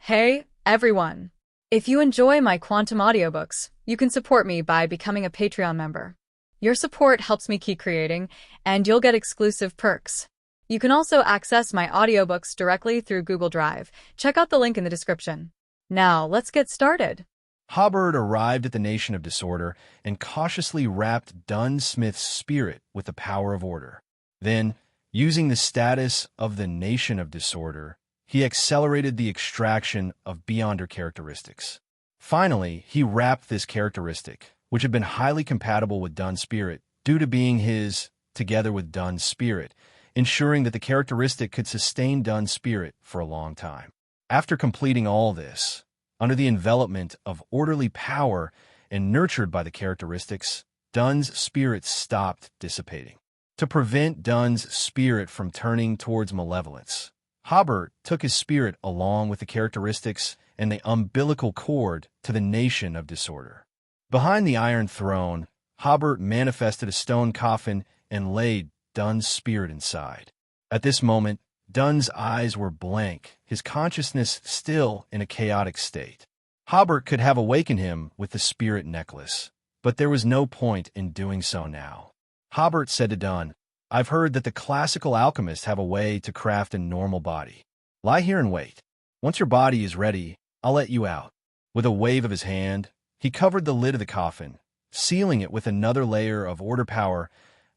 Hey, everyone! If you enjoy my quantum audiobooks, you can support me by becoming a Patreon member. Your support helps me keep creating, and you'll get exclusive perks. You can also access my audiobooks directly through Google Drive. Check out the link in the description. Now, let's get started. Hobert arrived at the Nation of Disorder and cautiously wrapped Dunn Smith's spirit with the power of order. Then, using the status of the Nation of Disorder, he accelerated the extraction of Beyonder characteristics. Finally, he wrapped this characteristic, which had been highly compatible with Dunn's spirit due to being his, together with Dunn's spirit, ensuring that the characteristic could sustain Dunn's spirit for a long time. After completing all this, under the envelopment of orderly power and nurtured by the characteristics, Dunn's spirit stopped dissipating. To prevent Dunn's spirit from turning towards malevolence, Hobert took his spirit along with the characteristics and the umbilical cord to the Nation of Disorder. Behind the Iron Throne, Hobert manifested a stone coffin and laid Dunn's spirit inside. At this moment, Dunn's eyes were blank, his consciousness still in a chaotic state. Hobert could have awakened him with the spirit necklace, but there was no point in doing so now. Hobert said to Dunn, "I've heard that the classical alchemists have a way to craft a normal body. Lie here and wait. Once your body is ready, I'll let you out." With a wave of his hand, he covered the lid of the coffin, sealing it with another layer of order power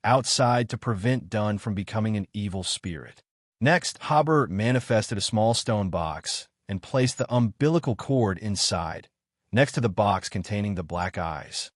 outside to prevent Dunn from becoming an evil spirit. Next, Hobert manifested a small stone box and placed the umbilical cord inside, next to the box containing the black eyes.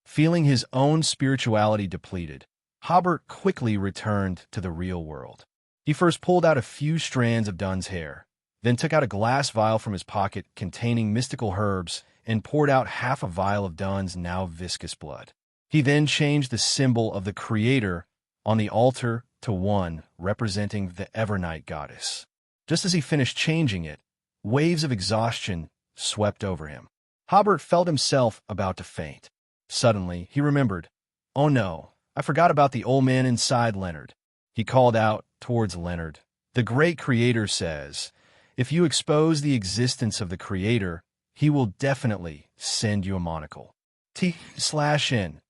Feeling his own spirituality depleted, Hobert quickly returned to the real world. He first pulled out a few strands of Dunn's hair, then took out a glass vial from his pocket containing mystical herbs and poured out half a vial of Dunn's now viscous blood. He then changed the symbol of the Creator on the altar to one representing the Evernight goddess. Just as he finished changing it, waves of exhaustion swept over him. Hobert felt himself about to faint. Suddenly, he remembered, "Oh no, I forgot about the old man inside Leonard." He called out towards Leonard. "The great Creator says, if you expose the existence of the Creator, he will definitely send you a monocle. T/N.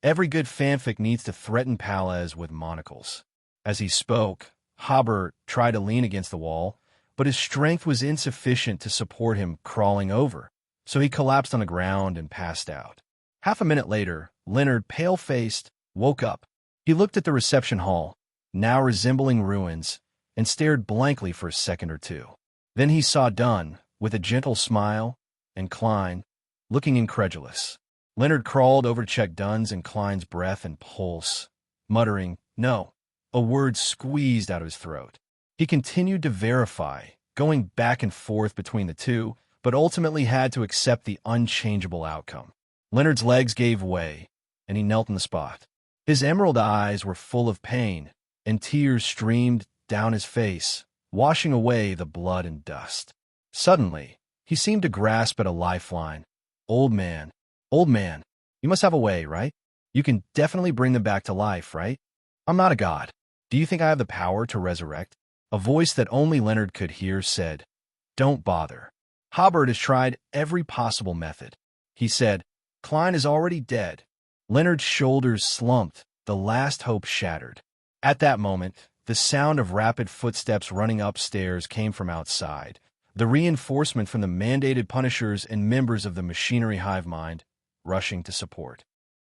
Every good fanfic needs to threaten Palaz with monocles." As he spoke, Hobert tried to lean against the wall, but his strength was insufficient to support him crawling over, so he collapsed on the ground and passed out. Half a minute later, Leonard, pale-faced, woke up. He looked at the reception hall, now resembling ruins, and stared blankly for a second or two. Then he saw Dunn, with a gentle smile, and Klein, looking incredulous. Leonard crawled over to check Dunn's and Klein's breath and pulse, muttering, "No," a word squeezed out of his throat. He continued to verify, going back and forth between the two, but ultimately had to accept the unchangeable outcome. Leonard's legs gave way, and he knelt in the spot. His emerald eyes were full of pain, and tears streamed down his face, washing away the blood and dust. Suddenly, he seemed to grasp at a lifeline. Old man, you must have a way, right? You can definitely bring them back to life, right? I'm not a god. Do you think I have the power to resurrect?" A voice that only Leonard could hear said, "Don't bother. Hobert has tried every possible method." He said, "Klein is already dead." Leonard's shoulders slumped, the last hope shattered. At that moment, the sound of rapid footsteps running upstairs came from outside, the reinforcement from the mandated punishers and members of the machinery hive mind rushing to support.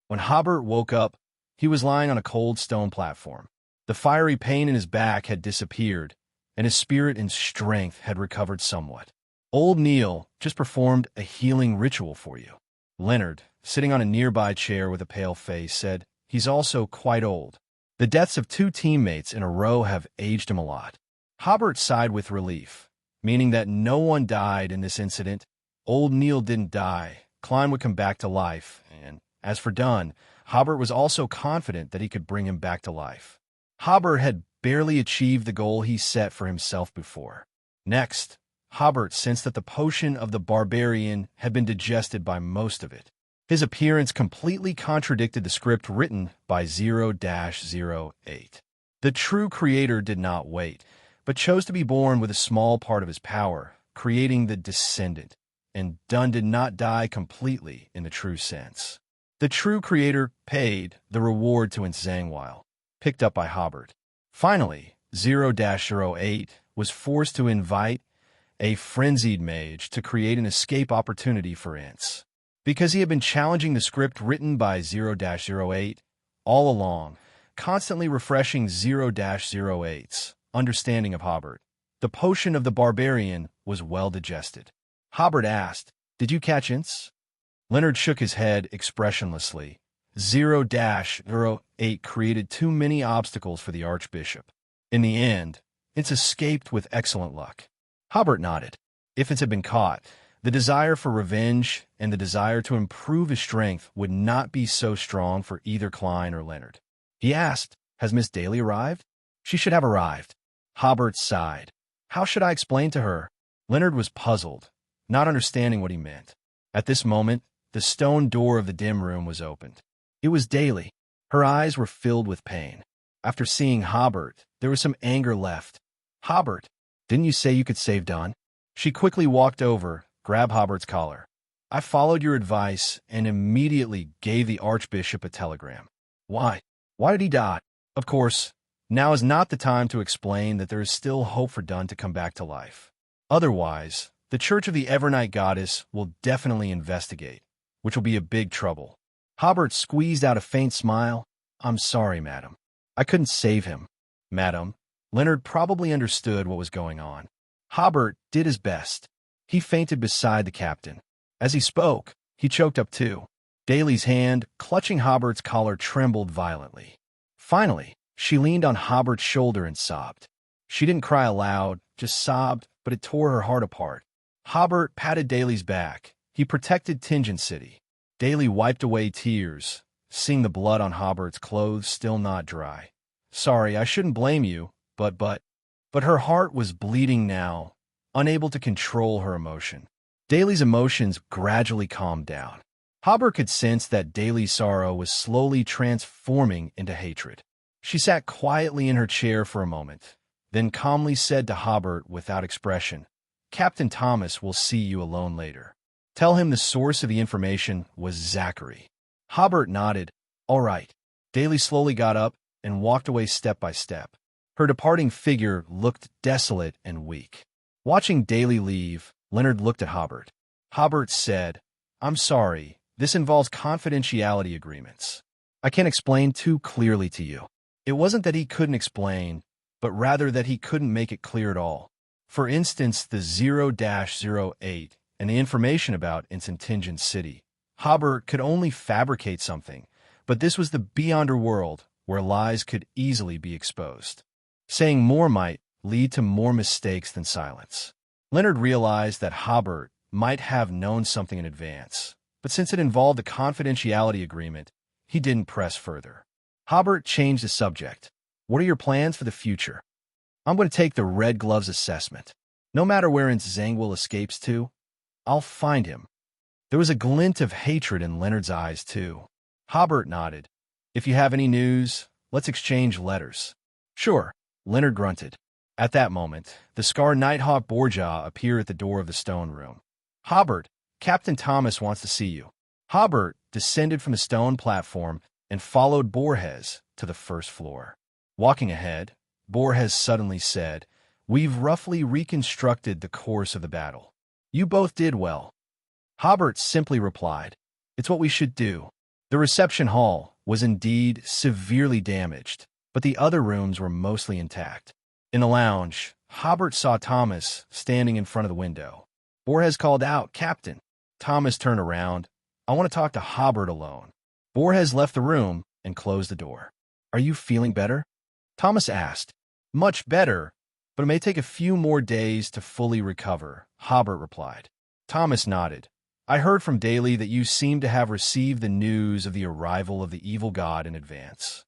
When Hobert woke up, he was lying on a cold stone platform. The fiery pain in his back had disappeared, and his spirit and strength had recovered somewhat. "Old Neil just performed a healing ritual for you." Leonard, sitting on a nearby chair with a pale face, said, "He's also quite old. The deaths of 2 teammates in a row have aged him a lot." Hobert sighed with relief, meaning that no one died in this incident. Old Neil didn't die. Klein would come back to life, and as for Dunn, Hobert was also confident that he could bring him back to life. Hobert had barely achieved the goal he set for himself before. Next, Hobert sensed that the potion of the barbarian had been digested by most of it. His appearance completely contradicted the script written by 0-08. The true creator did not wait, but chose to be born with a small part of his power, creating the descendant, and Dunn did not die completely in the true sense. The true creator paid the reward to Zangweil, picked up by Hobert. Finally, 0-08 was forced to invite a frenzied mage to create an escape opportunity for Ince. Because he had been challenging the script written by 0-08 all along, constantly refreshing 0-08's understanding of Hobert. The potion of the barbarian was well digested. Hobert asked, "Did you catch Ince?" Leonard shook his head expressionlessly. 0-08 created too many obstacles for the Archbishop. In the end, Ince escaped with excellent luck. Hobert nodded. If Ince had been caught, the desire for revenge and the desire to improve his strength would not be so strong for either Klein or Leonard. He asked, "Has Miss Daly arrived?" "She should have arrived." Hobert sighed. "How should I explain to her?" Leonard was puzzled, not understanding what he meant. At this moment, the stone door of the dim room was opened. It was Daly. Her eyes were filled with pain. After seeing Hobert, there was some anger left. "Hobert, didn't you say you could save Dunn?" She quickly walked over, grabbed Hobert's collar. "I followed your advice and immediately gave the Archbishop a telegram." "Why? Why did he die?" "Of course, now is not the time to explain that there is still hope for Dunn to come back to life. Otherwise, the Church of the Evernight Goddess will definitely investigate, which will be a big trouble." Hobert squeezed out a faint smile. "I'm sorry, madam. I couldn't save him." "Madam." Leonard probably understood what was going on. Hobert did his best. He fainted beside the captain. As he spoke, he choked up too. Daly's hand, clutching Hobert's collar, trembled violently. Finally, she leaned on Hobert's shoulder and sobbed. She didn't cry aloud, just sobbed, but it tore her heart apart. Hobert patted Daly's back. He protected Tingen City. Daly wiped away tears, seeing the blood on Hobert's clothes still not dry. "Sorry, I shouldn't blame you, but her heart was bleeding now, unable to control her emotion." Daly's emotions gradually calmed down. Hobert could sense that Daly's sorrow was slowly transforming into hatred. She sat quietly in her chair for a moment, then calmly said to Hobert without expression, "Captain Thomas will see you alone later. Tell him the source of the information was Zachary." Hobert nodded. "All right." Daly slowly got up and walked away step by step. Her departing figure looked desolate and weak. Watching Daly leave, Leonard looked at Hobert. Hobert said, "I'm sorry, this involves confidentiality agreements. I can't explain too clearly to you." It wasn't that he couldn't explain, but rather that he couldn't make it clear at all. For instance, the 0-08 and the information about Ince in Tingen City. Hobert could only fabricate something, but this was the beyonder world where lies could easily be exposed. Saying more might lead to more mistakes than silence. Leonard realized that Hobert might have known something in advance, but since it involved a confidentiality agreement, he didn't press further. Hobert changed the subject. "What are your plans for the future?" "I'm going to take the Red Gloves assessment. No matter where Ince Zangweil escapes to, I'll find him." There was a glint of hatred in Leonard's eyes, too. Hobert nodded. "If you have any news, let's exchange letters." "Sure," Leonard grunted. At that moment, the scarred Nighthawk Borgia appeared at the door of the stone room. "Hobert, Captain Thomas wants to see you." Hobert descended from the stone platform and followed Borges to the first floor. Walking ahead, Borges suddenly said, "We've roughly reconstructed the course of the battle. You both did well." Hobert simply replied, "It's what we should do." The reception hall was indeed severely damaged, but the other rooms were mostly intact. In the lounge, Hobert saw Thomas standing in front of the window. Borges called out, "Captain." Thomas turned around. "I want to talk to Hobert alone." Borges left the room and closed the door. "Are you feeling better?" Thomas asked. "Much better, but it may take a few more days to fully recover," Hobert replied. Thomas nodded. "I heard from Daly that you seem to have received the news of the arrival of the evil god in advance."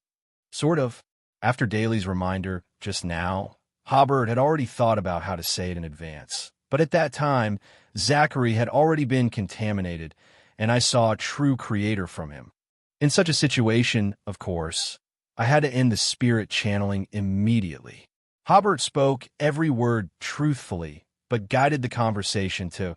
"Sort of." After Daly's reminder just now, Hobert had already thought about how to say it in advance. But at that time, Zachary had already been contaminated, and I saw a true creator from him. In such a situation, of course, I had to end the spirit channeling immediately. Hobert spoke every word truthfully, but guided the conversation to.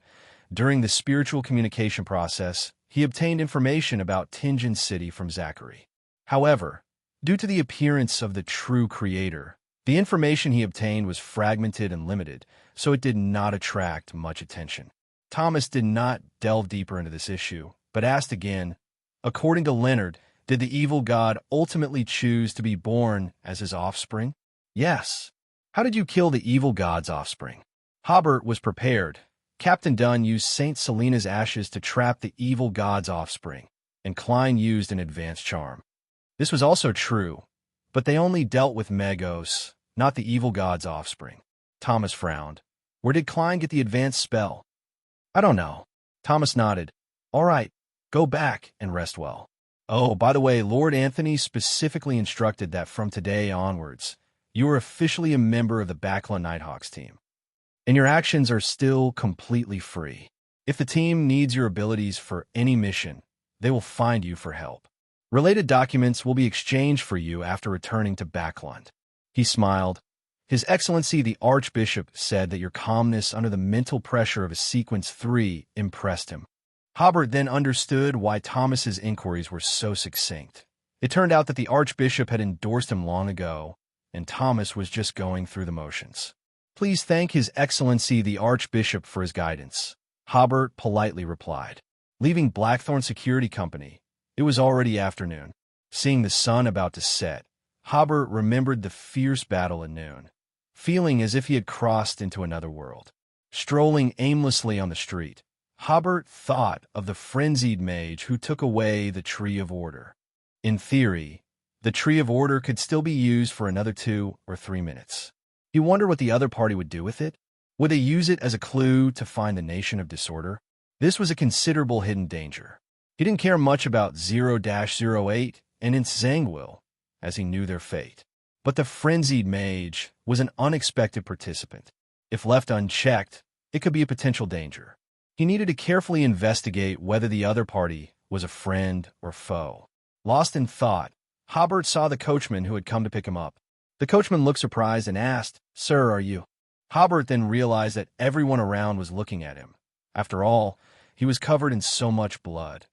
During the spiritual communication process, he obtained information about Tingen City from Zachary. However, due to the appearance of the true creator, the information he obtained was fragmented and limited, so it did not attract much attention. Thomas did not delve deeper into this issue, but asked again, according to Leonard, did the evil god ultimately choose to be born as his offspring? Yes. How did you kill the evil god's offspring? Hobert was prepared. Captain Dunn used Saint Selena's ashes to trap the evil god's offspring, and Klein used an advanced charm. This was also true, but they only dealt with Megos, not the evil god's offspring. Thomas frowned. Where did Klein get the advanced spell? I don't know. Thomas nodded. All right, go back and rest well. Oh, by the way, Lord Anthony specifically instructed that from today onwards, you are officially a member of the Backland Nighthawks team, and your actions are still completely free. If the team needs your abilities for any mission, they will find you for help. Related documents will be exchanged for you after returning to Backland. He smiled. His Excellency the Archbishop said that your calmness under the mental pressure of a Sequence 3 impressed him. Hobert then understood why Thomas's inquiries were so succinct. It turned out that the Archbishop had endorsed him long ago, and Thomas was just going through the motions. Please thank His Excellency the Archbishop for his guidance, Hobert politely replied. Leaving Blackthorn Security Company, it was already afternoon. Seeing the sun about to set, Hobert remembered the fierce battle at noon, feeling as if he had crossed into another world. Strolling aimlessly on the street, Hobert thought of the frenzied mage who took away the Tree of Order. In theory, the Tree of Order could still be used for another 2 or 3 minutes. He wondered what the other party would do with it. Would they use it as a clue to find the Nation of Disorder? This was a considerable hidden danger. He didn't care much about 0-08 and Zangwil, as he knew their fate. But the frenzied mage was an unexpected participant. If left unchecked, it could be a potential danger. He needed to carefully investigate whether the other party was a friend or foe. Lost in thought, Hobert saw the coachman who had come to pick him up. The coachman looked surprised and asked, "Sir, are you?" Hobert then realized that everyone around was looking at him. After all, he was covered in so much blood.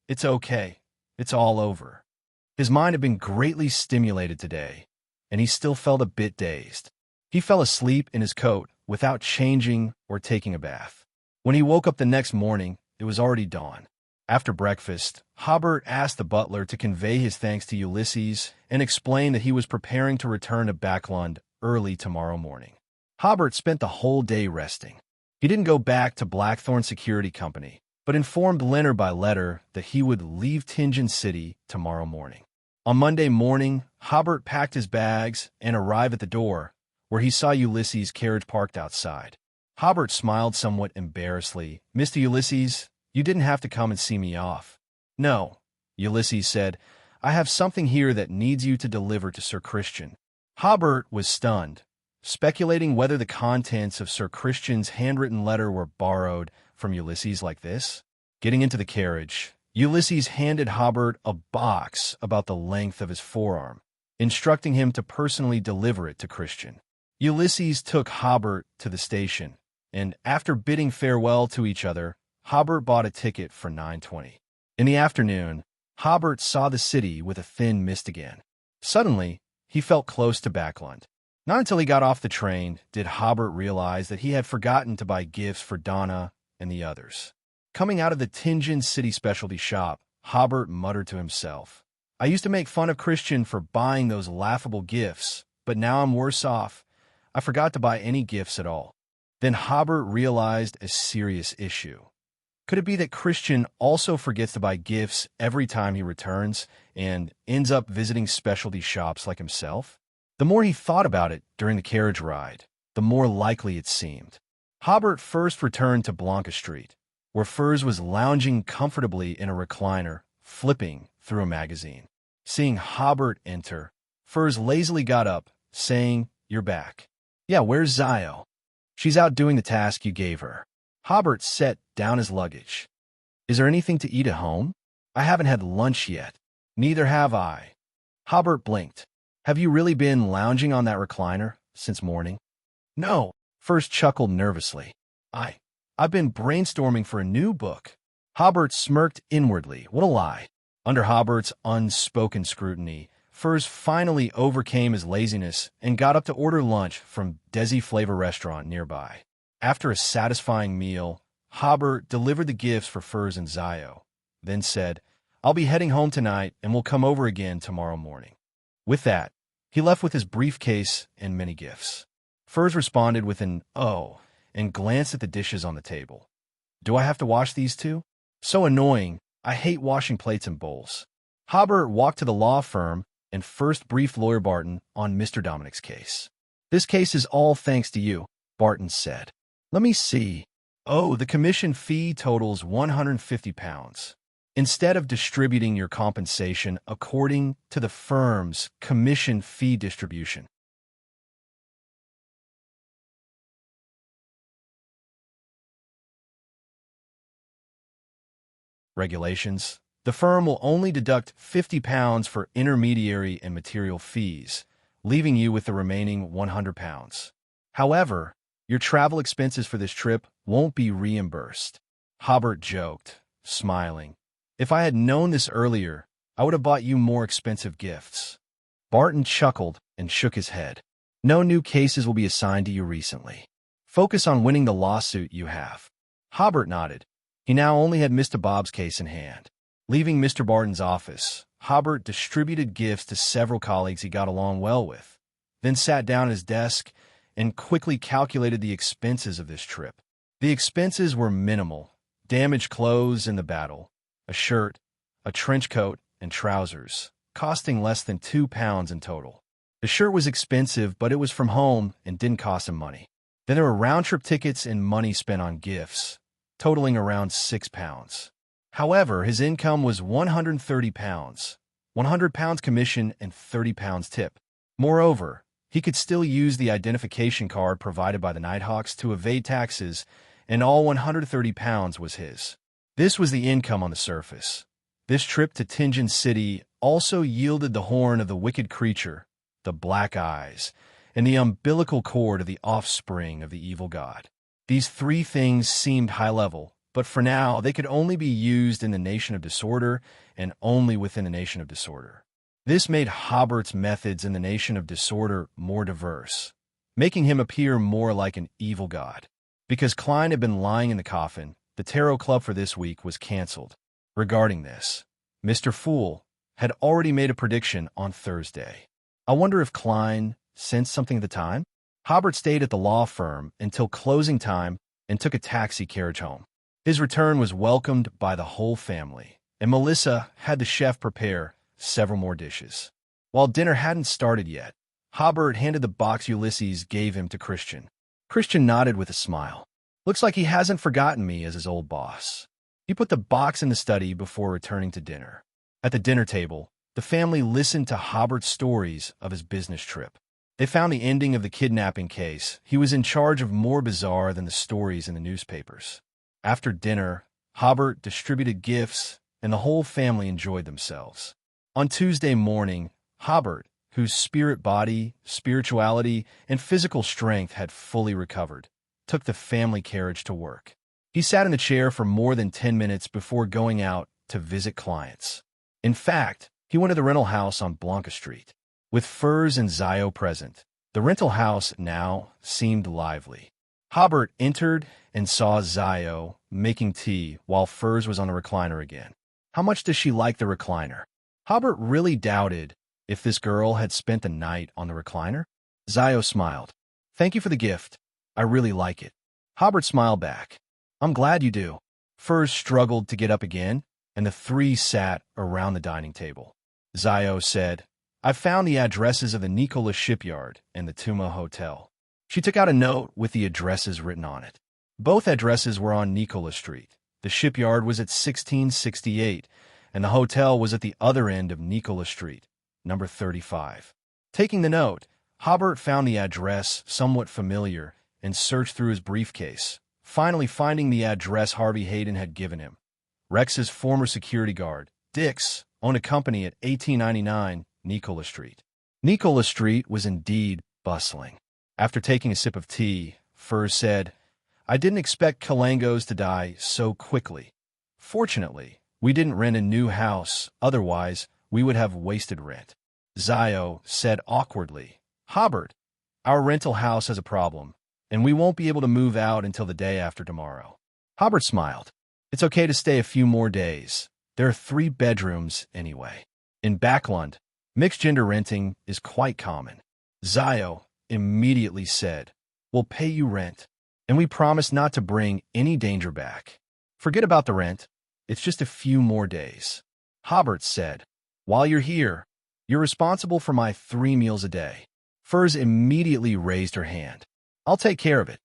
It's okay. It's all over. His mind had been greatly stimulated today, and he still felt a bit dazed. He fell asleep in his coat without changing or taking a bath. When he woke up the next morning, it was already dawn. After breakfast, Hobert asked the butler to convey his thanks to Ulysses and explained that he was preparing to return to Backland early tomorrow morning. Hobert spent the whole day resting. He didn't go back to Blackthorn Security Company, but informed Leonard by letter that he would leave Tingen City tomorrow morning. On Monday morning, Hobert packed his bags and arrived at the door, where he saw Ulysses' carriage parked outside. Hobert smiled somewhat embarrassedly. "Mr. Ulysses, you didn't have to come and see me off." "No," Ulysses said. "I have something here that needs you to deliver to Sir Christian." Hobert was stunned, speculating whether the contents of Sir Christian's handwritten letter were borrowed from Ulysses like this. Getting into the carriage, Ulysses handed Hobert a box about the length of his forearm, instructing him to personally deliver it to Christian. Ulysses took Hobert to the station, and after bidding farewell to each other, Hobert bought a ticket for 9:20. In the afternoon, Hobert saw the city with a thin mist again. Suddenly, he felt close to Backland. Not until he got off the train did Hobert realize that he had forgotten to buy gifts for Donna and the others. Coming out of the Tingen City specialty shop, Hobert muttered to himself, "I used to make fun of Christian for buying those laughable gifts, but now I'm worse off. I forgot to buy any gifts at all." Then Hobert realized a serious issue. Could it be that Christian also forgets to buy gifts every time he returns and ends up visiting specialty shops like himself? The more he thought about it during the carriage ride, the more likely it seemed. Hobert first returned to Blanca Street, where Furs was lounging comfortably in a recliner, flipping through a magazine. Seeing Hobert enter, Furs lazily got up, saying, "You're back." "Yeah, where's Zio?" "She's out doing the task you gave her." Hobert set down his luggage. "Is there anything to eat at home?" "I haven't had lunch yet." "Neither have I." Hobert blinked. "Have you really been lounging on that recliner since morning?" "No," Furs chuckled nervously. I've been brainstorming for a new book. Hobert smirked inwardly. What a lie. Under Hobert's unspoken scrutiny, Furs finally overcame his laziness and got up to order lunch from Desi Flavor Restaurant nearby. After a satisfying meal, Hobert delivered the gifts for Furs and Zio, then said, "I'll be heading home tonight and we'll come over again tomorrow morning." With that, he left with his briefcase and many gifts. Furs responded with an "oh" and glanced at the dishes on the table. "Do I have to wash these too? So annoying. I hate washing plates and bowls." Hobert walked to the law firm and first briefed lawyer Barton on Mr. Dominic's case. "This case is all thanks to you," Barton said. "Let me see. Oh, the commission fee totals £150. Instead of distributing your compensation according to the firm's commission fee distribution." Regulations. The firm will only deduct £50 for intermediary and material fees, leaving you with the remaining £100. However, your travel expenses for this trip won't be reimbursed. Hobert joked, smiling. "If I had known this earlier, I would have bought you more expensive gifts." Barton chuckled and shook his head. "No new cases will be assigned to you recently. Focus on winning the lawsuit you have." Hobert nodded. He now only had Mr. Bob's case in hand. Leaving Mr. Barton's office, Hobert distributed gifts to several colleagues he got along well with, then sat down at his desk and quickly calculated the expenses of this trip. The expenses were minimal: damaged clothes in the battle, a shirt, a trench coat, and trousers, costing less than £2 in total. The shirt was expensive, but it was from home and didn't cost him money. Then there were round-trip tickets and money spent on gifts, totaling around £6. However, his income was £130, £100 commission and £30 tip. Moreover, he could still use the identification card provided by the Nighthawks to evade taxes, and all £130 was his. This was the income on the surface. This trip to Tingen City also yielded the horn of the wicked creature, the black eyes, and the umbilical cord of the offspring of the evil god. These three things seemed high-level, but for now they could only be used in the Nation of Disorder and only within the Nation of Disorder. This made Hobert's methods in the Nation of Disorder more diverse, making him appear more like an evil god. Because Klein had been lying in the coffin, the tarot club for this week was canceled. Regarding this, Mr. Fool had already made a prediction on Thursday. I wonder if Klein sensed something at the time? Hobert stayed at the law firm until closing time and took a taxi carriage home. His return was welcomed by the whole family, and Melissa had the chef prepare several more dishes. While dinner hadn't started yet, Hobert handed the box Ulysses gave him to Christian. Christian nodded with a smile. "Looks like he hasn't forgotten me as his old boss." He put the box in the study before returning to dinner. At the dinner table, the family listened to Hobert's stories of his business trip. They found the ending of the kidnapping case he was in charge of more bizarre than the stories in the newspapers. After dinner, Hobert distributed gifts, and the whole family enjoyed themselves. On Tuesday morning, Hobert, whose spirit body, spirituality, and physical strength had fully recovered, took the family carriage to work. He sat in the chair for more than 10 minutes before going out to visit clients. In fact, he went to the rental house on Blanca Street. With Furs and Zio present, the rental house now seemed lively. Hobert entered and saw Zio making tea while Furs was on the recliner again. How much does she like the recliner? Hobert really doubted if this girl had spent the night on the recliner. Zio smiled. "Thank you for the gift. I really like it." Hobert smiled back. "I'm glad you do." Furs struggled to get up again, and the three sat around the dining table. Zio said, "I've found the addresses of the Nicola shipyard and the Tuma Hotel." She took out a note with the addresses written on it. Both addresses were on Nicola Street. The shipyard was at 1668, and the hotel was at the other end of Nicola Street, number 35. Taking the note, Hobert found the address somewhat familiar and searched through his briefcase, finally finding the address Harvey Hayden had given him. Rex's former security guard, Dix, owned a company at 1899 Nicola Street. Nicola Street was indeed bustling. After taking a sip of tea, Furs said. I didn't expect Kalangos to die so quickly. Fortunately, we didn't rent a new house, otherwise we would have wasted rent. Zio said awkwardly. Hobert, our rental house has a problem, and we won't be able to move out until the day after tomorrow. Hobert smiled. It's okay to stay a few more days. There are 3 bedrooms anyway. In Backland, mixed-gender renting is quite common. Zio immediately said, We'll pay you rent, and we promise not to bring any danger back. Forget about the rent. It's just a few more days. Hobert said, While you're here, you're responsible for my 3 meals a day. Furs immediately raised her hand. I'll take care of it.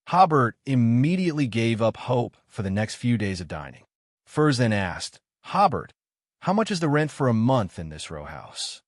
Hobert immediately gave up hope for the next few days of dining. Furs then asked, Hobert, how much is the rent for a month in this row house?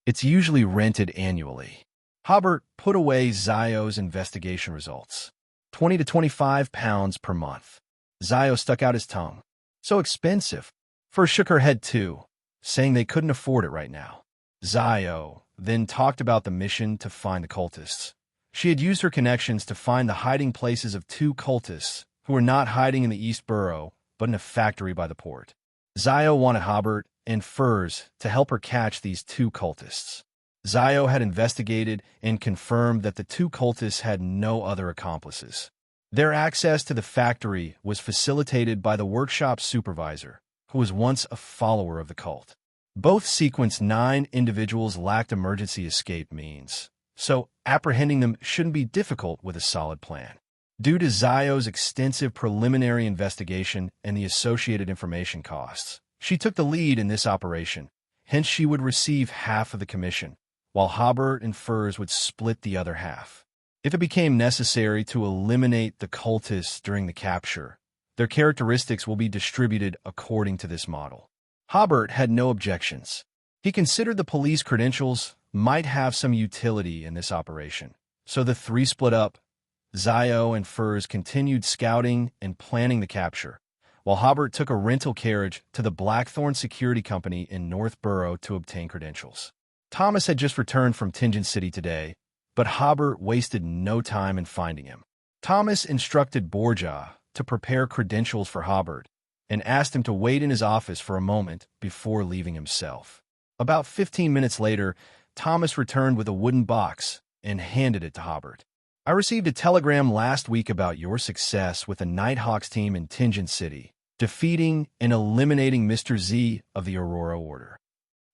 It's usually rented annually. Hobert put away Zio's investigation results. 20 to 25 pounds per month. Zio stuck out his tongue. So expensive. Furs shook her head too, saying they couldn't afford it right now. Zio then talked about the mission to find the cultists. She had used her connections to find the hiding places of 2 cultists who were not hiding in the East Borough, but in a factory by the port. Zio wanted Hobert and Furs to help her catch these 2 cultists. Zio had investigated and confirmed that the 2 cultists had no other accomplices. Their access to the factory was facilitated by the workshop supervisor, who was once a follower of the cult. Both Sequence 9 individuals lacked emergency escape means, so apprehending them shouldn't be difficult with a solid plan. Due to Zio's extensive preliminary investigation and the associated information costs, she took the lead in this operation, hence she would receive half of the commission, while Hobert and Furs would split the other half. If it became necessary to eliminate the cultists during the capture, their characteristics will be distributed according to this model. Hobert had no objections. He considered the police credentials might have some utility in this operation, so the 3 split up. Zio and Furs continued scouting and planning the capture, while Hobert took a rental carriage to the Blackthorn Security Company in North Borough to obtain credentials. Thomas had just returned from Tingen City today, but Hobert wasted no time in finding him. Thomas instructed Borgia to prepare credentials for Hobert and asked him to wait in his office for a moment before leaving himself. About 15 minutes later, Thomas returned with a wooden box and handed it to Hobert. I received a telegram last week about your success with the Nighthawk's team in Tingen City, defeating and eliminating Mr. Z of the Aurora Order.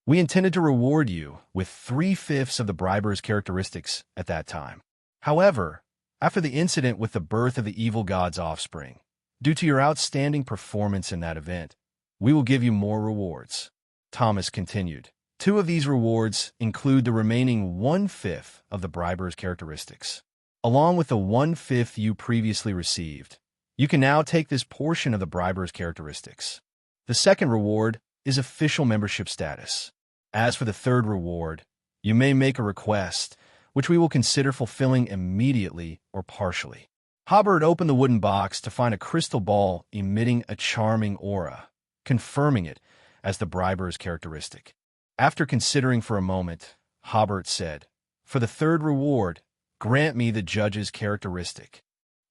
We intended to reward you with 3/5 of the briber's characteristics at that time. However, after the incident with the birth of the evil god's offspring, due to your outstanding performance in that event, we will give you more rewards. Thomas continued. 2 of these rewards include the remaining 1/5 of the briber's characteristics. Along with the 1/5 you previously received, you can now take this portion of the briber's characteristics. The second reward is official membership status. As for the third reward, you may make a request, which we will consider fulfilling immediately or partially. Hobert opened the wooden box to find a crystal ball emitting a charming aura, confirming it as the briber's characteristic. After considering for a moment, Hobert said, For the third reward, grant me the judge's characteristic.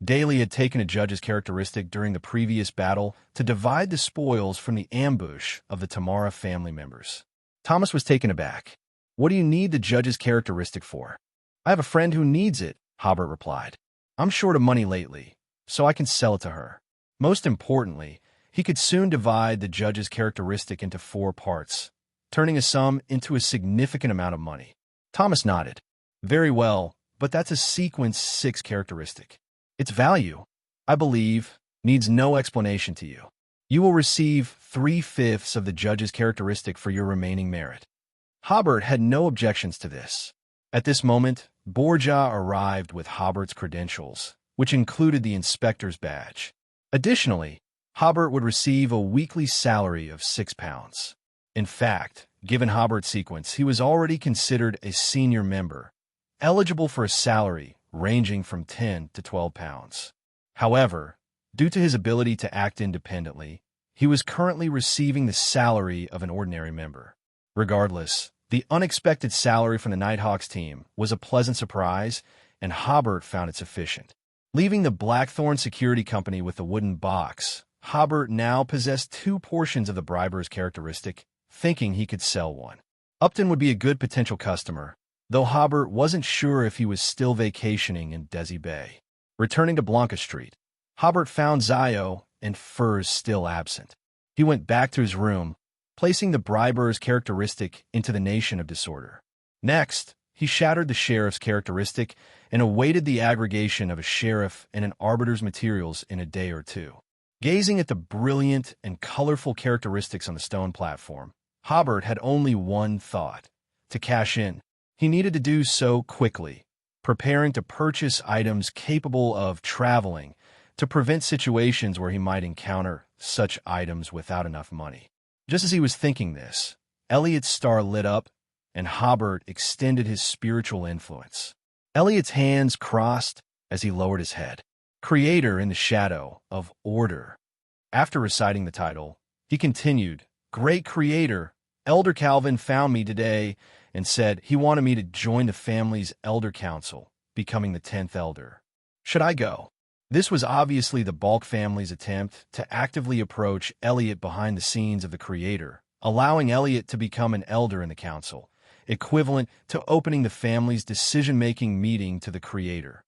Daly had taken a judge's characteristic during the previous battle to divide the spoils from the ambush of the Tamara family members. Thomas was taken aback. What do you need the judge's characteristic for? I have a friend who needs it, Hobert replied. I'm short of money lately, so I can sell it to her. Most importantly, he could soon divide the judge's characteristic into 4 parts, turning a sum into a significant amount of money. Thomas nodded. Very well, but that's a sequence 6 characteristic. Its value, I believe, needs no explanation to you. You will receive 3/5 of the judge's characteristic for your remaining merit. Hobert had no objections to this. At this moment, Borgia arrived with Hobert's credentials, which included the inspector's badge. Additionally, Hobert would receive a weekly salary of 6 pounds. In fact, given Hobert's sequence, he was already considered a senior member, eligible for a salary ranging from 10 to 12 pounds. However, due to his ability to act independently, he was currently receiving the salary of an ordinary member. Regardless, the unexpected salary from the Nighthawks team was a pleasant surprise, and Hobert found it sufficient. Leaving the Blackthorn Security Company with the wooden box, Hobert now possessed 2 portions of the briber's characteristic, thinking he could sell one. Upton would be a good potential customer, though Hobert wasn't sure if he was still vacationing in Desi Bay. Returning to Blanca Street, Hobert found Zio and Furs still absent. He went back to his room, placing the briber's characteristic into the Nation of Disorder. Next, he shattered the sheriff's characteristic and awaited the aggregation of a sheriff and an arbiter's materials in a day or 2. Gazing at the brilliant and colorful characteristics on the stone platform, Hobert had only one thought: to cash in. He needed to do so quickly, preparing to purchase items capable of traveling to prevent situations where he might encounter such items without enough money. Just as he was thinking this, Elliot's star lit up, and Hobert extended his spiritual influence. Elliot's hands crossed as he lowered his head. Creator in the shadow of order. After reciting the title, he continued, Great Creator, Elder Calvin found me today and said he wanted me to join the family's elder council, becoming the 10th elder. Should I go? This was obviously the Balk family's attempt to actively approach Elliot behind the scenes of the Creator, allowing Elliot to become an elder in the council, equivalent to opening the family's decision-making meeting to the Creator.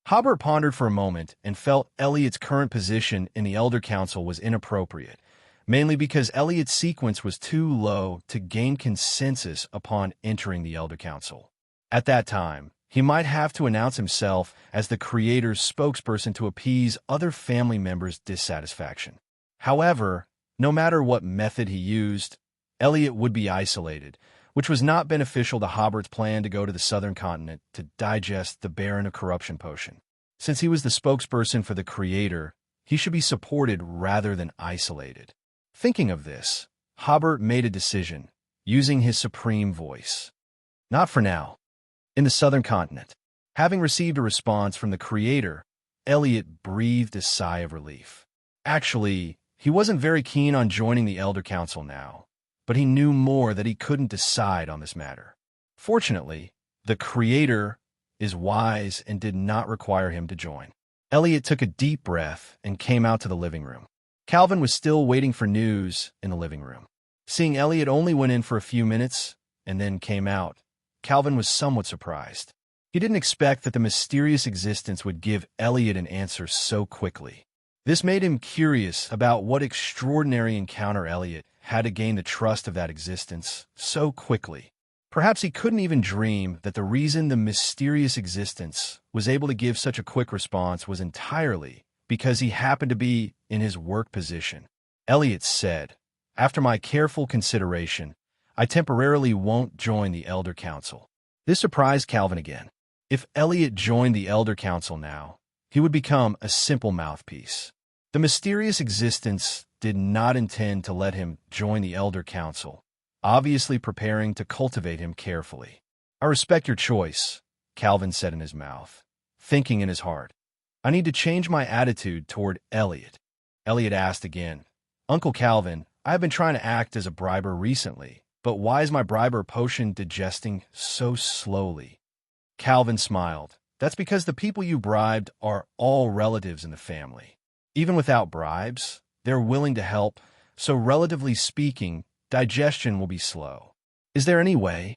Hobert pondered for a moment and felt Elliot's current position in the Elder Council was inappropriate, mainly because Elliot's sequence was too low to gain consensus upon entering the Elder Council. At that time, he might have to announce himself as the Creator's spokesperson to appease other family members' dissatisfaction. However, no matter what method he used, Elliot would be isolated, which was not beneficial to Hobert's plan to go to the southern continent to digest the Baron of Corruption potion. Since he was the spokesperson for the Creator, he should be supported rather than isolated. Thinking of this, Hobert made a decision, using his supreme voice. Not for now. In the southern continent, having received a response from the Creator, Elliot breathed a sigh of relief. Actually, he wasn't very keen on joining the Elder Council now, but he knew more that he couldn't decide on this matter. Fortunately, the Creator is wise and did not require him to join. Elliot took a deep breath and came out to the living room. Calvin was still waiting for news in the living room. Seeing Elliot only went in for a few minutes and then came out, Calvin was somewhat surprised. He didn't expect that the mysterious existence would give Elliot an answer so quickly. This made him curious about what extraordinary encounter Elliot had to gain the trust of that existence so quickly. Perhaps he couldn't even dream that the reason the mysterious existence was able to give such a quick response was entirely because he happened to be in his work position. Elliot said, After my careful consideration, I temporarily won't join the Elder Council. This surprised Calvin again. If Elliot joined the Elder Council now, he would become a simple mouthpiece. The mysterious existence did not intend to let him join the Elder Council, obviously preparing to cultivate him carefully. I respect your choice, Calvin said in his mouth, thinking in his heart. I need to change my attitude toward Elliot. Elliot asked again, Uncle Calvin, I have been trying to act as a briber recently, but why is my briber potion digesting so slowly? Calvin smiled. That's because the people you bribed are all relatives in the family. Even without bribes, they're willing to help, so relatively speaking, digestion will be slow. Is there any way?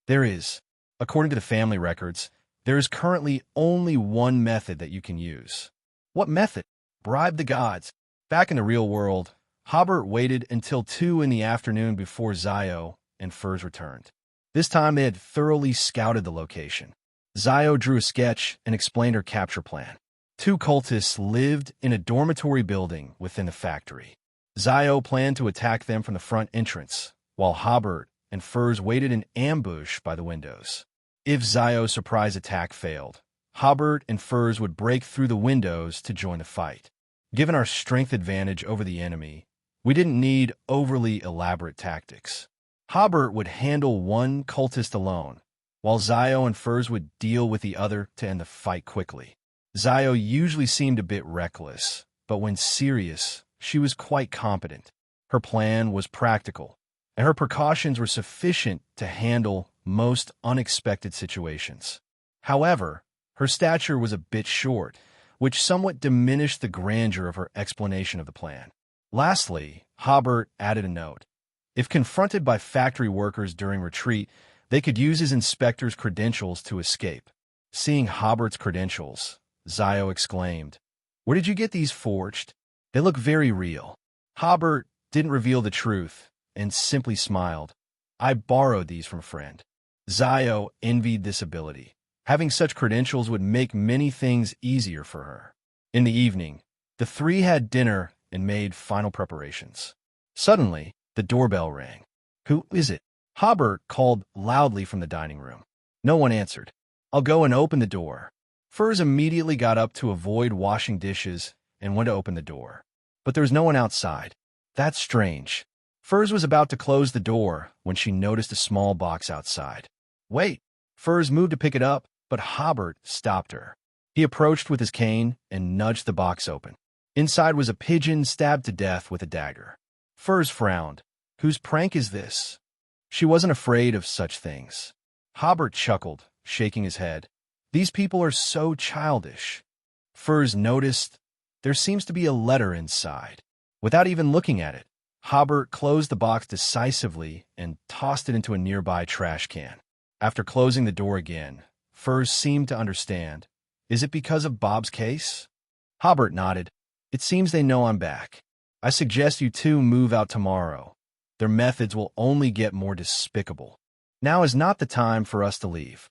There is. According to the family records, there is currently only one method that you can use. What method? Bribe the gods. Back in the real world, Hobert waited until 2 in the afternoon before Zio and Furs returned. This time they had thoroughly scouted the location. Zio drew a sketch and explained her capture plan. 2 cultists lived in a dormitory building within the factory. Zio planned to attack them from the front entrance, while Hobert and Furs waited in ambush by the windows. If Zio's surprise attack failed, Hobert and Furs would break through the windows to join the fight. Given our strength advantage over the enemy, we didn't need overly elaborate tactics. Hobert would handle one cultist alone, while Zio and Furs would deal with the other to end the fight quickly. Zio usually seemed a bit reckless, but when serious, she was quite competent. Her plan was practical, and her precautions were sufficient to handle most unexpected situations. However, her stature was a bit short, which somewhat diminished the grandeur of her explanation of the plan. Lastly, Hobert added a note. If confronted by factory workers during retreat, they could use his inspector's credentials to escape. Seeing Hobert's credentials, Zio exclaimed, "Where did you get these forged? They look very real." Hobert didn't reveal the truth and simply smiled. "I borrowed these from a friend." Zio envied this ability. Having such credentials would make many things easier for her. In the evening, the three had dinner and made final preparations. Suddenly, the doorbell rang. "Who is it?" Hobert called loudly from the dining room. No one answered. "I'll go and open the door." Furs immediately got up to avoid washing dishes and went to open the door. But there was no one outside. "That's strange." Furs was about to close the door when she noticed a small box outside. "Wait." Furs moved to pick it up, but Hobert stopped her. He approached with his cane and nudged the box open. Inside was a pigeon stabbed to death with a dagger. Furs frowned. "Whose prank is this?" She wasn't afraid of such things. Hobert chuckled, shaking his head. "These people are so childish." Furs noticed there seems to be a letter inside. Without even looking at it, Hobert closed the box decisively and tossed it into a nearby trash can. After closing the door again, Furs seemed to understand. "Is it because of Bob's case?" Hobert nodded. "It seems they know I'm back. I suggest you two move out tomorrow. Their methods will only get more despicable. Now is not the time for us to leave,"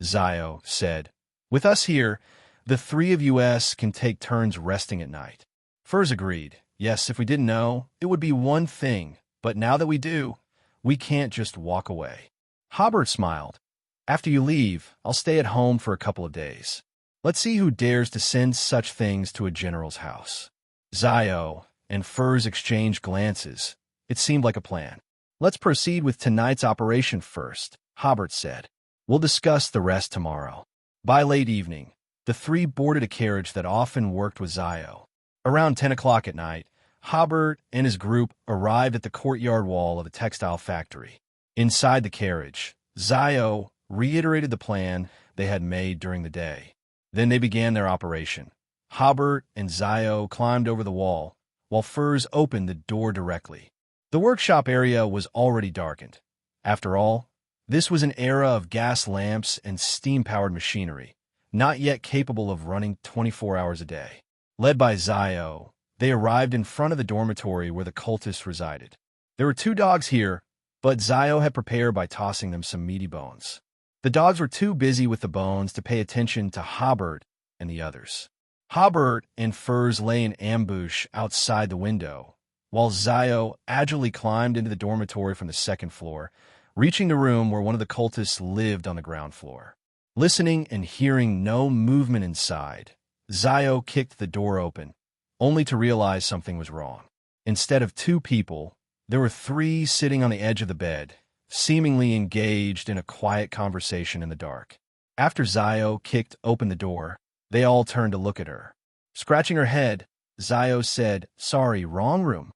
Zio said. "With us here, the three of us can take turns resting at night." Furs agreed. "Yes, if we didn't know, it would be one thing, but now that we do, we can't just walk away." Hobert smiled. "After you leave, I'll stay at home for a couple of days. Let's see who dares to send such things to a general's house." Zio and Furs exchanged glances. It seemed like a plan. "Let's proceed with tonight's operation first," Hobert said. "We'll discuss the rest tomorrow." By late evening, the three boarded a carriage that often worked with Zio. Around 10 o'clock at night, Hobert and his group arrived at the courtyard wall of a textile factory. Inside the carriage, Zio reiterated the plan they had made during the day. Then they began their operation. Hobert and Zio climbed over the wall, while Furs opened the door directly. The workshop area was already darkened. After all, this was an era of gas lamps and steam-powered machinery, not yet capable of running 24 hours a day. Led by Zio, they arrived in front of the dormitory where the cultists resided. There were 2 dogs here, but Zio had prepared by tossing them some meaty bones. The dogs were too busy with the bones to pay attention to Hobert and the others. Hobert and Furs lay in ambush outside the window, while Zio agilely climbed into the dormitory from the second floor, reaching the room where one of the cultists lived on the ground floor. Listening and hearing no movement inside, Zio kicked the door open, only to realize something was wrong. Instead of 2 people, there were 3 sitting on the edge of the bed, seemingly engaged in a quiet conversation in the dark. After Zio kicked open the door, they all turned to look at her. Scratching her head, Zio said, "Sorry, wrong room."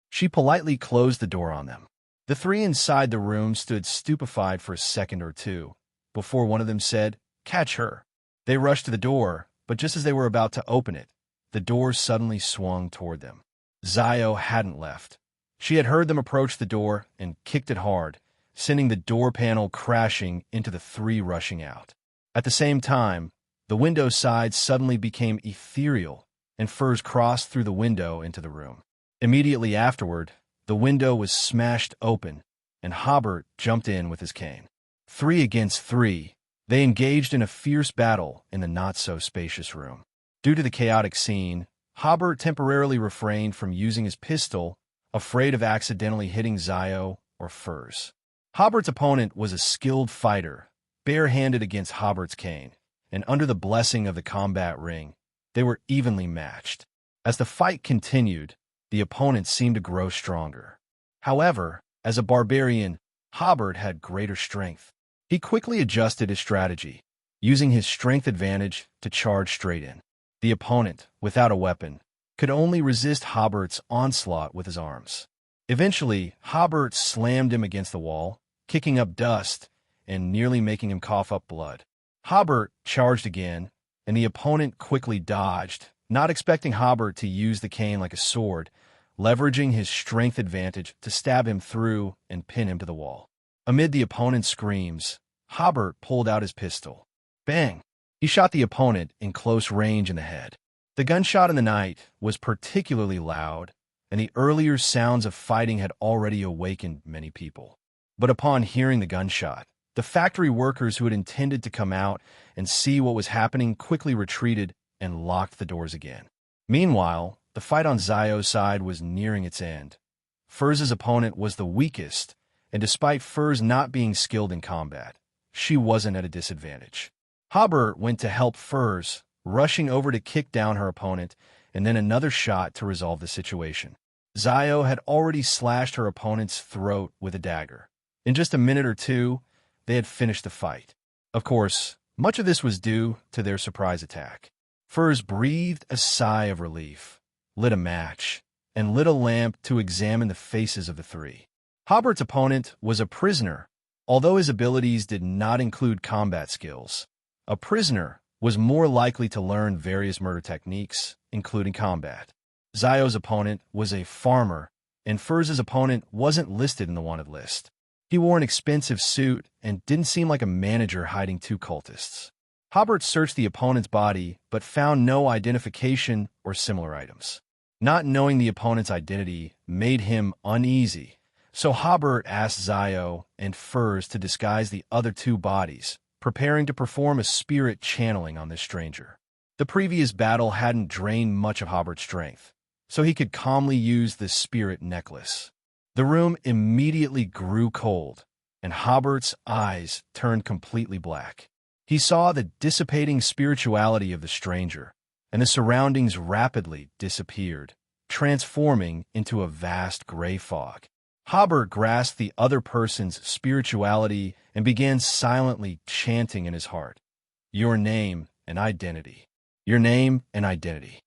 She politely closed the door on them. The 3 inside the room stood stupefied for a second or two, before one of them said, "Catch her." They rushed to the door, but just as they were about to open it, the door suddenly swung toward them. Zio hadn't left. She had heard them approach the door and kicked it hard, sending the door panel crashing into the 3 rushing out. At the same time, the window side suddenly became ethereal, and Furs crossed through the window into the room. Immediately afterward, the window was smashed open, and Hobert jumped in with his cane. 3 against 3, they engaged in a fierce battle in the not-so-spacious room. Due to the chaotic scene, Hobert temporarily refrained from using his pistol, afraid of accidentally hitting Zio or Furs. Hobert's opponent was a skilled fighter, barehanded against Hobert's cane, and under the blessing of the combat ring, they were evenly matched. As the fight continued, the opponent seemed to grow stronger. However, as a barbarian, Hobert had greater strength. He quickly adjusted his strategy, using his strength advantage to charge straight in. The opponent, without a weapon, could only resist Hobert's onslaught with his arms. Eventually, Hobert slammed him against the wall, kicking up dust and nearly making him cough up blood. Hobert charged again, and the opponent quickly dodged, not expecting Hobert to use the cane like a sword, leveraging his strength advantage to stab him through and pin him to the wall. Amid the opponent's screams, Hobert pulled out his pistol. Bang! He shot the opponent in close range in the head. The gunshot in the night was particularly loud, and the earlier sounds of fighting had already awakened many people. But upon hearing the gunshot, the factory workers who had intended to come out and see what was happening quickly retreated and locked the doors again. Meanwhile, the fight on Zio's side was nearing its end. Furz's opponent was the weakest, and despite Furz not being skilled in combat, she wasn't at a disadvantage. Hobert went to help Furz, rushing over to kick down her opponent, and then another shot to resolve the situation. Zio had already slashed her opponent's throat with a dagger. In just a minute or two, they had finished the fight. Of course, much of this was due to their surprise attack. Furz breathed a sigh of relief, lit a match, and lit a lamp to examine the faces of the three. Hobert's opponent was a prisoner, although his abilities did not include combat skills. A prisoner was more likely to learn various murder techniques, including combat. Zio's opponent was a farmer, and Furz's opponent wasn't listed in the wanted list. He wore an expensive suit and didn't seem like a manager hiding two cultists. Hobert searched the opponent's body but found no identification or similar items. Not knowing the opponent's identity made him uneasy, so Hobert asked Zio and Furz to disguise the other two bodies, preparing to perform a spirit channeling on this stranger. The previous battle hadn't drained much of Hobert's strength, so he could calmly use this spirit necklace. The room immediately grew cold, and Hobert's eyes turned completely black. He saw the dissipating spirituality of the stranger, and the surroundings rapidly disappeared, transforming into a vast gray fog. Hobert grasped the other person's spirituality and began silently chanting in his heart, "Your name and identity. Your name and identity."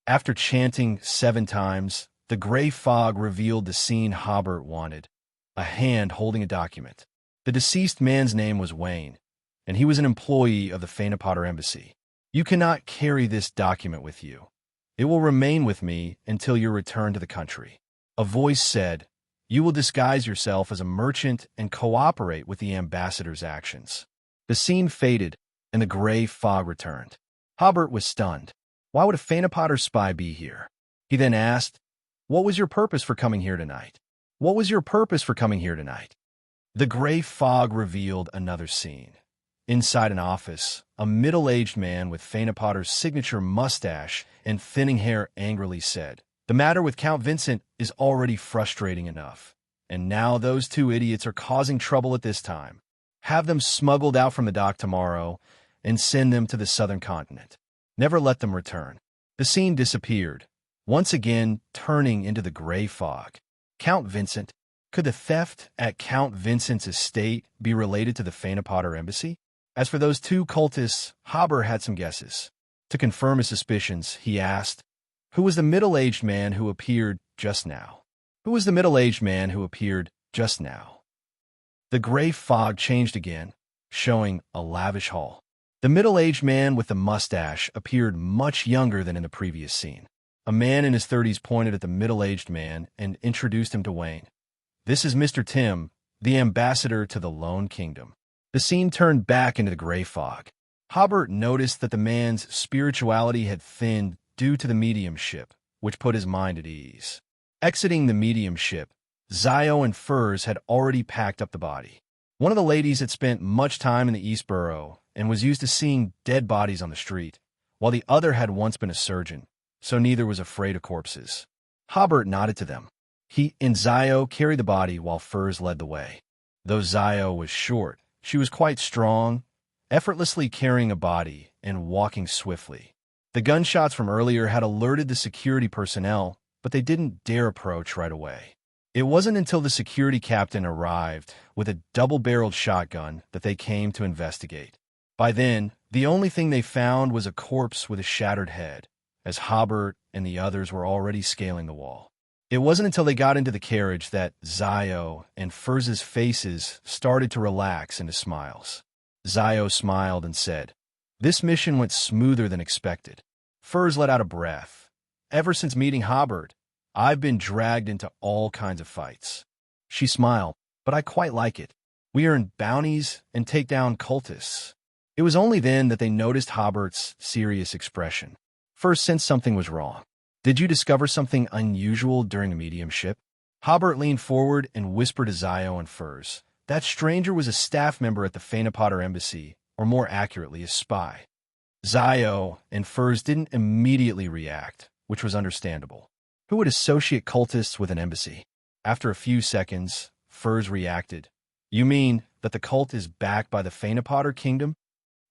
After chanting 7 times, the gray fog revealed the scene Hobert wanted, a hand holding a document. The deceased man's name was Wayne, and he was an employee of the Phaenopotter Embassy. "You cannot carry this document with you. It will remain with me until your return to the country." A voice said, "You will disguise yourself as a merchant and cooperate with the ambassador's actions." The scene faded, and the gray fog returned. Hobert was stunned. Why would a Phaenopotter spy be here? He then asked, "What was your purpose for coming here tonight? What was your purpose for coming here tonight?" The gray fog revealed another scene. Inside an office, a middle-aged man with Phaenopotter's signature mustache and thinning hair angrily said, "The matter with Count Vincent is already frustrating enough, and now those 2 idiots are causing trouble at this time. Have them smuggled out from the dock tomorrow and send them to the southern continent. Never let them return." The scene disappeared, once again turning into the gray fog. Count Vincent? Could the theft at Count Vincent's estate be related to the Phaenopotter Embassy? As for those 2 cultists, Hobert had some guesses. To confirm his suspicions, he asked, "Who was the middle-aged man who appeared just now? Who was the middle-aged man who appeared just now?" The gray fog changed again, showing a lavish hall. The middle-aged man with the mustache appeared much younger than in the previous scene. A man in his 30s pointed at the middle-aged man and introduced him to Wayne. "This is Mr. Tim, the ambassador to the Lone Kingdom." The scene turned back into the gray fog. Hobert noticed that the man's spirituality had thinned due to the mediumship, which put his mind at ease. Exiting the mediumship, Zio and Furz had already packed up the body. One of the ladies had spent much time in the East Borough and was used to seeing dead bodies on the street, while the other had once been a surgeon, so neither was afraid of corpses. Hobert nodded to them. He and Zio carried the body while Furz led the way. Though Zio was short, she was quite strong, effortlessly carrying a body and walking swiftly. The gunshots from earlier had alerted the security personnel, but they didn't dare approach right away. It wasn't until the security captain arrived with a double-barreled shotgun that they came to investigate. By then, the only thing they found was a corpse with a shattered head, as Hobert and the others were already scaling the wall. It wasn't until they got into the carriage that Zio and Furz's faces started to relax into smiles. Zio smiled and said, This mission went smoother than expected. Furs let out a breath. Ever since meeting Hobert, I've been dragged into all kinds of fights. She smiled, but I quite like it. We earn bounties and take down cultists. It was only then that they noticed Hobert's serious expression. Furs sensed something was wrong. Did you discover something unusual during the mediumship? Hobert leaned forward and whispered to Zio and Furs. That stranger was a staff member at the Phaenopotter embassy, or more accurately, a spy. Zio and Furs didn't immediately react, which was understandable. Who would associate cultists with an embassy? After a few seconds, Furs reacted. You mean that the cult is backed by the Phaenopotter kingdom?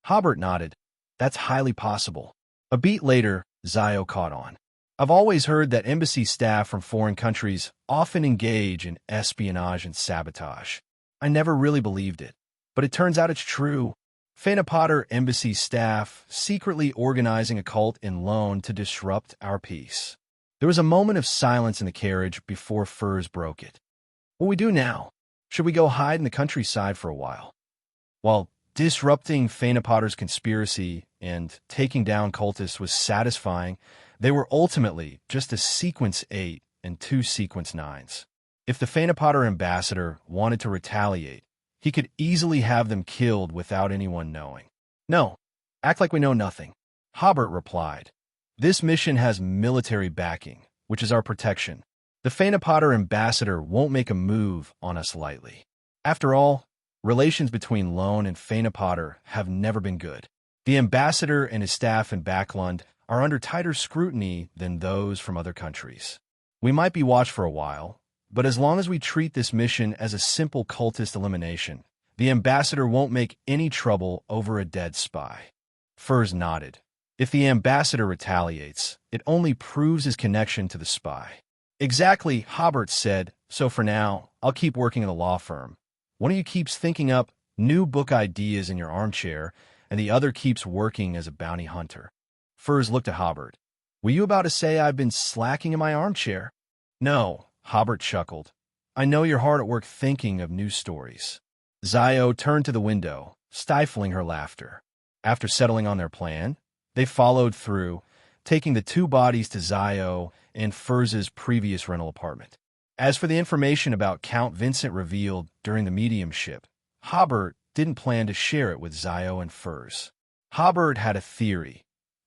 Hobert nodded. That's highly possible. A beat later, Zio caught on. I've always heard that embassy staff from foreign countries often engage in espionage and sabotage. I never really believed it, but it turns out it's true. Phaenopotter embassy staff secretly organizing a cult in Lone to disrupt our peace. There was a moment of silence in the carriage before Furs broke it. What we do now? Should we go hide in the countryside for a while? While disrupting Phaenopotter's conspiracy and taking down cultists was satisfying, they were ultimately just a Sequence 8 and 2 Sequence 9s. If the Phaenopotter ambassador wanted to retaliate, he could easily have them killed without anyone knowing. No, act like we know nothing. Hobert replied. This mission has military backing, which is our protection. The Phaenopotter ambassador won't make a move on us lightly. After all, relations between Lone and Phaenopotter have never been good. The ambassador and his staff in Backland are under tighter scrutiny than those from other countries. We might be watched for a while, but as long as we treat this mission as a simple cultist elimination, the ambassador won't make any trouble over a dead spy. Furs nodded. If the ambassador retaliates, it only proves his connection to the spy. Exactly, Hobert said, so for now, I'll keep working in the law firm. One of you keeps thinking up new book ideas in your armchair, and the other keeps working as a bounty hunter. Furs looked at Hobert. Were you about to say I've been slacking in my armchair? No, Hobert chuckled. I know you're hard at work thinking of new stories. Zio turned to the window, stifling her laughter. After settling on their plan, they followed through, taking the two bodies to Zio and Furs's previous rental apartment. As for the information about Count Vincent revealed during the mediumship, Hobert didn't plan to share it with Zio and Furs. Hobert had a theory.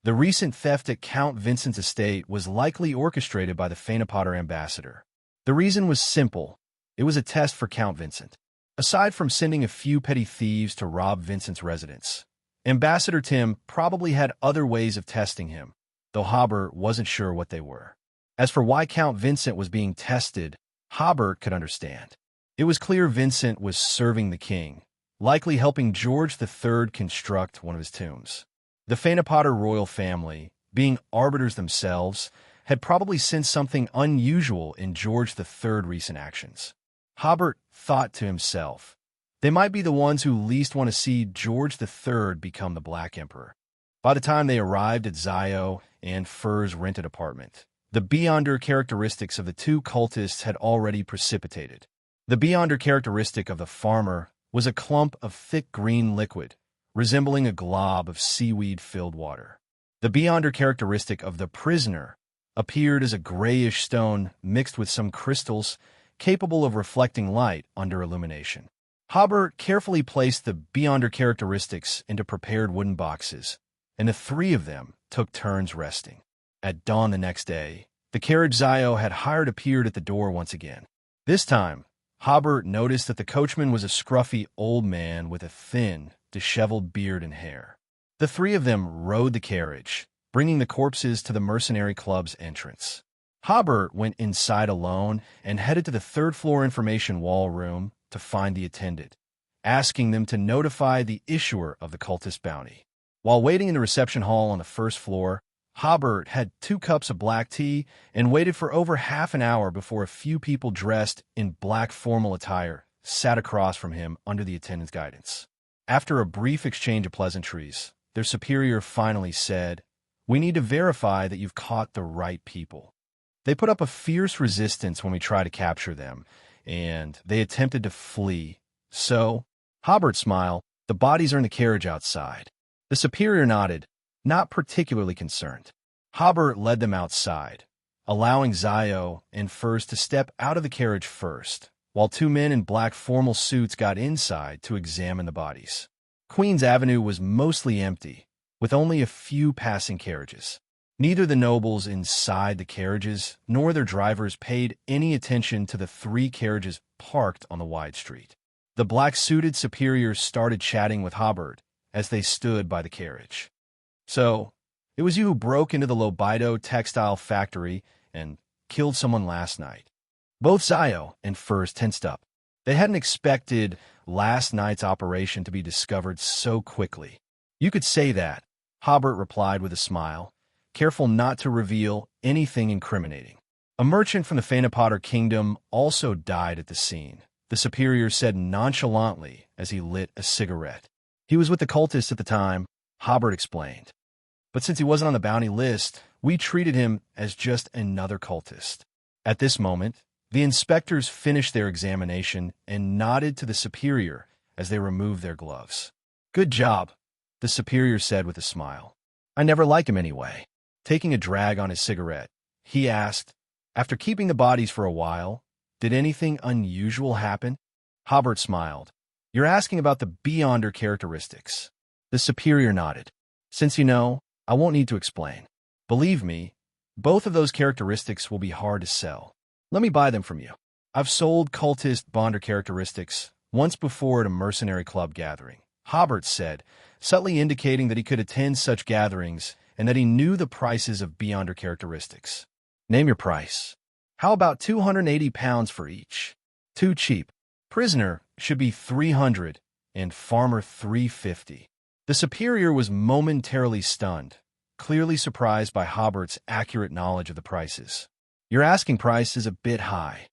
The recent theft at Count Vincent's estate was likely orchestrated by the Phaenopotter ambassador. The reason was simple. It was a test for Count Vincent. Aside from sending a few petty thieves to rob Vincent's residence, Ambassador Tim probably had other ways of testing him, though Hobert wasn't sure what they were. As for why Count Vincent was being tested, Hobert could understand. It was clear Vincent was serving the king, likely helping George III construct one of his tombs. The Phaenopotter royal family, being arbiters themselves, had probably sensed something unusual in George III's recent actions. Hobert thought to himself, they might be the ones who least want to see George III become the Black Emperor. By the time they arrived at Zio and Furs' rented apartment, the Beyonder characteristics of the two cultists had already precipitated. The Beyonder characteristic of the farmer was a clump of thick green liquid, resembling a glob of seaweed-filled water. The Beyonder characteristic of the prisoner appeared as a grayish stone mixed with some crystals capable of reflecting light under illumination. Hobert carefully placed the Beyonder characteristics into prepared wooden boxes, and the three of them took turns resting. At dawn the next day, the carriage Zio had hired appeared at the door once again. This time, Hobert noticed that the coachman was a scruffy old man with a thin, disheveled beard and hair. The three of them rode the carriage, bringing the corpses to the mercenary club's entrance. Hobert went inside alone and headed to the third-floor information wall room to find the attendant, asking them to notify the issuer of the cultist bounty. While waiting in the reception hall on the first floor, Hobert had 2 cups of black tea and waited for over half an hour before a few people dressed in black formal attire sat across from him under the attendant's guidance. After a brief exchange of pleasantries, their superior finally said, "We need to verify that you've caught the right people. They put up a fierce resistance when we tried to capture them, and they attempted to flee. So," Hobert smiled, "the bodies are in the carriage outside. The superior nodded, not particularly concerned. Hobert led them outside, allowing Zio and Furs to step out of the carriage first, while two men in black formal suits got inside to examine the bodies. Queen's Avenue was mostly empty, with only a few passing carriages. Neither the nobles inside the carriages nor their drivers paid any attention to the three carriages parked on the wide street. The black-suited superiors started chatting with Hobert as they stood by the carriage. "So, it was you who broke into the Lobido textile factory and killed someone last night." Both Zio and Furs tensed up. They hadn't expected last night's operation to be discovered so quickly. "You could say that," Hobert replied with a smile, careful not to reveal anything incriminating. "A merchant from the Phaenopotter Kingdom also died at the scene," the superior said nonchalantly as he lit a cigarette. "He was with the cultists at the time," Hobert explained. "But since he wasn't on the bounty list, we treated him as just another cultist." At this moment, the inspectors finished their examination and nodded to the superior as they removed their gloves. "Good job," the superior said with a smile. "I never liked him anyway." Taking a drag on his cigarette, he asked, "After keeping the bodies for a while, did anything unusual happen?" Hobert smiled. "You're asking about the Beyonder characteristics." The superior nodded. "Since you know, I won't need to explain. Believe me, both of those characteristics will be hard to sell. Let me buy them from you. I've sold cultist Bonder characteristics once before at a mercenary club gathering," Hobert said, subtly indicating that he could attend such gatherings and that he knew the prices of Beyonder characteristics. "Name your price." "How about 280 pounds for each?" "Too cheap. Prisoner should be 300 and farmer 350. The superior was momentarily stunned, clearly surprised by Hobert's accurate knowledge of the prices. "Your asking price is a bit high."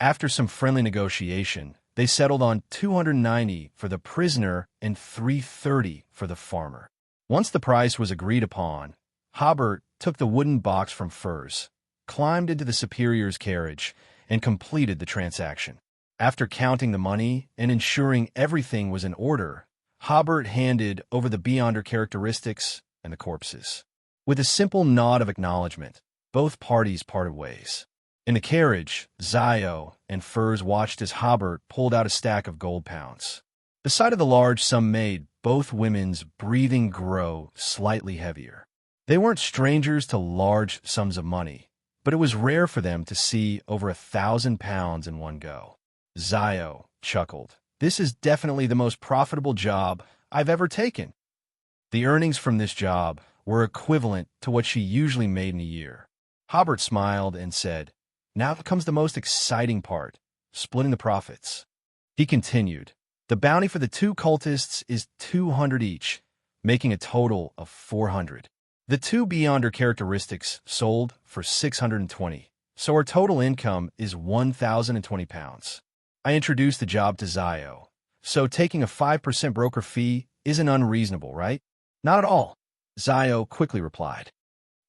After some friendly negotiation, they settled on 290 for the prisoner and 330 for the farmer. Once the price was agreed upon, Hobert took the wooden box from Furs, climbed into the superior's carriage, and completed the transaction. After counting the money and ensuring everything was in order, Hobert handed over the Beyonder characteristics and the corpses. With a simple nod of acknowledgement, both parties parted ways. In the carriage, Zio and Furs watched as Hobert pulled out a stack of gold pounds. The sight of the large sum made both women's breathing grow slightly heavier. They weren't strangers to large sums of money, but it was rare for them to see over 1,000 pounds in one go. Zio chuckled. "This is definitely the most profitable job I've ever taken." The earnings from this job were equivalent to what she usually made in a year. Hobert smiled and said, "Now comes the most exciting part, splitting the profits." He continued, "The bounty for the two cultists is 200 each, making a total of 400. The two Beyonder characteristics sold for 620, so our total income is 1,020 pounds. I introduced the job to Zio, so taking a 5% broker fee isn't unreasonable, right?" "Not at all," Zio quickly replied.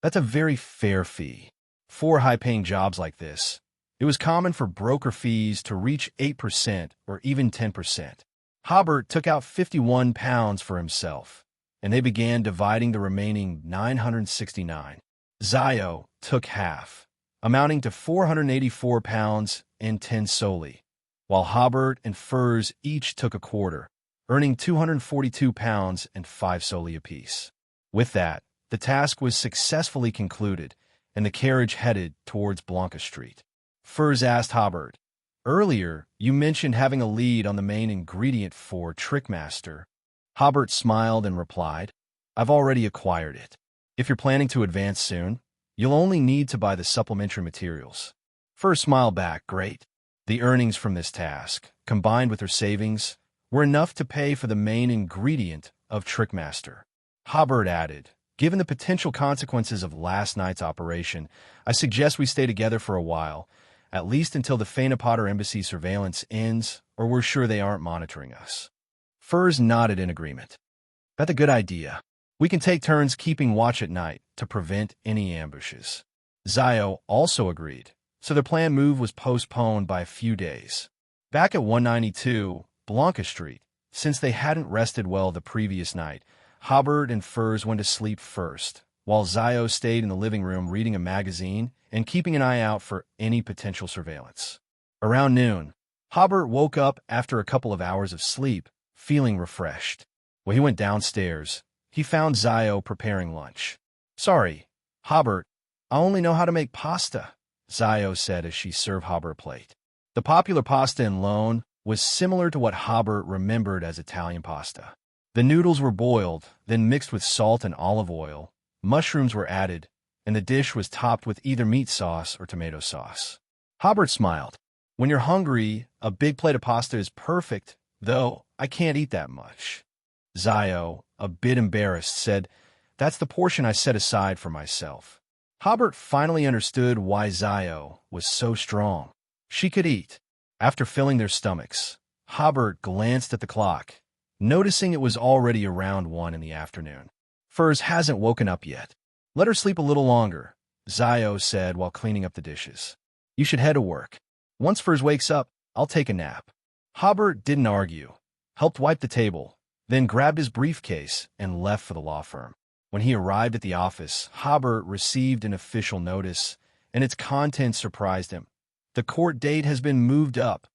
"That's a very fair fee. For high-paying jobs like this, it was common for broker fees to reach 8% or even 10%. Hobert took out 51 pounds for himself, and they began dividing the remaining 969. Zio took half, amounting to 484 pounds and 10 soli, while Hobert and Furs each took a quarter, earning 242 pounds and 5 soli apiece. With that, the task was successfully concluded, and the carriage headed towards Blanca Street. Furs asked Hobert, "Earlier, you mentioned having a lead on the main ingredient for Trickmaster." Hobert smiled and replied, "I've already acquired it. If you're planning to advance soon, you'll only need to buy the supplementary materials." Furs smiled back, "Great." The earnings from this task, combined with her savings, were enough to pay for the main ingredient of Trickmaster. Hobert added, "Given the potential consequences of last night's operation, I suggest we stay together for a while, at least until the Phaenopotter Embassy surveillance ends, or we're sure they aren't monitoring us." Furs nodded in agreement. "That's a good idea. We can take turns keeping watch at night to prevent any ambushes." Zio also agreed, so their planned move was postponed by a few days. Back at 192 Blanca Street, since they hadn't rested well the previous night, Hobert and Furs went to sleep first, while Zio stayed in the living room reading a magazine and keeping an eye out for any potential surveillance. Around noon, Hobert woke up after a couple of hours of sleep, feeling refreshed. When he went downstairs, he found Zio preparing lunch. "Sorry, Hobert, I only know how to make pasta," Zio said as she served Hobert a plate. The popular pasta in Lone was similar to what Hobert remembered as Italian pasta. The noodles were boiled, then mixed with salt and olive oil, mushrooms were added, and the dish was topped with either meat sauce or tomato sauce. Hobert smiled. "When you're hungry, a big plate of pasta is perfect, though I can't eat that much." Zio, a bit embarrassed, said, "That's the portion I set aside for myself." Hobert finally understood why Zio was so strong. She could eat. After filling their stomachs, Hobert glanced at the clock, noticing it was already around 1 in the afternoon. "Furs hasn't woken up yet. Let her sleep a little longer," Zio said while cleaning up the dishes. "You should head to work. Once Furs wakes up, I'll take a nap." Hobert didn't argue, helped wipe the table, then grabbed his briefcase and left for the law firm. When he arrived at the office, Hobert received an official notice, and its contents surprised him. The court date has been moved up.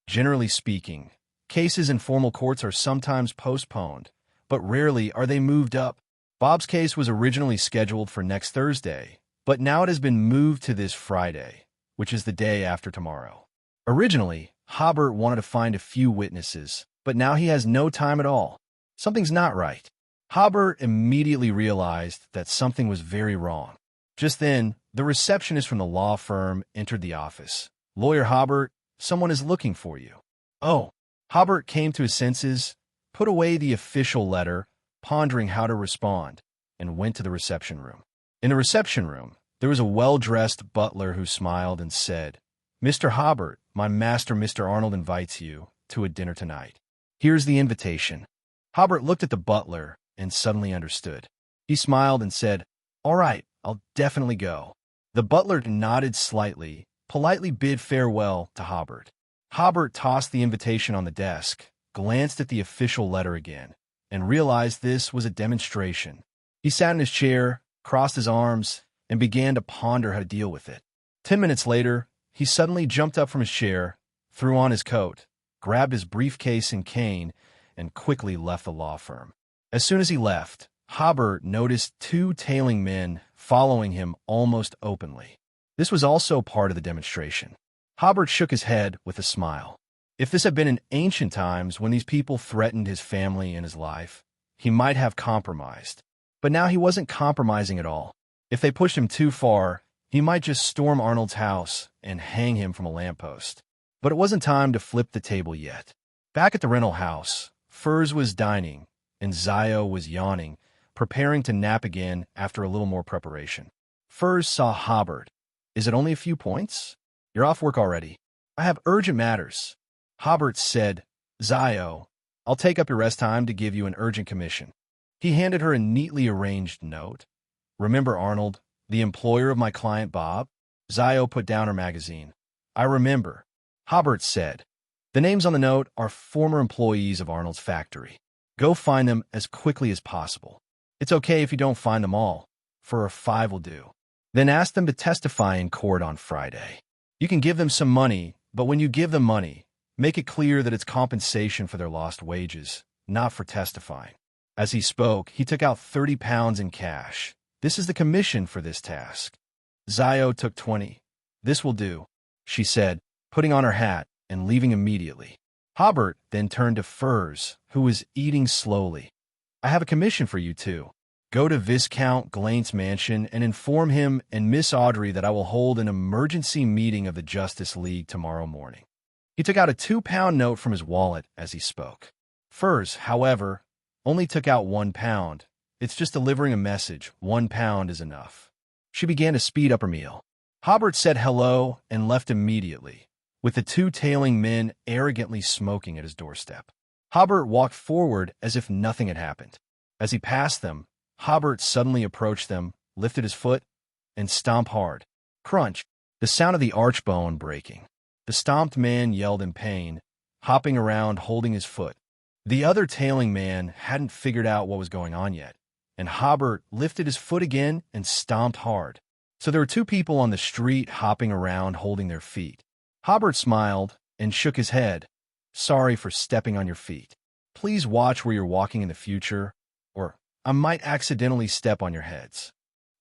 Generally speaking, cases in formal courts are sometimes postponed, but rarely are they moved up. Bob's case was originally scheduled for next Thursday, but now it has been moved to this Friday, which is the day after tomorrow. Originally, Hobert wanted to find a few witnesses, but now he has no time at all. Something's not right. Hobert immediately realized that something was very wrong. Just then, the receptionist from the law firm entered the office. "Lawyer Hobert, someone is looking for you." "Oh." Hobert came to his senses, put away the official letter, pondering how to respond, and went to the reception room. In the reception room, there was a well-dressed butler who smiled and said, "Mr. Hobert, my master Mr. Arnold invites you to a dinner tonight. Here's the invitation." Hobert looked at the butler and suddenly understood. He smiled and said, "All right, I'll definitely go." The butler nodded slightly, politely bid farewell to Hobert. Hobert tossed the invitation on the desk, glanced at the official letter again, and realized this was a demonstration. He sat in his chair, crossed his arms, and began to ponder how to deal with it. 10 minutes later, he suddenly jumped up from his chair, threw on his coat, grabbed his briefcase and cane, and quickly left the law firm. As soon as he left, Hobert noticed 2 tailing men following him almost openly. This was also part of the demonstration. Hobert shook his head with a smile. If this had been in ancient times when these people threatened his family and his life, he might have compromised. But now he wasn't compromising at all. If they pushed him too far, he might just storm Arnold's house and hang him from a lamppost. But it wasn't time to flip the table yet. Back at the rental house, Furs was dining, and Zio was yawning, preparing to nap again after a little more preparation. Furs saw Hobert. "Is it only a few points? You're off work already." "I have urgent matters." Hobert said, "Zio, I'll take up your rest time to give you an urgent commission." He handed her a neatly arranged note. "Remember Arnold, the employer of my client Bob?" Zio put down her magazine. "I remember," Hobert said. "The names on the note are former employees of Arnold's factory. Go find them as quickly as possible. It's okay if you don't find them all. For a 5 will do. Then ask them to testify in court on Friday. You can give them some money, but when you give them money, make it clear that it's compensation for their lost wages, not for testifying." As he spoke, he took out £30 in cash. "This is the commission for this task." Zio took 20. "This will do," she said, putting on her hat and leaving immediately. Hobert then turned to Furs, who was eating slowly. "I have a commission for you, too. Go to Viscount Glaint's mansion and inform him and Miss Audrey that I will hold an emergency meeting of the Justice League tomorrow morning." He took out a £2 note from his wallet as he spoke. Furs, however, only took out £1. "It's just delivering a message. £1 is enough." She began to speed up her meal. Hobert said hello and left immediately, with the 2 tailing men arrogantly smoking at his doorstep. Hobert walked forward as if nothing had happened. As he passed them, Hobert suddenly approached them, lifted his foot, and stomped hard. Crunch, the sound of the arch bone breaking. The stomped man yelled in pain, hopping around holding his foot. The other tailing man hadn't figured out what was going on yet, and Hobert lifted his foot again and stomped hard. So there were two people on the street hopping around holding their feet. Hobert smiled and shook his head. Sorry for stepping on your feet. Please watch where you're walking in the future, or I might accidentally step on your heads.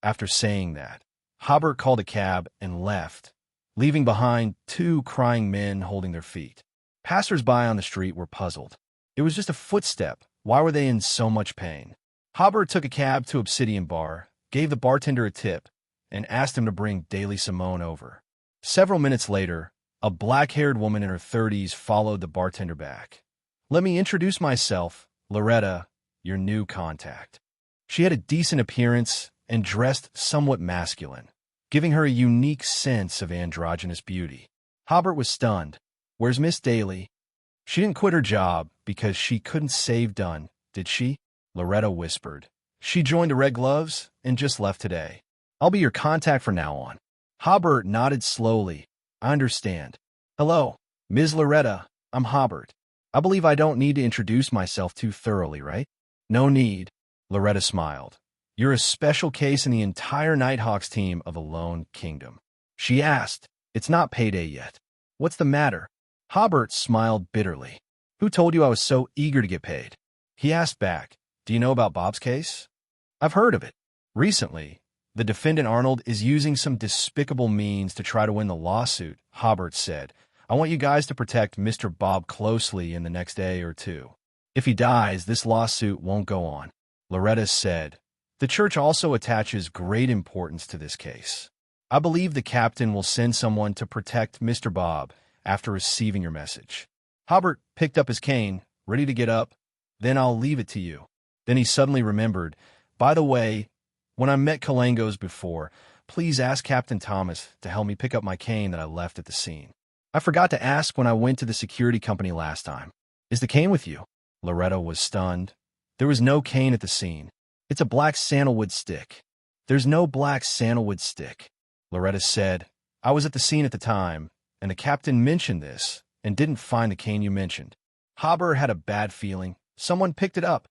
After saying that, Hobert called a cab and left, leaving behind two crying men holding their feet. Passers-by on the street were puzzled. It was just a footstep. Why were they in so much pain? Hobert took a cab to Obsidian Bar, gave the bartender a tip, and asked him to bring Daly Simone over. Several minutes later, a black-haired woman in her 30s followed the bartender back. Let me introduce myself, Loretta, your new contact. She had a decent appearance and dressed somewhat masculine, giving her a unique sense of androgynous beauty. Hobert was stunned. Where's Miss Daly? She didn't quit her job because she couldn't save Dunn, did she? Loretta whispered. She joined the Red Gloves and just left today. I'll be your contact from now on. Hobert nodded slowly. I understand. Hello, Ms. Loretta. I'm Hobert. I believe I don't need to introduce myself too thoroughly, right? No need. Loretta smiled. You're a special case in the entire Nighthawks team of the Lone Kingdom. She asked. It's not payday yet. What's the matter? Hobert smiled bitterly. Who told you I was so eager to get paid? He asked back. Do you know about Bob's case? I've heard of it. Recently, the defendant Arnold is using some despicable means to try to win the lawsuit, Hobert said. I want you guys to protect Mr. Bob closely in the next day or two. If he dies, this lawsuit won't go on. Loretta said. The church also attaches great importance to this case. I believe the captain will send someone to protect Mr. Bob after receiving your message. Hobert picked up his cane, ready to get up. Then I'll leave it to you. Then he suddenly remembered, by the way, when I met Kalangos before, please ask Captain Thomas to help me pick up my cane that I left at the scene. I forgot to ask when I went to the security company last time. Is the cane with you? Loretta was stunned. There was no cane at the scene. It's a black sandalwood stick. There's no black sandalwood stick. Loretta said, I was at the scene at the time, and the captain mentioned this and didn't find the cane you mentioned. Hobert had a bad feeling. Someone picked it up.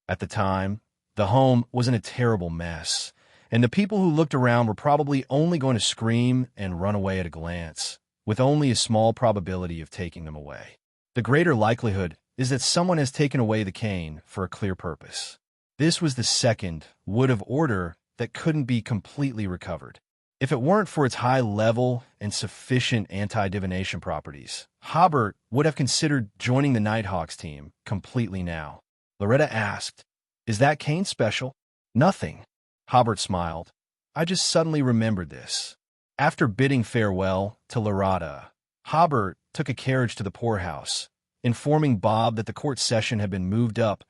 At the time, the home was in a terrible mess, and the people who looked around were probably only going to scream and run away at a glance, with only a small probability of taking them away. The greater likelihood is that someone has taken away the cane for a clear purpose. This was the second wood of order that couldn't be completely recovered. If it weren't for its high level and sufficient anti-divination properties, Hobert would have considered joining the Nighthawks team completely now. Loretta asked, Is that cane special? Nothing. Hobert smiled. I just suddenly remembered this. After bidding farewell to Loretta, Hobert took a carriage to the poorhouse, informing Bob that the court session had been moved up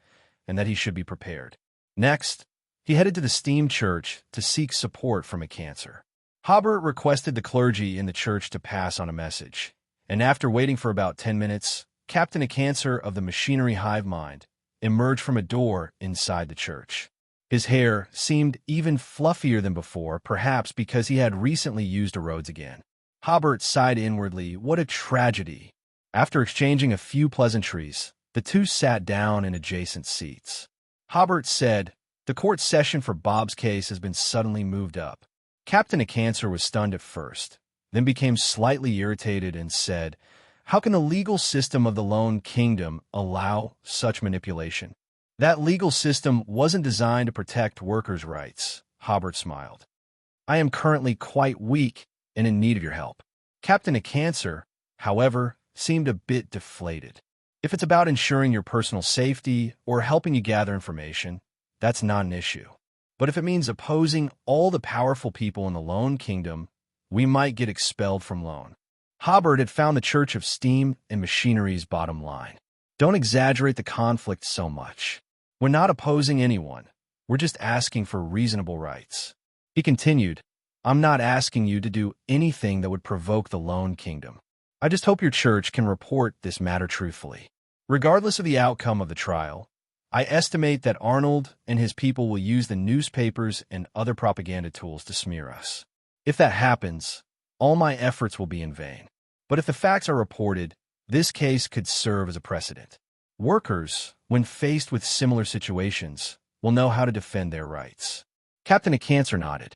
and that he should be prepared. Next, he headed to the steam church to seek support from a cancer. Hobert requested the clergy in the church to pass on a message, and after waiting for about 10 minutes, Captain Cancer of the Machinery Hive Mind emerged from a door inside the church. His hair seemed even fluffier than before, perhaps because he had recently used the roads again. Hobert sighed inwardly. What a tragedy. After exchanging a few pleasantries, the two sat down in adjacent seats. Hobert said, The court session for Bob's case has been suddenly moved up. Captain Cancer was stunned at first, then became slightly irritated and said, How can the legal system of the Lone Kingdom allow such manipulation? That legal system wasn't designed to protect workers' rights, Hobert smiled. I am currently quite weak and in need of your help. Captain Cancer, however, seemed a bit deflated. If it's about ensuring your personal safety or helping you gather information, that's not an issue. But if it means opposing all the powerful people in the Lone Kingdom, we might get expelled from Lone. Hobert had found the Church of Steam and Machinery's bottom line. Don't exaggerate the conflict so much. We're not opposing anyone. We're just asking for reasonable rights. He continued, I'm not asking you to do anything that would provoke the Lone Kingdom. I just hope your church can report this matter truthfully. Regardless of the outcome of the trial, I estimate that Arnold and his people will use the newspapers and other propaganda tools to smear us. If that happens, all my efforts will be in vain. But if the facts are reported, this case could serve as a precedent. Workers, when faced with similar situations, will know how to defend their rights. Captain of Cancer nodded.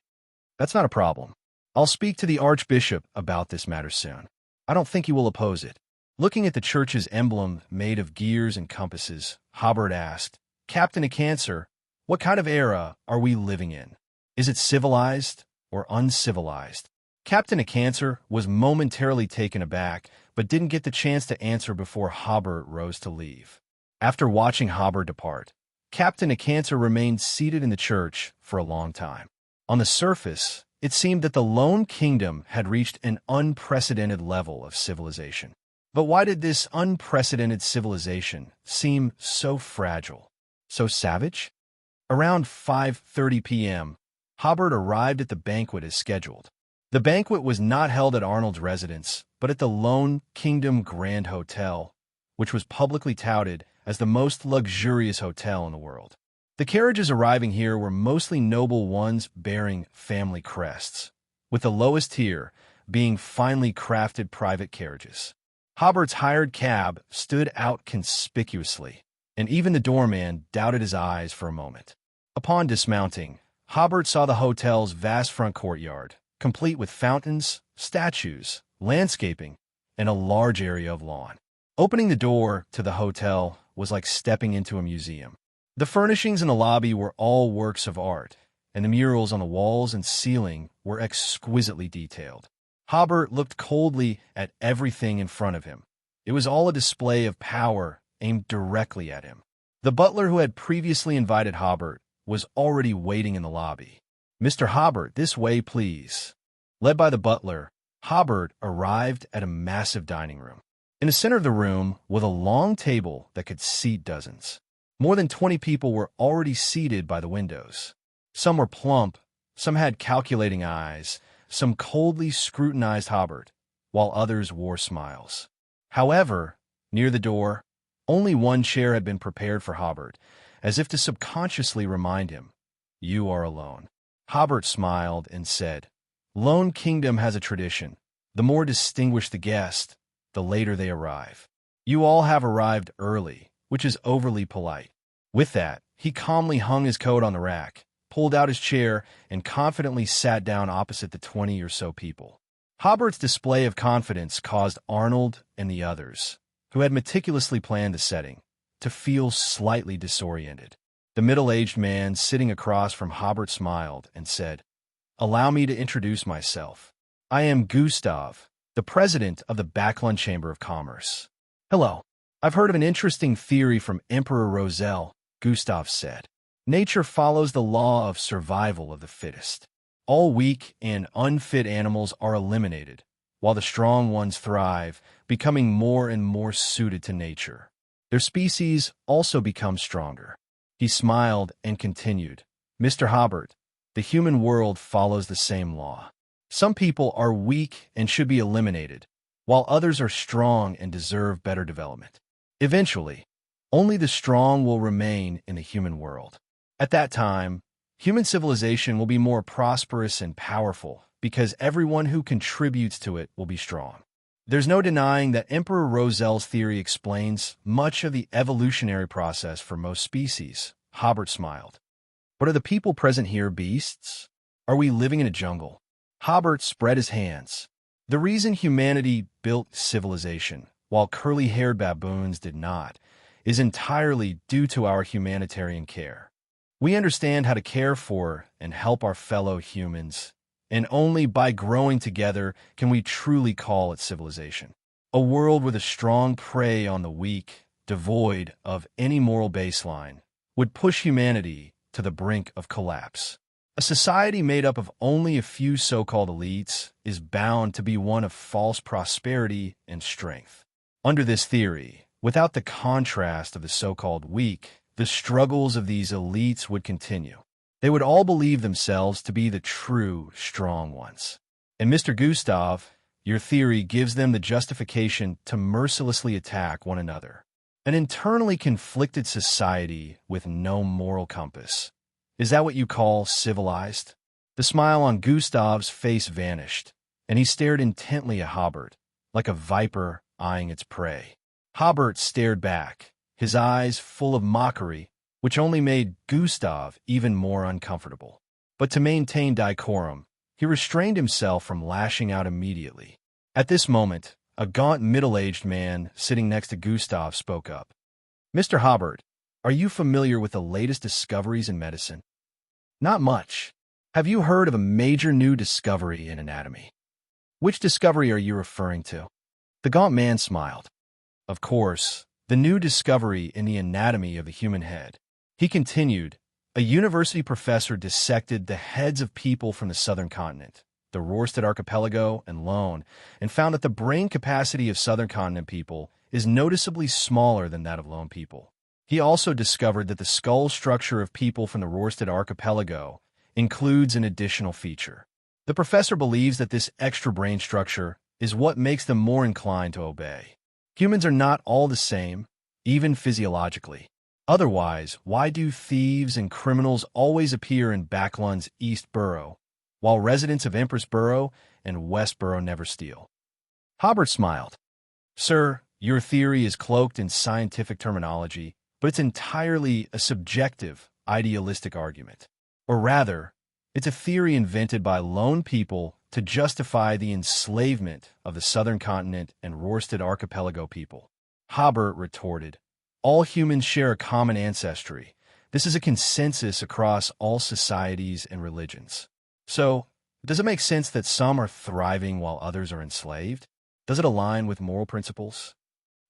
That's not a problem. I'll speak to the Archbishop about this matter soon. I don't think he will oppose it. Looking at the church's emblem made of gears and compasses, Hobert asked, Captain of Cancer, what kind of era are we living in? Is it civilized or uncivilized? Captain of Cancer was momentarily taken aback, but didn't get the chance to answer before Hobert rose to leave. After watching Hobert depart, Captain of Cancer remained seated in the church for a long time. On the surface, it seemed that the Lone Kingdom had reached an unprecedented level of civilization. But why did this unprecedented civilization seem so fragile, so savage? Around 5:30 p.m., Hobert arrived at the banquet as scheduled. The banquet was not held at Arnold's residence, but at the Lone Kingdom Grand Hotel, which was publicly touted as the most luxurious hotel in the world. The carriages arriving here were mostly noble ones bearing family crests, with the lowest tier being finely crafted private carriages. Hobert's hired cab stood out conspicuously, and even the doorman doubted his eyes for a moment. Upon dismounting, Hobert saw the hotel's vast front courtyard, complete with fountains, statues, landscaping, and a large area of lawn. Opening the door to the hotel was like stepping into a museum. The furnishings in the lobby were all works of art, and the murals on the walls and ceiling were exquisitely detailed. Hobert looked coldly at everything in front of him. It was all a display of power aimed directly at him. The butler who had previously invited Hobert was already waiting in the lobby. Mr. Hobert, this way, please. Led by the butler, Hobert arrived at a massive dining room. In the center of the room was a long table that could seat dozens. More than 20 people were already seated by the windows. Some were plump, some had calculating eyes, some coldly scrutinized Hobert, while others wore smiles. However, near the door, only one chair had been prepared for Hobert, as if to subconsciously remind him, "You are alone." Hobert smiled and said, "Lone Kingdom has a tradition. The more distinguished the guest, the later they arrive. You all have arrived early, which is overly polite." With that, he calmly hung his coat on the rack, pulled out his chair, and confidently sat down opposite the 20 or so people. Hobert's display of confidence caused Arnold and the others, who had meticulously planned the setting, to feel slightly disoriented. The middle-aged man sitting across from Hobert smiled and said, "Allow me to introduce myself. I am Gustav, the president of the Backland Chamber of Commerce." "Hello. I've heard of an interesting theory from Emperor Roselle," Gustav said. "Nature follows the law of survival of the fittest. All weak and unfit animals are eliminated, while the strong ones thrive, becoming more and more suited to nature. Their species also become stronger." He smiled and continued, "Mr. Hobert, the human world follows the same law. Some people are weak and should be eliminated, while others are strong and deserve better development. Eventually, only the strong will remain in the human world. At that time, human civilization will be more prosperous and powerful because everyone who contributes to it will be strong." There's no denying that Emperor Roselle's theory explains much of the evolutionary process for most species, Hobert smiled. "But are the people present here beasts? Are we living in a jungle?" Hobert spread his hands. "The reason humanity built civilization, while curly-haired baboons did not, is entirely due to our humanitarian care. We understand how to care for and help our fellow humans, and only by growing together can we truly call it civilization. A world with a strong prey on the weak, devoid of any moral baseline, would push humanity to the brink of collapse. A society made up of only a few so-called elites is bound to be one of false prosperity and strength. Under this theory, without the contrast of the so-called weak, the struggles of these elites would continue. They would all believe themselves to be the true, strong ones. And Mr. Gustav, your theory gives them the justification to mercilessly attack one another. An internally conflicted society with no moral compass. Is that what you call civilized?" The smile on Gustav's face vanished, and he stared intently at Hobert, like a viper eyeing its prey. Hobert stared back, his eyes full of mockery, which only made Gustav even more uncomfortable. But to maintain decorum, he restrained himself from lashing out immediately. At this moment, a gaunt middle-aged man sitting next to Gustav spoke up. "Mr. Hobert, are you familiar with the latest discoveries in medicine?" "Not much. Have you heard of a major new discovery in anatomy?" "Which discovery are you referring to?" The gaunt man smiled. "Of course, the new discovery in the anatomy of the human head." He continued, "A university professor dissected the heads of people from the southern continent, the Rorstad Archipelago and Lone, and found that the brain capacity of southern continent people is noticeably smaller than that of Lone people. He also discovered that the skull structure of people from the Rorstad Archipelago includes an additional feature. The professor believes that this extra brain structure is what makes them more inclined to obey. Humans are not all the same, even physiologically. Otherwise, why do thieves and criminals always appear in Backland's East Borough, while residents of Empress Borough and West Borough never steal?" Hobert smiled. "Sir, your theory is cloaked in scientific terminology, but it's entirely a subjective, idealistic argument. Or rather, it's a theory invented by lone people to justify the enslavement of the southern continent and Rorstad Archipelago people." Hobert retorted, "All humans share a common ancestry. This is a consensus across all societies and religions. So, does it make sense that some are thriving while others are enslaved? Does it align with moral principles?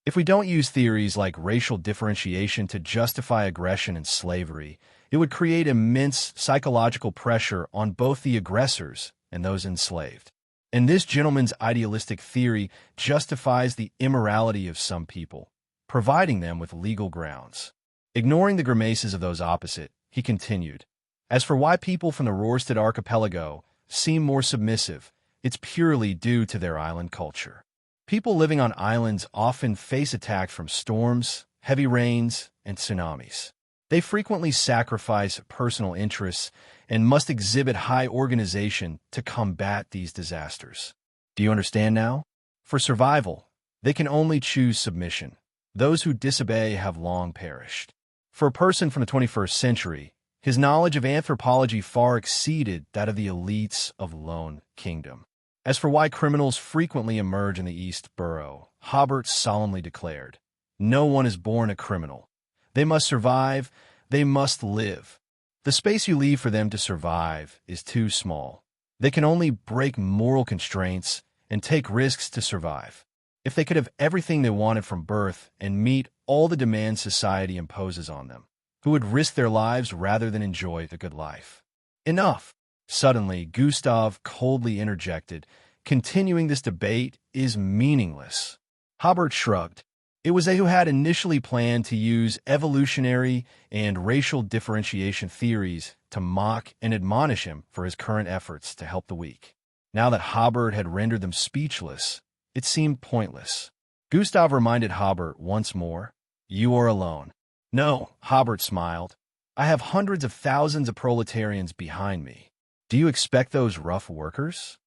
If we don't use theories like racial differentiation to justify aggression and slavery, it would create immense psychological pressure on both the aggressors and those enslaved. And this gentleman's idealistic theory justifies the immorality of some people, providing them with legal grounds." Ignoring the grimaces of those opposite, he continued, "As for why people from the Rorstad Archipelago seem more submissive, it's purely due to their island culture. People living on islands often face attacks from storms, heavy rains, and tsunamis. They frequently sacrifice personal interests and must exhibit high organization to combat these disasters. Do you understand now? For survival, they can only choose submission. Those who disobey have long perished." For a person from the 21st century, his knowledge of anthropology far exceeded that of the elites of Lone Kingdom. As for why criminals frequently emerge in the East Borough, Hobert solemnly declared, "No one is born a criminal. They must survive, they must live. The space you leave for them to survive is too small. They can only break moral constraints and take risks to survive. If they could have everything they wanted from birth and meet all the demands society imposes on them, who would risk their lives rather than enjoy the good life?" "Enough!" Suddenly, Gustav coldly interjected, "Continuing this debate is meaningless." Hobert shrugged. It was they who had initially planned to use evolutionary and racial differentiation theories to mock and admonish him for his current efforts to help the weak. Now that Hobert had rendered them speechless, it seemed pointless. Gustav reminded Hobert once more, "You are alone." "No," Hobert smiled. "I have hundreds of thousands of proletarians behind me. Do you expect those rough workers?"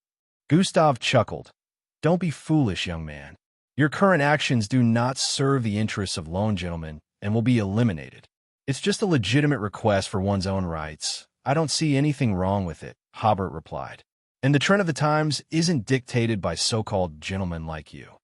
Gustav chuckled. "Don't be foolish, young man. Your current actions do not serve the interests of lone gentlemen and will be eliminated. It's just a legitimate request for one's own rights. I don't see anything wrong with it," Hobert replied. "And the trend of the times isn't dictated by so-called gentlemen like you.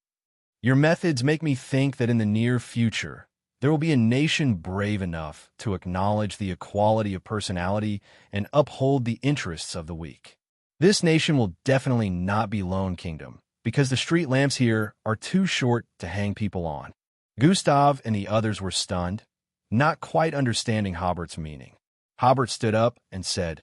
Your methods make me think that in the near future, there will be a nation brave enough to acknowledge the equality of personality and uphold the interests of the weak. This nation will definitely not be Lone Kingdom, because the street lamps here are too short to hang people on." Gustav and the others were stunned, not quite understanding Hobert's meaning. Hobert stood up and said,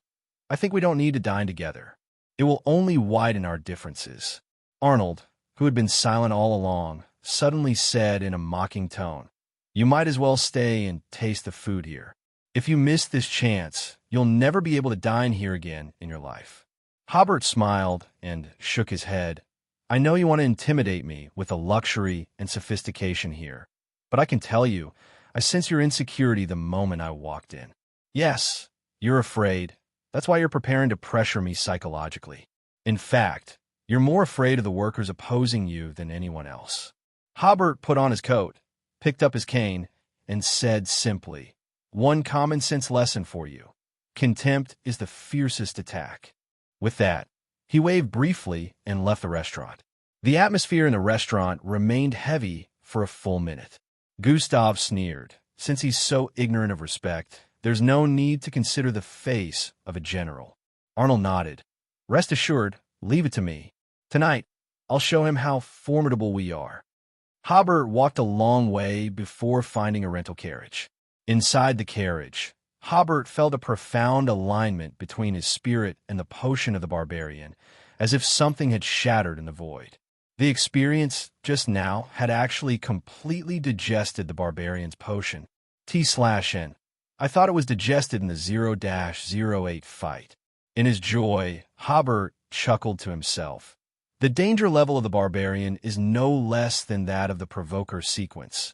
"I think we don't need to dine together. It will only widen our differences." Arnold, who had been silent all along, suddenly said in a mocking tone, "You might as well stay and taste the food here. If you miss this chance, you'll never be able to dine here again in your life." Hobert smiled and shook his head. "I know you want to intimidate me with the luxury and sophistication here, but I can tell you, I sense your insecurity the moment I walked in. Yes, you're afraid. That's why you're preparing to pressure me psychologically. In fact, you're more afraid of the workers opposing you than anyone else." Hobert put on his coat, picked up his cane, and said simply, "One common-sense lesson for you. Contempt is the fiercest attack." With that, he waved briefly and left the restaurant. The atmosphere in the restaurant remained heavy for a full minute. Gustav sneered. Since he's so ignorant of respect, there's no need to consider the face of a general. Arnold nodded. Rest assured, leave it to me. Tonight, I'll show him how formidable we are. Hobert walked a long way before finding a rental carriage. Inside the carriage, Hobert felt a profound alignment between his spirit and the potion of the barbarian, as if something had shattered in the void. The experience just now had actually completely digested the barbarian's potion. T/N. I thought it was digested in the 0-08 fight. In his joy, Hobert chuckled to himself. The danger level of the barbarian is no less than that of the provoker sequence.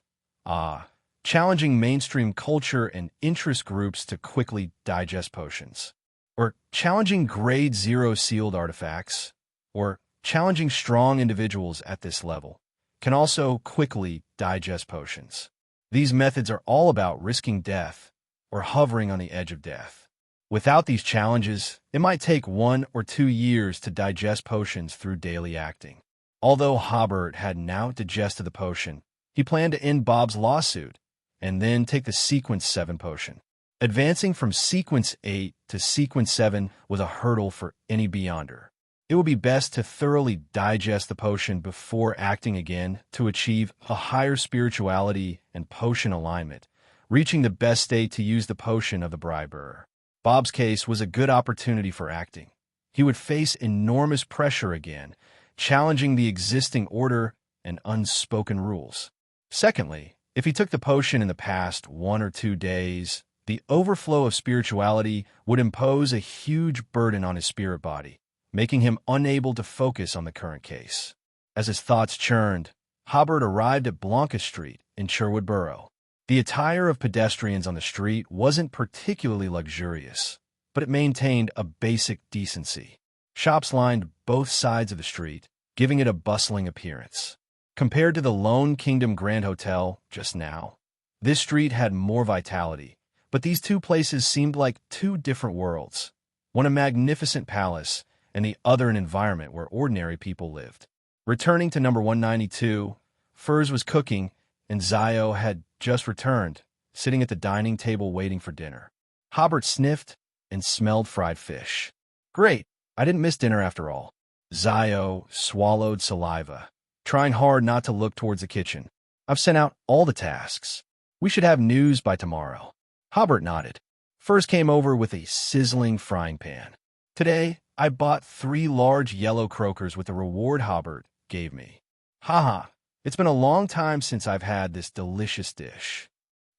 Challenging mainstream culture and interest groups to quickly digest potions. Or challenging grade 0 sealed artifacts. Or challenging strong individuals at this level can also quickly digest potions. These methods are all about risking death or hovering on the edge of death. Without these challenges, it might take 1 or 2 years to digest potions through daily acting. Although Hobert had now digested the potion, he planned to end Bob's lawsuit and then take the Sequence 7 potion. Advancing from Sequence 8 to Sequence 7 was a hurdle for any Beyonder. It would be best to thoroughly digest the potion before acting again to achieve a higher spirituality and potion alignment, reaching the best state to use the potion of the bribe-bearer. Bob's case was a good opportunity for acting. He would face enormous pressure again, challenging the existing order and unspoken rules. Secondly, if he took the potion in the past 1 or 2 days, the overflow of spirituality would impose a huge burden on his spirit body, making him unable to focus on the current case. As his thoughts churned, Hobert arrived at Blanca Street in Sherwood Borough. The attire of pedestrians on the street wasn't particularly luxurious, but it maintained a basic decency. Shops lined both sides of the street, giving it a bustling appearance. Compared to the Lone Kingdom Grand Hotel just now, this street had more vitality, but these two places seemed like two different worlds, one a magnificent palace and the other an environment where ordinary people lived. Returning to number 192, Furs was cooking, and Zio had just returned, sitting at the dining table waiting for dinner. Hobert sniffed and smelled fried fish. Great, I didn't miss dinner after all. Zio swallowed saliva, trying hard not to look towards the kitchen. I've sent out all the tasks. We should have news by tomorrow. Hobert nodded. Furs came over with a sizzling frying pan. Today, I bought 3 large yellow croakers with the reward Hobert gave me. Haha, it's been a long time since I've had this delicious dish.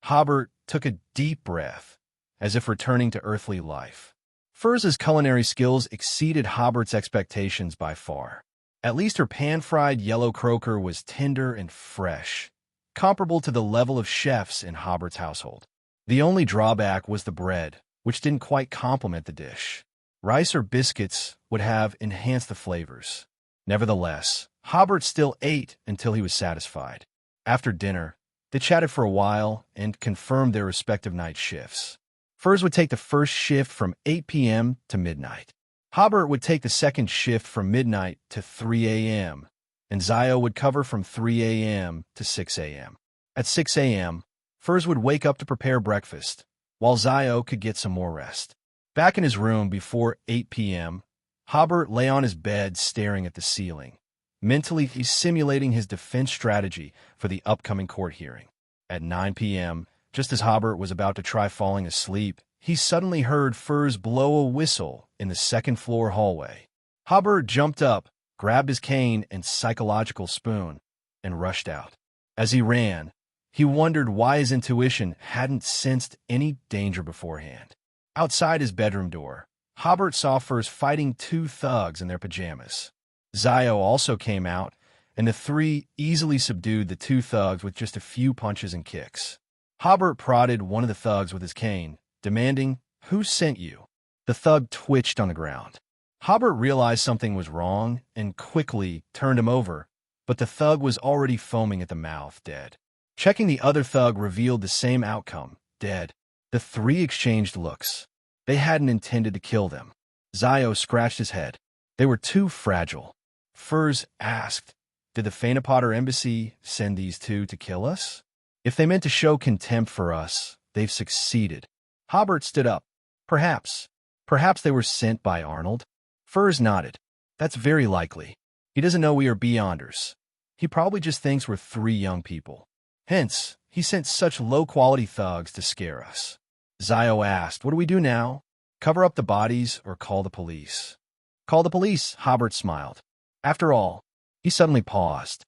Hobert took a deep breath, as if returning to earthly life. Furs's culinary skills exceeded Hobert's expectations by far. At least her pan-fried yellow croaker was tender and fresh, comparable to the level of chefs in Hobert's household. The only drawback was the bread, which didn't quite complement the dish. Rice or biscuits would have enhanced the flavors. Nevertheless, Hobert still ate until he was satisfied. After dinner, they chatted for a while and confirmed their respective night shifts. Furs would take the first shift from 8 p.m. to midnight. Hobert would take the second shift from midnight to 3 a.m., and Zio would cover from 3 a.m. to 6 a.m. At 6 a.m., Furs would wake up to prepare breakfast, while Zio could get some more rest. Back in his room before 8 p.m., Hobert lay on his bed staring at the ceiling, mentally simulating his defense strategy for the upcoming court hearing. At 9 p.m., just as Hobert was about to try falling asleep, he suddenly heard Furs blow a whistle in the second-floor hallway. Hobert jumped up, grabbed his cane and psychological spoon, and rushed out. As he ran, he wondered why his intuition hadn't sensed any danger beforehand. Outside his bedroom door, Hobert saw Furs fighting 2 thugs in their pajamas. Zio also came out, and the 3 easily subdued the 2 thugs with just a few punches and kicks. Hobert prodded one of the thugs with his cane, demanding, "Who sent you?" The thug twitched on the ground. Hobert realized something was wrong and quickly turned him over, but the thug was already foaming at the mouth, dead. Checking the other thug revealed the same outcome, dead. The three exchanged looks. They hadn't intended to kill them. Zio scratched his head. They were too fragile. Furs asked, did the Phaenopotter embassy send these two to kill us? If they meant to show contempt for us, they've succeeded. Hobert stood up. Perhaps. Perhaps they were sent by Arnold. Furs nodded. That's very likely. He doesn't know we are Beyonders. He probably just thinks we're three young people. Hence, he sent such low-quality thugs to scare us. Zio asked, what do we do now? Cover up the bodies or call the police? Call the police, Hobert smiled. After all, he suddenly paused.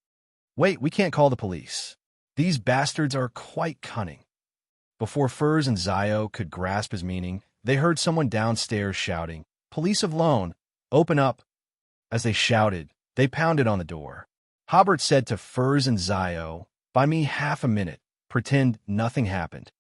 Wait, we can't call the police. These bastards are quite cunning. Before Furs and Zio could grasp his meaning, they heard someone downstairs shouting, Police of Lone, open up. As they shouted, they pounded on the door. Hobert said to Furs and Zio, buy me half a minute, pretend nothing happened.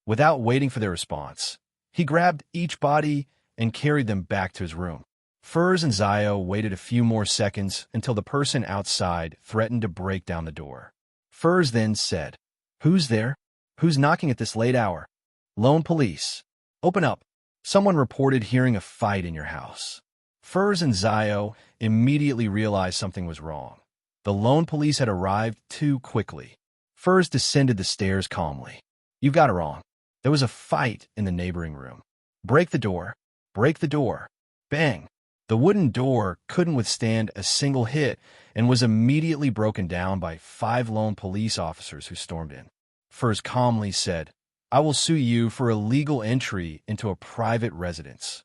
Without waiting for their response, he grabbed each body and carried them back to his room. Furs and Zio waited a few more seconds until the person outside threatened to break down the door. Furs then said, Who's there? Who's knocking at this late hour? Lone police. Open up. Someone reported hearing a fight in your house. Furs and Zio immediately realized something was wrong. The lone police had arrived too quickly. Furs descended the stairs calmly. You've got it wrong. There was a fight in the neighboring room. Break the door. Break the door. Bang. The wooden door couldn't withstand a single hit and was immediately broken down by 5 lone police officers who stormed in. Furs calmly said, I will sue you for illegal entry into a private residence.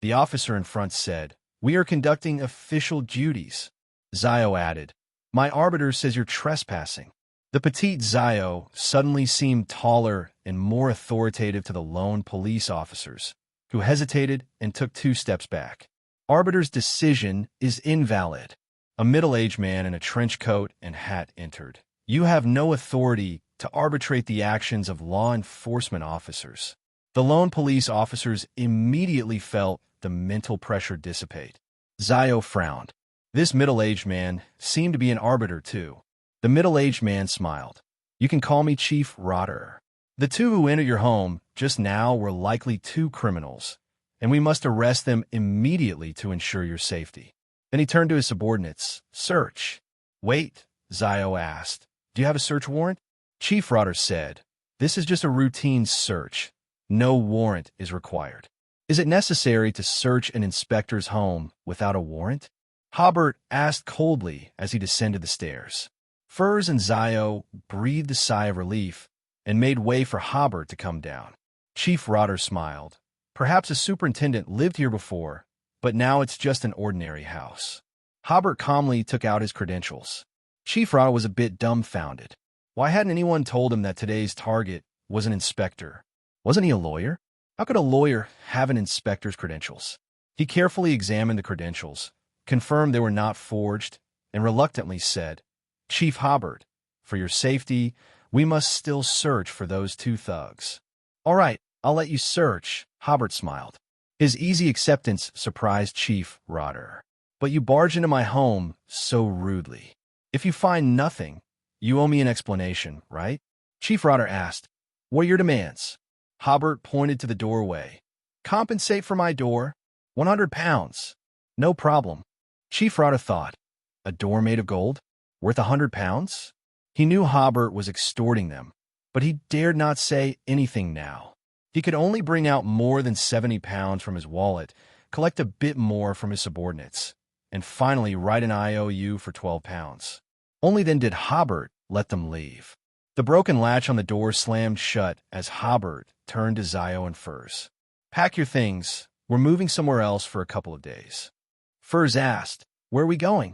The officer in front said, We are conducting official duties. Zio added, My arbiter says you're trespassing. The petite Zio suddenly seemed taller and more authoritative to the lone police officers, who hesitated and took 2 steps back. Arbiter's decision is invalid. A middle-aged man in a trench coat and hat entered. You have no authority to arbitrate the actions of law enforcement officers. The lone police officers immediately felt the mental pressure dissipate. Zio frowned. This middle-aged man seemed to be an arbiter, too. The middle-aged man smiled. You can call me Chief Rotter. The 2 who entered your home just now were likely 2 criminals, and we must arrest them immediately to ensure your safety. Then he turned to his subordinates. Search. Wait, Zio asked. Do you have a search warrant? Chief Rotter said, This is just a routine search. No warrant is required. Is it necessary to search an inspector's home without a warrant? Hobert asked coldly as he descended the stairs. Furs and Zio breathed a sigh of relief and made way for Hobert to come down. Chief Rotter smiled. Perhaps a superintendent lived here before, but now it's just an ordinary house. Hobert calmly took out his credentials. Chief Rotter was a bit dumbfounded. Why hadn't anyone told him that today's target was an inspector? Wasn't he a lawyer? How could a lawyer have an inspector's credentials? He carefully examined the credentials, confirmed they were not forged, and reluctantly said, Chief Hobert, for your safety, we must still search for those 2 thugs. All right, I'll let you search, Hobert smiled. His easy acceptance surprised Chief Rotter. But you barged into my home so rudely. If you find nothing, you owe me an explanation, right? Chief Rotter asked, What are your demands? Hobert pointed to the doorway. Compensate for my door. 100 pounds. No problem. Chief Rotter thought, a door made of gold? Worth 100 pounds? He knew Hobert was extorting them, but he dared not say anything now. He could only bring out more than 70 pounds from his wallet, collect a bit more from his subordinates, and finally write an IOU for 12 pounds. Only then did Hobert let them leave. The broken latch on the door slammed shut as Hobert turned to Zio and Furs. Pack your things. We're moving somewhere else for a couple of days. Furs asked, Where are we going?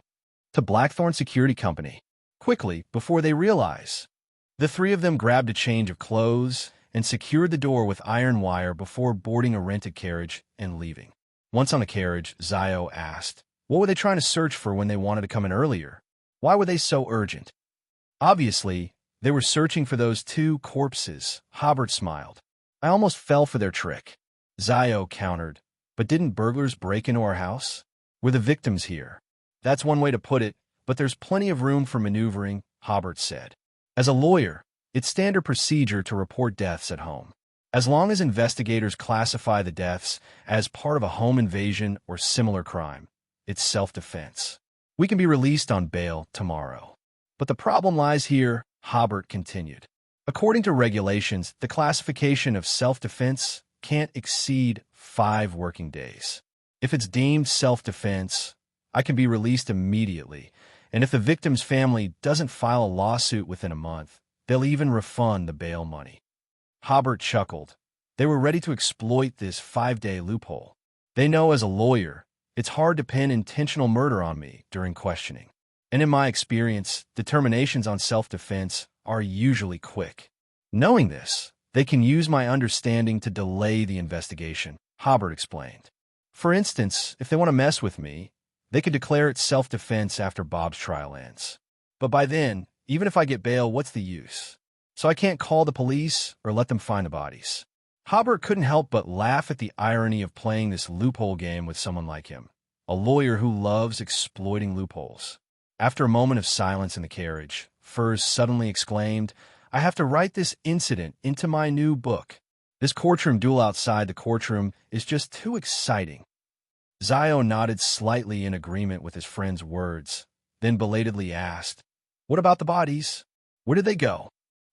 To Blackthorn Security Company. Quickly, before they realize. The 3 of them grabbed a change of clothes and secured the door with iron wire before boarding a rented carriage and leaving. Once on the carriage, Zio asked, What were they trying to search for when they wanted to come in earlier? Why were they so urgent? Obviously, they were searching for those 2 corpses, Hobert smiled. I almost fell for their trick. Zio countered, But didn't burglars break into our house? We're the victims here. That's one way to put it, but there's plenty of room for maneuvering, Hobert said. As a lawyer, It's standard procedure to report deaths at home. As long as investigators classify the deaths as part of a home invasion or similar crime, it's self-defense. We can be released on bail tomorrow. But the problem lies here, Hobert continued. According to regulations, the classification of self-defense can't exceed 5 working days. If it's deemed self-defense, I can be released immediately, and if the victim's family doesn't file a lawsuit within a month, they'll even refund the bail money. Hobert chuckled. They were ready to exploit this 5-day loophole. They know as a lawyer, it's hard to pin intentional murder on me during questioning. And in my experience, determinations on self-defense are usually quick. Knowing this, they can use my understanding to delay the investigation, Hobert explained. For instance, if they want to mess with me, they could declare it self-defense after Bob's trial ends. But by then, even if I get bail, what's the use? So I can't call the police or let them find the bodies. Hobert couldn't help but laugh at the irony of playing this loophole game with someone like him, a lawyer who loves exploiting loopholes. After a moment of silence in the carriage, Furs suddenly exclaimed, "I have to write this incident into my new book. This courtroom duel outside the courtroom is just too exciting." Zio nodded slightly in agreement with his friend's words, then belatedly asked, "What about the bodies? Where did they go?"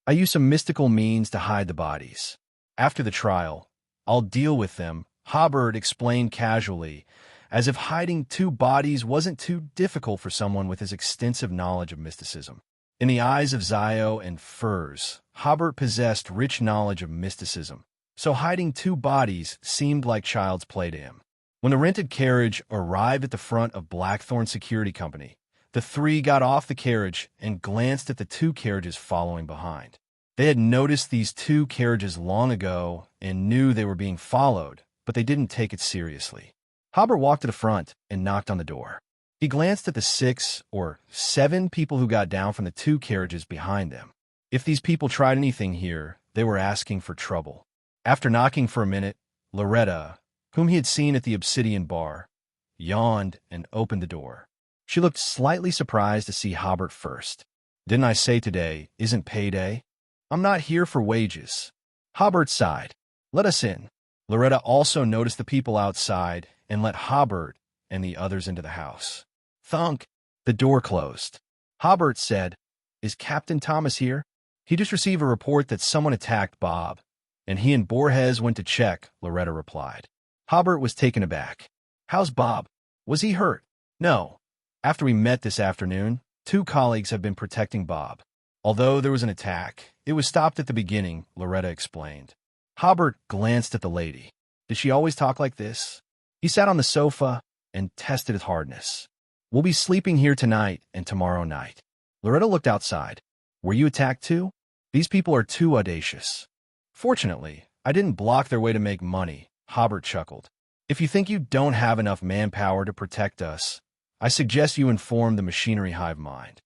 "I use some mystical means to hide the bodies. After the trial, I'll deal with them," Hobert explained casually, as if hiding 2 bodies wasn't too difficult for someone with his extensive knowledge of mysticism. In the eyes of Zio and Furs, Hobert possessed rich knowledge of mysticism, so hiding 2 bodies seemed like child's play to him. When the rented carriage arrived at the front of Blackthorn Security Company, the 3 got off the carriage and glanced at the 2 carriages following behind. They had noticed these 2 carriages long ago and knew they were being followed, but they didn't take it seriously. Hobert walked to the front and knocked on the door. He glanced at the 6 or 7 people who got down from the 2 carriages behind them. If these people tried anything here, they were asking for trouble. After knocking for a minute, Loretta, whom he had seen at the Obsidian Bar, yawned and opened the door. She looked slightly surprised to see Hobert first. "Didn't I say today isn't payday? I'm not here for wages." Hobert sighed. "Let us in." Loretta also noticed the people outside and let Hobert and the others into the house. Thunk. The door closed. Hobert said, "Is Captain Thomas here?" "He just received a report that someone attacked Bob, and he and Borges went to check," Loretta replied. Hobert was taken aback. "How's Bob? Was he hurt?" "No. After we met this afternoon, 2 colleagues have been protecting Bob. Although there was an attack, it was stopped at the beginning," Loretta explained. Hobert glanced at the lady. Did she always talk like this? He sat on the sofa and tested his hardness. "We'll be sleeping here tonight and tomorrow night." Loretta looked outside. "Were you attacked too? These people are too audacious." "Fortunately, I didn't block their way to make money," Hobert chuckled. "If you think you don't have enough manpower to protect us, I suggest you inform the machinery hive mind.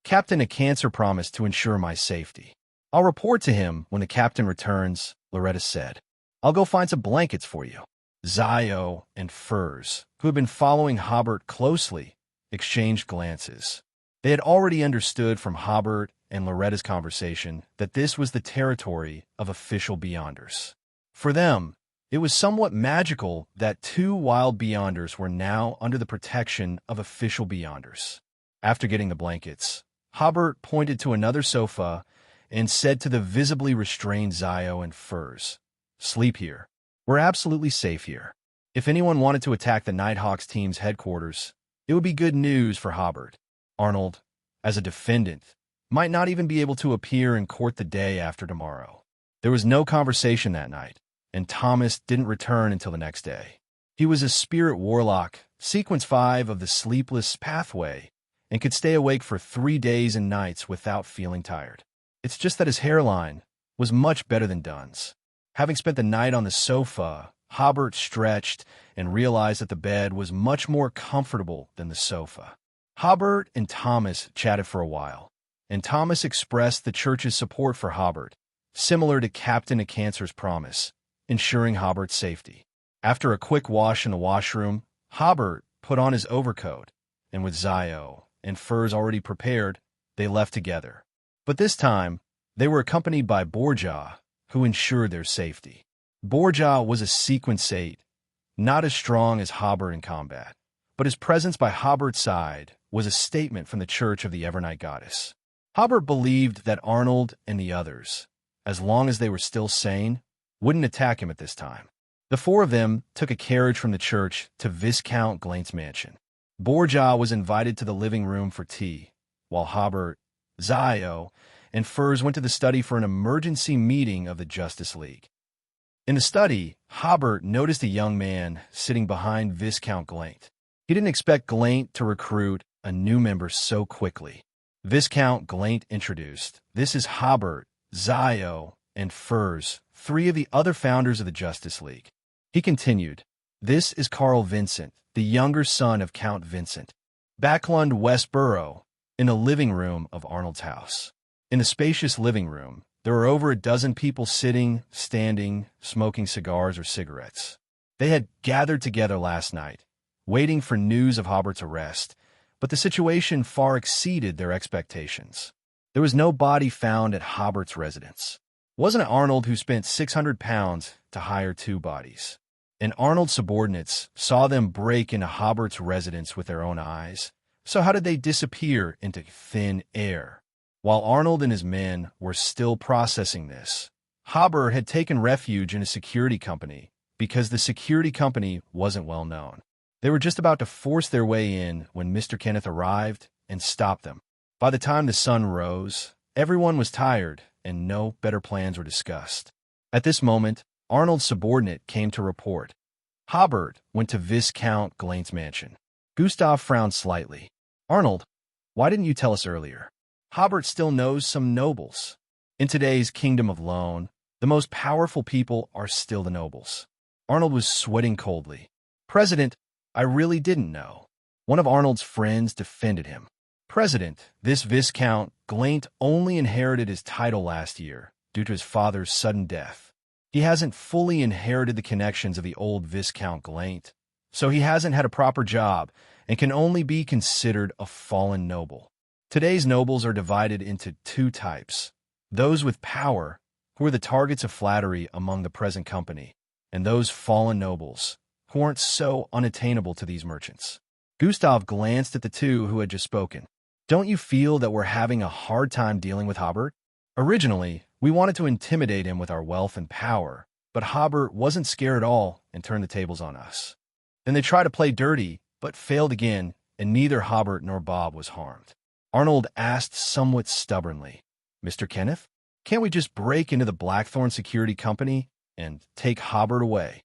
Captain a Cancer promised to ensure my safety. I'll report to him when the captain returns," Loretta said. "I'll go find some blankets for you." Zio and Furs, who had been following Hobert closely, exchanged glances. They had already understood from Hobert and Loretta's conversation that this was the territory of official Beyonders. For them, it was somewhat magical that 2 wild Beyonders were now under the protection of official Beyonders. After getting the blankets, Hobert pointed to another sofa and said to the visibly restrained Zio and Furs, "Sleep here. We're absolutely safe here. If anyone wanted to attack the Nighthawks team's headquarters, it would be good news for Hobert. Arnold, as a defendant, might not even be able to appear in court the day after tomorrow." There was no conversation that night, and Thomas didn't return until the next day. He was a spirit warlock, sequence 5 of the Sleepless Pathway, and could stay awake for 3 days and nights without feeling tired. It's just that his hairline was much better than Dunn's. Having spent the night on the sofa, Hobert stretched and realized that the bed was much more comfortable than the sofa. Hobert and Thomas chatted for a while, and Thomas expressed the church's support for Hobert, similar to Captain a Cancer's promise, ensuring Hobert's safety. After a quick wash in the washroom, Hobert put on his overcoat, and with Zio and Furs already prepared, they left together. But this time, They were accompanied by Borgia, who ensured their safety. Borgia was a sequensate, not as strong as Hobert in combat, but his presence by Hobert's side was a statement from the Church of the Evernight Goddess. Hobert believed that Arnold and the others, as long as they were still sane, wouldn't attack him at this time. The four of them took a carriage from the church to Viscount Glaint's mansion. Borgia was invited to the living room for tea, while Hobert, Zio, and Furs went to the study for an emergency meeting of the Justice League. In the study, Hobert noticed a young man sitting behind Viscount Glaint. He didn't expect Glaint to recruit a new member so quickly. Viscount Glaint introduced, "This is Hobert, Zio, and Furs, three of the other founders of the Justice League." He continued, "This is Carl Vincent, the younger son of Count Vincent." Backland, Westborough, in the living room of Arnold's house. In the spacious living room, there were over a dozen people sitting, standing, smoking cigars or cigarettes. They had gathered together last night, waiting for news of Hobert's arrest, but the situation far exceeded their expectations. There was no body found at Hobert's residence. Wasn't it Arnold who spent £600 to hire 2 bodies? And Arnold's subordinates saw them break into Hobert's residence with their own eyes. So how did they disappear into thin air? While Arnold and his men were still processing this, Hobert had taken refuge in a security company because the security company wasn't well known. They were just about to force their way in when Mr. Kenneth arrived and stopped them. By the time the sun rose, everyone was tired and no better plans were discussed. At this moment, Arnold's subordinate came to report. Hobert went to Viscount Glaint's mansion. Gustav frowned slightly. "Arnold, why didn't you tell us earlier?" Hobert still knows some nobles. In today's kingdom of Loan, the most powerful people are still the nobles. Arnold was sweating coldly. "President, I really didn't know." One of Arnold's friends defended him. "President, this Viscount Glaint only inherited his title last year due to his father's sudden death. He hasn't fully inherited the connections of the old Viscount Glaint, so he hasn't had a proper job and can only be considered a fallen noble. Today's nobles are divided into 2 types, those with power, who are the targets of flattery among the present company, and those fallen nobles, who aren't so unattainable to these merchants." Gustav glanced at the 2 who had just spoken. "Don't you feel that we're having a hard time dealing with Hobert? Originally, we wanted to intimidate him with our wealth and power, but Hobert wasn't scared at all and turned the tables on us. Then they tried to play dirty, but failed again, and neither Hobert nor Bob was harmed." Arnold asked somewhat stubbornly, "Mr. Kenneth, can't we just break into the Blackthorn Security Company and take Hobert away?"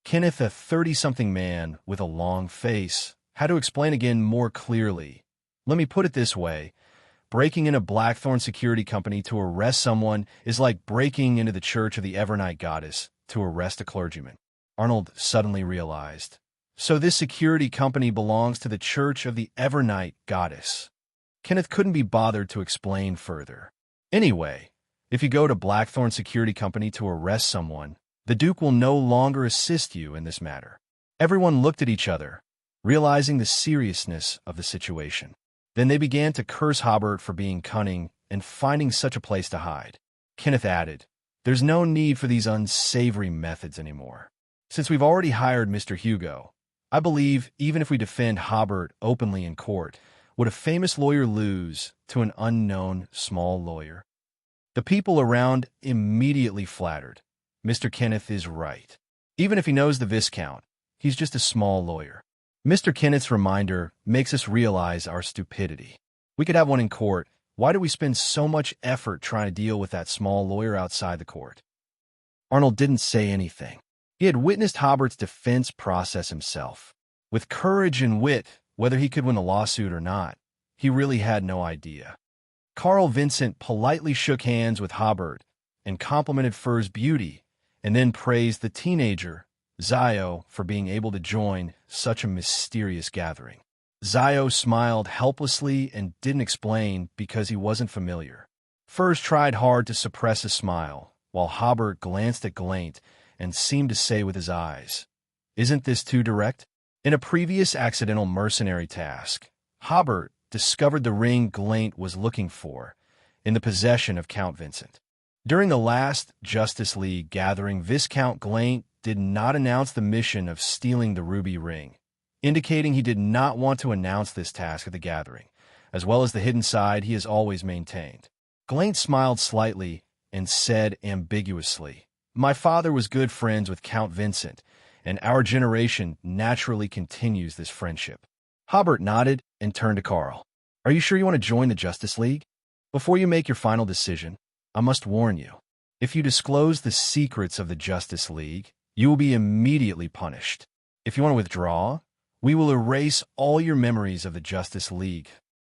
Kenneth, a 30-something man with a long face, had to explain again more clearly. "Let me put it this way. Breaking into Blackthorn Security Company to arrest someone is like breaking into the Church of the Evernight Goddess to arrest a clergyman." Arnold suddenly realized. So this security company belongs to the Church of the Evernight Goddess. Kenneth couldn't be bothered to explain further. "Anyway, if you go to Blackthorn Security Company to arrest someone, the Duke will no longer assist you in this matter." Everyone looked at each other, realizing the seriousness of the situation. Then they began to curse Hobert for being cunning and finding such a place to hide. Kenneth added, "There's no need for these unsavory methods anymore. Since we've already hired Mr. Hugo, I believe even if we defend Hobert openly in court, would a famous lawyer lose to an unknown small lawyer?" The people around immediately flattered. Mr. Kenneth is right. Even if he knows the Viscount, he's just a small lawyer. Mr. Kenneth's reminder makes us realize our stupidity. We could have one in court. Why do we spend so much effort trying to deal with that small lawyer outside the court? Arnold didn't say anything. He had witnessed Hobert's defense process himself. With courage and wit, whether he could win the lawsuit or not, he really had no idea. Carl Vincent politely shook hands with Hobert and complimented Fur's beauty, and then praised the teenager, Zio, for being able to join such a mysterious gathering. Zio smiled helplessly and didn't explain because he wasn't familiar. Furs tried hard to suppress a smile, while Hobert glanced at Glaint and seemed to say with his eyes, "Isn't this too direct?" In a previous accidental mercenary task, Hobert discovered the ring Glaint was looking for in the possession of Count Vincent. During the last Justice League gathering, Viscount Klein did not announce the mission of stealing the ruby ring, indicating he did not want to announce this task at the gathering, as well as the hidden side he has always maintained. Klein smiled slightly and said ambiguously, "My father was good friends with Count Vincent, and our generation naturally continues this friendship." Hobert nodded and turned to Carl. "Are you sure you want to join the Justice League? Before you make your final decision, I must warn you. If you disclose the secrets of the Justice League, you will be immediately punished. If you want to withdraw, we will erase all your memories of the Justice League."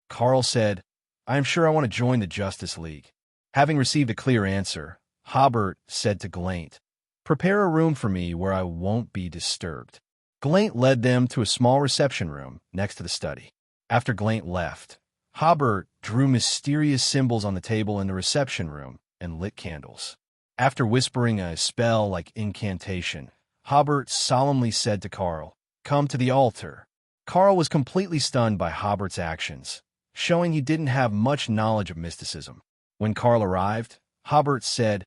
Carl said, "I am sure I want to join the Justice League." Having received a clear answer, Hobert said to Glaint, "Prepare a room for me where I won't be disturbed." Glaint led them to a small reception room next to the study. After Glaint left, Hobert drew mysterious symbols on the table in the reception room and lit candles. After whispering a spell like incantation, Hobert solemnly said to Carl, "Come to the altar." Carl was completely stunned by Hobert's actions, showing he didn't have much knowledge of mysticism. When Carl arrived, Hobert said,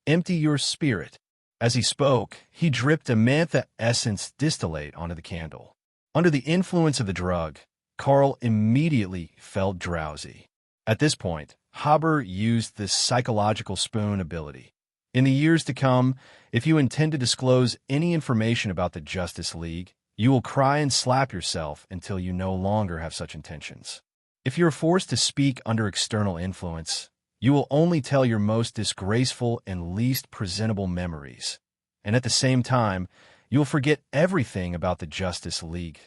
"Empty your spirit." As he spoke, he dripped a mantha essence distillate onto the candle. Under the influence of the drug, Carl immediately felt drowsy. At this point, Hobert used the psychological spoon ability. In the years to come, if you intend to disclose any information about the Justice League, you will cry and slap yourself until you no longer have such intentions. If you're forced to speak under external influence, you will only tell your most disgraceful and least presentable memories, and at the same time, you'll forget everything about the Justice League.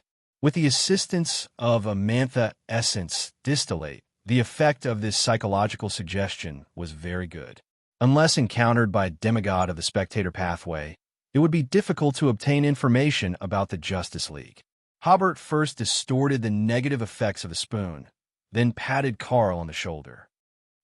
With the assistance of a mantha essence distillate, the effect of this psychological suggestion was very good. Unless encountered by a demigod of the spectator pathway, it would be difficult to obtain information about the Justice League. Hobert first distorted the negative effects of the spoon, then patted Carl on the shoulder.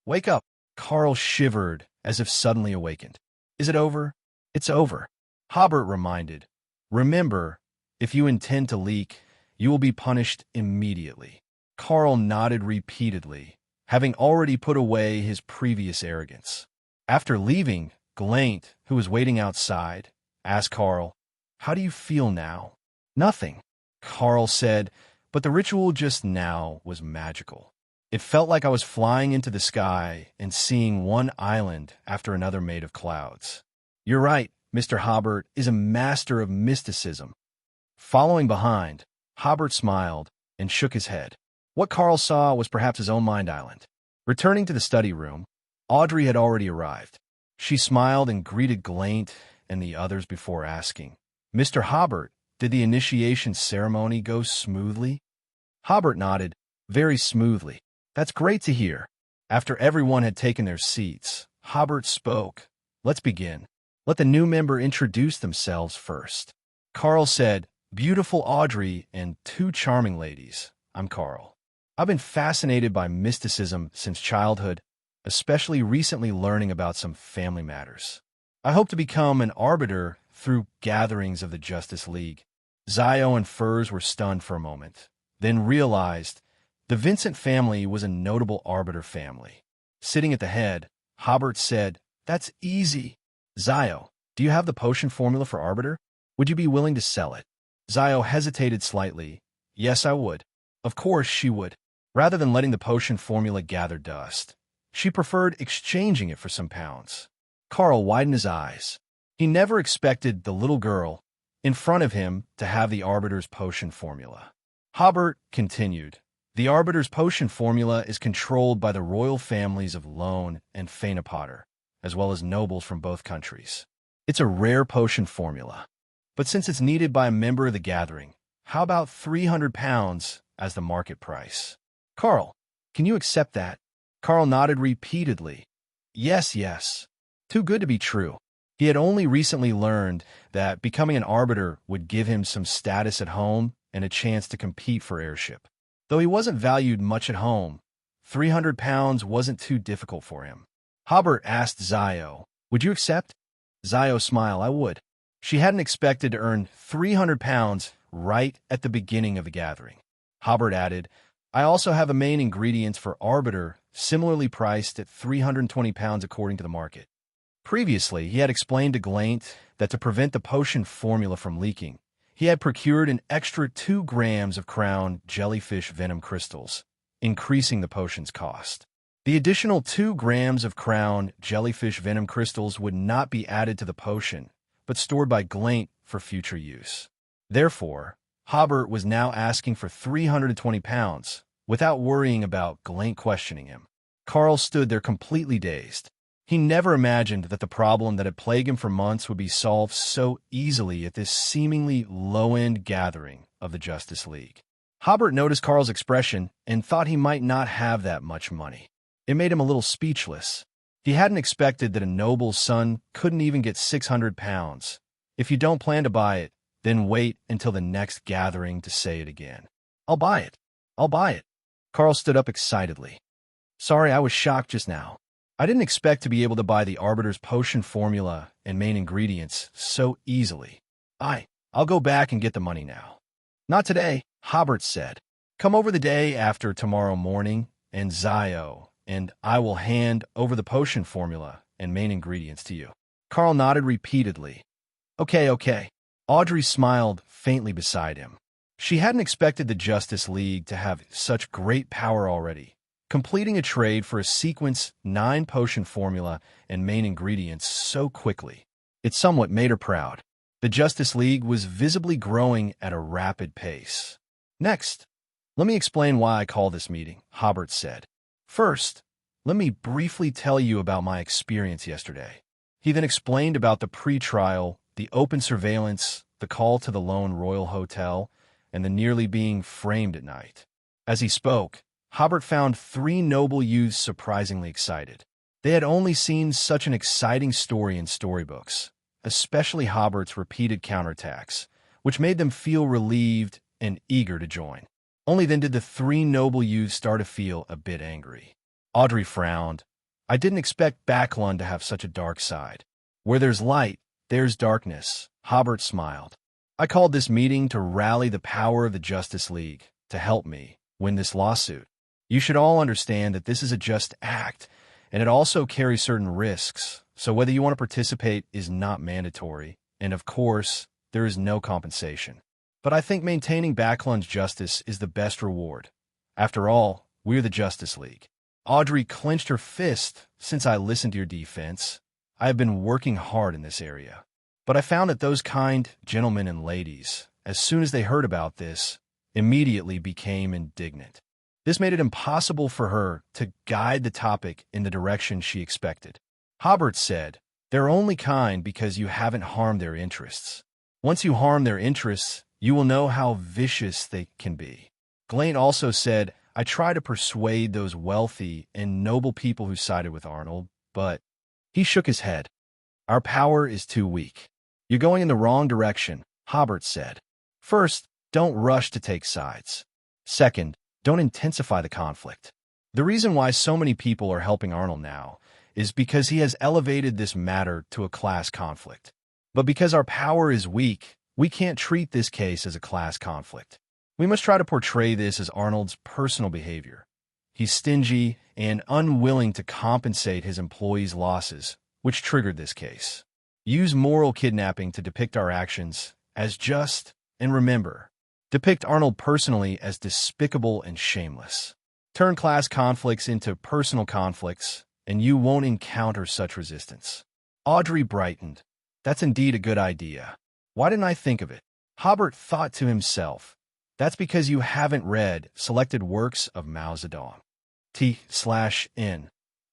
"Wake up." Carl shivered as if suddenly awakened. "Is it over?" "It's over," Hobert reminded. "Remember, if you intend to leak, you will be punished immediately." Carl nodded repeatedly, having already put away his previous arrogance. After leaving, Glaint, who was waiting outside, asked Carl, "How do you feel now?" "Nothing," Carl said, "but the ritual just now was magical. It felt like I was flying into the sky and seeing one island after another made of clouds." "You're right, Mr. Hobert is a master of mysticism." Following behind, Hobert smiled and shook his head. What Carl saw was perhaps his own mind island. Returning to the study room, Audrey had already arrived. She smiled and greeted Glaint and the others before asking, "Mr. Hobert, did the initiation ceremony go smoothly?" Hobert nodded, "Very smoothly." "That's great to hear." After everyone had taken their seats, Hobert spoke. "Let's begin. Let the new member introduce themselves first." Carl said, "Beautiful Audrey and two charming ladies. I'm Carl. I've been fascinated by mysticism since childhood, especially recently learning about some family matters. I hope to become an arbiter through gatherings of the Justice League." Zio and Furs were stunned for a moment, then realized the Vincent family was a notable arbiter family. Sitting at the head, Hobert said, "That's easy." "Zio, do you have the potion formula for arbiter? Would you be willing to sell it?" Zio hesitated slightly. "Yes, I would." Of course she would. Rather than letting the potion formula gather dust, she preferred exchanging it for some pounds. Carl widened his eyes. He never expected the little girl in front of him to have the Arbiter's potion formula. Hobert continued, "The Arbiter's potion formula is controlled by the royal families of Lone and Fainapotter, as well as nobles from both countries. It's a rare potion formula. But since it's needed by a member of the gathering, how about 300 pounds as the market price?" "Carl, can you accept that?" Carl nodded repeatedly. Yes. Too good to be true. He had only recently learned that becoming an arbiter would give him some status at home and a chance to compete for heirship. Though he wasn't valued much at home, 300 pounds wasn't too difficult for him. Hobert asked Zio, "Would you accept?" Zio smiled, "I would." She hadn't expected to earn 300 pounds right at the beginning of the gathering. Hobert added, "I also have the main ingredients for arbiter similarly priced at 320 pounds according to the market. Previously, he had explained to Glaint that to prevent the potion formula from leaking, he had procured an extra 2 grams of crown jellyfish venom crystals, increasing the potion's cost. The additional 2 grams of crown jellyfish venom crystals would not be added to the potion, but stored by Glaint for future use. Therefore, Hobert was now asking for 320 pounds, without worrying about Glaint questioning him. Carl stood there completely dazed. He never imagined that the problem that had plagued him for months would be solved so easily at this seemingly low-end gathering of the Justice League. Hobert noticed Carl's expression and thought he might not have that much money. It made him a little speechless. He hadn't expected that a noble's son couldn't even get 600 pounds. If you don't plan to buy it, then wait until the next gathering to say it again. I'll buy it. I'll buy it. Carl stood up excitedly. Sorry, I was shocked just now. I didn't expect to be able to buy the Arbiter's potion formula and main ingredients so easily. I'll go back and get the money now. Not today, Hobert said. Come over the day after tomorrow morning, and Zio, and I will hand over the potion formula and main ingredients to you. Carl nodded repeatedly. Okay. Audrey smiled faintly beside him. She hadn't expected the Justice League to have such great power already, completing a trade for a sequence 9 potion formula and main ingredients so quickly. It somewhat made her proud. The Justice League was visibly growing at a rapid pace. Next, let me explain why I call this meeting, Hobert said. First, let me briefly tell you about my experience yesterday. He then explained about the pre-trial, the open surveillance, the call to the lone royal hotel, and the nearly being framed at night. As he spoke, Hobert found 3 noble youths surprisingly excited. They had only seen such an exciting story in storybooks, especially Hobert's repeated counterattacks, which made them feel relieved and eager to join. Only then did the 3 noble youths start to feel a bit angry. Audrey frowned. I didn't expect Backland to have such a dark side. Where there's light, there's darkness, Hobert smiled. I called this meeting to rally the power of the Justice League to help me win this lawsuit. You should all understand that this is a just act, and it also carries certain risks, so whether you want to participate is not mandatory, and of course, there is no compensation. But I think maintaining Backland's justice is the best reward. After all, we're the Justice League. Audrey clenched her fist. Since I listened to your defense, I have been working hard in this area. But I found that those kind gentlemen and ladies, as soon as they heard about this, immediately became indignant. This made it impossible for her to guide the topic in the direction she expected. Hobert said, they're only kind because you haven't harmed their interests. Once you harm their interests, you will know how vicious they can be. Glaint also said, I try to persuade those wealthy and noble people who sided with Arnold, but he shook his head. Our power is too weak. You're going in the wrong direction, Hobert said. First, don't rush to take sides. Second, don't intensify the conflict. The reason why so many people are helping Arnold now is because he has elevated this matter to a class conflict. But because our power is weak, we can't treat this case as a class conflict. We must try to portray this as Arnold's personal behavior. He's stingy and unwilling to compensate his employees' losses, which triggered this case. Use moral kidnapping to depict our actions as just, and remember, depict Arnold personally as despicable and shameless. Turn class conflicts into personal conflicts, and you won't encounter such resistance. Audrey brightened. That's indeed a good idea. Why didn't I think of it? Hobert thought to himself. That's because you haven't read selected works of Mao Zedong. T/N.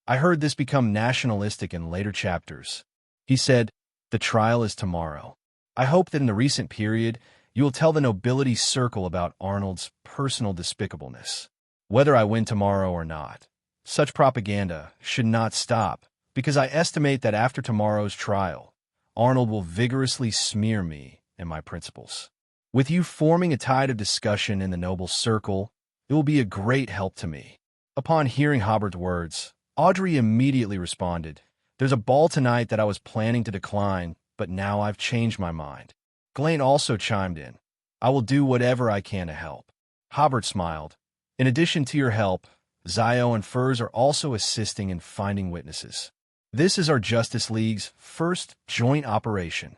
I heard this become nationalistic in later chapters. He said, the trial is tomorrow. I hope that in the recent period, you will tell the nobility circle about Arnold's personal despicableness. Whether I win tomorrow or not, such propaganda should not stop, because I estimate that after tomorrow's trial, Arnold will vigorously smear me and my principles. With you forming a tide of discussion in the noble circle, it will be a great help to me. Upon hearing Hobert's words, Audrey immediately responded, there's a ball tonight that I was planning to decline, but now I've changed my mind. Klein also chimed in. I will do whatever I can to help. Hobert smiled. In addition to your help, Zio and Furs are also assisting in finding witnesses. This is our Justice League's first joint operation.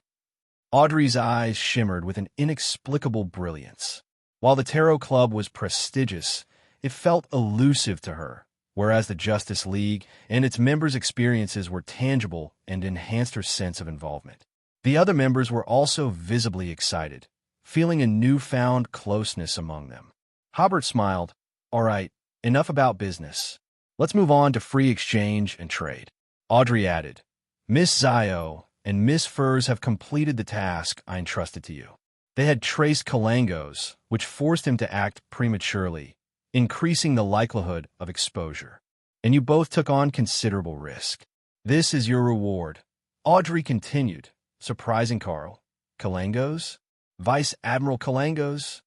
Audrey's eyes shimmered with an inexplicable brilliance. While the Tarot Club was prestigious, it felt elusive to her, whereas the Justice League and its members' experiences were tangible and enhanced her sense of involvement. The other members were also visibly excited, feeling a newfound closeness among them. Hobert smiled. All right, enough about business. Let's move on to free exchange and trade. Audrey added, Miss Zio and Miss Furs have completed the task I entrusted to you. They had traced Kalangos, which forced him to act prematurely, increasing the likelihood of exposure. And you both took on considerable risk. This is your reward. Audrey continued, surprising Carl. Kalangos? Vice Admiral Kalangos?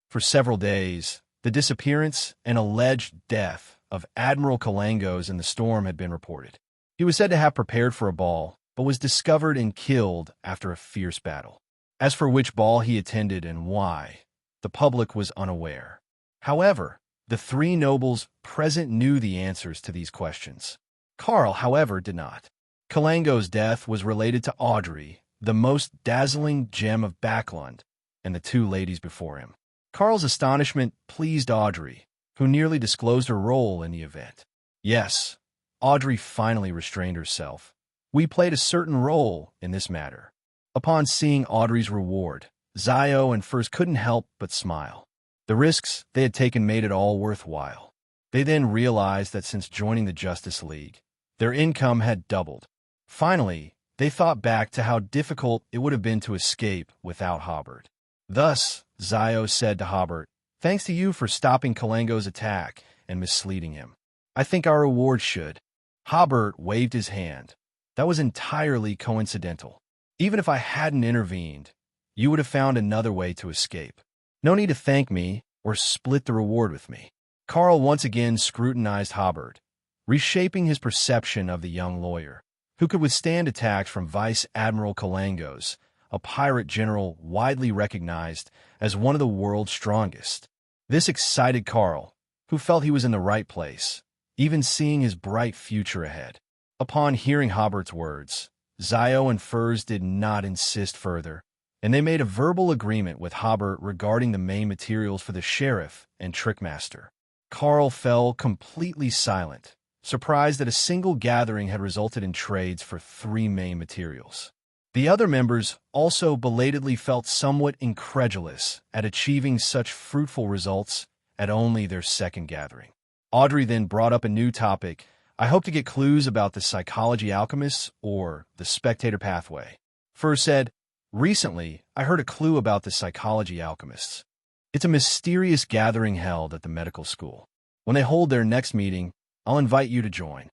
For several days, the disappearance and alleged death of Admiral Kalangos in the storm had been reported. He was said to have prepared for a ball, but was discovered and killed after a fierce battle. As for which ball he attended and why, the public was unaware. However, the three nobles present knew the answers to these questions. Carl, however, did not. Kalangos' death was related to Audrey, the most dazzling gem of Backland, and the two ladies before him. Carl's astonishment pleased Audrey, who nearly disclosed her role in the event. Yes, Audrey finally restrained herself. We played a certain role in this matter. Upon seeing Audrey's reward, Zio and Furs couldn't help but smile. The risks they had taken made it all worthwhile. They then realized that since joining the Justice League, their income had doubled. Finally, they thought back to how difficult it would have been to escape without Hobert. Thus, Zio said to Hobert, Thanks to you for stopping Kalangos' attack and misleading him. I think our reward should. Hobert waved his hand. That was entirely coincidental. Even if I hadn't intervened, you would have found another way to escape. No need to thank me or split the reward with me. Carl once again scrutinized Hobert, reshaping his perception of the young lawyer, who could withstand attacks from Vice Admiral Kalangos, a pirate general widely recognized as one of the world's strongest. This excited Carl, who felt he was in the right place, even seeing his bright future ahead. Upon hearing Hobert's words, Zio and Furs did not insist further, and they made a verbal agreement with Hobert regarding the main materials for the sheriff and trickmaster. Carl fell completely silent, surprised that a single gathering had resulted in trades for 3 main materials. The other members also belatedly felt somewhat incredulous at achieving such fruitful results at only their second gathering. Audrey then brought up a new topic. I hope to get clues about the psychology alchemists or the spectator pathway. Furs said, Recently, I heard a clue about the psychology alchemists. It's a mysterious gathering held at the medical school. When they hold their next meeting, I'll invite you to join.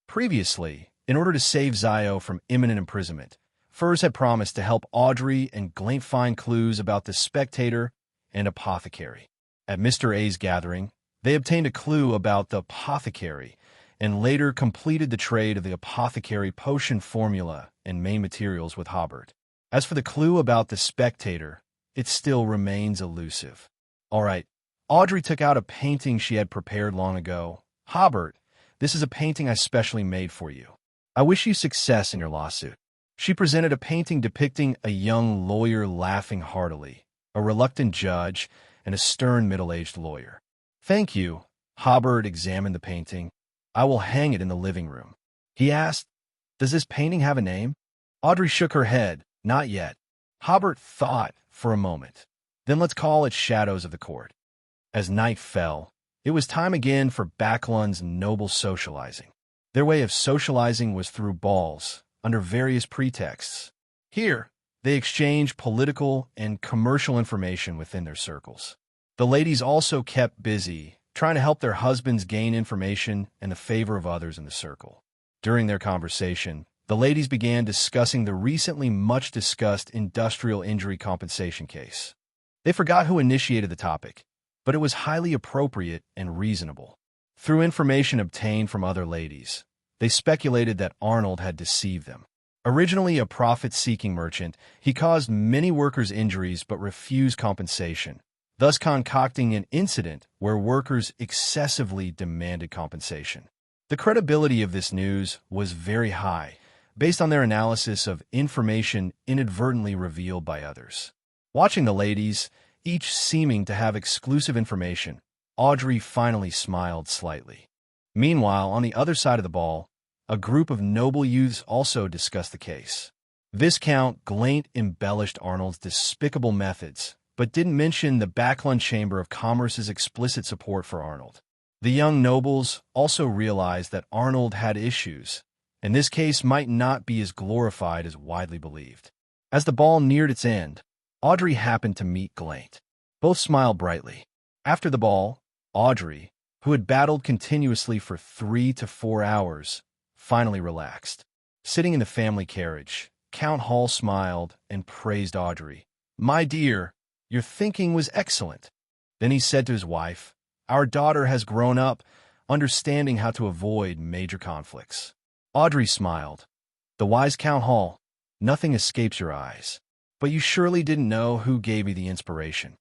Previously, in order to save Zio from imminent imprisonment, Furs had promised to help Audrey and glean find clues about the spectator and apothecary. At Mr. A's gathering, they obtained a clue about the apothecary and later completed the trade of the apothecary potion formula and main materials with Hobert. As for the clue about the spectator, it still remains elusive. All right, Audrey took out a painting she had prepared long ago. Hobert, this is a painting I specially made for you. I wish you success in your lawsuit. She presented a painting depicting a young lawyer laughing heartily, a reluctant judge, and a stern middle-aged lawyer. Thank you. Hobert examined the painting. I will hang it in the living room. He asked, Does this painting have a name? Audrey shook her head. Not yet. Hobert thought for a moment. Then let's call it Shadows of the Court. As night fell, it was time again for Backland's noble socializing. Their way of socializing was through balls, under various pretexts. Here, they exchanged political and commercial information within their circles. The ladies also kept busy, trying to help their husbands gain information and the favor of others in the circle. During their conversation, the ladies began discussing the recently much-discussed industrial injury compensation case. They forgot who initiated the topic, but it was highly appropriate and reasonable. Through information obtained from other ladies, they speculated that Arnold had deceived them. Originally a profit-seeking merchant, he caused many workers injuries but refused compensation, thus concocting an incident where workers excessively demanded compensation. The credibility of this news was very high, based on their analysis of information inadvertently revealed by others. Watching the ladies, each seeming to have exclusive information, Audrey finally smiled slightly. Meanwhile, on the other side of the ball, a group of noble youths also discussed the case. Viscount Klein embellished Arnold's despicable methods, but didn't mention the Backland Chamber of Commerce's explicit support for Arnold. The young nobles also realized that Arnold had issues, and this case might not be as glorified as widely believed. As the ball neared its end, Audrey happened to meet Klein. Both smiled brightly. After the ball, Audrey, who had battled continuously for 3 to 4 hours, finally relaxed. Sitting in the family carriage, Count Hall smiled and praised Audrey. "My dear, your thinking was excellent." Then he said to his wife, "Our daughter has grown up, understanding how to avoid major conflicts." Audrey smiled. "The wise Count Hall, nothing escapes your eyes. But you surely didn't know who gave me the inspiration."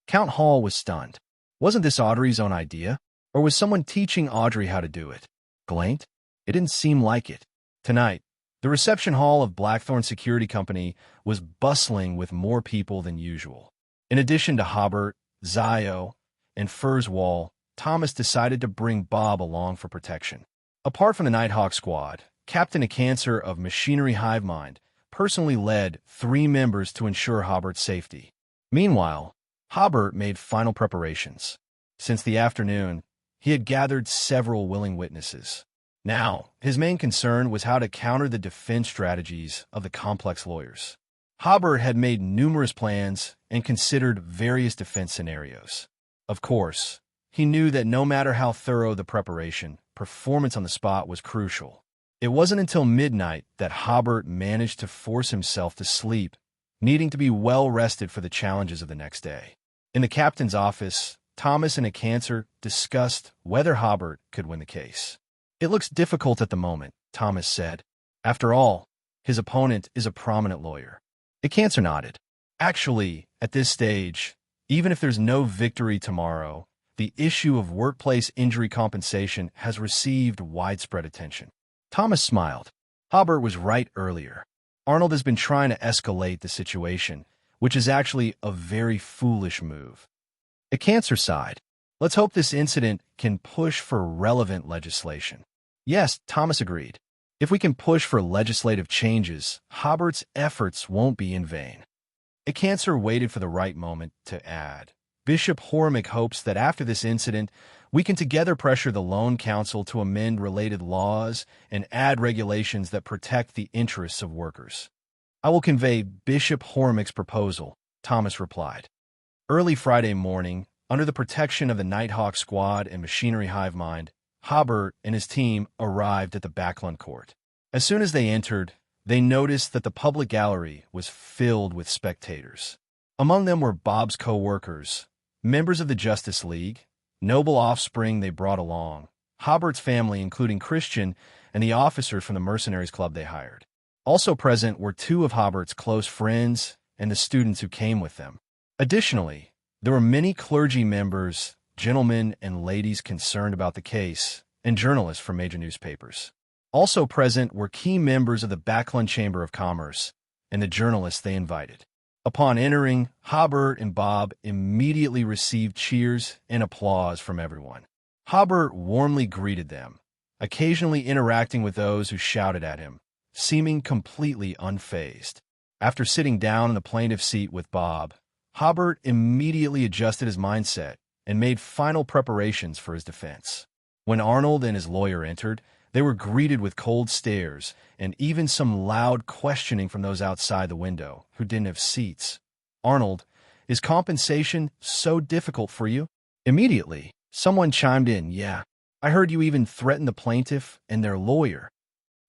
Count Hall was stunned. Wasn't this Audrey's own idea? Or was someone teaching Audrey how to do it? Klein? It didn't seem like it. Tonight, the reception hall of Blackthorn Security Company was bustling with more people than usual. In addition to Hobert, Zio, and Furswall, Thomas decided to bring Bob along for protection. Apart from the Nighthawk squad, Captain Acancer of Machinery Hivemind personally led 3 members to ensure Hobert's safety. Meanwhile, Hobert made final preparations. Since the afternoon, he had gathered several willing witnesses. Now, his main concern was how to counter the defense strategies of the complex lawyers. Hobert had made numerous plans and considered various defense scenarios. Of course, he knew that no matter how thorough the preparation, performance on the spot was crucial. It wasn't until midnight that Hobert managed to force himself to sleep, needing to be well rested for the challenges of the next day. In the captain's office, Thomas and Acancer discussed whether Hobert could win the case. "It looks difficult at the moment," Thomas said. "After all, his opponent is a prominent lawyer." Acancer nodded. "Actually, at this stage, even if there's no victory tomorrow, the issue of workplace injury compensation has received widespread attention." Thomas smiled. Hobert was right earlier. Arnold has been trying to escalate the situation, which is actually a very foolish move. Acancer sighed. "Let's hope this incident can push for relevant legislation." "Yes," Thomas agreed. "If we can push for legislative changes, Hobert's efforts won't be in vain." Acancer waited for the right moment to add, "Bishop Hormick hopes that after this incident, we can together pressure the Loan Council to amend related laws and add regulations that protect the interests of workers." "I will convey Bishop Hormick's proposal," Thomas replied. Early Friday morning, under the protection of the Nighthawk squad and Machinery Hivemind, Hobert and his team arrived at the Backland court. As soon as they entered, they noticed that the public gallery was filled with spectators. Among them were Bob's co-workers, members of the Justice League, noble offspring they brought along, Hobert's family including Christian, and the officers from the Mercenaries Club they hired. Also present were 2 of Hobert's close friends and the students who came with them. Additionally, there were many clergy members, gentlemen and ladies concerned about the case, and journalists from major newspapers. Also present were key members of the Backland Chamber of Commerce and the journalists they invited. Upon entering, Hobert and Bob immediately received cheers and applause from everyone. Hobert warmly greeted them, occasionally interacting with those who shouted at him, seeming completely unfazed. After sitting down in the plaintiff's seat with Bob, Hobert immediately adjusted his mindset and made final preparations for his defense. When Arnold and his lawyer entered, they were greeted with cold stares and even some loud questioning from those outside the window who didn't have seats. "Arnold, is compensation so difficult for you?" Immediately, someone chimed in, "Yeah, I heard you even threatened the plaintiff and their lawyer.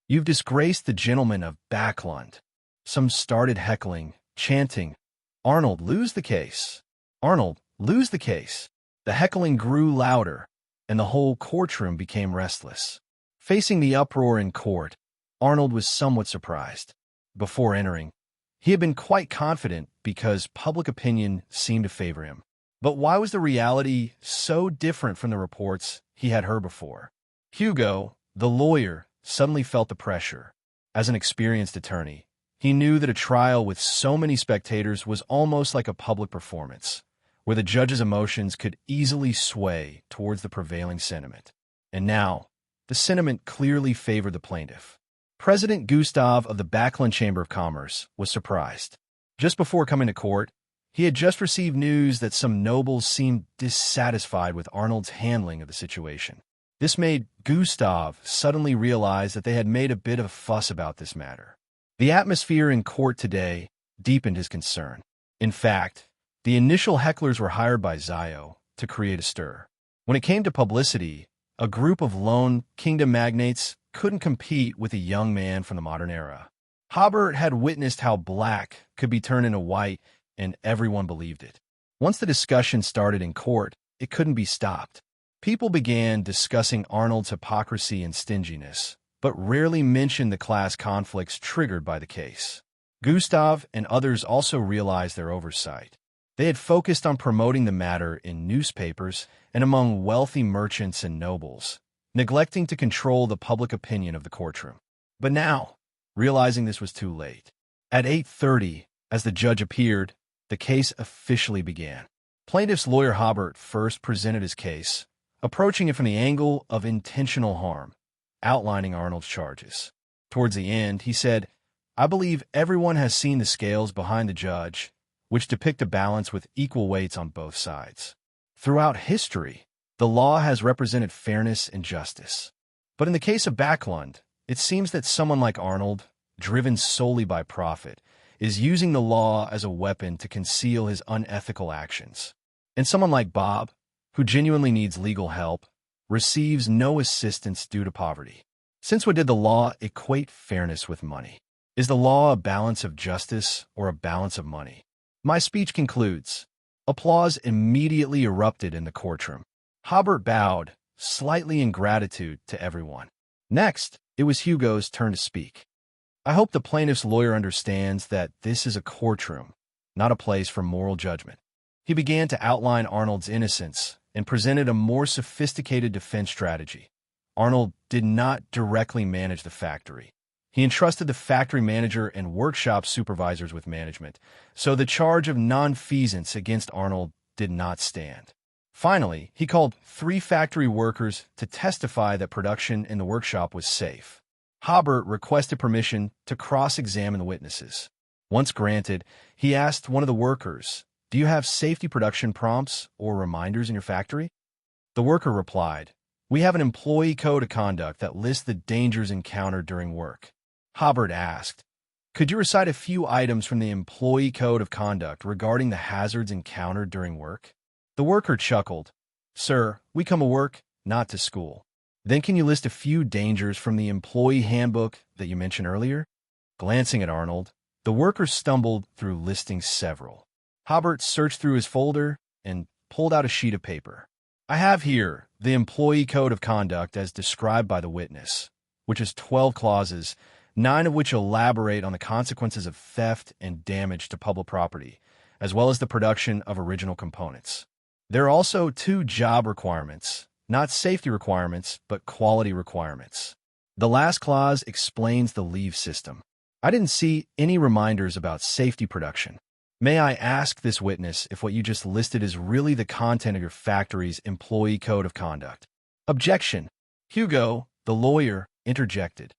You've disgraced the gentlemen of Backland." Some started heckling, chanting, "Arnold, lose the case. Arnold, lose the case." The heckling grew louder, and the whole courtroom became restless. Facing the uproar in court, Arnold was somewhat surprised. Before entering, he had been quite confident because public opinion seemed to favor him. But why was the reality so different from the reports he had heard before? Hugo, the lawyer, suddenly felt the pressure. As an experienced attorney, he knew that a trial with so many spectators was almost like a public performance, where the judge's emotions could easily sway towards the prevailing sentiment. And now, the sentiment clearly favored the plaintiff. President Gustav of the Backland Chamber of Commerce was surprised. Just before coming to court, he had just received news that some nobles seemed dissatisfied with Arnold's handling of the situation. This made Gustav suddenly realize that they had made a bit of a fuss about this matter. The atmosphere in court today deepened his concern. In fact, the initial hecklers were hired by Zio to create a stir. When it came to publicity, a group of lone kingdom magnates couldn't compete with a young man from the modern era. Hobert had witnessed how black could be turned into white, and everyone believed it. Once the discussion started in court, it couldn't be stopped. People began discussing Arnold's hypocrisy and stinginess, but rarely mentioned the class conflicts triggered by the case. Gustav and others also realized their oversight. They had focused on promoting the matter in newspapers and among wealthy merchants and nobles, neglecting to control the public opinion of the courtroom. But now, realizing this was too late, at 8:30, as the judge appeared, the case officially began. Plaintiff's lawyer Hobert first presented his case, approaching it from the angle of intentional harm, outlining Arnold's charges. Towards the end, he said, "I believe everyone has seen the scales behind the judge, which depict a balance with equal weights on both sides. Throughout history, the law has represented fairness and justice. But in the case of Backland, it seems that someone like Arnold, driven solely by profit, is using the law as a weapon to conceal his unethical actions. And someone like Bob, who genuinely needs legal help, receives no assistance due to poverty. Since when did the law equate fairness with money? Is the law a balance of justice or a balance of money?" My speech concludes. Applause immediately erupted in the courtroom. Hobert bowed, slightly in gratitude to everyone. Next, it was Hugo's turn to speak. "I hope the plaintiff's lawyer understands that this is a courtroom, not a place for moral judgment." He began to outline Arnold's innocence and presented a more sophisticated defense strategy. Arnold did not directly manage the factory. He entrusted the factory manager and workshop supervisors with management, so the charge of nonfeasance against Arnold did not stand. Finally, he called 3 factory workers to testify that production in the workshop was safe. Hobert requested permission to cross-examine the witnesses. Once granted, he asked one of the workers, "Do you have safety production prompts or reminders in your factory?" The worker replied, "We have an employee code of conduct that lists the dangers encountered during work." Hobert asked, "Could you recite a few items from the employee code of conduct regarding the hazards encountered during work?" The worker chuckled, "Sir, we come to work, not to school." "Then can you list a few dangers from the employee handbook that you mentioned earlier?" Glancing at Arnold, the worker stumbled through listing several. Hobert searched through his folder and pulled out a sheet of paper. "I have here the employee code of conduct as described by the witness, which is 12 clauses, 9 of which elaborate on the consequences of theft and damage to public property, as well as the production of original components. There are also 2 job requirements, not safety requirements, but quality requirements. The last clause explains the leave system. I didn't see any reminders about safety production. May I ask this witness if what you just listed is really the content of your factory's employee code of conduct?" "Objection." Hugo, the lawyer, interjected.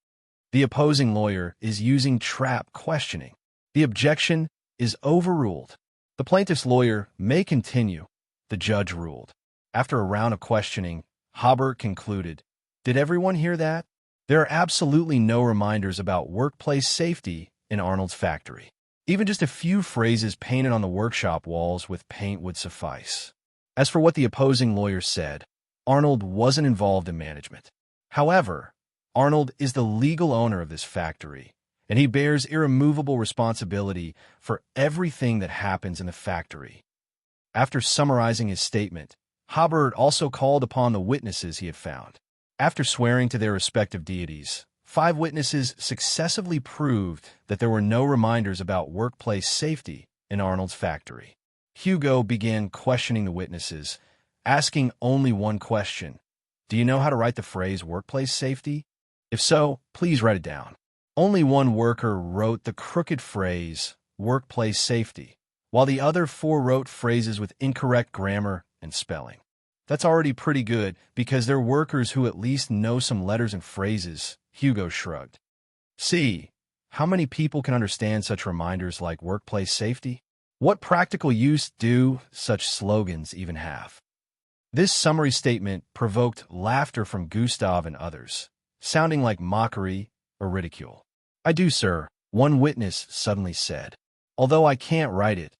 The opposing lawyer is using trap questioning. The objection is overruled. The plaintiff's lawyer may continue, the judge ruled. After a round of questioning, Hobert concluded, "Did everyone hear that? There are absolutely no reminders about workplace safety in Arnold's factory. Even just a few phrases painted on the workshop walls with paint would suffice." As for what the opposing lawyer said, Arnold wasn't involved in management. However, Arnold is the legal owner of this factory, and he bears irremovable responsibility for everything that happens in the factory. After summarizing his statement, Hobert also called upon the witnesses he had found. After swearing to their respective deities, 5 witnesses successively proved that there were no reminders about workplace safety in Arnold's factory. Hugo began questioning the witnesses, asking only one question. Do you know how to write the phrase workplace safety? If so, please write it down. Only one worker wrote the crooked phrase workplace safety, while the other four wrote phrases with incorrect grammar and spelling. That's already pretty good because they're workers who at least know some letters and phrases, Hugo shrugged. See, how many people can understand such reminders like workplace safety? What practical use do such slogans even have? This summary statement provoked laughter from Gustav and others, sounding like mockery or ridicule. I do, sir, one witness suddenly said. Although I can't write it,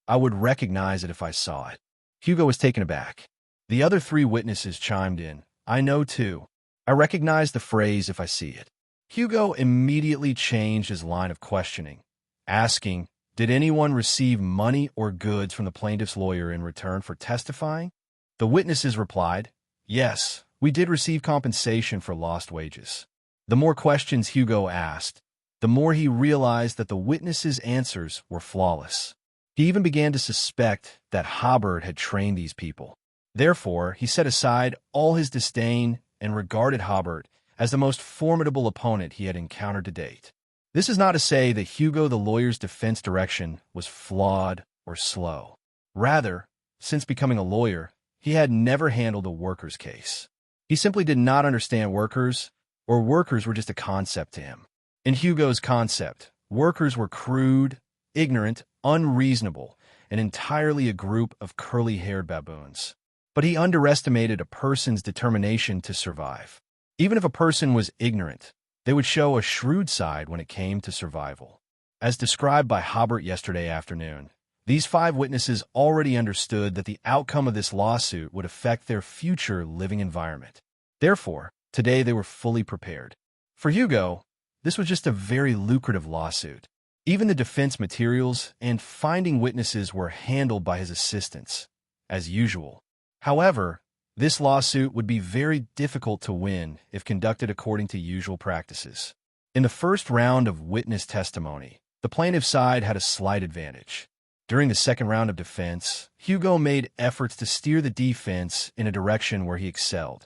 I would recognize it if I saw it. Hugo was taken aback. The other three witnesses chimed in. I know too. I recognize the phrase if I see it. Hugo immediately changed his line of questioning, asking, did anyone receive money or goods from the plaintiff's lawyer in return for testifying? The witnesses replied, yes, we did receive compensation for lost wages. The more questions Hugo asked, the more he realized that the witnesses' answers were flawless. He even began to suspect that Hobert had trained these people. Therefore, he set aside all his disdain and regarded Hobert as the most formidable opponent he had encountered to date. This is not to say that Hugo the lawyer's defense direction was flawed or slow. Rather, since becoming a lawyer, he had never handled a workers' case. He simply did not understand workers, or workers were just a concept to him. In Hugo's concept, workers were crude, ignorant, unreasonable, and entirely a group of curly-haired baboons. But he underestimated a person's determination to survive. Even if a person was ignorant, they would show a shrewd side when it came to survival. As described by Hobert yesterday afternoon, these 5 witnesses already understood that the outcome of this lawsuit would affect their future living environment. Therefore, today they were fully prepared. For Hugo, this was just a very lucrative lawsuit. Even the defense materials and finding witnesses were handled by his assistants, as usual. However, this lawsuit would be very difficult to win if conducted according to usual practices. In the first round of witness testimony, the plaintiff's side had a slight advantage. During the second round of defense, Hugo made efforts to steer the defense in a direction where he excelled.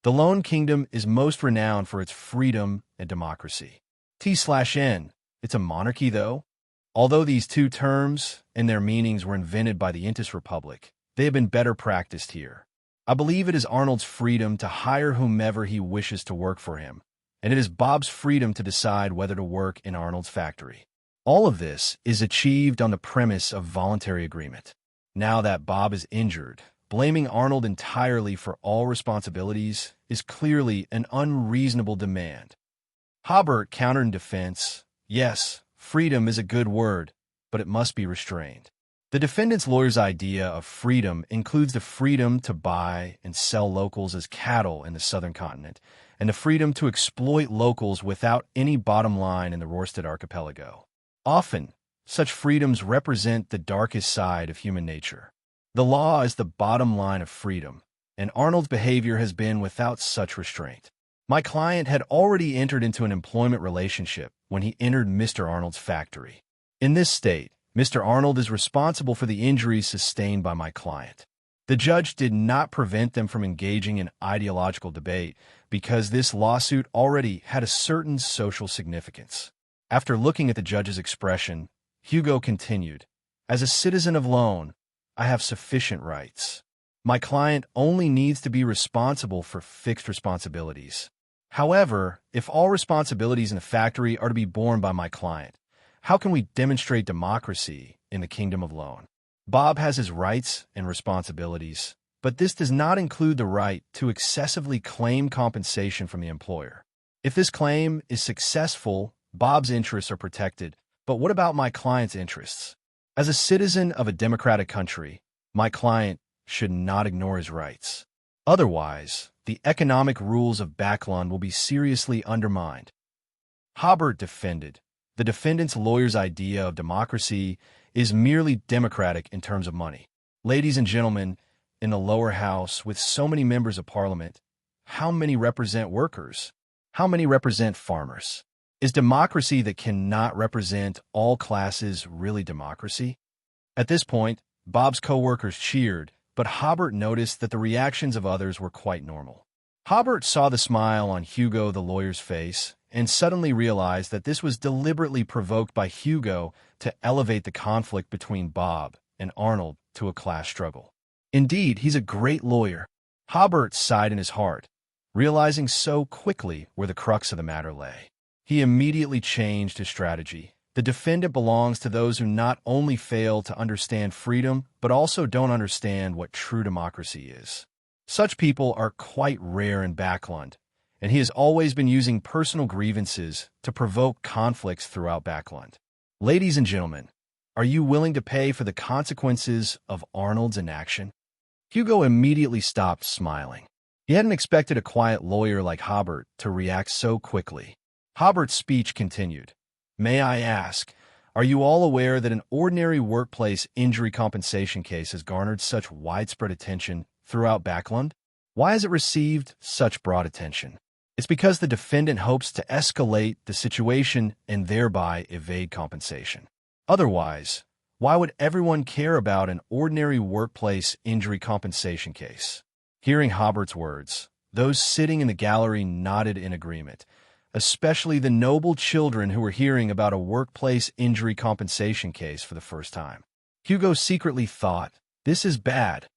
The Lone Kingdom is most renowned for its freedom and democracy. T/N, it's a monarchy though. Although these two terms and their meanings were invented by the Intis Republic, they have been better practiced here. I believe it is Arnold's freedom to hire whomever he wishes to work for him, and it is Bob's freedom to decide whether to work in Arnold's factory. All of this is achieved on the premise of voluntary agreement. Now that Bob is injured, blaming Arnold entirely for all responsibilities is clearly an unreasonable demand. Hobert countered in defense, yes, freedom is a good word, but it must be restrained. The defendant's lawyer's idea of freedom includes the freedom to buy and sell locals as cattle in the southern continent, and the freedom to exploit locals without any bottom line in the Rorstad archipelago. Often, such freedoms represent the darkest side of human nature. The law is the bottom line of freedom, and Arnold's behavior has been without such restraint. My client had already entered into an employment relationship when he entered Mr. Arnold's factory. In this state, Mr. Arnold is responsible for the injuries sustained by my client. The judge did not prevent them from engaging in ideological debate because this lawsuit already had a certain social significance. After looking at the judge's expression, Hugo continued, as a citizen of Lone, I have sufficient rights. My client only needs to be responsible for fixed responsibilities. However, if all responsibilities in the factory are to be borne by my client, how can we demonstrate democracy in the Kingdom of Lone? Bob has his rights and responsibilities, but this does not include the right to excessively claim compensation from the employer. If this claim is successful, Bob's interests are protected, but what about my client's interests? As a citizen of a democratic country, my client should not ignore his rights. Otherwise, the economic rules of Backland will be seriously undermined. Hobert defended. The defendant's lawyer's idea of democracy is merely democratic in terms of money. Ladies and gentlemen, in the lower house with so many members of parliament, how many represent workers? How many represent farmers? Is democracy that cannot represent all classes really democracy? At this point, Bob's co-workers cheered, but Hobert noticed that the reactions of others were quite normal. Hobert saw the smile on Hugo the lawyer's face and suddenly realized that this was deliberately provoked by Hugo to elevate the conflict between Bob and Arnold to a class struggle. Indeed, he's a great lawyer. Hobert sighed in his heart, realizing so quickly where the crux of the matter lay. He immediately changed his strategy. The defendant belongs to those who not only fail to understand freedom, but also don't understand what true democracy is. Such people are quite rare in Backland, and he has always been using personal grievances to provoke conflicts throughout Backland. Ladies and gentlemen, are you willing to pay for the consequences of Arnold's inaction? Hugo immediately stopped smiling. He hadn't expected a quiet lawyer like Hobert to react so quickly. Hobert's speech continued. May I ask, are you all aware that an ordinary workplace injury compensation case has garnered such widespread attention throughout Backland? Why has it received such broad attention? It's because the defendant hopes to escalate the situation and thereby evade compensation. Otherwise, why would everyone care about an ordinary workplace injury compensation case? Hearing Hobert's words, those sitting in the gallery nodded in agreement, especially the noble children who were hearing about a workplace injury compensation case for the first time. Hugo secretly thought, this is bad,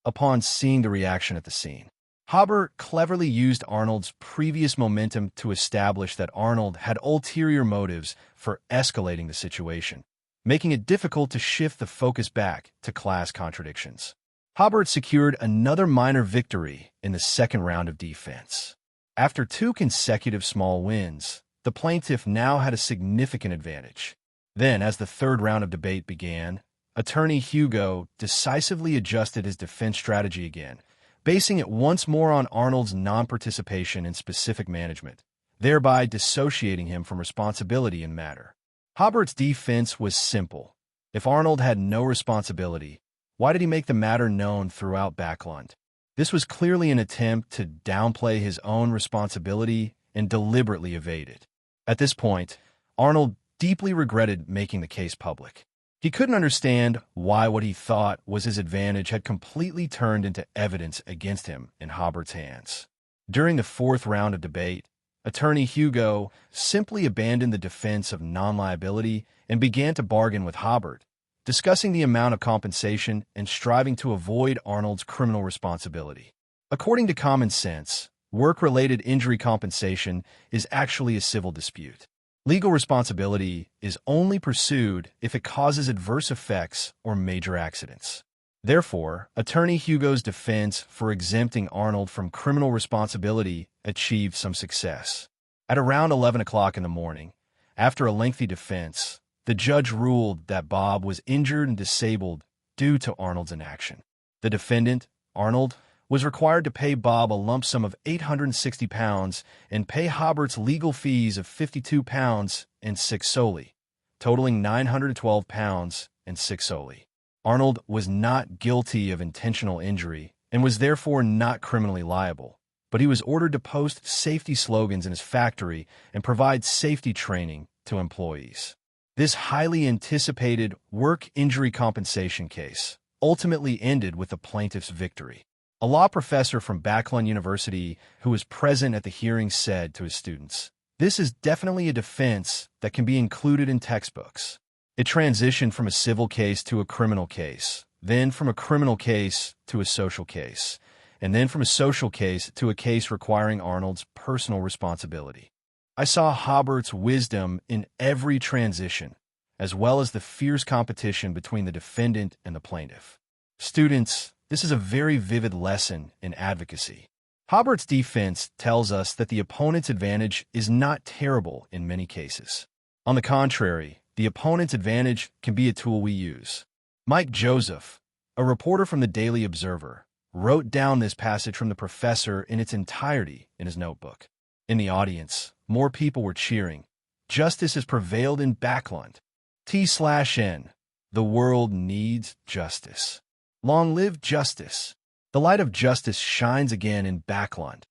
upon seeing the reaction at the scene. Hobert cleverly used Arnold's previous momentum to establish that Arnold had ulterior motives for escalating the situation, making it difficult to shift the focus back to class contradictions. Hobert secured another minor victory in the second round of defense. After 2 consecutive small wins, the plaintiff now had a significant advantage. Then, as the third round of debate began, attorney Hugo decisively adjusted his defense strategy again, basing it once more on Arnold's non-participation in specific management, thereby dissociating him from responsibility in matter. Hobert's defense was simple. If Arnold had no responsibility, why did he make the matter known throughout Backland? This was clearly an attempt to downplay his own responsibility and deliberately evade it. At this point, Arnold deeply regretted making the case public. He couldn't understand why what he thought was his advantage had completely turned into evidence against him in Hobert's hands. During the fourth round of debate, attorney Hugo simply abandoned the defense of non-liability and began to bargain with Hobert, discussing the amount of compensation and striving to avoid Arnold's criminal responsibility. According to common sense, work-related injury compensation is actually a civil dispute. Legal responsibility is only pursued if it causes adverse effects or major accidents. Therefore, attorney Hugo's defense for exempting Arnold from criminal responsibility achieved some success. At around 11 o'clock in the morning, after a lengthy defense, the judge ruled that Bob was injured and disabled due to Arnold's inaction. The defendant, Arnold, was required to pay Bob a lump sum of £860 and pay Hobert's legal fees of £52 and 6 soli, totaling £912 and 6 soli. Arnold was not guilty of intentional injury and was therefore not criminally liable, but he was ordered to post safety slogans in his factory and provide safety training to employees. This highly anticipated work injury compensation case ultimately ended with the plaintiff's victory. A law professor from Backland University who was present at the hearing said to his students, "This is definitely a defense that can be included in textbooks." It transitioned from a civil case to a criminal case, then from a criminal case to a social case, and then from a social case to a case requiring Arnold's personal responsibility. I saw Hobert's wisdom in every transition, as well as the fierce competition between the defendant and the plaintiff. Students, this is a very vivid lesson in advocacy. Hobert's defense tells us that the opponent's advantage is not terrible in many cases. On the contrary, the opponent's advantage can be a tool we use. Mike Joseph, a reporter from the Daily Observer, wrote down this passage from the professor in its entirety in his notebook. In the audience, more people were cheering. Justice has prevailed in Backland. T/N. The world needs justice. Long live justice. The light of justice shines again in Backland.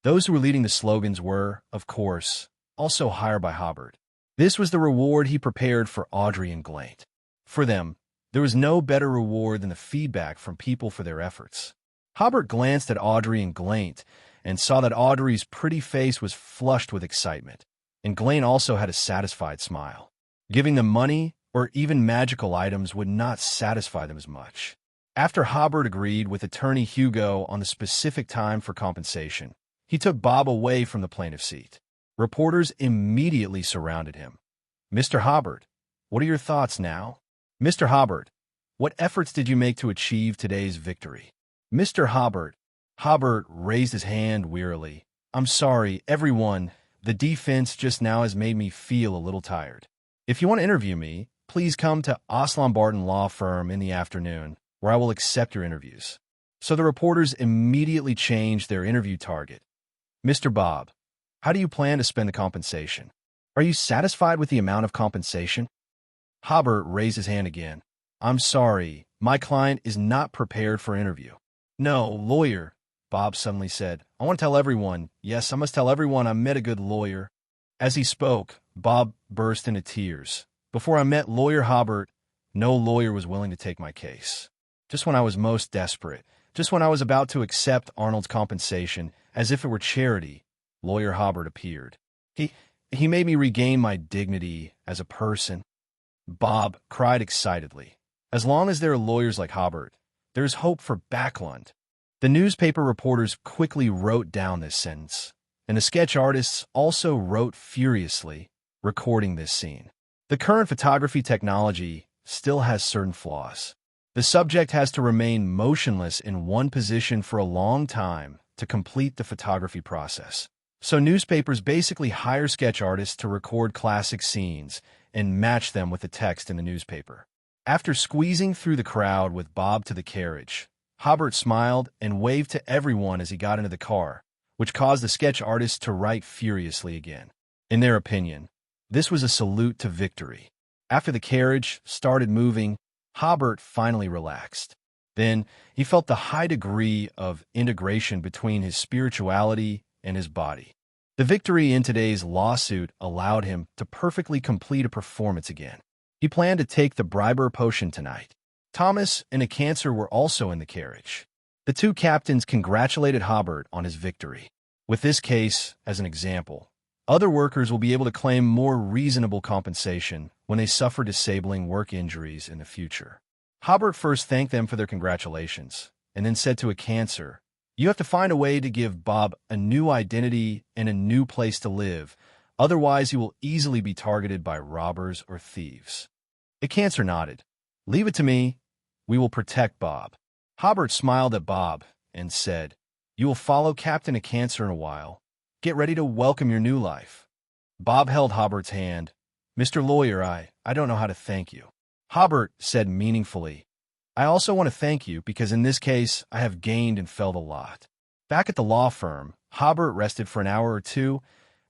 Those who were leading the slogans were, of course, also hired by Hobert. This was the reward he prepared for Audrey and Klein. For them, There was no better reward than the feedback from people for their efforts. Hobert glanced at Audrey and Glaint and saw that Audrey's pretty face was flushed with excitement, and Glaint also had a satisfied smile. Giving them money or even magical items would not satisfy them as much. After Hobert agreed with attorney Hugo on the specific time for compensation, he took Bob away from the plaintiff's seat. Reporters immediately surrounded him. "Mr. Hobert, what are your thoughts now?" "Mr. Hobert, what efforts did you make to achieve today's victory?" "Mr. Hobert." Hobert raised his hand wearily. "I'm sorry, everyone. The defense just now has made me feel a little tired. If you want to interview me, please come to Oslam Barton Law Firm in the afternoon, where I will accept your interviews." So the reporters immediately changed their interview target. "Mr. Bob, how do you plan to spend the compensation? Are you satisfied with the amount of compensation?" Hobert raised his hand again. "I'm sorry, my client is not prepared for interview." "No, lawyer," Bob suddenly said. "I want to tell everyone. Yes, I must tell everyone I met a good lawyer." As he spoke, Bob burst into tears. "Before I met Lawyer Hobert, no lawyer was willing to take my case. Just when I was most desperate, just when I was about to accept Arnold's compensation as if it were charity, Lawyer Hobert appeared. He made me regain my dignity as a person." Bob cried excitedly. As long as there are lawyers like Hobert, there is hope for Backland. The newspaper reporters quickly wrote down this sentence, and the sketch artists also wrote furiously, recording this scene. The current photography technology still has certain flaws. The subject has to remain motionless in one position for a long time to complete the photography process. So newspapers basically hire sketch artists to record classic scenes and match them with the text in the newspaper. After squeezing through the crowd with Bob to the carriage, Hobert smiled and waved to everyone as he got into the car, which caused the sketch artists to write furiously again. In their opinion, this was a salute to victory. After the carriage started moving, Hobert finally relaxed. Then he felt the high degree of integration between his spirituality and his body. The victory in today's lawsuit allowed him to perfectly complete a performance again. He planned to take the briber potion tonight. Thomas and a cancer were also in the carriage. The two captains congratulated Hobert on his victory. With this case as an example, other workers will be able to claim more reasonable compensation when they suffer disabling work injuries in the future. Hobert first thanked them for their congratulations, and then said to a cancer, "You have to find a way to give Bob a new identity and a new place to live, otherwise he will easily be targeted by robbers or thieves." A cancer nodded. "Leave it to me. We will protect Bob." Hobert smiled at Bob and said, "You will follow Captain a cancer in a while. Get ready to welcome your new life." Bob held Hobert's hand. "Mr. Lawyer, I don't know how to thank you." Hobert said meaningfully, "I also want to thank you because in this case I have gained and felt a lot." Back at the law firm, Hobert rested for an hour or two,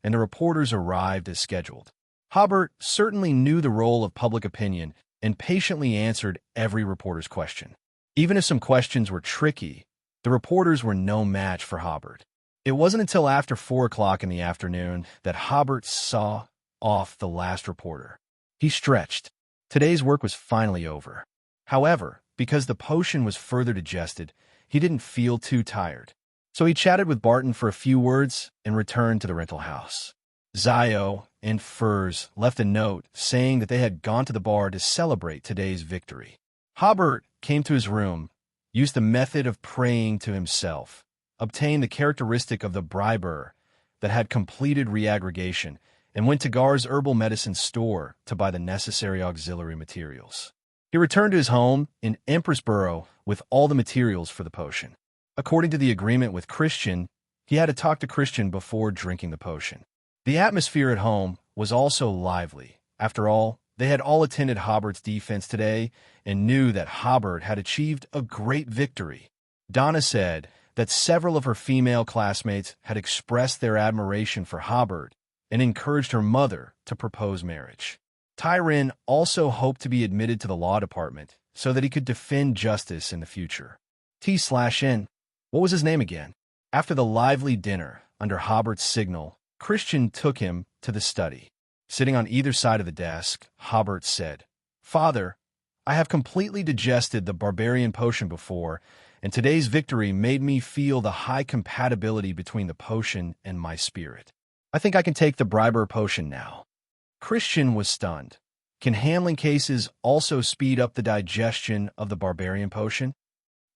and the reporters arrived as scheduled. Hobert certainly knew the role of public opinion and patiently answered every reporter's question. Even if some questions were tricky, the reporters were no match for Hobert. It wasn't until after 4 o'clock in the afternoon that Hobert saw off the last reporter. He stretched. Today's work was finally over. However, because the potion was further digested, he didn't feel too tired. So he chatted with Barton for a few words and returned to the rental house. Zio and Furs left a note saying that they had gone to the bar to celebrate today's victory. Hobert came to his room, used the method of praying to himself, obtained the characteristic of the briber that had completed reaggregation, and went to Gar's herbal medicine store to buy the necessary auxiliary materials. He returned to his home in Empressboro with all the materials for the potion. According to the agreement with Christian, he had to talk to Christian before drinking the potion. The atmosphere at home was also lively. After all, they had all attended Hobert's defense today and knew that Hobert had achieved a great victory. Donna said that several of her female classmates had expressed their admiration for Hobert and encouraged her mother to propose marriage. Tyron also hoped to be admitted to the law department so that he could defend justice in the future. T/N, what was his name again? After the lively dinner, under Hobert's signal, Christian took him to the study. Sitting on either side of the desk, Hobert said, "Father, I have completely digested the barbarian potion before, and today's victory made me feel the high compatibility between the potion and my spirit. I think I can take the briber potion now. Christian was stunned. Can handling cases also speed up the digestion of the barbarian potion?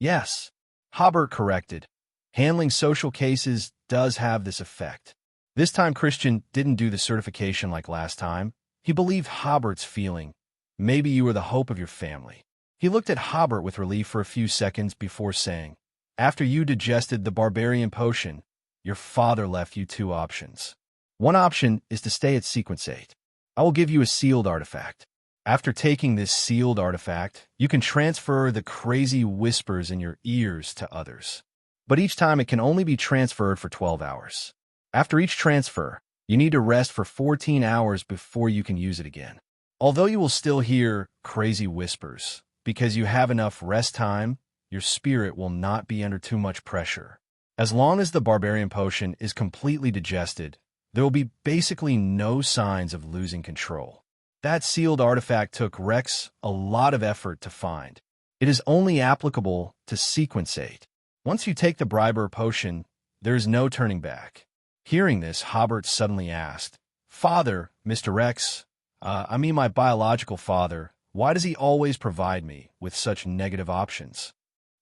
Yes. Hobert corrected. Handling social cases does have this effect. This time Christian didn't do the certification like last time. He believed Hobert's feeling. Maybe you were the hope of your family. He looked at Hobert with relief for a few seconds before saying, after you digested the barbarian potion, your father left you two options. One option is to stay at Sequence 8. I will give you a sealed artifact. After taking this sealed artifact, you can transfer the crazy whispers in your ears to others. But each time it can only be transferred for 12 hours. After each transfer, you need to rest for 14 hours before you can use it again. Although you will still hear crazy whispers, because you have enough rest time, your spirit will not be under too much pressure. As long as the barbarian potion is completely digested, there will be basically no signs of losing control. That sealed artifact took Rex a lot of effort to find. It is only applicable to Sequence 8. Once you take the briber potion, there is no turning back. Hearing this, Hobert suddenly asked, Father, Mr. Rex, my biological father, why does he always provide me with such negative options?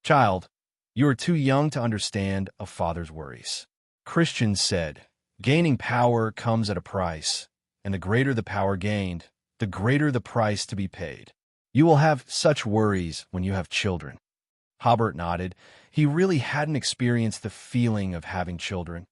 Child, you are too young to understand a father's worries. Christian said, gaining power comes at a price, and the greater the power gained, the greater the price to be paid. You will have such worries when you have children. Hobert nodded. He really hadn't experienced the feeling of having children.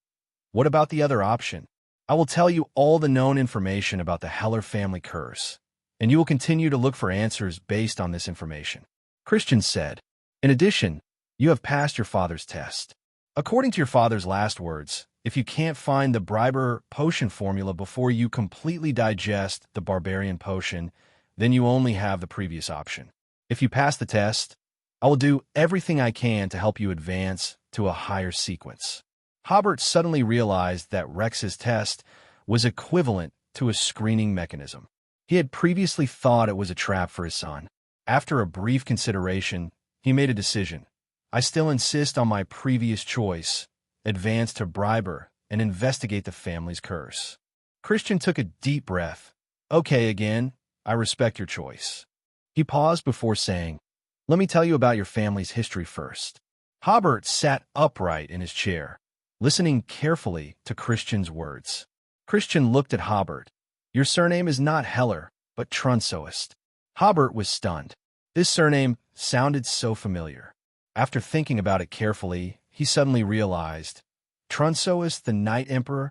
What about the other option? I will tell you all the known information about the Heller family curse, and you will continue to look for answers based on this information. Christian said, in addition, you have passed your father's test. According to your father's last words, if you can't find the briber potion formula before you completely digest the barbarian potion, then you only have the previous option. If you pass the test, I will do everything I can to help you advance to a higher sequence. Hobert suddenly realized that Rex's test was equivalent to a screening mechanism. He had previously thought it was a trap for his son. After a brief consideration, he made a decision. I still insist on my previous choice, advance to briber and investigate the family's curse. Christian took a deep breath. Okay again, I respect your choice. He paused before saying, let me tell you about your family's history first. Hobert sat upright in his chair, listening carefully to Christian's words. Christian looked at Hobert. Your surname is not Heller, but Trunsoist. Hobert was stunned. This surname sounded so familiar. After thinking about it carefully, he suddenly realized, Trunsoist, the Night Emperor?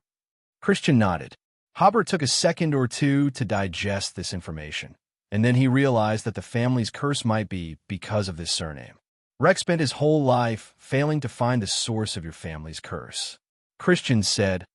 Christian nodded. Hobert took a second or two to digest this information, and then he realized that the family's curse might be because of this surname. Rex spent his whole life failing to find the source of your family's curse. Christian said,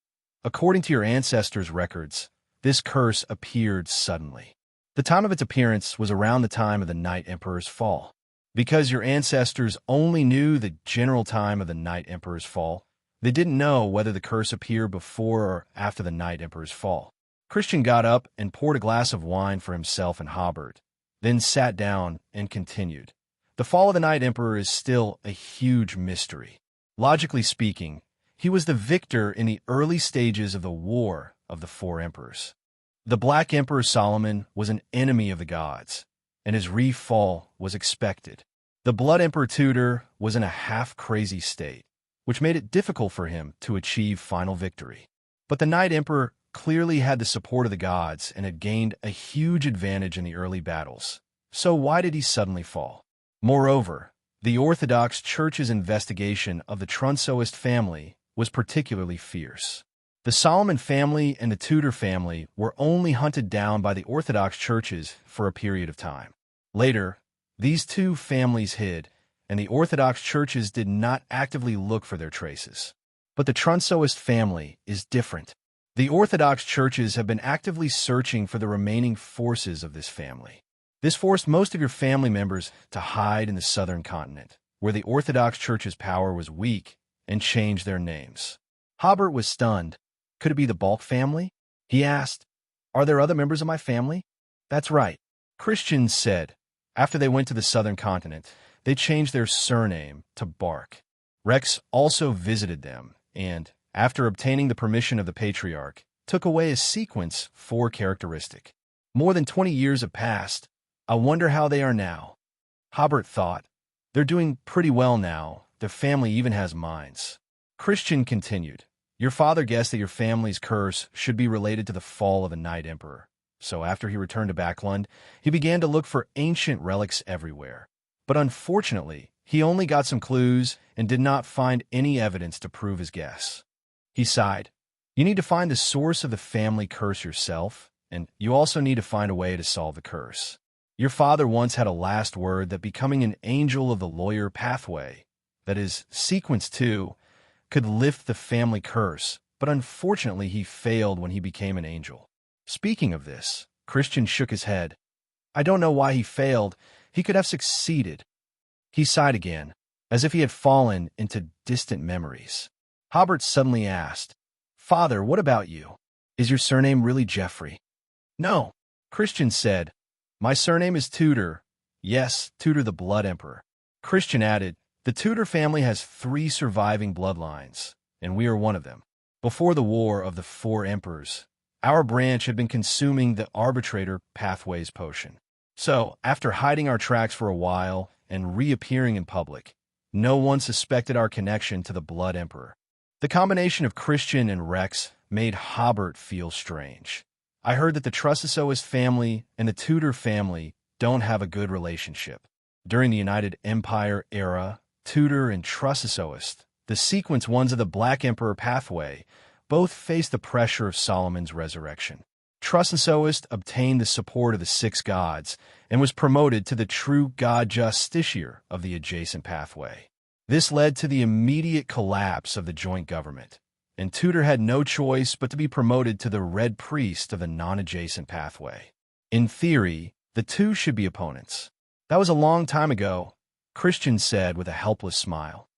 according to your ancestors' records, this curse appeared suddenly. The time of its appearance was around the time of the Night Emperor's fall. Because your ancestors only knew the general time of the Night Emperor's fall, they didn't know whether the curse appeared before or after the Night Emperor's fall. Christian got up and poured a glass of wine for himself and Hobert, then sat down and continued. The fall of the Night Emperor is still a huge mystery. Logically speaking, he was the victor in the early stages of the War of the Four Emperors. The Black Emperor Solomon was an enemy of the gods, and his re-fall was expected. The Blood Emperor Tudor was in a half-crazy state, which made it difficult for him to achieve final victory. But the Night Emperor clearly had the support of the gods and had gained a huge advantage in the early battles. So why did he suddenly fall? Moreover, the Orthodox Church's investigation of the Trunsoist family was particularly fierce. The Solomon family and the Tudor family were only hunted down by the Orthodox churches for a period of time. Later, these two families hid, and the Orthodox churches did not actively look for their traces. But the Trunsoist family is different. The Orthodox churches have been actively searching for the remaining forces of this family. This forced most of your family members to hide in the southern continent, where the Orthodox church's power was weak, and change their names. Hobert was stunned. Could it be the Balk family? He asked, are there other members of my family? That's right. Christian said, After they went to the southern continent, they changed their surname to Bark. Rex also visited them, and, after obtaining the permission of the Patriarch, took away a sequence 4 characteristic. More than 20 years have passed. I wonder how they are now. Hobert thought, they're doing pretty well now. Their family even has minds. Christian continued, your father guessed that your family's curse should be related to the fall of a Night Emperor. So after he returned to Backland, he began to look for ancient relics everywhere. But unfortunately, he only got some clues and did not find any evidence to prove his guess. He sighed. You need to find the source of the family curse yourself, and you also need to find a way to solve the curse. Your father once had a last word that becoming an angel of the lawyer pathway, that is, sequence 2, could lift the family curse, but unfortunately he failed when he became an angel. Speaking of this, Christian shook his head. I don't know why he failed. He could have succeeded. He sighed again, as if he had fallen into distant memories. Hobert suddenly asked, Father, what about you? Is your surname really Jeffrey? No, Christian said. My surname is Tudor. Yes, Tudor the Blood Emperor. Christian added, the Tudor family has 3 surviving bloodlines, and we are one of them. Before the War of the 4 Emperors, our branch had been consuming the Arbitrator Pathways potion. So, after hiding our tracks for a while and reappearing in public, no one suspected our connection to the Blood Emperor. The combination of Christian and Rex made Hobert feel strange. I heard that the Trussoist family and the Tudor family don't have a good relationship. During the United Empire era, Tudor and Trussoist, the sequence ones of the Black Emperor pathway, both faced the pressure of Solomon's resurrection. Trussoist obtained the support of the 6 gods and was promoted to the true god justiciar of the adjacent pathway. This led to the immediate collapse of the joint government, and Tudor had no choice but to be promoted to the Red Priest of the non-adjacent pathway. In theory, the 2 should be opponents. That was a long time ago, Christian said with a helpless smile.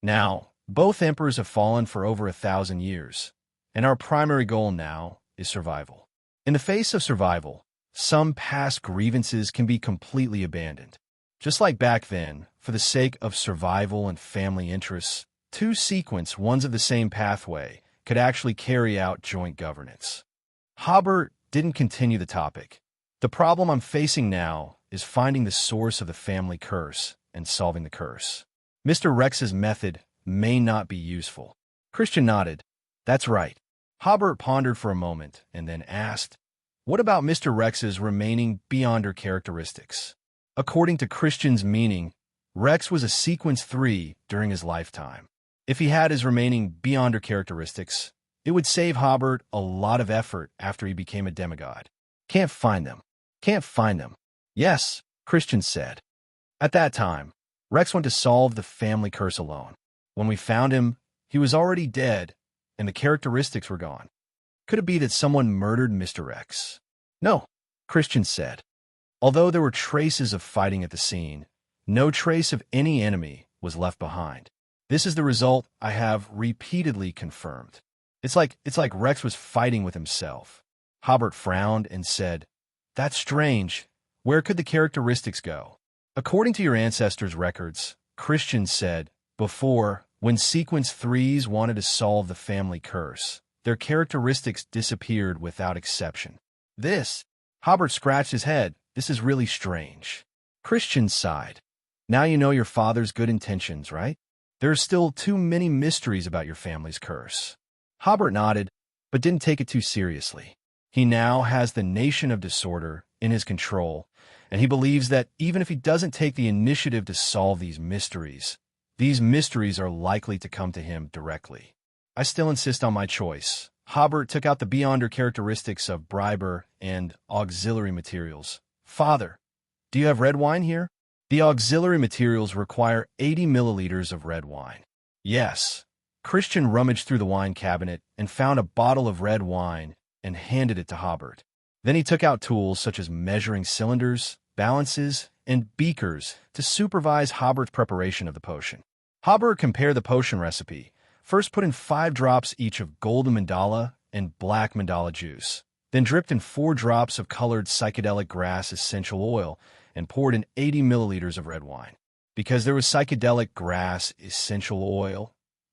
Now, both emperors have fallen for over 1,000 years, and our primary goal now is survival. In the face of survival, some past grievances can be completely abandoned. Just like back then, for the sake of survival and family interests, 2 sequence ones of the same pathway could actually carry out joint governance. Hobert didn't continue the topic. The problem I'm facing now is finding the source of the family curse and solving the curse. Mr. Rex's method may not be useful. Christian nodded. That's right. Hobert pondered for a moment and then asked, what about Mr. Rex's remaining Beyonder characteristics? According to Christian's meaning, Rex was a sequence 3 during his lifetime. If he had his remaining Beyonder characteristics, it would save Hobert a lot of effort after he became a demigod. Can't find them. Can't find them. Yes, Christian said. At that time, Rex went to solve the family curse alone. When we found him, he was already dead, and the characteristics were gone. Could it be that someone murdered Mr. Rex? No, Christian said. Although there were traces of fighting at the scene, no trace of any enemy was left behind. This is the result I have repeatedly confirmed. It's like Rex was fighting with himself. Hobert frowned and said, That's strange. Where could the characteristics go? According to your ancestors' records, Christian said, before, when sequence 3s wanted to solve the family curse, their characteristics disappeared without exception. Hobert scratched his head. This is really strange. Christian sighed. Now you know your father's good intentions, right? There are still too many mysteries about your family's curse. Hobert nodded, but didn't take it too seriously. He now has the Nation of Disorder in his control, and he believes that even if he doesn't take the initiative to solve these mysteries are likely to come to him directly. I still insist on my choice. Hobert took out the Beyonder characteristics of briber and auxiliary materials. Father, do you have red wine here? The auxiliary materials require 80 milliliters of red wine. Yes. Christian rummaged through the wine cabinet and found a bottle of red wine and handed it to Hobert. Then he took out tools such as measuring cylinders, balances, and beakers to supervise Hobert's preparation of the potion. Hobert compared the potion recipe. First put in 5 drops each of golden mandala and black mandala juice. then dripped in 4 drops of colored psychedelic grass essential oil and poured in 80 milliliters of red wine. Because there was psychedelic grass essential oil,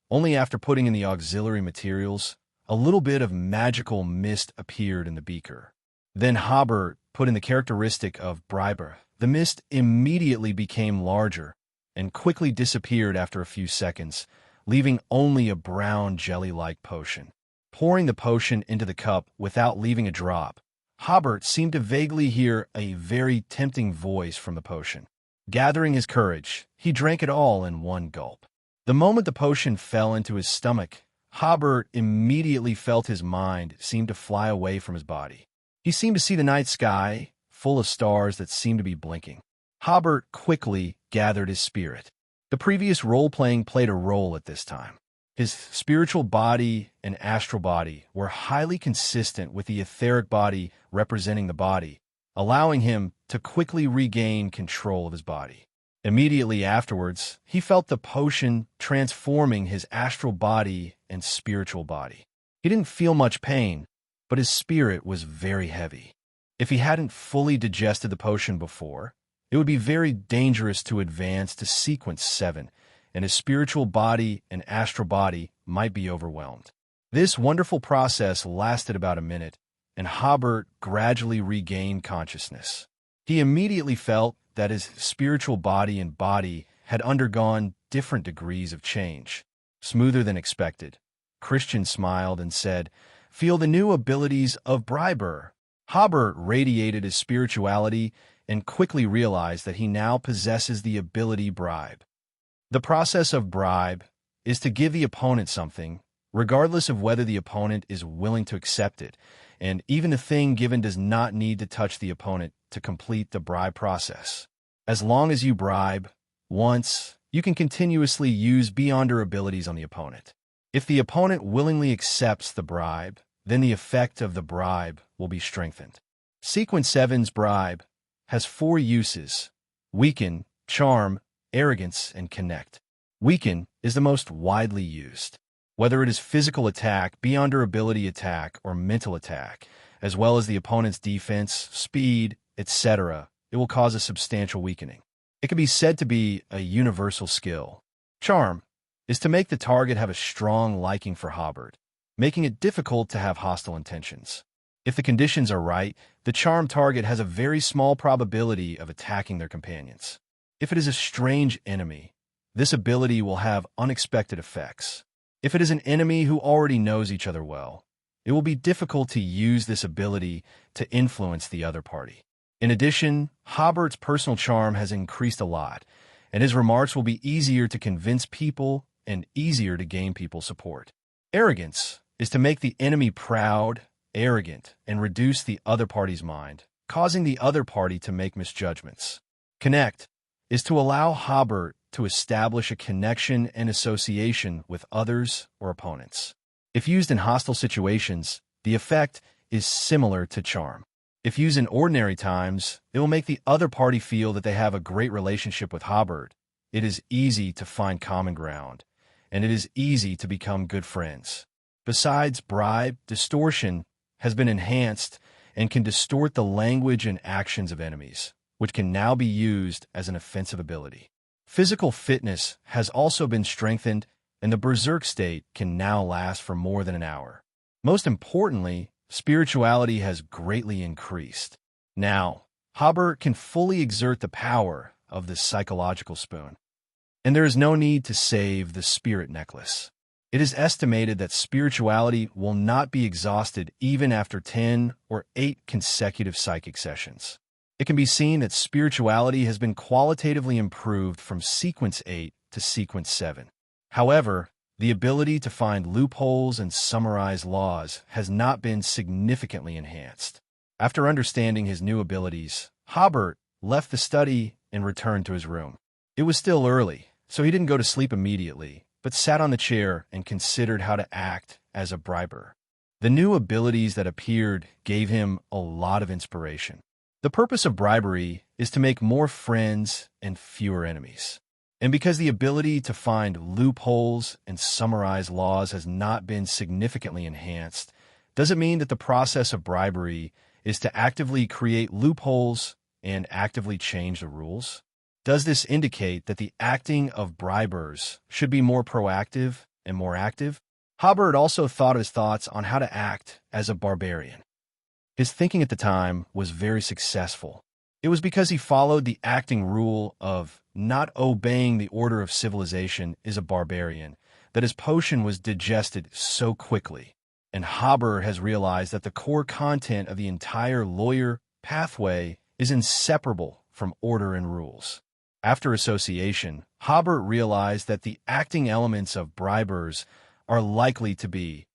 only after putting in the auxiliary materials, a little bit of magical mist appeared in the beaker. Then Hobert put in the characteristic of briber. The mist immediately became larger and quickly disappeared after a few seconds, leaving only a brown jelly-like potion. Pouring the potion into the cup without leaving a drop, Hobert seemed to vaguely hear a very tempting voice from the potion. Gathering his courage, he drank it all in one gulp. The moment the potion fell into his stomach, Hobert immediately felt his mind seem to fly away from his body. He seemed to see the night sky, full of stars that seemed to be blinking. Hobert quickly gathered his spirit. The previous role-playing played a role at this time. His spiritual body and astral body were highly consistent with the etheric body representing the body, allowing him to quickly regain control of his body. Immediately afterwards, he felt the potion transforming his astral body and spiritual body. He didn't feel much pain, but his spirit was very heavy. If he hadn't fully digested the potion before, it would be very dangerous to advance to sequence 7, and his spiritual body and astral body might be overwhelmed. This wonderful process lasted about a minute, and Hobert gradually regained consciousness. He immediately felt that his spiritual body and body had undergone different degrees of change. Smoother than expected, Christian smiled and said, "Feel the new abilities of briber." Hobert radiated his spirituality and quickly realized that he now possesses the ability bribe. The process of bribe is to give the opponent something, regardless of whether the opponent is willing to accept it, and even the thing given does not need to touch the opponent to complete the bribe process. As long as you bribe once, you can continuously use beyonder abilities on the opponent. If the opponent willingly accepts the bribe, then the effect of the bribe will be strengthened. Sequence 7's bribe has 4 uses: weaken, charm, arrogance, and connect. Weaken is the most widely used. Whether it is physical attack, beyonder ability attack, or mental attack, as well as the opponent's defense, speed, etc., it will cause a substantial weakening. It can be said to be a universal skill. Charm is to make the target have a strong liking for Hobert, making it difficult to have hostile intentions. If the conditions are right, the charm target has a very small probability of attacking their companions. If it is a strange enemy, this ability will have unexpected effects. If it is an enemy who already knows each other well, it will be difficult to use this ability to influence the other party. In addition, Hobert's personal charm has increased a lot, and his remarks will be easier to convince people and easier to gain people's support. Arrogance is to make the enemy proud, arrogant, and reduce the other party's mind, causing the other party to make misjudgments. Connect is to allow Hobert to establish a connection and association with others or opponents. If used in hostile situations, the effect is similar to charm. If used in ordinary times, it will make the other party feel that they have a great relationship with Hobert. It is easy to find common ground, and it is easy to become good friends. Besides bribe, distortion has been enhanced and can distort the language and actions of enemies, which can now be used as an offensive ability. Physical fitness has also been strengthened, and the berserk state can now last for more than an hour. Most importantly, spirituality has greatly increased. Now, Hobert can fully exert the power of this psychological spoon. And there is no need to save the spirit necklace. It is estimated that spirituality will not be exhausted even after 10 or 8 consecutive psychic sessions. It can be seen that spirituality has been qualitatively improved from Sequence 8 to Sequence 7. However, the ability to find loopholes and summarize laws has not been significantly enhanced. After understanding his new abilities, Hobert left the study and returned to his room. It was still early, so he didn't go to sleep immediately, but sat on the chair and considered how to act as a briber. The new abilities that appeared gave him a lot of inspiration. The purpose of bribery is to make more friends and fewer enemies. And because the ability to find loopholes and summarize laws has not been significantly enhanced, Does it mean that the process of bribery is to actively create loopholes and actively change the rules? Does this indicate that the acting of bribers should be more proactive and more active? Hobert also thought of his thoughts on how to act as a barbarian. His thinking at the time was very successful. It was because he followed the acting rule of not obeying the order of civilization is a barbarian that his potion was digested so quickly. And Hobert has realized that the core content of the entire lawyer pathway is inseparable from order and rules. After association, Hobert realized that the acting elements of bribers are likely to be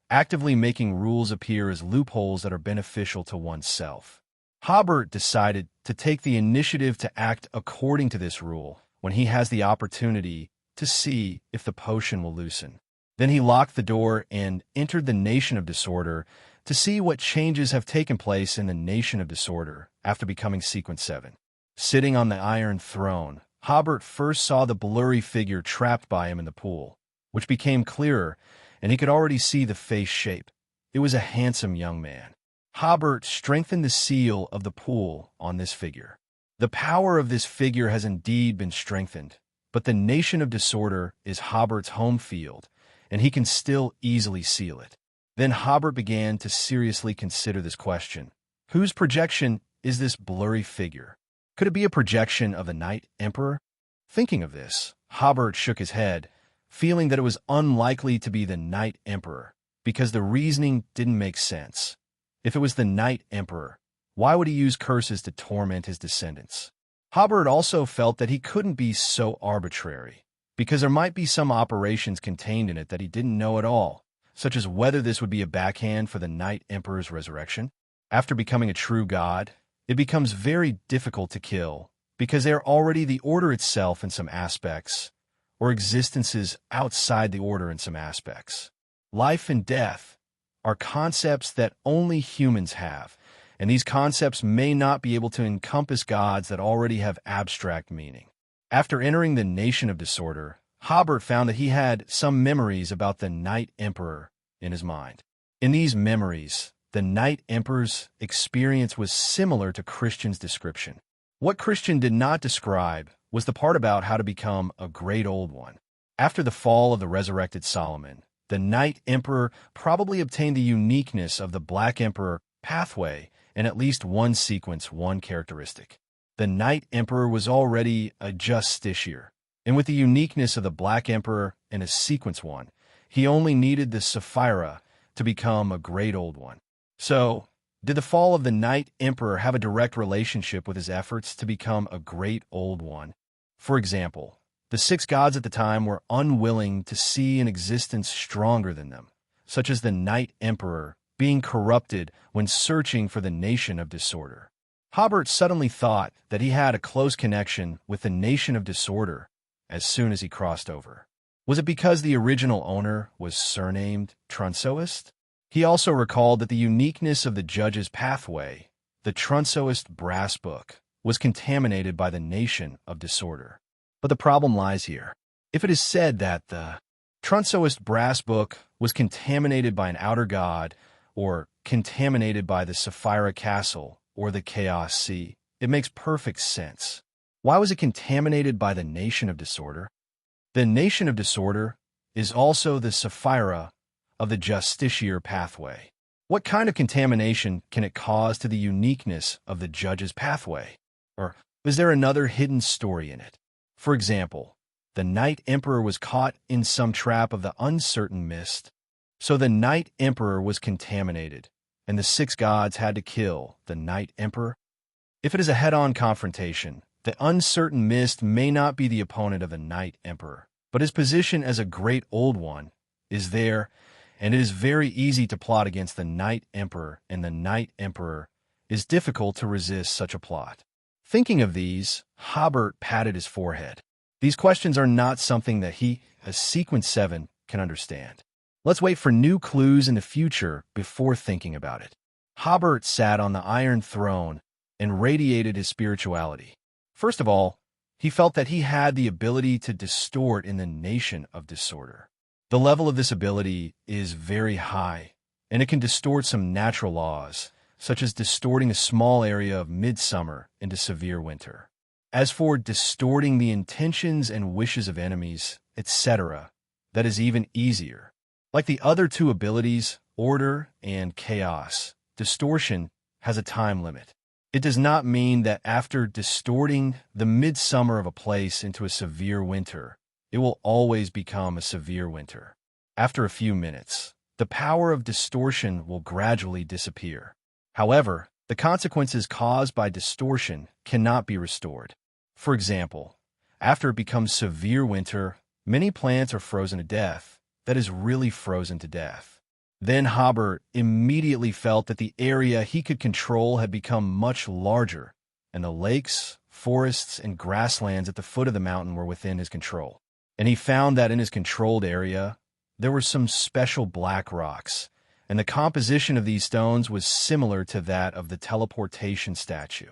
actively making rules appear as loopholes that are beneficial to oneself. Hobert decided to take the initiative to act according to this rule when he has the opportunity to see if the potion will loosen. Then he locked the door and entered the Nation of Disorder to see what changes have taken place in the Nation of Disorder after becoming Sequence 7. Sitting on the Iron Throne, Hobert first saw the blurry figure trapped by him in the pool, which became clearer, and he could already see the face shape. It was a handsome young man. Hobert strengthened the seal of the pool on this figure. The power of this figure has indeed been strengthened, but the Nation of Disorder is Hobert's home field, and he can still easily seal it. Then Hobert began to seriously consider this question. Whose projection is this blurry figure? Could it be a projection of the Night Emperor? Thinking of this, Hobert shook his head, feeling that it was unlikely to be the Night Emperor, because the reasoning didn't make sense. If it was the Night Emperor, why would he use curses to torment his descendants? Hobert also felt that he couldn't be so arbitrary, because there might be some operations contained in it that he didn't know at all, such as whether this would be a backhand for the Night Emperor's resurrection. After becoming a true god, it becomes very difficult to kill, because they are already the order itself in some aspects, or existences outside the order in some aspects. Life and death are concepts that only humans have, and these concepts may not be able to encompass gods that already have abstract meaning. After entering the Nation of Disorder, Hobert found that he had some memories about the Night Emperor in his mind. In these memories, the Night Emperor's experience was similar to Christian's description. What Christian did not describe was the part about how to become a great old one. After the fall of the resurrected Solomon, the Night Emperor probably obtained the uniqueness of the Black Emperor pathway in at least one sequence, one characteristic. The Night Emperor was already a justiciar, and with the uniqueness of the Black Emperor in a sequence 1, he only needed the Sefirah to become a great old one. So, did the fall of the Night Emperor have a direct relationship with his efforts to become a great old one? For example, the 6 gods at the time were unwilling to see an existence stronger than them, such as the Night Emperor being corrupted when searching for the Nation of Disorder. Hobert suddenly thought that he had a close connection with the Nation of Disorder as soon as he crossed over. Was it because the original owner was surnamed Trunsoist? He also recalled that the uniqueness of the judge's pathway, the Trunsoist brass book, was contaminated by the Nation of Disorder. But the problem lies here. If it is said that the Trunsoist brass book was contaminated by an outer god, or contaminated by the Sefirah Castle or the Chaos Sea, it makes perfect sense. Why was it contaminated by the Nation of Disorder? The Nation of Disorder is also the Sefirah of the Justiciar pathway. What kind of contamination can it cause to the uniqueness of the judge's pathway? Or is there another hidden story in it? For example, the Night Emperor was caught in some trap of the uncertain mist, so the Night Emperor was contaminated, and the 6 gods had to kill the Night Emperor. If it is a head-on confrontation, the uncertain mist may not be the opponent of the Night Emperor, but his position as a great old one is there, and it is very easy to plot against the Night Emperor, and the Night Emperor is difficult to resist such a plot. Thinking of these, Hobert patted his forehead. These questions are not something that he, as Sequence 7, can understand. Let's wait for new clues in the future before thinking about it. Hobert sat on the Iron Throne and radiated his spirituality. First of all, he felt that he had the ability to distort in the Nation of Disorder. The level of this ability is very high, and it can distort some natural laws, such as distorting a small area of midsummer into severe winter. As for distorting the intentions and wishes of enemies, etc., that is even easier. Like the other two abilities, order and chaos, distortion has a time limit. It does not mean that after distorting the midsummer of a place into a severe winter, it will always become a severe winter. After a few minutes, the power of distortion will gradually disappear. However, the consequences caused by distortion cannot be restored. For example, after it becomes severe winter, many plants are frozen to death, that is really frozen to death. Then Hobert immediately felt that the area he could control had become much larger, and the lakes, forests, and grasslands at the foot of the mountain were within his control. And he found that in his controlled area, there were some special black rocks, and the composition of these stones was similar to that of the teleportation statue.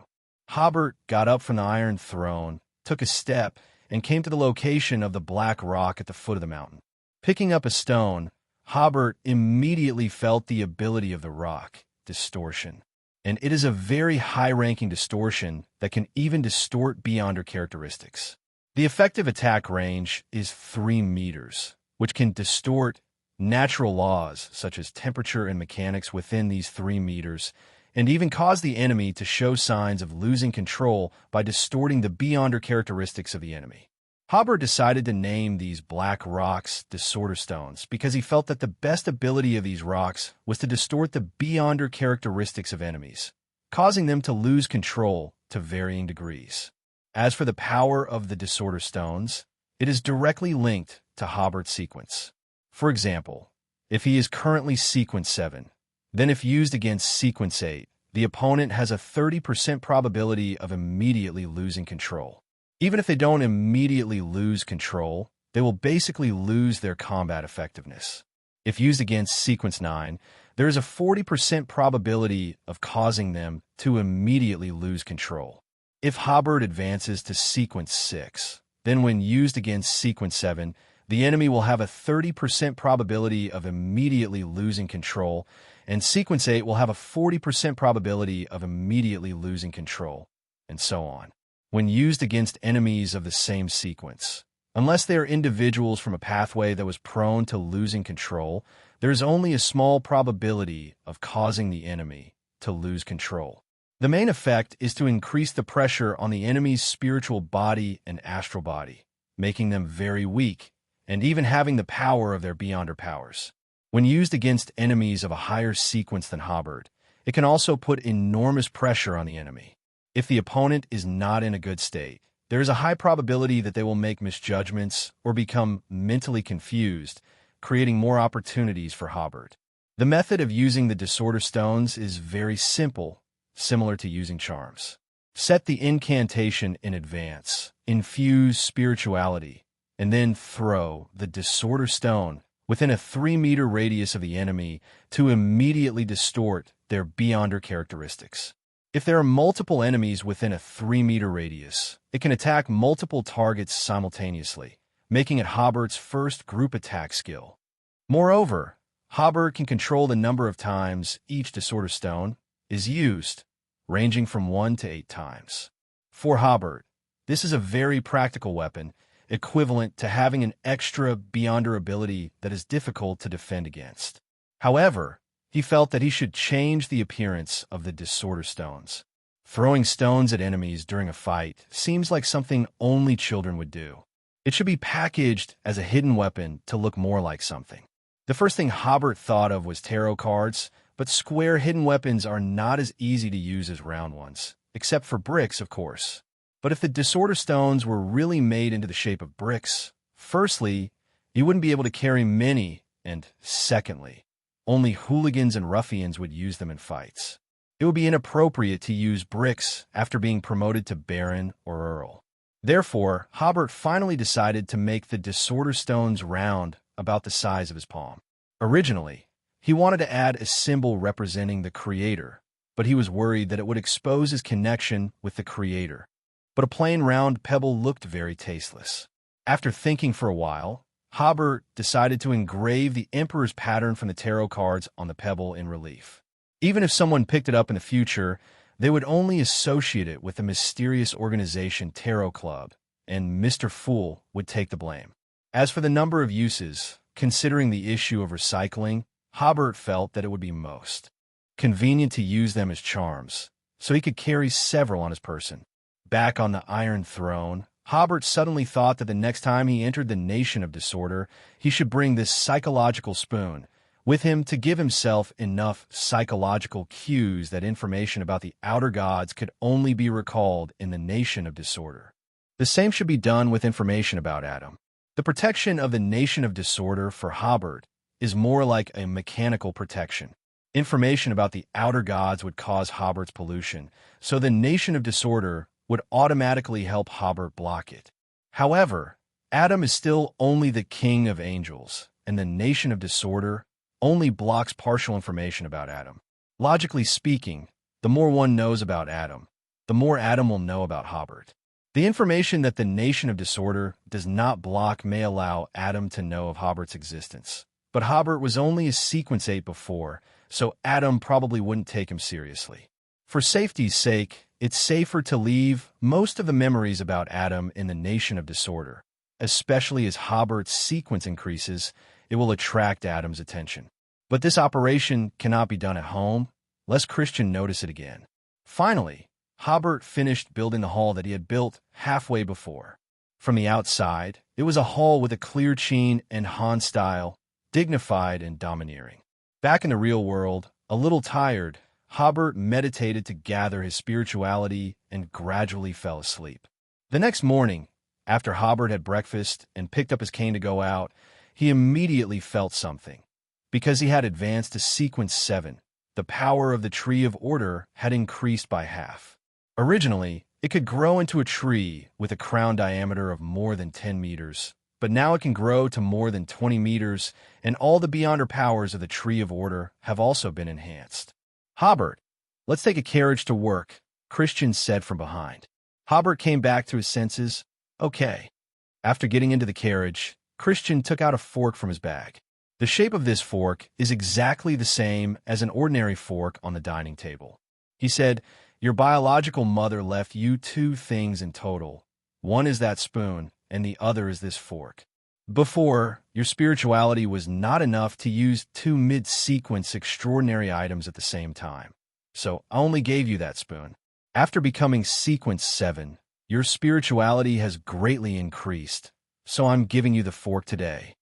Hobert got up from the Iron Throne, took a step, and came to the location of the black rock at the foot of the mountain. Picking up a stone, Hobert immediately felt the ability of the rock, distortion. And it is a very high-ranking distortion that can even distort beyond her characteristics. The effective attack range is 3 meters, which can distort natural laws such as temperature and mechanics within these 3 meters, and even cause the enemy to show signs of losing control by distorting the beyonder characteristics of the enemy. Hobert decided to name these black rocks Disorder Stones because he felt that the best ability of these rocks was to distort the beyonder characteristics of enemies, causing them to lose control to varying degrees. As for the power of the Disorder Stones, it is directly linked to Hobert's sequence. For example, if he is currently sequence 7, then if used against sequence 8, the opponent has a 30% probability of immediately losing control. Even if they don't immediately lose control, they will basically lose their combat effectiveness. If used against sequence 9, there is a 40% probability of causing them to immediately lose control. If Hobert advances to sequence 6, then when used against sequence 7, the enemy will have a 30% probability of immediately losing control, and sequence 8 will have a 40% probability of immediately losing control, and so on. When used against enemies of the same sequence, unless they are individuals from a pathway that was prone to losing control, there is only a small probability of causing the enemy to lose control. The main effect is to increase the pressure on the enemy's spiritual body and astral body, making them very weak, and even having the power of their beyonder powers. When used against enemies of a higher sequence than Hobert, it can also put enormous pressure on the enemy. If the opponent is not in a good state, there is a high probability that they will make misjudgments or become mentally confused, creating more opportunities for Hobert. The method of using the Disorder Stones is very simple, similar to using charms. Set the incantation in advance, infuse spirituality, and then throw the Disorder Stone within a 3-meter radius of the enemy to immediately distort their beyonder characteristics. If there are multiple enemies within a 3-meter radius, it can attack multiple targets simultaneously, making it Hobert's first group attack skill. Moreover, Hobert can control the number of times each Disorder Stone is used, ranging from 1 to 8 times. For Hobert, this is a very practical weapon, equivalent to having an extra beyonder ability that is difficult to defend against. However, he felt that he should change the appearance of the Disorder Stones. Throwing stones at enemies during a fight seems like something only children would do. It should be packaged as a hidden weapon to look more like something. The first thing Hobert thought of was tarot cards, but square hidden weapons are not as easy to use as round ones, except for bricks, of course. But if the Disorder Stones were really made into the shape of bricks, firstly, you wouldn't be able to carry many, and secondly, only hooligans and ruffians would use them in fights. It would be inappropriate to use bricks after being promoted to Baron or Earl. Therefore, Hobert finally decided to make the Disorder Stones round about the size of his palm. Originally, he wanted to add a symbol representing the Creator, but he was worried that it would expose his connection with the Creator. But a plain round pebble looked very tasteless. After thinking for a while, Hobert decided to engrave the Emperor's pattern from the tarot cards on the pebble in relief. Even if someone picked it up in the future, they would only associate it with the mysterious organization Tarot Club, and Mr. Fool would take the blame. As for the number of uses, considering the issue of recycling, Hobert felt that it would be most convenient to use them as charms, so he could carry several on his person. Back on the Iron Throne, Hobert suddenly thought that the next time he entered the Nation of Disorder, he should bring this psychological spoon with him to give himself enough psychological cues that information about the outer gods could only be recalled in the Nation of Disorder. The same should be done with information about Adam. The protection of the Nation of Disorder for Hobert is more like a mechanical protection. Information about the outer gods would cause Hobert's pollution, so the Nation of Disorder would automatically help Hobert block it. However, Adam is still only the king of angels, and the Nation of Disorder only blocks partial information about Adam. Logically speaking, the more one knows about Adam, the more Adam will know about Hobert. The information that the Nation of Disorder does not block may allow Adam to know of Hobert's existence. But Hobert was only a Sequence 8 before, so Adam probably wouldn't take him seriously. For safety's sake, it's safer to leave most of the memories about Adam in the Nation of Disorder. Especially as Hobert's sequence increases, it will attract Adam's attention. But this operation cannot be done at home, lest Christian notice it again. Finally, Hobert finished building the hall that he had built halfway before. From the outside, it was a hall with a clear sheen and Han style, dignified and domineering. Back in the real world, a little tired, Hobert meditated to gather his spirituality and gradually fell asleep. The next morning, after Hobert had breakfast and picked up his cane to go out, he immediately felt something. Because he had advanced to Sequence 7, the power of the Tree of Order had increased by half. Originally, it could grow into a tree with a crown diameter of more than 10 meters, but now it can grow to more than 20 meters, and all the Beyonder powers of the Tree of Order have also been enhanced. Hobert, let's take a carriage to work, Christian said from behind. Hobert came back to his senses. Okay. After getting into the carriage, Christian took out a fork from his bag. The shape of this fork is exactly the same as an ordinary fork on the dining table. He said, "Your biological mother left you two things in total. One is that spoon, and the other is this fork. Before, your spirituality was not enough to use two mid-sequence extraordinary items at the same time. So I only gave you that spoon. After becoming Sequence 7, your spirituality has greatly increased, so I'm giving you the fork today."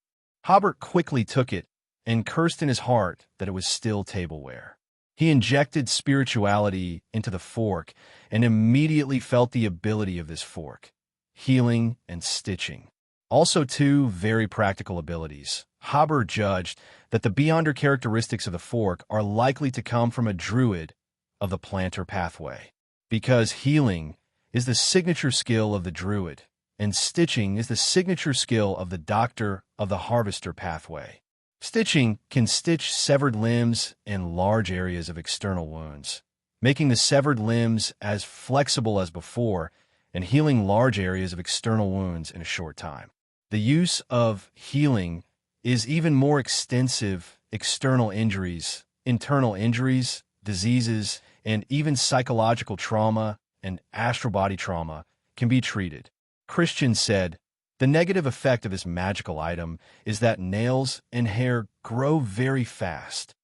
Hobert quickly took it and cursed in his heart that it was still tableware. He injected spirituality into the fork and immediately felt the ability of this fork: healing and stitching. Also two very practical abilities. Hobert judged that the Beyonder characteristics of the fork are likely to come from a druid of the planter pathway, because healing is the signature skill of the druid, and stitching is the signature skill of the doctor of the harvester pathway. Stitching can stitch severed limbs and large areas of external wounds, making the severed limbs as flexible as before and healing large areas of external wounds in a short time. The use of healing is even more extensive. External injuries, internal injuries, diseases, and even psychological trauma and astral body trauma can be treated. Christian said, "The negative effect of this magical item is that nails and hair grow very fast."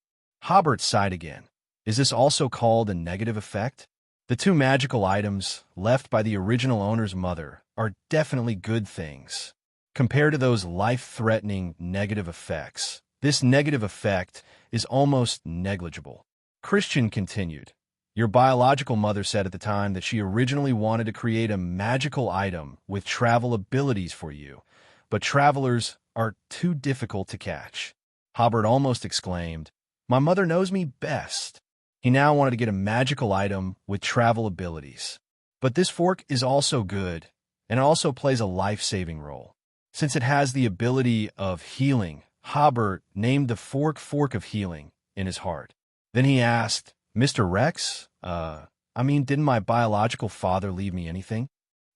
Hobert sighed again. Is this also called a negative effect? The two magical items left by the original owner's mother are definitely good things. Compared to those life-threatening negative effects, this negative effect is almost negligible. Christian continued, "Your biological mother said at the time that she originally wanted to create a magical item with travel abilities for you, but travelers are too difficult to catch." Hobert almost exclaimed, "My mother knows me best." He now wanted to get a magical item with travel abilities. But this fork is also good, and it also plays a life-saving role. Since it has the ability of healing, Hobert named the fork Fork of Healing in his heart. Then he asked, "Mr. Rex, didn't my biological father leave me anything?"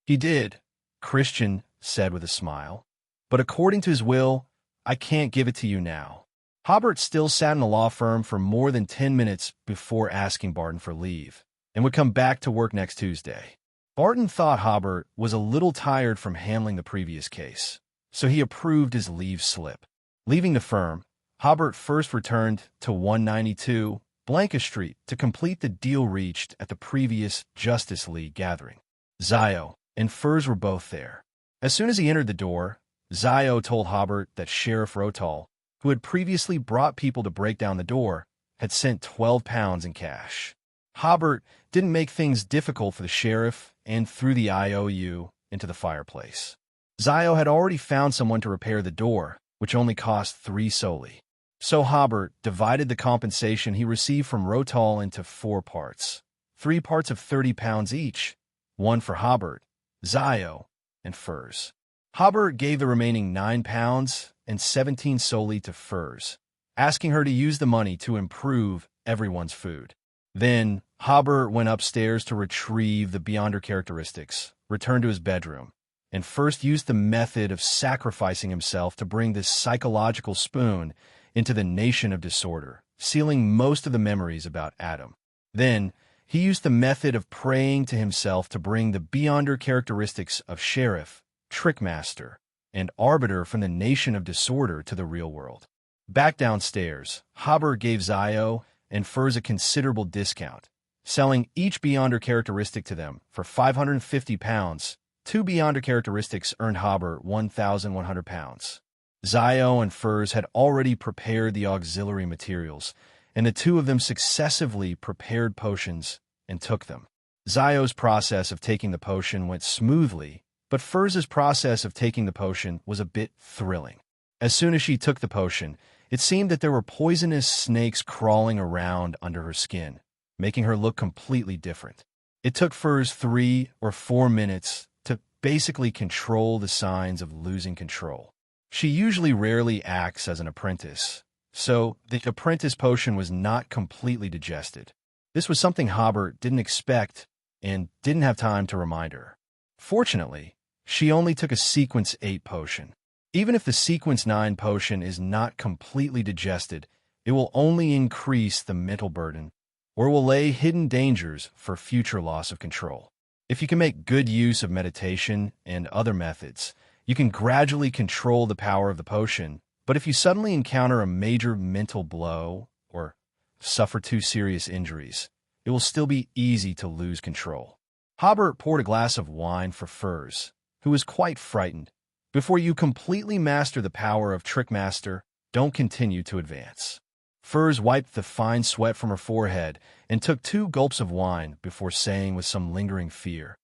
"He did," Christian said with a smile. but according to his will, I can't give it to you now. Hobert still sat in the law firm for more than 10 minutes before asking Barton for leave, and would come back to work next Tuesday. Barton thought Hobert was a little tired from handling the previous case, so he approved his leave slip. Leaving the firm, Hobert first returned to 192 Blanca Street to complete the deal reached at the previous Justice League gathering. Zio and Furs were both there. As soon as he entered the door, Zio told Hobert that Sheriff Rotal, who had previously brought people to break down the door, had sent 12 pounds in cash. Hobert didn't make things difficult for the sheriff and threw the IOU into the fireplace. Zio had already found someone to repair the door, which only cost 3 solely. So Hobert divided the compensation he received from Rotal into 4 parts. 3 parts of 30 pounds each, 1 for Hobert, Zio, and Furs. Hobert gave the remaining 9 pounds and 17 solely to Furs, asking her to use the money to improve everyone's food. Then Hobert went upstairs to retrieve the Beyonder characteristics, returned to his bedroom, and first used the method of sacrificing himself to bring this psychological spoon into the nation of disorder, sealing most of the memories about Adam. Then he used the method of praying to himself to bring the Beyonder characteristics of Sheriff, Trickmaster, and Arbiter from the nation of disorder to the real world. Back downstairs, Hobert gave Zio and Furs a considerable discount, selling each Beyonder characteristic to them for 550 pounds. 2 Beyonder characteristics earned Hobert 1,100 pounds. Zio and Furs had already prepared the auxiliary materials, and the 2 of them successively prepared potions and took them. Zio's process of taking the potion went smoothly, but Furs's process of taking the potion was a bit thrilling. As soon as she took the potion, it seemed that there were poisonous snakes crawling around under her skin, making her look completely different. It took Furs 3 or 4 minutes to basically control the signs of losing control. She usually rarely acts as an apprentice, so the apprentice potion was not completely digested. This was something Hobert didn't expect and didn't have time to remind her. Fortunately, she only took a Sequence 8 potion. Even if the Sequence 9 potion is not completely digested, it will only increase the mental burden or will lay hidden dangers for future loss of control. If you can make good use of meditation and other methods, you can gradually control the power of the potion, but if you suddenly encounter a major mental blow or suffer 2 serious injuries, it will still be easy to lose control. Hobert poured a glass of wine for Furs, who was quite frightened. Before you completely master the power of Trickmaster, don't continue to advance. Furs wiped the fine sweat from her forehead and took 2 gulps of wine before saying with some lingering fear,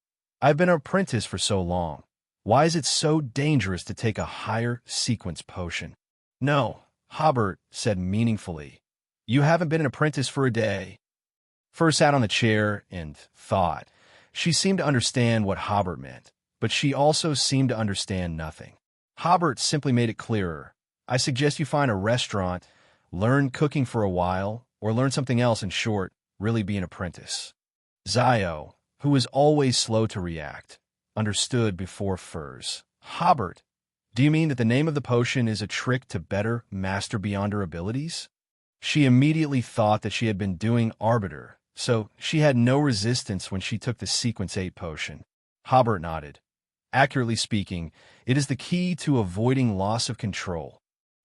"I've been an apprentice for so long. Why is it so dangerous to take a higher sequence potion?" "No," Hobert said meaningfully. "You haven't been an apprentice for a day." Furs sat on the chair and thought. She seemed to understand what Hobert meant, but she also seemed to understand nothing. Hobert simply made it clearer. "I suggest you find a restaurant, learn cooking for a while, or learn something else. In short, really be an apprentice." Zio, who was always slow to react, understood before Furs. "Hobert, do you mean that the name of the potion is a trick to better master beyond her abilities?" She immediately thought that she had been doing Arbiter, so she had no resistance when she took the Sequence 8 potion. Hobert nodded. "Accurately speaking, it is the key to avoiding loss of control."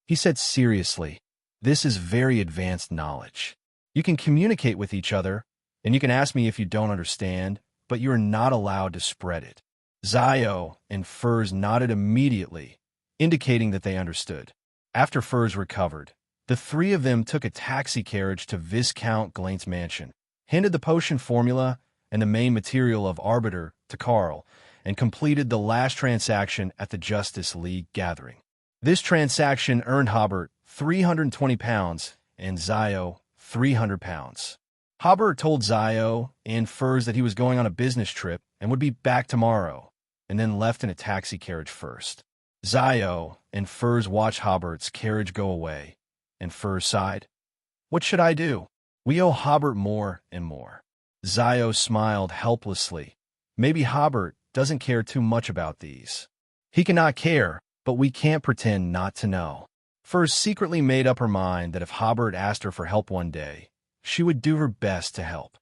He said seriously, "This is very advanced knowledge. You can communicate with each other, and you can ask me if you don't understand, but you are not allowed to spread it." Zio and Furs nodded immediately, indicating that they understood. After Furs recovered, the 3 of them took a taxi carriage to Viscount Glaint's mansion, handed the potion formula and the main material of Arbiter to Carl, and completed the last transaction at the Justice League gathering. This transaction earned Hobert 320 pounds and Zio 300 pounds. Hobert told Zio and Furs that he was going on a business trip and would be back tomorrow, and then left in a taxi carriage first. Zio and Furs watched Hobert's carriage go away, and Furs sighed. "What should I do? We owe Hobert more and more." Zio smiled helplessly. "Maybe Hobert doesn't care too much about these." "He cannot care," but we can't pretend not to know. Furs secretly made up her mind that if Hobert asked her for help one day, she would do her best to help.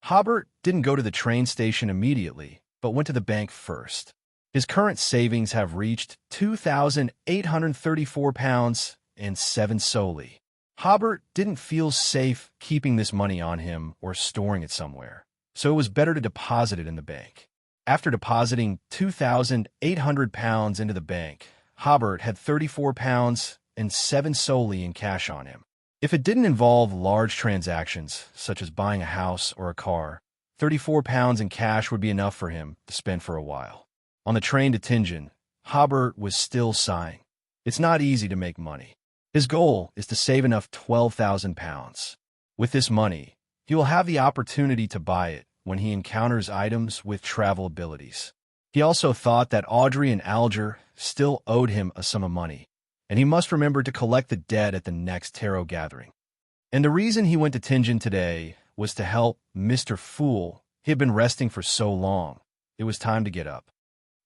Hobert didn't go to the train station immediately, but went to the bank first. His current savings have reached £2,834 and 7 solely. Hobert didn't feel safe keeping this money on him or storing it somewhere, so it was better to deposit it in the bank. After depositing £2,800 into the bank, Hobert had £34 and 7 solely in cash on him. If it didn't involve large transactions, such as buying a house or a car, £34 in cash would be enough for him to spend for a while. On the train to Tingen, Hobert was still sighing. It's not easy to make money. His goal is to save enough £12,000. With this money, he will have the opportunity to buy it when he encounters items with travel abilities. He also thought that Audrey and Alger still owed him a sum of money, and he must remember to collect the debt at the next tarot gathering. And the reason he went to Tingen today was to help Mr. Fool. He had been resting for so long. It was time to get up.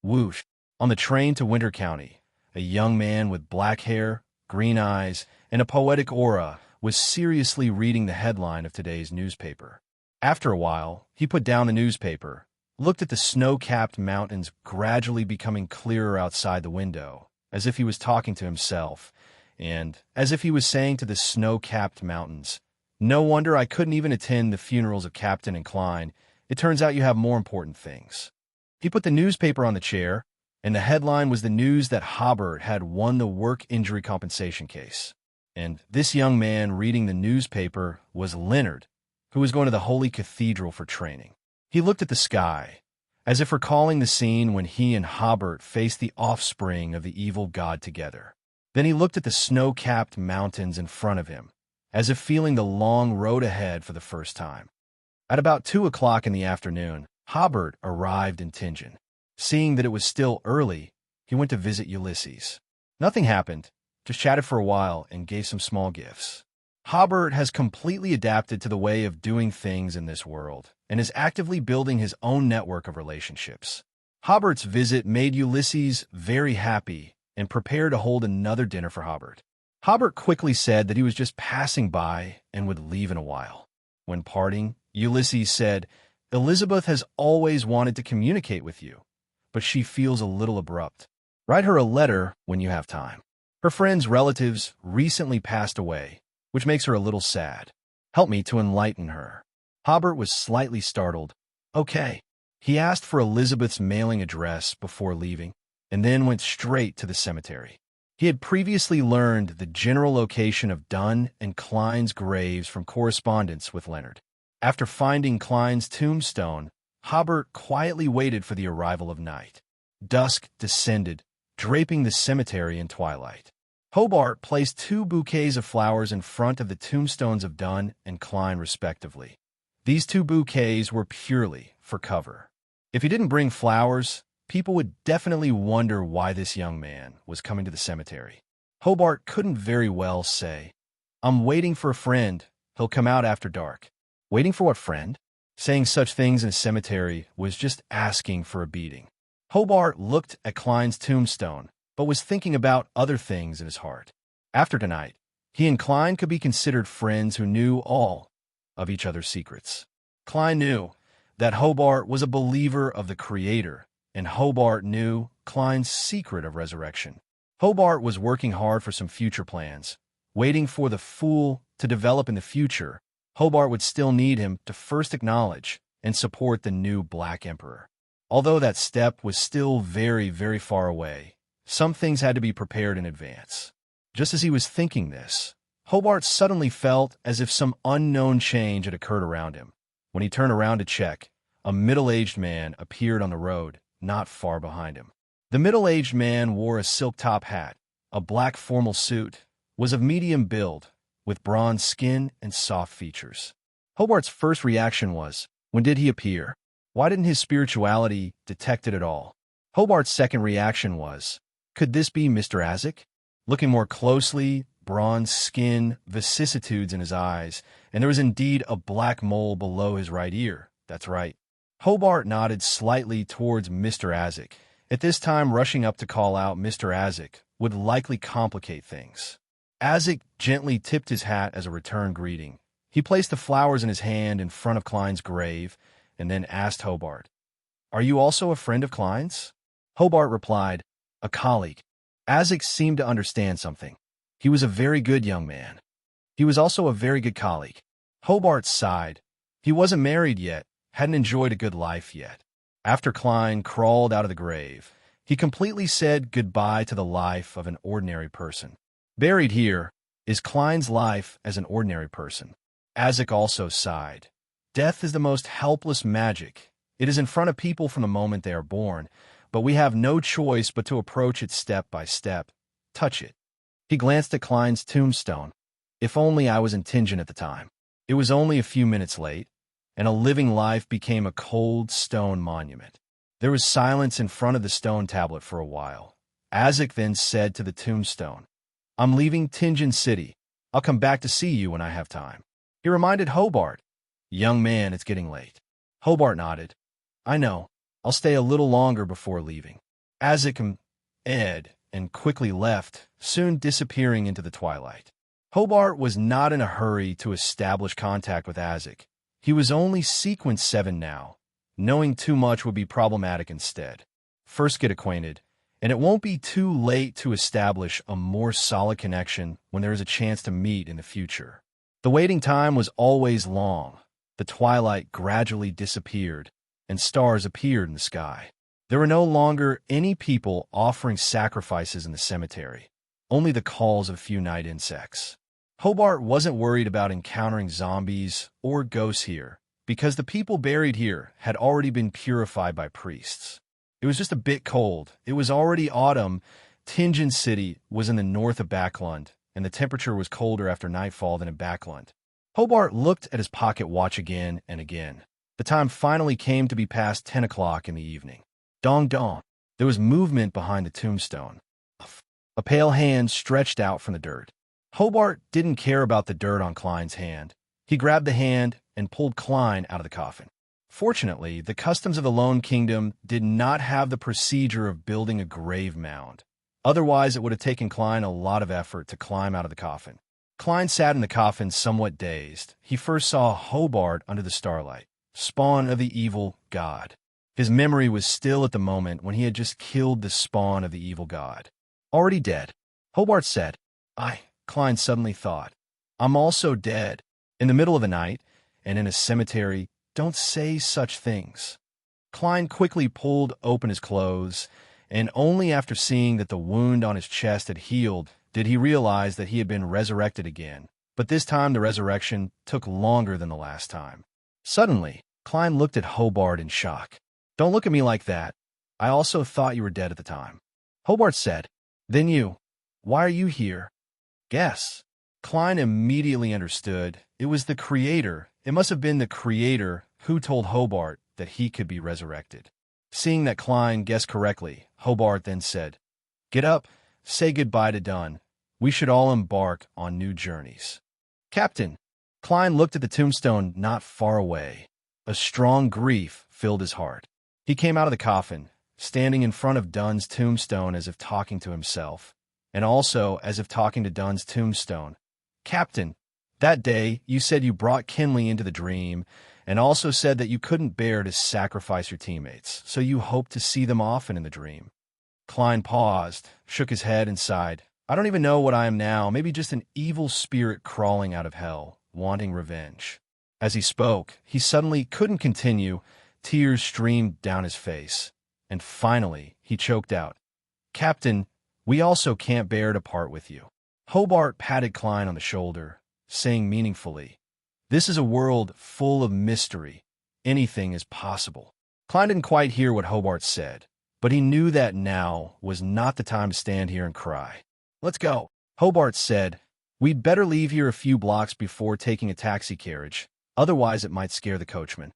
Whoosh! On the train to Winter County, a young man with black hair, green eyes, and a poetic aura was seriously reading the headline of today's newspaper. After a while, he put down the newspaper, looked at the snow-capped mountains gradually becoming clearer outside the window, as if he was talking to himself, and as if he was saying to the snow-capped mountains, "No wonder I couldn't even attend the funerals of Captain and Klein. It turns out you have more important things." He put the newspaper on the chair, and the headline was the news that Hobert had won the work injury compensation case. And this young man reading the newspaper was Leonard, who was going to the Holy Cathedral for training. He looked at the sky, as if recalling the scene when he and Hobert faced the offspring of the evil god together. Then he looked at the snow-capped mountains in front of him, as if feeling the long road ahead for the first time. At about 2 o'clock in the afternoon, Hobert arrived in Tingen. Seeing that it was still early, he went to visit Ulysses. Nothing happened, just chatted for a while and gave some small gifts. Hobert has completely adapted to the way of doing things in this world and is actively building his own network of relationships. Hobert's visit made Ulysses very happy and prepared to hold another dinner for Hobert. Hobert quickly said that he was just passing by and would leave in a while. When parting, Ulysses said, "Elizabeth has always wanted to communicate with you, but she feels a little abrupt. Write her a letter when you have time. Her friend's relatives recently passed away, which makes her a little sad. Help me to enlighten her." Hobert was slightly startled. "Okay." He asked for Elizabeth's mailing address before leaving, and then went straight to the cemetery. He had previously learned the general location of Dunn and Klein's graves from correspondence with Leonard. After finding Klein's tombstone, Hobert quietly waited for the arrival of night. Dusk descended, draping the cemetery in twilight. Hobart placed 2 bouquets of flowers in front of the tombstones of Dunn and Klein respectively. These 2 bouquets were purely for cover. If he didn't bring flowers, people would definitely wonder why this young man was coming to the cemetery. Hobart couldn't very well say, "I'm waiting for a friend. He'll come out after dark." Waiting for what friend? Saying such things in a cemetery was just asking for a beating. Hobart looked at Klein's tombstone, but was thinking about other things in his heart. After tonight, he and Klein could be considered friends who knew all of each other's secrets. Klein knew that Hobart was a believer of the Creator, and Hobart knew Klein's secret of resurrection. Hobart was working hard for some future plans, waiting for the Fool to develop in the future. Hobart would still need him to first acknowledge and support the new Black Emperor. Although that step was still very, very far away, some things had to be prepared in advance. Just as he was thinking this, Hobart suddenly felt as if some unknown change had occurred around him. When he turned around to check, a middle-aged man appeared on the road not far behind him. The middle-aged man wore a silk top hat, a black formal suit, was of medium build, with bronze skin and soft features. Hobart's first reaction was, when did he appear? Why didn't his spirituality detect it at all? Hobart's second reaction was, could this be Mr. Isaac? Looking more closely, bronze skin, vicissitudes in his eyes, and there was indeed a black mole below his right ear. That's right. Hobart nodded slightly towards Mr. Isaac, At this time, rushing up to call out Mr. Isaac would likely complicate things. Isaac gently tipped his hat as a return greeting. He placed the flowers in his hand in front of Klein's grave and then asked Hobart, "Are you also a friend of Klein's?" Hobart replied, "A colleague." Isaac seemed to understand something. He was a very good young man. He was also a very good colleague. Hobart sighed. He wasn't married yet, hadn't enjoyed a good life yet. After Klein crawled out of the grave, he completely said goodbye to the life of an ordinary person. Buried here is Klein's life as an ordinary person. Isaac also sighed. Death is the most helpless magic. It is in front of people from the moment they are born, but we have no choice but to approach it step by step, touch it. He glanced at Klein's tombstone. If only I was in Tingen at the time. It was only a few minutes late, and a living life became a cold stone monument. There was silence in front of the stone tablet for a while. Isaac then said to the tombstone, "I'm leaving Tingen City. I'll come back to see you when I have time." He reminded Hobart, "Young man, it's getting late." Hobart nodded. "I know. I'll stay a little longer before leaving." Isaac and quickly left, soon disappearing into the twilight. Hobart was not in a hurry to establish contact with Isaac. He was only sequence 7 now. Knowing too much would be problematic instead. First get acquainted, and it won't be too late to establish a more solid connection when there is a chance to meet in the future. The waiting time was always long. The twilight gradually disappeared, and stars appeared in the sky. There were no longer any people offering sacrifices in the cemetery, only the calls of a few night insects. Hobart wasn't worried about encountering zombies or ghosts here, because the people buried here had already been purified by priests. It was just a bit cold. It was already autumn. Tingen City was in the north of Backland, and the temperature was colder after nightfall than in Backland. Hobart looked at his pocket watch again and again. The time finally came to be past 10 o'clock in the evening. Dong dong. There was movement behind the tombstone. A pale hand stretched out from the dirt. Hobart didn't care about the dirt on Klein's hand. He grabbed the hand and pulled Klein out of the coffin. Fortunately, the customs of the Lone Kingdom did not have the procedure of building a grave mound. Otherwise, it would have taken Klein a lot of effort to climb out of the coffin. Klein sat in the coffin somewhat dazed. He first saw Hobart under the starlight, spawn of the evil god. His memory was still at the moment when he had just killed the spawn of the evil god. Already dead. Hobart said, Klein suddenly thought, "I'm also dead." In the middle of the night, and in a cemetery, don't say such things. Klein quickly pulled open his clothes, and only after seeing that the wound on his chest had healed did he realize that he had been resurrected again. But this time the resurrection took longer than the last time. Suddenly, Klein looked at Hobart in shock. "Don't look at me like that. I also thought you were dead at the time." Hobart said, "Then you. Why are you here?" "Guess." Klein immediately understood. It was the Creator. It must have been the Creator who told Hobart that he could be resurrected. Seeing that Klein guessed correctly, Hobart then said, "Get up, say goodbye to Dunn. We should all embark on new journeys." "Captain." Klein looked at the tombstone not far away. A strong grief filled his heart. He came out of the coffin, standing in front of Dunn's tombstone as if talking to himself, and also as if talking to Dunn's tombstone. "Captain, that day you said you brought Kinley into the dream, and also said that you couldn't bear to sacrifice your teammates, so you hoped to see them often in the dream." Klein paused, shook his head, and sighed. "I don't even know what I am now, maybe just an evil spirit crawling out of hell, wanting revenge." As he spoke, he suddenly couldn't continue. Tears streamed down his face, and finally he choked out, "Captain, we also can't bear to part with you." Hobart patted Klein on the shoulder, saying meaningfully, "This is a world full of mystery. Anything is possible." Klein didn't quite hear what Hobart said, but he knew that now was not the time to stand here and cry. "Let's go," Hobart said. "We'd better leave here a few blocks before taking a taxi carriage, otherwise it might scare the coachman."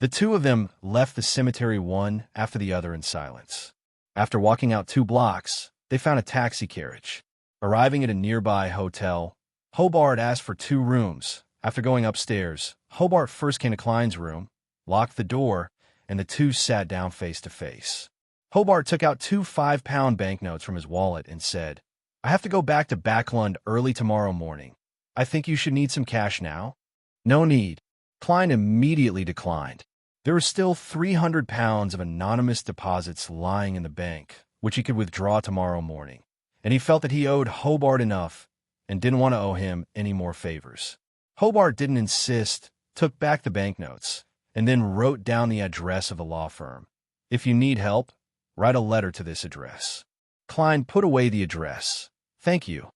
The two of them left the cemetery one after the other in silence. After walking out 2 blocks, they found a taxi carriage. Arriving at a nearby hotel, Hobart asked for 2 rooms. After going upstairs, Hobart first came to Klein's room, locked the door, and the two sat down face to face. Hobart took out 2 5-pound banknotes from his wallet and said, "I have to go back to Backland early tomorrow morning. I think you should need some cash now." "No need." Klein immediately declined. There were still 300 pounds of anonymous deposits lying in the bank, which he could withdraw tomorrow morning, and he felt that he owed Hobart enough and didn't want to owe him any more favors. Hobart didn't insist, took back the banknotes, and then wrote down the address of the law firm. "If you need help, write a letter to this address." Klein put away the address. "Thank you.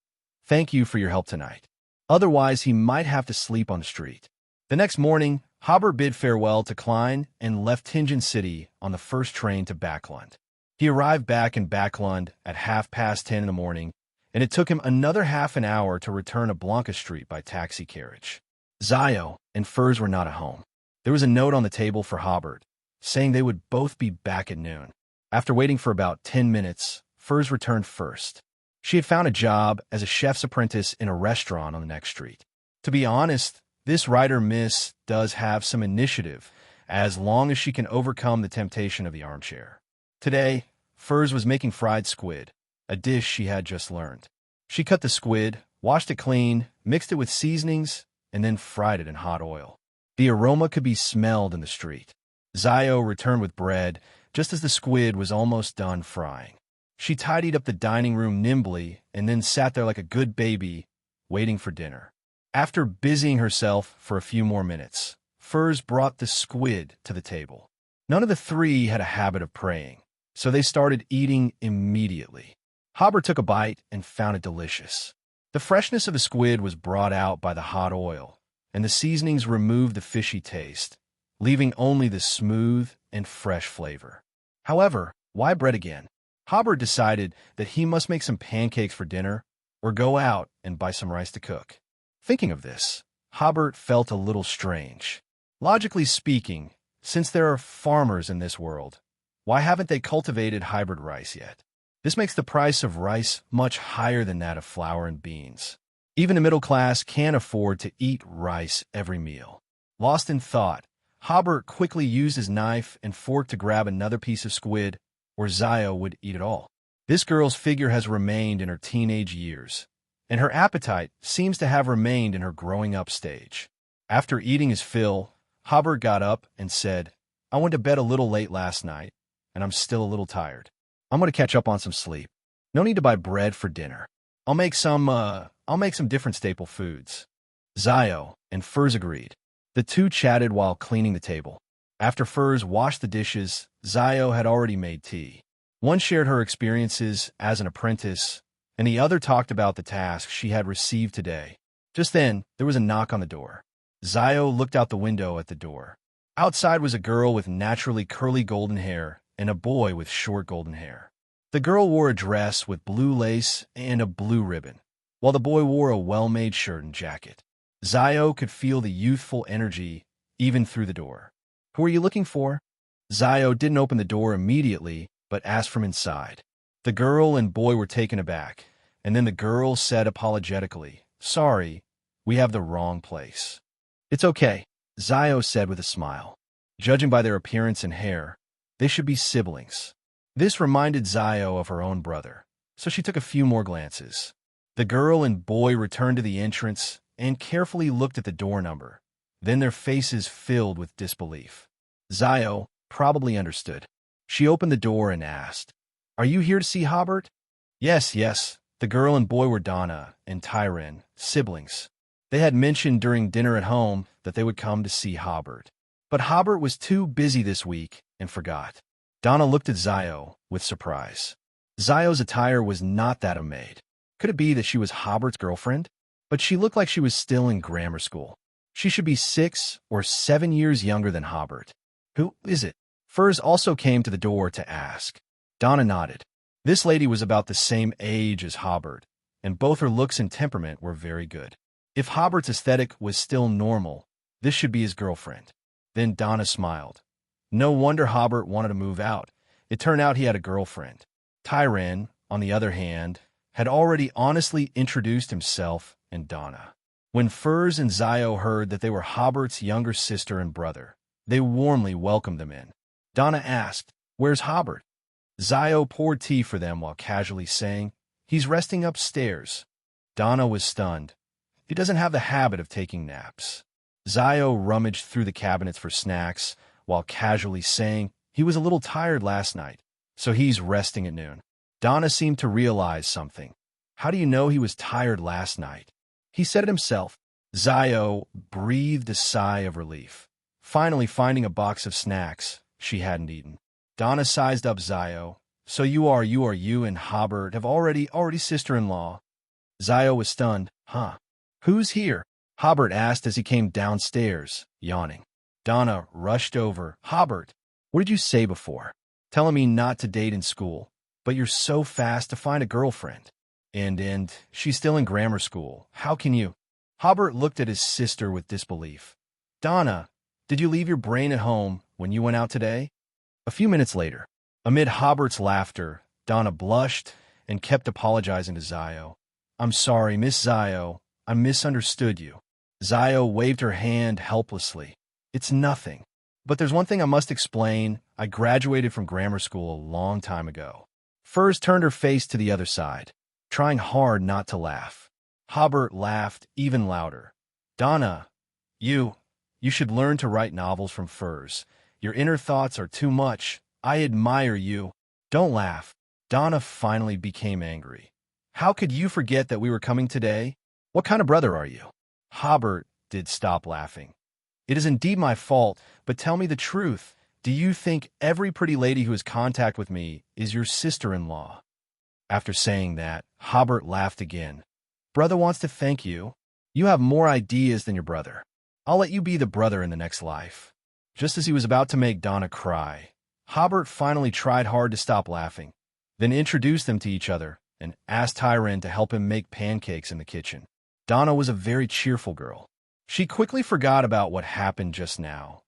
Thank you for your help tonight. Otherwise, he might have to sleep on the street." The next morning, Hobert bid farewell to Klein and left Tingen City on the first train to Backland. He arrived back in Backland at 10:30 in the morning, and it took him another half an hour to return to Blanca Street by taxi carriage. Zio and Furs were not at home. There was a note on the table for Hobert, saying they would both be back at noon. After waiting for about 10 minutes, Furs returned first. She had found a job as a chef's apprentice in a restaurant on the next street. To be honest, this writer miss does have some initiative, as long as she can overcome the temptation of the armchair. Today, Furs was making fried squid, a dish she had just learned. She cut the squid, washed it clean, mixed it with seasonings, and then fried it in hot oil. The aroma could be smelled in the street. Zio returned with bread, just as the squid was almost done frying. She tidied up the dining room nimbly and then sat there like a good baby, waiting for dinner. After busying herself for a few more minutes, Furs brought the squid to the table. None of the three had a habit of praying, so they started eating immediately. Hobert took a bite and found it delicious. The freshness of the squid was brought out by the hot oil, and the seasonings removed the fishy taste, leaving only the smooth and fresh flavor. However, why bread again? Hobert decided that he must make some pancakes for dinner or go out and buy some rice to cook. Thinking of this, Hobert felt a little strange. Logically speaking, since there are farmers in this world, why haven't they cultivated hybrid rice yet? This makes the price of rice much higher than that of flour and beans. Even the middle class can't afford to eat rice every meal. Lost in thought, Hobert quickly used his knife and fork to grab another piece of squid, or Zio would eat it all. This girl's figure has remained in her teenage years, and her appetite seems to have remained in her growing-up stage. After eating his fill, Hobert got up and said, "I went to bed a little late last night, and I'm still a little tired. I'm going to catch up on some sleep. No need to buy bread for dinner. I'll make some different staple foods." Zio and Furs agreed. The two chatted while cleaning the table. After Furs washed the dishes, Zio had already made tea. One shared her experiences as an apprentice, and the other talked about the task she had received today. Just then, there was a knock on the door. Zio looked out the window at the door. Outside was a girl with naturally curly golden hair and a boy with short golden hair. The girl wore a dress with blue lace and a blue ribbon, while the boy wore a well-made shirt and jacket. Zio could feel the youthful energy even through the door. "Who are you looking for?" Zio didn't open the door immediately, but asked from inside. The girl and boy were taken aback, and then the girl said apologetically, "Sorry, we have the wrong place." "It's okay," Zio said with a smile. Judging by their appearance and hair, they should be siblings. This reminded Zio of her own brother, so she took a few more glances. The girl and boy returned to the entrance and carefully looked at the door number. Then their faces filled with disbelief. Zio probably understood. She opened the door and asked, "Are you here to see Hobert?" Yes. The girl and boy were Donna and Tingen, siblings. They had mentioned during dinner at home that they would come to see Hobert. But Hobert was too busy this week and forgot. Donna looked at Zio with surprise. Zio's attire was not that of a maid. Could it be that she was Hobert's girlfriend? But she looked like she was still in grammar school. She should be 6 or 7 years younger than Hobert. "Who is it?" Furs also came to the door to ask. Donna nodded. This lady was about the same age as Hobert, and both her looks and temperament were very good. If Hobert's aesthetic was still normal, this should be his girlfriend. Then Donna smiled. No wonder Hobert wanted to move out. It turned out he had a girlfriend. Tingen, on the other hand, had already honestly introduced himself and Donna. When Furs and Zio heard that they were Hobert's younger sister and brother, they warmly welcomed them in. Donna asked, "Where's Hobert?" Zio poured tea for them while casually saying, "He's resting upstairs." Donna was stunned. He doesn't have the habit of taking naps. Zio rummaged through the cabinets for snacks while casually saying he was a little tired last night, so he's resting at noon. Donna seemed to realize something. "How do you know he was tired last night?" "He said it himself." Zio breathed a sigh of relief, finally finding a box of snacks she hadn't eaten. Donna sized up Zio. "So you and Hobert have already sister-in-law." Zio was stunned. "Huh? Who's here?" Hobert asked as he came downstairs, yawning. Donna rushed over. "Hobert, what did you say before? Telling me not to date in school, but you're so fast to find a girlfriend. And she's still in grammar school. How can you?" Hobert looked at his sister with disbelief. "Donna, did you leave your brain at home when you went out today?" A few minutes later, amid Hobert's laughter, Donna blushed and kept apologizing to Zio. "I'm sorry, Miss Zio. I misunderstood you." Zio waved her hand helplessly. "It's nothing. But there's one thing I must explain. I graduated from grammar school a long time ago." Furs turned her face to the other side, trying hard not to laugh. Hobert laughed even louder. "Donna, you should learn to write novels from Furs. Your inner thoughts are too much. I admire you." "Don't laugh." Donna finally became angry. "How could you forget that we were coming today? What kind of brother are you?" Hobert did stop laughing. "It is indeed my fault, but tell me the truth. Do you think every pretty lady who has contact with me is your sister-in-law?" After saying that, Hobert laughed again. "Brother wants to thank you. You have more ideas than your brother. I'll let you be the brother in the next life." Just as he was about to make Donna cry, Hobert finally tried hard to stop laughing, then introduced them to each other and asked Tingen to help him make pancakes in the kitchen. Donna was a very cheerful girl. She quickly forgot about what happened just now,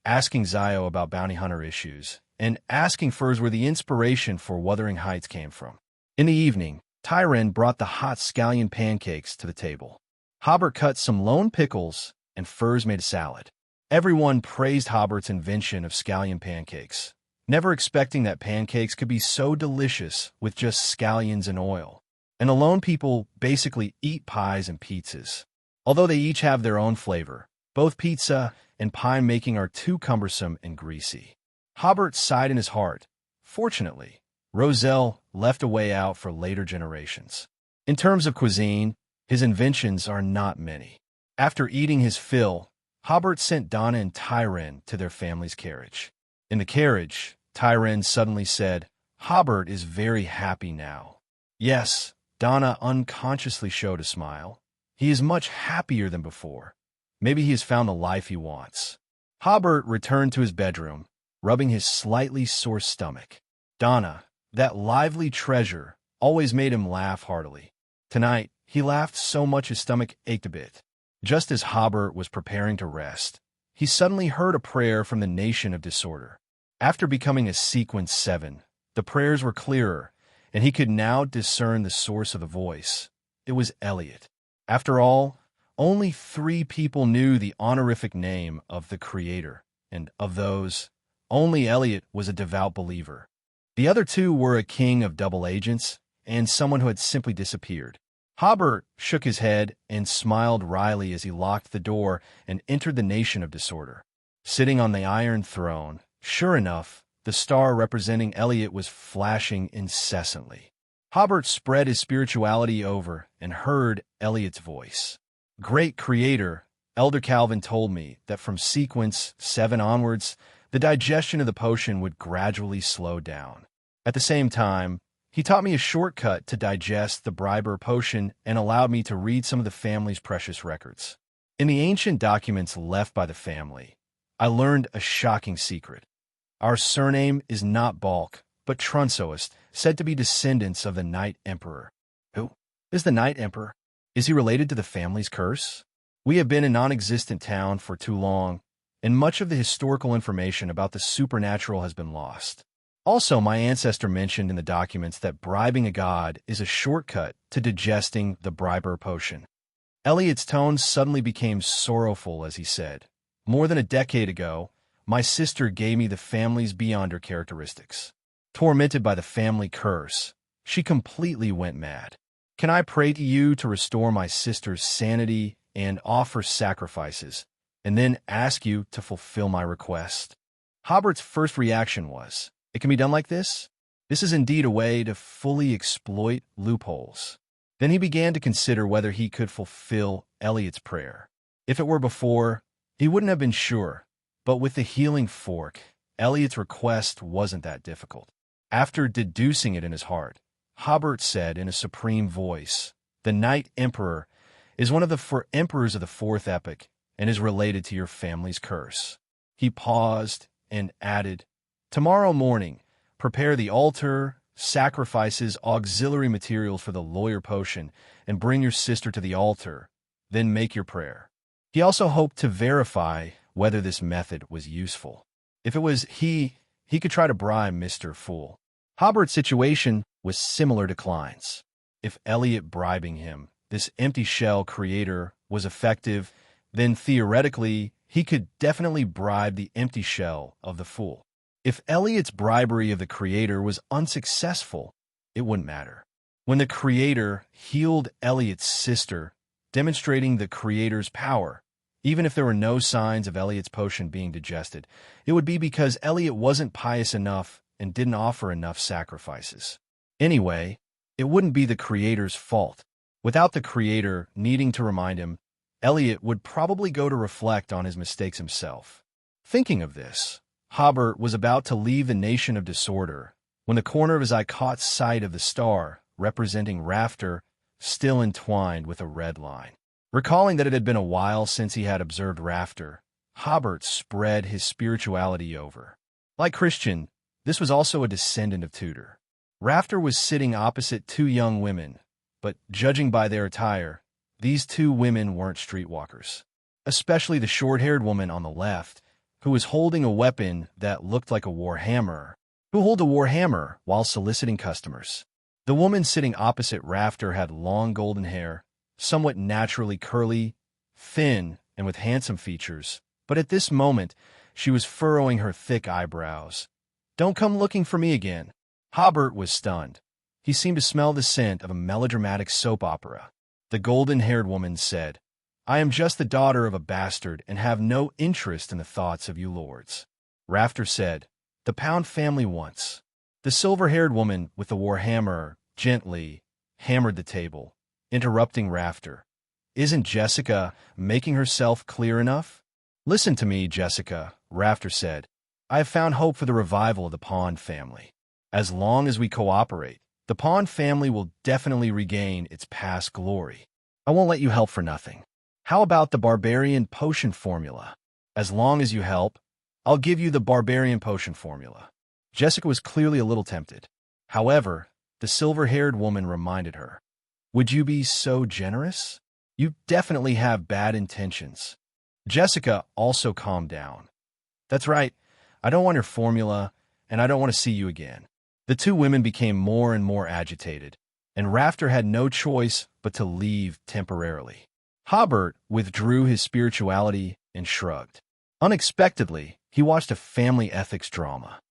asking Zio about bounty hunter issues, and asking Furs where the inspiration for Wuthering Heights came from. In the evening, Tingen brought the hot scallion pancakes to the table. Hobert cut some lone pickles, and Furs made a salad. Everyone praised Hobert's invention of scallion pancakes, never expecting that pancakes could be so delicious with just scallions and oil. And the lone people basically eat pies and pizzas. Although they each have their own flavor, both pizza and pie making are too cumbersome and greasy. Hobert sighed in his heart. Fortunately, Roselle left a way out for later generations. In terms of cuisine, his inventions are not many. After eating his fill, Hobert sent Donna and Tingen to their family's carriage. In the carriage, Tingen suddenly said, "Hobert is very happy now." Yes, Donna unconsciously showed a smile. He is much happier than before. Maybe he has found the life he wants. Hobert returned to his bedroom, rubbing his slightly sore stomach. Donna, that lively treasure, always made him laugh heartily. Tonight, he laughed so much his stomach ached a bit. Just as Hobert was preparing to rest, he suddenly heard a prayer from the nation of disorder. After becoming a sequence 7, the prayers were clearer, and he could now discern the source of the voice. It was Elliot. After all, only 3 people knew the honorific name of the Creator, and of those, only Elliot was a devout believer. The other 2 were a king of double agents and someone who had simply disappeared. Hobert shook his head and smiled wryly as he locked the door and entered the nation of disorder. Sitting on the Iron Throne, sure enough, the star representing Elliot was flashing incessantly. Hobert spread his spirituality over and heard Elliot's voice. "Great Creator, Elder Calvin told me that from sequence 7 onwards, the digestion of the potion would gradually slow down. At the same time, he taught me a shortcut to digest the Briber potion and allowed me to read some of the family's precious records. In the ancient documents left by the family, I learned a shocking secret. Our surname is not Balk, but Trunsoist, said to be descendants of the Night Emperor." "Who is the Night Emperor? Is he related to the family's curse?" "We have been a non-existent town for too long, and much of the historical information about the supernatural has been lost. Also, my ancestor mentioned in the documents that bribing a god is a shortcut to digesting the Briber potion." Elliot's tone suddenly became sorrowful as he said, "More than a decade ago, my sister gave me the family's Beyonder characteristics. Tormented by the family curse, she completely went mad. Can I pray to you to restore my sister's sanity and offer sacrifices, and then ask you to fulfill my request? Hobert's first reaction was, it can be done like this? This is indeed a way to fully exploit loopholes. Then he began to consider whether he could fulfill Elliot's prayer. If it were before, he wouldn't have been sure, but with the healing fork, Elliot's request wasn't that difficult. After deducing it in his heart, Hobert said in a supreme voice, "The Night Emperor is one of the four emperors of the fourth epoch and is related to your family's curse." He paused and added, "Tomorrow morning, prepare the altar, sacrifices, auxiliary materials for the lawyer potion, and bring your sister to the altar, then make your prayer." He also hoped to verify whether this method was useful. If it was he could try to bribe Mr. Fool. Hobert's situation was similar to Klein's. If Elliot bribing him, this empty shell creator, was effective, then theoretically, he could definitely bribe the empty shell of the Fool. If Elliot's bribery of the creator was unsuccessful, it wouldn't matter. When the creator healed Elliot's sister, demonstrating the creator's power, even if there were no signs of Elliot's potion being digested, it would be because Elliot wasn't pious enough and didn't offer enough sacrifices. Anyway, it wouldn't be the creator's fault. Without the creator needing to remind him, Elliot would probably go to reflect on his mistakes himself. Thinking of this, Hobert was about to leave the nation of disorder when the corner of his eye caught sight of the star representing Rafter still entwined with a red line. Recalling that it had been a while since he had observed Rafter, Hobert spread his spirituality over. Like Christian, this was also a descendant of Tudor. Rafter was sitting opposite two young women, but judging by their attire, these two women weren't streetwalkers. Especially the short-haired woman on the left, who was holding a weapon that looked like a warhammer, who held a warhammer while soliciting customers. The woman sitting opposite Rafter had long golden hair, somewhat naturally curly, thin, and with handsome features, but at this moment she was furrowing her thick eyebrows. "Don't come looking for me again." Hobert was stunned. He seemed to smell the scent of a melodramatic soap opera. The golden-haired woman said, "I am just the daughter of a bastard and have no interest in the thoughts of you lords." Rafter said, "The Pound family once." The silver-haired woman with the warhammer gently hammered the table, interrupting Rafter. "Isn't Jessica making herself clear enough?" "Listen to me, Jessica," Rafter said. "I have found hope for the revival of the Pond family. As long as we cooperate, the Pond family will definitely regain its past glory. I won't let you help for nothing. How about the barbarian potion formula? As long as you help, I'll give you the barbarian potion formula." Jessica was clearly a little tempted. However, the silver-haired woman reminded her, "Would you be so generous? You definitely have bad intentions." Jessica also calmed down. "That's right. I don't want your formula, and I don't want to see you again." The two women became more and more agitated, and Rafter had no choice but to leave temporarily. Hobert withdrew his spirituality and shrugged. Unexpectedly, he watched a family ethics drama.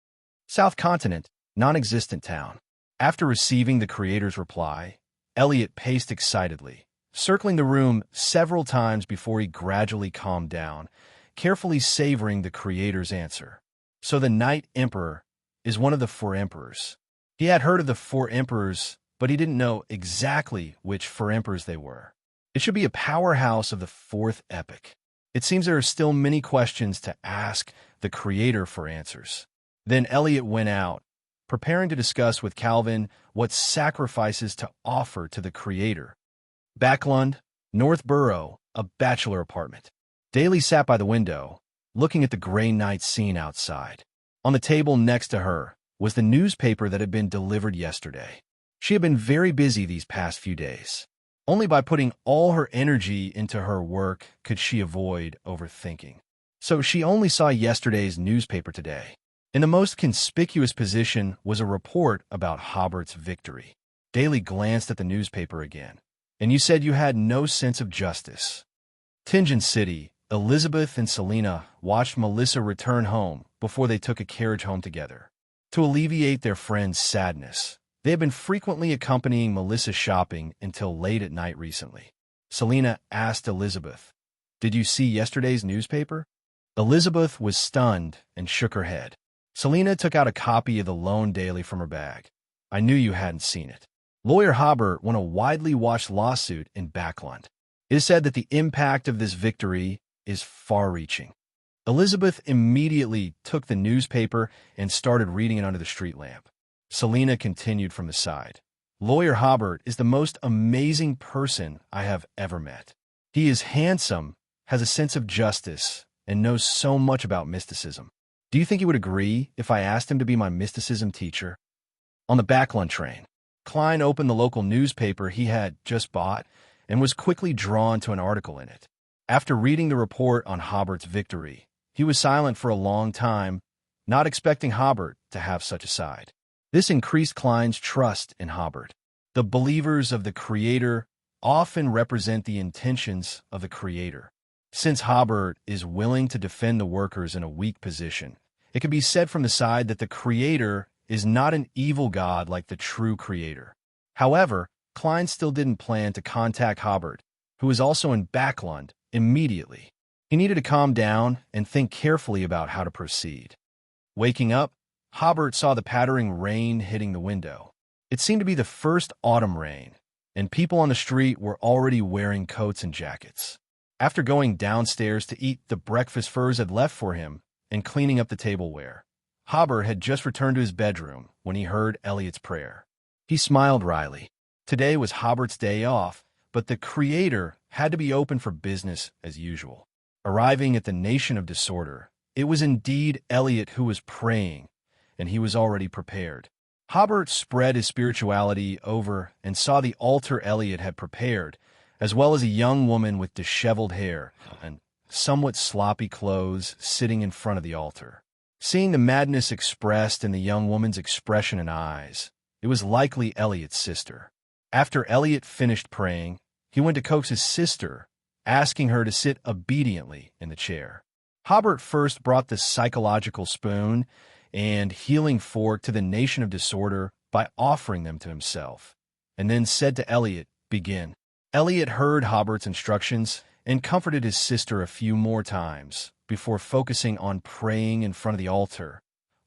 South Continent, non-existent town. After receiving the creator's reply, Elliot paced excitedly, circling the room several times before he gradually calmed down, carefully savoring the creator's answer. So the Night Emperor is one of the four emperors. He had heard of the four emperors, but he didn't know exactly which four emperors they were. It should be a powerhouse of the fourth epoch. It seems there are still many questions to ask the creator for answers. Then Elliot went out, preparing to discuss with Calvin what sacrifices to offer to the creator. Backland, Northborough, a bachelor apartment. Daly sat by the window, looking at the gray night scene outside. On the table next to her was the newspaper that had been delivered yesterday. She had been very busy these past few days. Only by putting all her energy into her work could she avoid overthinking. So she only saw yesterday's newspaper today. In the most conspicuous position was a report about Hobert's victory. Daly glanced at the newspaper again. "And you said you had no sense of justice." Tingen City, Elizabeth and Selena watched Melissa return home before they took a carriage home together. to alleviate their friend's sadness. They had been frequently accompanying Melissa shopping until late at night recently. Selena asked Elizabeth, "Did you see yesterday's newspaper?" Elizabeth was stunned and shook her head. Selena took out a copy of the Lone Daily from her bag. "I knew you hadn't seen it. Lawyer Hobert won a widely watched lawsuit in Backland. It is said that the impact of this victory is far-reaching." Elizabeth immediately took the newspaper and started reading it under the street lamp. Selena continued from the side. "Lawyer Hobert is the most amazing person I have ever met. He is handsome, has a sense of justice, and knows so much about mysticism. Do you think he would agree if I asked him to be my mysticism teacher?" On the Backland train, Klein opened the local newspaper he had just bought and was quickly drawn to an article in it. After reading the report on Hobert's victory, he was silent for a long time, not expecting Hobert to have such a side. This increased Klein's trust in Hobert. The believers of the Creator often represent the intentions of the Creator. Since Hobert is willing to defend the workers in a weak position, it can be said from the side that the Creator is not an evil God like the true Creator. However, Klein still didn't plan to contact Hobert, who was also in Backland, immediately. He needed to calm down and think carefully about how to proceed. Waking up, Hobert saw the pattering rain hitting the window. It seemed to be the first autumn rain, and people on the street were already wearing coats and jackets. After going downstairs to eat the breakfast Furs had left for him and cleaning up the tableware, Hobert had just returned to his bedroom when he heard Elliot's prayer. He smiled wryly. Today was Hobert's day off, but the Creator had to be open for business as usual. Arriving at the Nation of Disorder, it was indeed Elliot who was praying, and he was already prepared. Hobert spread his spirituality over and saw the altar Elliot had prepared, as well as a young woman with disheveled hair and somewhat sloppy clothes sitting in front of the altar. Seeing the madness expressed in the young woman's expression and eyes, it was likely Elliot's sister. After Elliot finished praying, he went to coax his sister, asking her to sit obediently in the chair. Hobert first brought the psychological spoon and healing fork to the Nation of Disorder by offering them to himself, and then said to Elliot, "Begin." Elliot heard Hobert's instructions and comforted his sister a few more times before focusing on praying in front of the altar,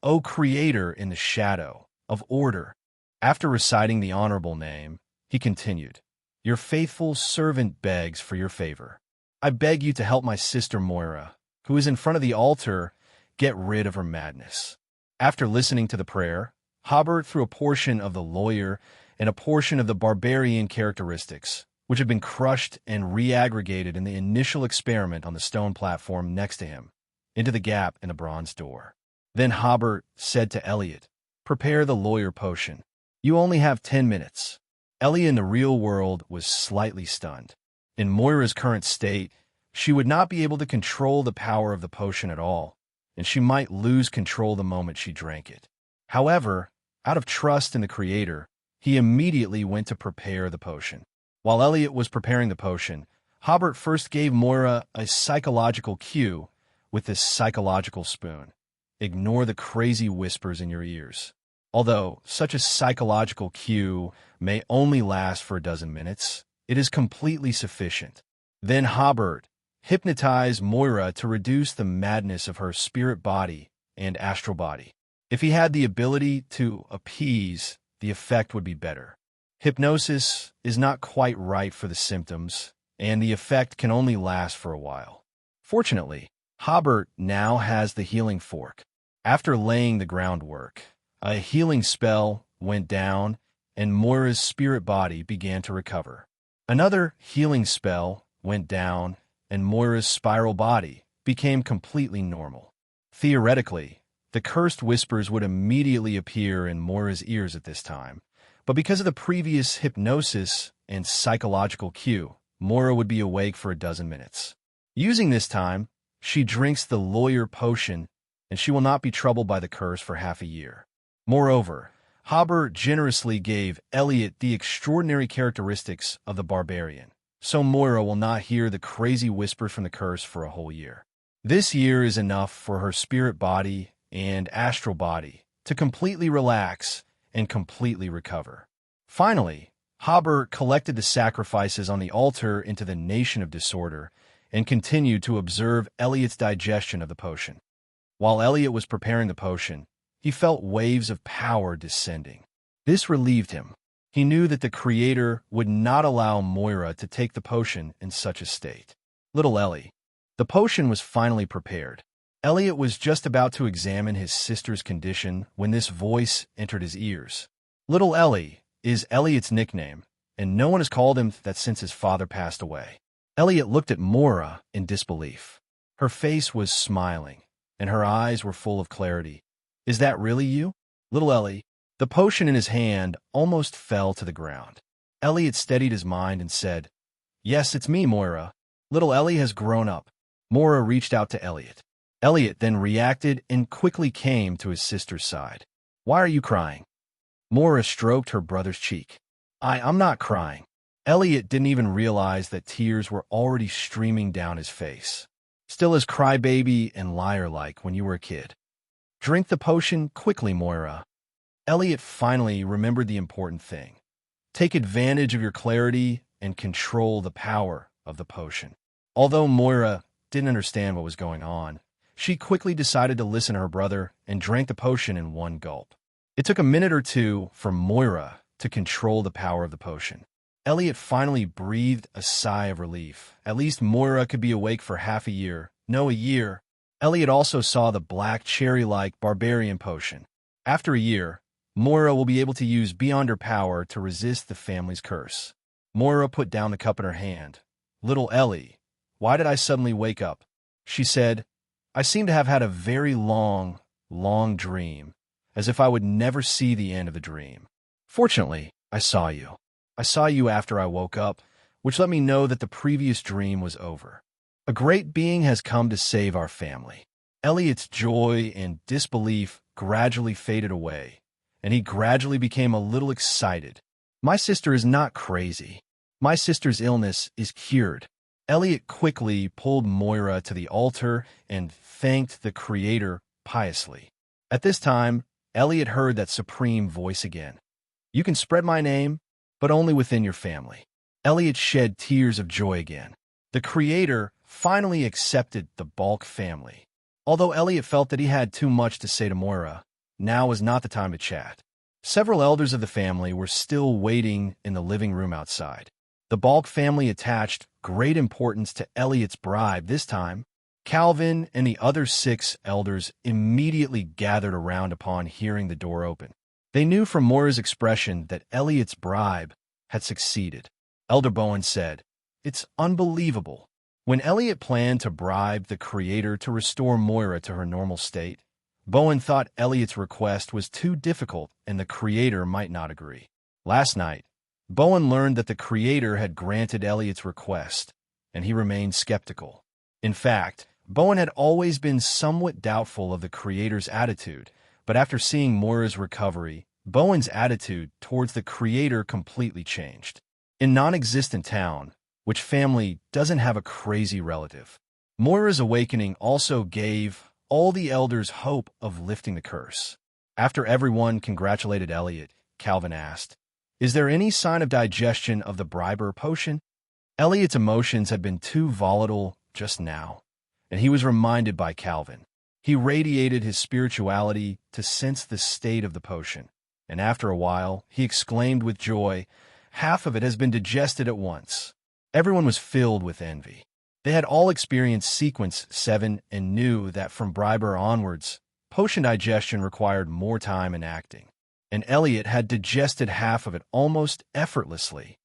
"O Creator in the shadow of order." After reciting the honorable name, he continued, "Your faithful servant begs for your favor. I beg you to help my sister Moira, who is in front of the altar, get rid of her madness." After listening to the prayer, Hobert threw a portion of the lawyer and a portion of the barbarian characteristics, which had been crushed and reaggregated in the initial experiment on the stone platform next to him, into the gap in the bronze door. Then Hobert said to Elliot, "Prepare the lawyer potion. You only have 10 minutes. Elliot in the real world was slightly stunned. In Moira's current state, she would not be able to control the power of the potion at all, and she might lose control the moment she drank it. However, out of trust in the Creator, he immediately went to prepare the potion. While Elliot was preparing the potion, Hobert first gave Moira a psychological cue with this psychological spoon. Ignore the crazy whispers in your ears. Although such a psychological cue may only last for a dozen minutes, it is completely sufficient. Then Hobert hypnotized Moira to reduce the madness of her spirit body and astral body. If he had the ability to appease, the effect would be better. Hypnosis is not quite right for the symptoms, and the effect can only last for a while. Fortunately, Hobert now has the healing fork. After laying the groundwork, a healing spell went down, and Moira's spirit body began to recover. Another healing spell went down, and Moira's spiral body became completely normal. Theoretically, the cursed whispers would immediately appear in Moira's ears at this time, but because of the previous hypnosis and psychological cue, Moira would be awake for a dozen minutes. Using this time, she drinks the lawyer potion, and she will not be troubled by the curse for half a year. Moreover, Hobert generously gave Elliot the extraordinary characteristics of the barbarian, so Moira will not hear the crazy whispers from the curse for a whole year. This year is enough for her spirit body and astral body to completely relax and completely recover. Finally, Hobert collected the sacrifices on the altar into the nation of disorder and continued to observe Elliot's digestion of the potion. While Elliot was preparing the potion, he felt waves of power descending. This relieved him. He knew that the Creator would not allow Moira to take the potion in such a state. Little Ellie. The potion was finally prepared. Elliot was just about to examine his sister's condition when this voice entered his ears. Little Ellie is Elliot's nickname, and no one has called him that since his father passed away. Elliot looked at Moira in disbelief. Her face was smiling, and her eyes were full of clarity. Is that really you? Little Ellie. The potion in his hand almost fell to the ground. Elliot steadied his mind and said, Yes, it's me, Moira. Little Ellie has grown up. Moira reached out to Elliot. Elliot then reacted and quickly came to his sister's side. Why are you crying? Moira stroked her brother's cheek. I'm not crying. Elliot didn't even realize that tears were already streaming down his face. Still as crybaby and liar-like when you were a kid. Drink the potion quickly, Moira. Elliot finally remembered the important thing. Take advantage of your clarity and control the power of the potion. Although Moira didn't understand what was going on, she quickly decided to listen to her brother and drank the potion in one gulp. It took a minute or two for Moira to control the power of the potion. Elliot finally breathed a sigh of relief. At least Moira could be awake for half a year. No, a year. Elliot also saw the black cherry-like barbarian potion. After a year, Moira will be able to use beyond her power to resist the family's curse. Moira put down the cup in her hand. Little Ellie, why did I suddenly wake up? She said, I seem to have had a very long dream, as if I would never see the end of the dream. Fortunately, I saw you. I saw you after I woke up, which let me know that the previous dream was over. A great being has come to save our family. Elliot's joy and disbelief gradually faded away, and he gradually became a little excited. My sister is not crazy. My sister's illness is cured. Elliot quickly pulled Moira to the altar and thanked the Creator piously. At this time, Elliot heard that supreme voice again. You can spread my name, but only within your family. Elliot shed tears of joy again. The Creator finally accepted the Balk family. Although Elliot felt that he had too much to say to Moira, now was not the time to chat. Several elders of the family were still waiting in the living room outside. The Balk family attached great importance to Elliot's bribe this time. Calvin and the other 6 elders immediately gathered around upon hearing the door open. They knew from Moira's expression that Elliot's bribe had succeeded. Elder Bowen said, It's unbelievable. When Elliot planned to bribe the Creator to restore Moira to her normal state, Bowen thought Elliot's request was too difficult and the Creator might not agree. Last night, Bowen learned that the Creator had granted Elliot's request, and he remained skeptical. In fact, Bowen had always been somewhat doubtful of the Creator's attitude, but after seeing Moira's recovery, Bowen's attitude towards the Creator completely changed. In non-existent town, which family doesn't have a crazy relative? Moira's awakening also gave all the elders hope of lifting the curse. After everyone congratulated Elliot, Calvin asked, Is there any sign of digestion of the briber potion? Elliot's emotions had been too volatile just now, and he was reminded by Calvin. He radiated his spirituality to sense the state of the potion, and after a while, he exclaimed with joy, Half of it has been digested at once. Everyone was filled with envy. They had all experienced Sequence 7 and knew that from briber onwards, potion digestion required more time and acting, and Elliot had digested half of it almost effortlessly.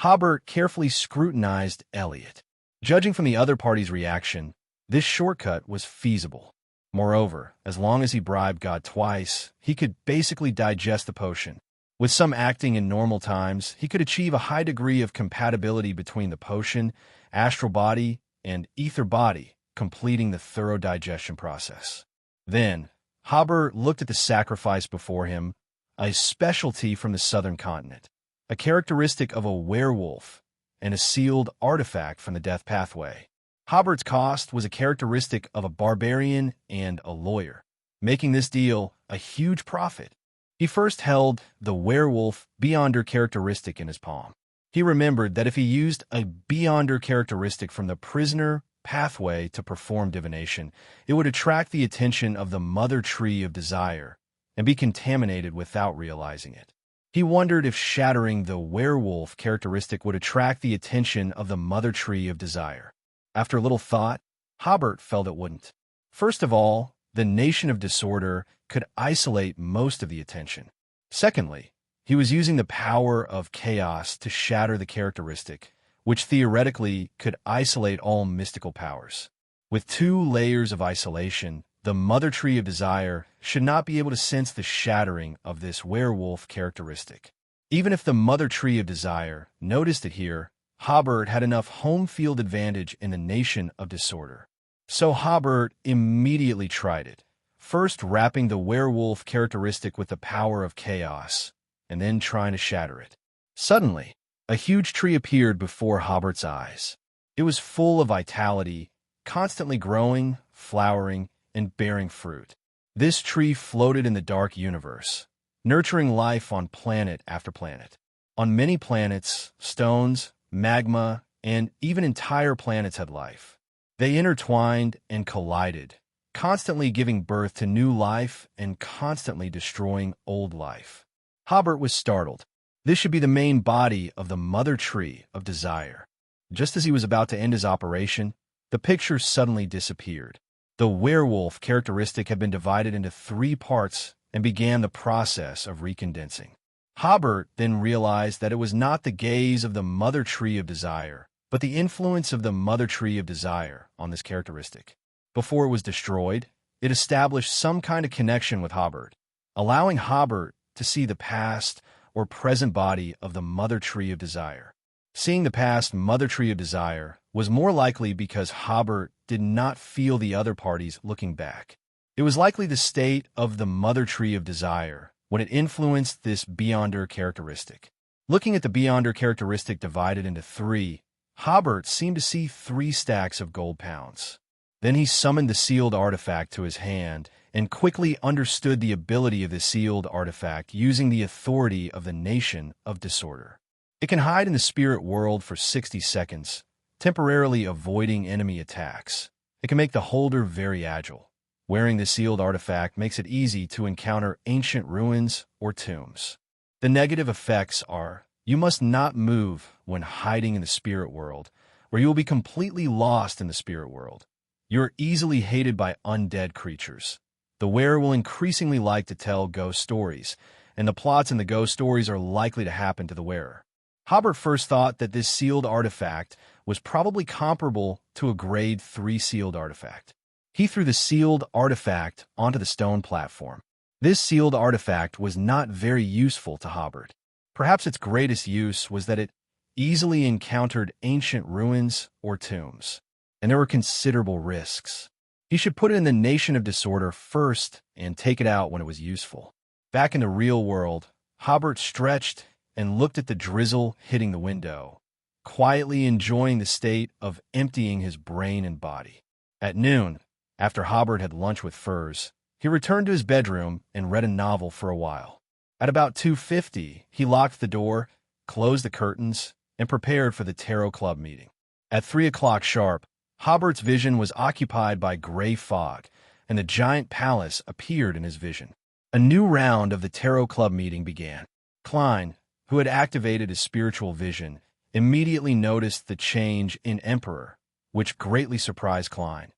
Hobert carefully scrutinized Elliot. Judging from the other party's reaction, this shortcut was feasible. Moreover, as long as he bribed God twice, he could basically digest the potion. With some acting in normal times, he could achieve a high degree of compatibility between the potion, astral body, and ether body, completing the thorough digestion process. Then, Hobert looked at the sacrifice before him, a specialty from the southern continent, a characteristic of a werewolf, and a sealed artifact from the death pathway. Hobert's cost was a characteristic of a barbarian and a lawyer. making this deal a huge profit. He first held the werewolf Beyonder characteristic in his palm. He remembered that if he used a Beyonder characteristic from the prisoner pathway to perform divination, it would attract the attention of the mother tree of desire and be contaminated without realizing it. He wondered if shattering the werewolf characteristic would attract the attention of the mother tree of desire. After a little thought, Hobert felt it wouldn't. First of all, the nation of disorder could isolate most of the attention. Secondly, he was using the power of chaos to shatter the characteristic, which theoretically could isolate all mystical powers. With 2 layers of isolation, the mother tree of desire should not be able to sense the shattering of this werewolf characteristic. Even if the mother tree of desire noticed it here, Hobert had enough home field advantage in the nation of disorder. So Hobert immediately tried it, first wrapping the werewolf characteristic with the power of chaos, and then trying to shatter it. Suddenly, a huge tree appeared before Hobert's eyes. It was full of vitality, constantly growing, flowering, and bearing fruit. This tree floated in the dark universe, nurturing life on planet after planet. On many planets, stones, magma, and even entire planets had life. They intertwined and collided, constantly giving birth to new life and constantly destroying old life. Hobert was startled. This should be the main body of the mother tree of desire. Just as he was about to end his operation, the picture suddenly disappeared. The werewolf characteristic had been divided into 3 parts and began the process of recondensing. Hobert then realized that it was not the gaze of the mother tree of desire, but the influence of the mother tree of desire on this characteristic. Before it was destroyed, it established some kind of connection with Hobert, allowing Hobert to see the past or present body of the mother tree of desire. Seeing the past mother tree of desire was more likely because Hobert did not feel the other parties looking back. It was likely the state of the mother tree of desire when it influenced this Beyonder characteristic. Looking at the Beyonder characteristic divided into 3, Hobert seemed to see 3 stacks of gold pounds. Then he summoned the sealed artifact to his hand and quickly understood the ability of the sealed artifact using the authority of the nation of disorder. It can hide in the spirit world for 60 seconds, temporarily avoiding enemy attacks. It can make the holder very agile. Wearing the sealed artifact makes it easy to encounter ancient ruins or tombs. The negative effects are, you must not move when hiding in the spirit world, where you will be completely lost in the spirit world. You are easily hated by undead creatures. The wearer will increasingly like to tell ghost stories, and the plots in the ghost stories are likely to happen to the wearer. Hobert first thought that this sealed artifact was probably comparable to a grade 3 sealed artifact. He threw the sealed artifact onto the stone platform. This sealed artifact was not very useful to Hobert. Perhaps its greatest use was that it easily encountered ancient ruins or tombs, and there were considerable risks. He should put it in the nation of disorder first and take it out when it was useful. Back in the real world, Hobert stretched and looked at the drizzle hitting the window, quietly enjoying the state of emptying his brain and body. At noon, after Hobert had lunch with Furs, he returned to his bedroom and read a novel for a while. At about 2:50, he locked the door, closed the curtains, and prepared for the Tarot Club meeting. At 3 o'clock sharp, Hobert's vision was occupied by gray fog, and the giant palace appeared in his vision. A new round of the Tarot Club meeting began. Klein, who had activated his spiritual vision, immediately noticed the change in Emperor, which greatly surprised Klein.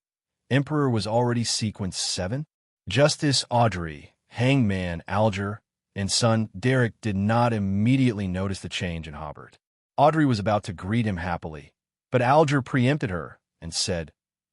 Emperor was already sequence 7. Justice Audrey, Hangman Alger, and son Derek did not immediately notice the change in Hobert. Audrey was about to greet him happily, but Alger preempted her and said,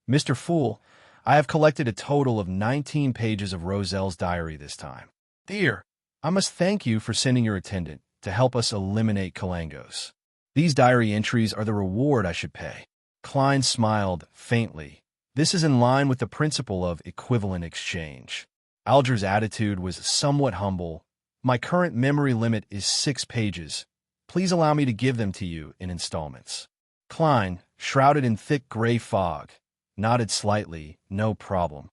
"Mr. Fool, I have collected a total of 19 pages of Roselle's diary this time. Dear, I must thank you for sending your attendant to help us eliminate Kalangos. These diary entries are the reward I should pay." Klein smiled faintly. This is in line with the principle of equivalent exchange. Alger's attitude was somewhat humble. "My current memory limit is 6 pages. Please allow me to give them to you in installments." Klein, shrouded in thick gray fog, nodded slightly. "No problem.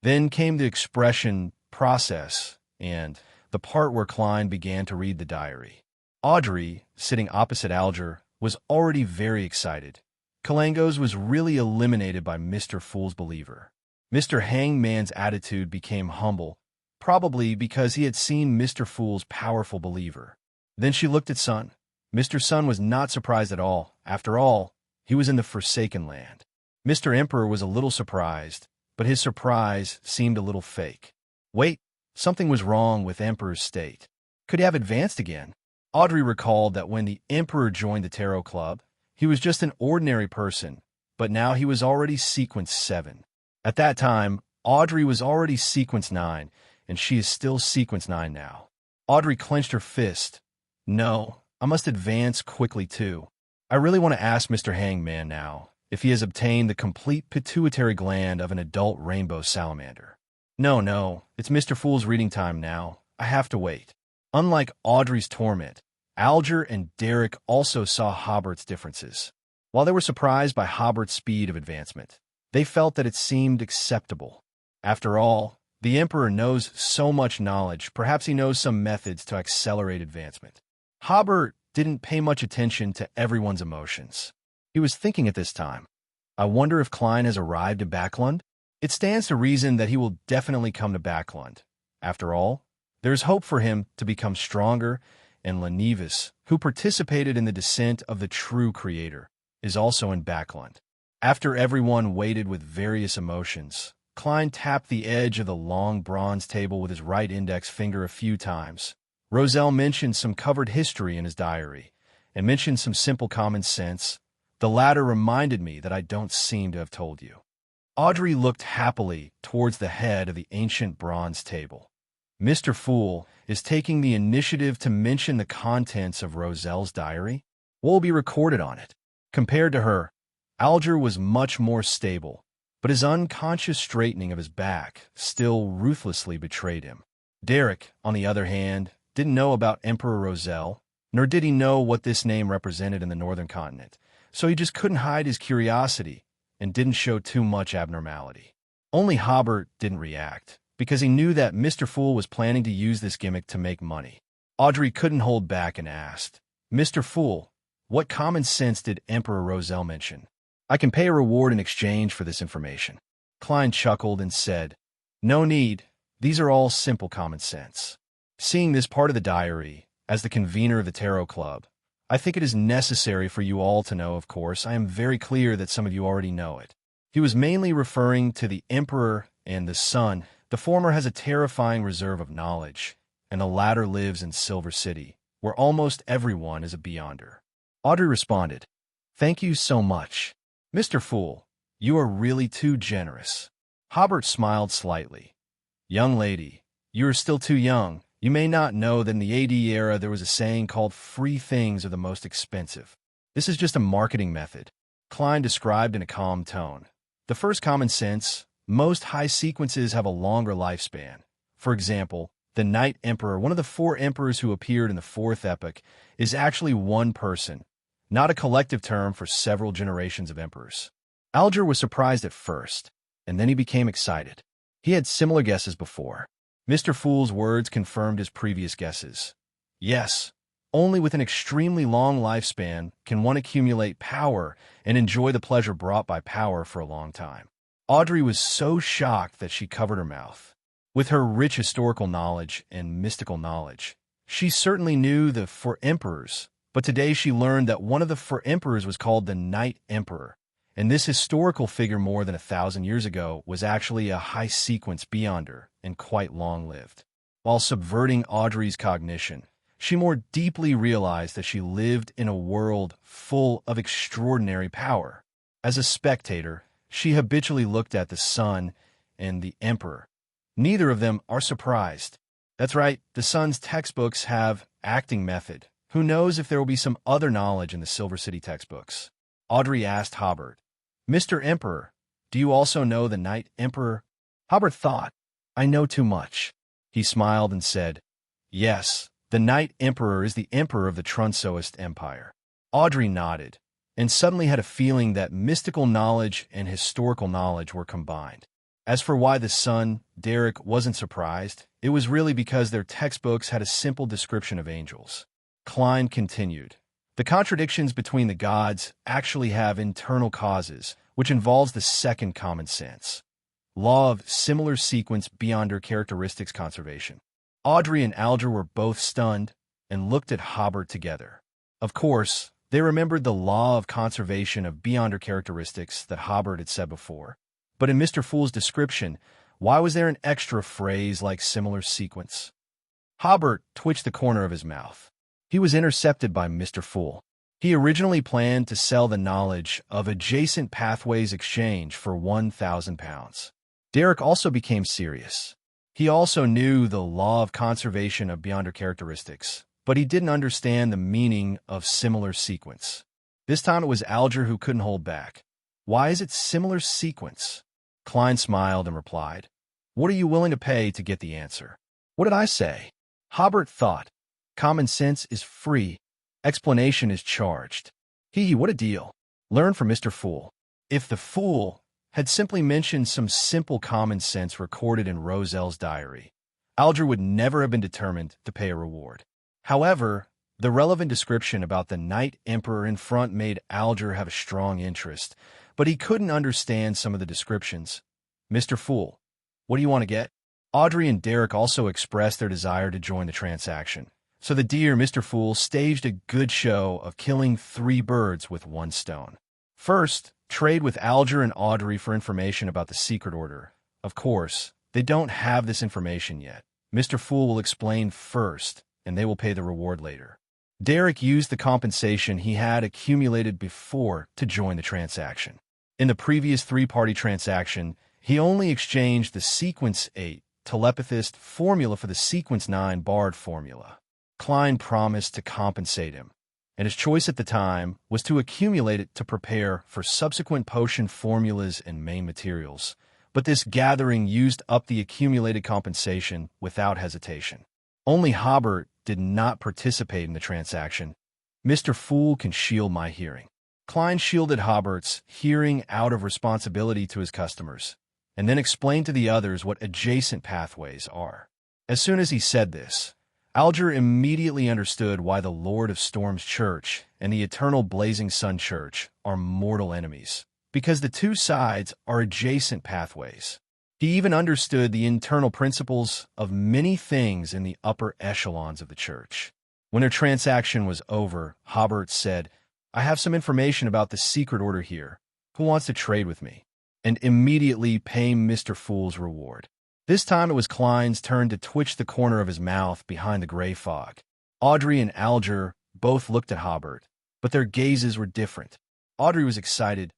Then came the expression process and the part where Klein began to read the diary. Audrey, sitting opposite Alger, was already very excited. Kalangos was really eliminated by Mr. Fool's believer. Mr. Hangman's attitude became humble, probably because he had seen Mr. Fool's powerful believer. Then she looked at Sun. Mr. Sun was not surprised at all. After all, he was in the Forsaken Land. Mr. Emperor was a little surprised, but his surprise seemed a little fake. Wait, something was wrong with Emperor's state. Could he have advanced again? Audrey recalled that when the Emperor joined the Tarot Club, he was just an ordinary person, but now he was already Sequence 7. At that time, Audrey was already Sequence 9, and she is still Sequence 9 now. Audrey clenched her fist. No, I must advance quickly too. I really want to ask Mr. Hangman now if he has obtained the complete pituitary gland of an adult rainbow salamander. No, it's Mr. Fool's reading time now. I have to wait. Unlike Audrey's torment, Alger and Derek also saw Hobert's differences. While they were surprised by Hobert's speed of advancement, they felt that it seemed acceptable. After all, the Emperor knows so much knowledge, perhaps he knows some methods to accelerate advancement. Hobert didn't pay much attention to everyone's emotions. He was thinking at this time, I wonder if Klein has arrived in Backland? It stands to reason that he will definitely come to Backland. After all, there is hope for him to become stronger, and Lenevis, who participated in the descent of the true creator, is also in Backland. After everyone waited with various emotions, Klein tapped the edge of the long bronze table with his right index finger a few times. Roselle mentioned some covered history in his diary, and mentioned some simple common sense. The latter reminded me that I don't seem to have told you. Audrey looked happily towards the head of the ancient bronze table. Mr. Fool is taking the initiative to mention the contents of Roselle's diary. What will be recorded on it? Compared to her, Alger was much more stable, but his unconscious straightening of his back still ruthlessly betrayed him. Derek, on the other hand, didn't know about Emperor Roselle, nor did he know what this name represented in the northern continent, so he just couldn't hide his curiosity and didn't show too much abnormality. Only Hobert didn't react, because he knew that Mr. Fool was planning to use this gimmick to make money. Audrey couldn't hold back and asked, Mr. Fool, what common sense did Emperor Roselle mention? I can pay a reward in exchange for this information. Klein chuckled and said, No need, these are all simple common sense. Seeing this part of the diary, as the convener of the Tarot Club, I think it is necessary for you all to know, of course, I am very clear that some of you already know it. He was mainly referring to the Emperor and the Sun. The former has a terrifying reserve of knowledge, and the latter lives in Silver City, where almost everyone is a beyonder. Audrey responded, Thank you so much. Mr. Fool, you are really too generous. Hobert smiled slightly. Young lady, you are still too young. You may not know that in the AD era there was a saying called free things are the most expensive. This is just a marketing method. Klein described in a calm tone. The first common sense, most high sequences have a longer lifespan. For example, the Night Emperor, one of the 4 emperors who appeared in the 4th epoch, is actually one person, not a collective term for several generations of emperors. Alger was surprised at first, and then he became excited. He had similar guesses before. Mr. Fool's words confirmed his previous guesses. Yes, only with an extremely long lifespan can one accumulate power and enjoy the pleasure brought by power for a long time. Audrey was so shocked that she covered her mouth. With her rich historical knowledge and mystical knowledge, she certainly knew the 4 emperors, but today she learned that one of the 4 emperors was called the Night Emperor, and this historical figure more than 1,000 years ago was actually a high-sequence beyonder and quite long-lived. While subverting Audrey's cognition, she more deeply realized that she lived in a world full of extraordinary power. As a spectator, she habitually looked at the Sun and the Emperor. Neither of them are surprised. That's right, the Sun's textbooks have acting method. Who knows if there will be some other knowledge in the Silver City textbooks? Audrey asked Hobert, Mr. Emperor, do you also know the Night Emperor? Hobert thought, I know too much. He smiled and said, Yes, the Night Emperor is the emperor of the Trunsoist Empire. Audrey nodded, and suddenly had a feeling that mystical knowledge and historical knowledge were combined. As for why the son, Derek, wasn't surprised, it was really because their textbooks had a simple description of angels. Klein continued, "The contradictions between the gods actually have internal causes, which involves the second common sense. Law of similar sequence beyond her characteristics conservation." Audrey and Alger were both stunned and looked at Hobert together. Of course, they remembered the law of conservation of beyond her characteristics that Hobert had said before. But in Mr. Fool's description, why was there an extra phrase like similar sequence? Hobert twitched the corner of his mouth. He was intercepted by Mr. Fool. He originally planned to sell the knowledge of adjacent pathways exchange for £1,000. Derek also became serious. He also knew the law of conservation of beyond her characteristics, but he didn't understand the meaning of similar sequence. This time it was Alger who couldn't hold back. "Why is it similar sequence?" Klein smiled and replied, "What are you willing to pay to get the answer?" "What did I say?" Hobert thought. "Common sense is free. Explanation is charged." Hee, what a deal. Learn from Mr. Fool. If the fool had simply mentioned some simple common sense recorded in Roselle's diary, Alger would never have been determined to pay a reward. However, the relevant description about the Night Emperor in front made Alger have a strong interest, but he couldn't understand some of the descriptions. "Mr. Fool, what do you want to get?" Audrey and Derek also expressed their desire to join the transaction, so the dear Mr. Fool staged a good show of killing 3 birds with 1 stone. First, trade with Alger and Audrey for information about the secret order. Of course, they don't have this information yet. Mr. Fool will explain first, and they will pay the reward later. Derek used the compensation he had accumulated before to join the transaction. In the previous 3-party transaction, he only exchanged the Sequence 8 telepathist formula for the Sequence 9 Bard formula. Klein promised to compensate him, and his choice at the time was to accumulate it to prepare for subsequent potion formulas and main materials. But this gathering used up the accumulated compensation without hesitation. Only Hobert did not participate in the transaction. "Mr. Fool can shield my hearing." Klein shielded Hobert's hearing out of responsibility to his customers, and then explained to the others what adjacent pathways are. As soon as he said this, Alger immediately understood why the Lord of Storm's church and the Eternal Blazing Sun Church are mortal enemies, because the 2 sides are adjacent pathways. He even understood the internal principles of many things in the upper echelons of the church. When their transaction was over, Hobert said, "I have some information about the secret order here. Who wants to trade with me?" And immediately pay Mr. Fool's reward. This time it was Klein's turn to twitch the corner of his mouth behind the gray fog. Audrey and Alger both looked at Hobert, but their gazes were different. Audrey was excited.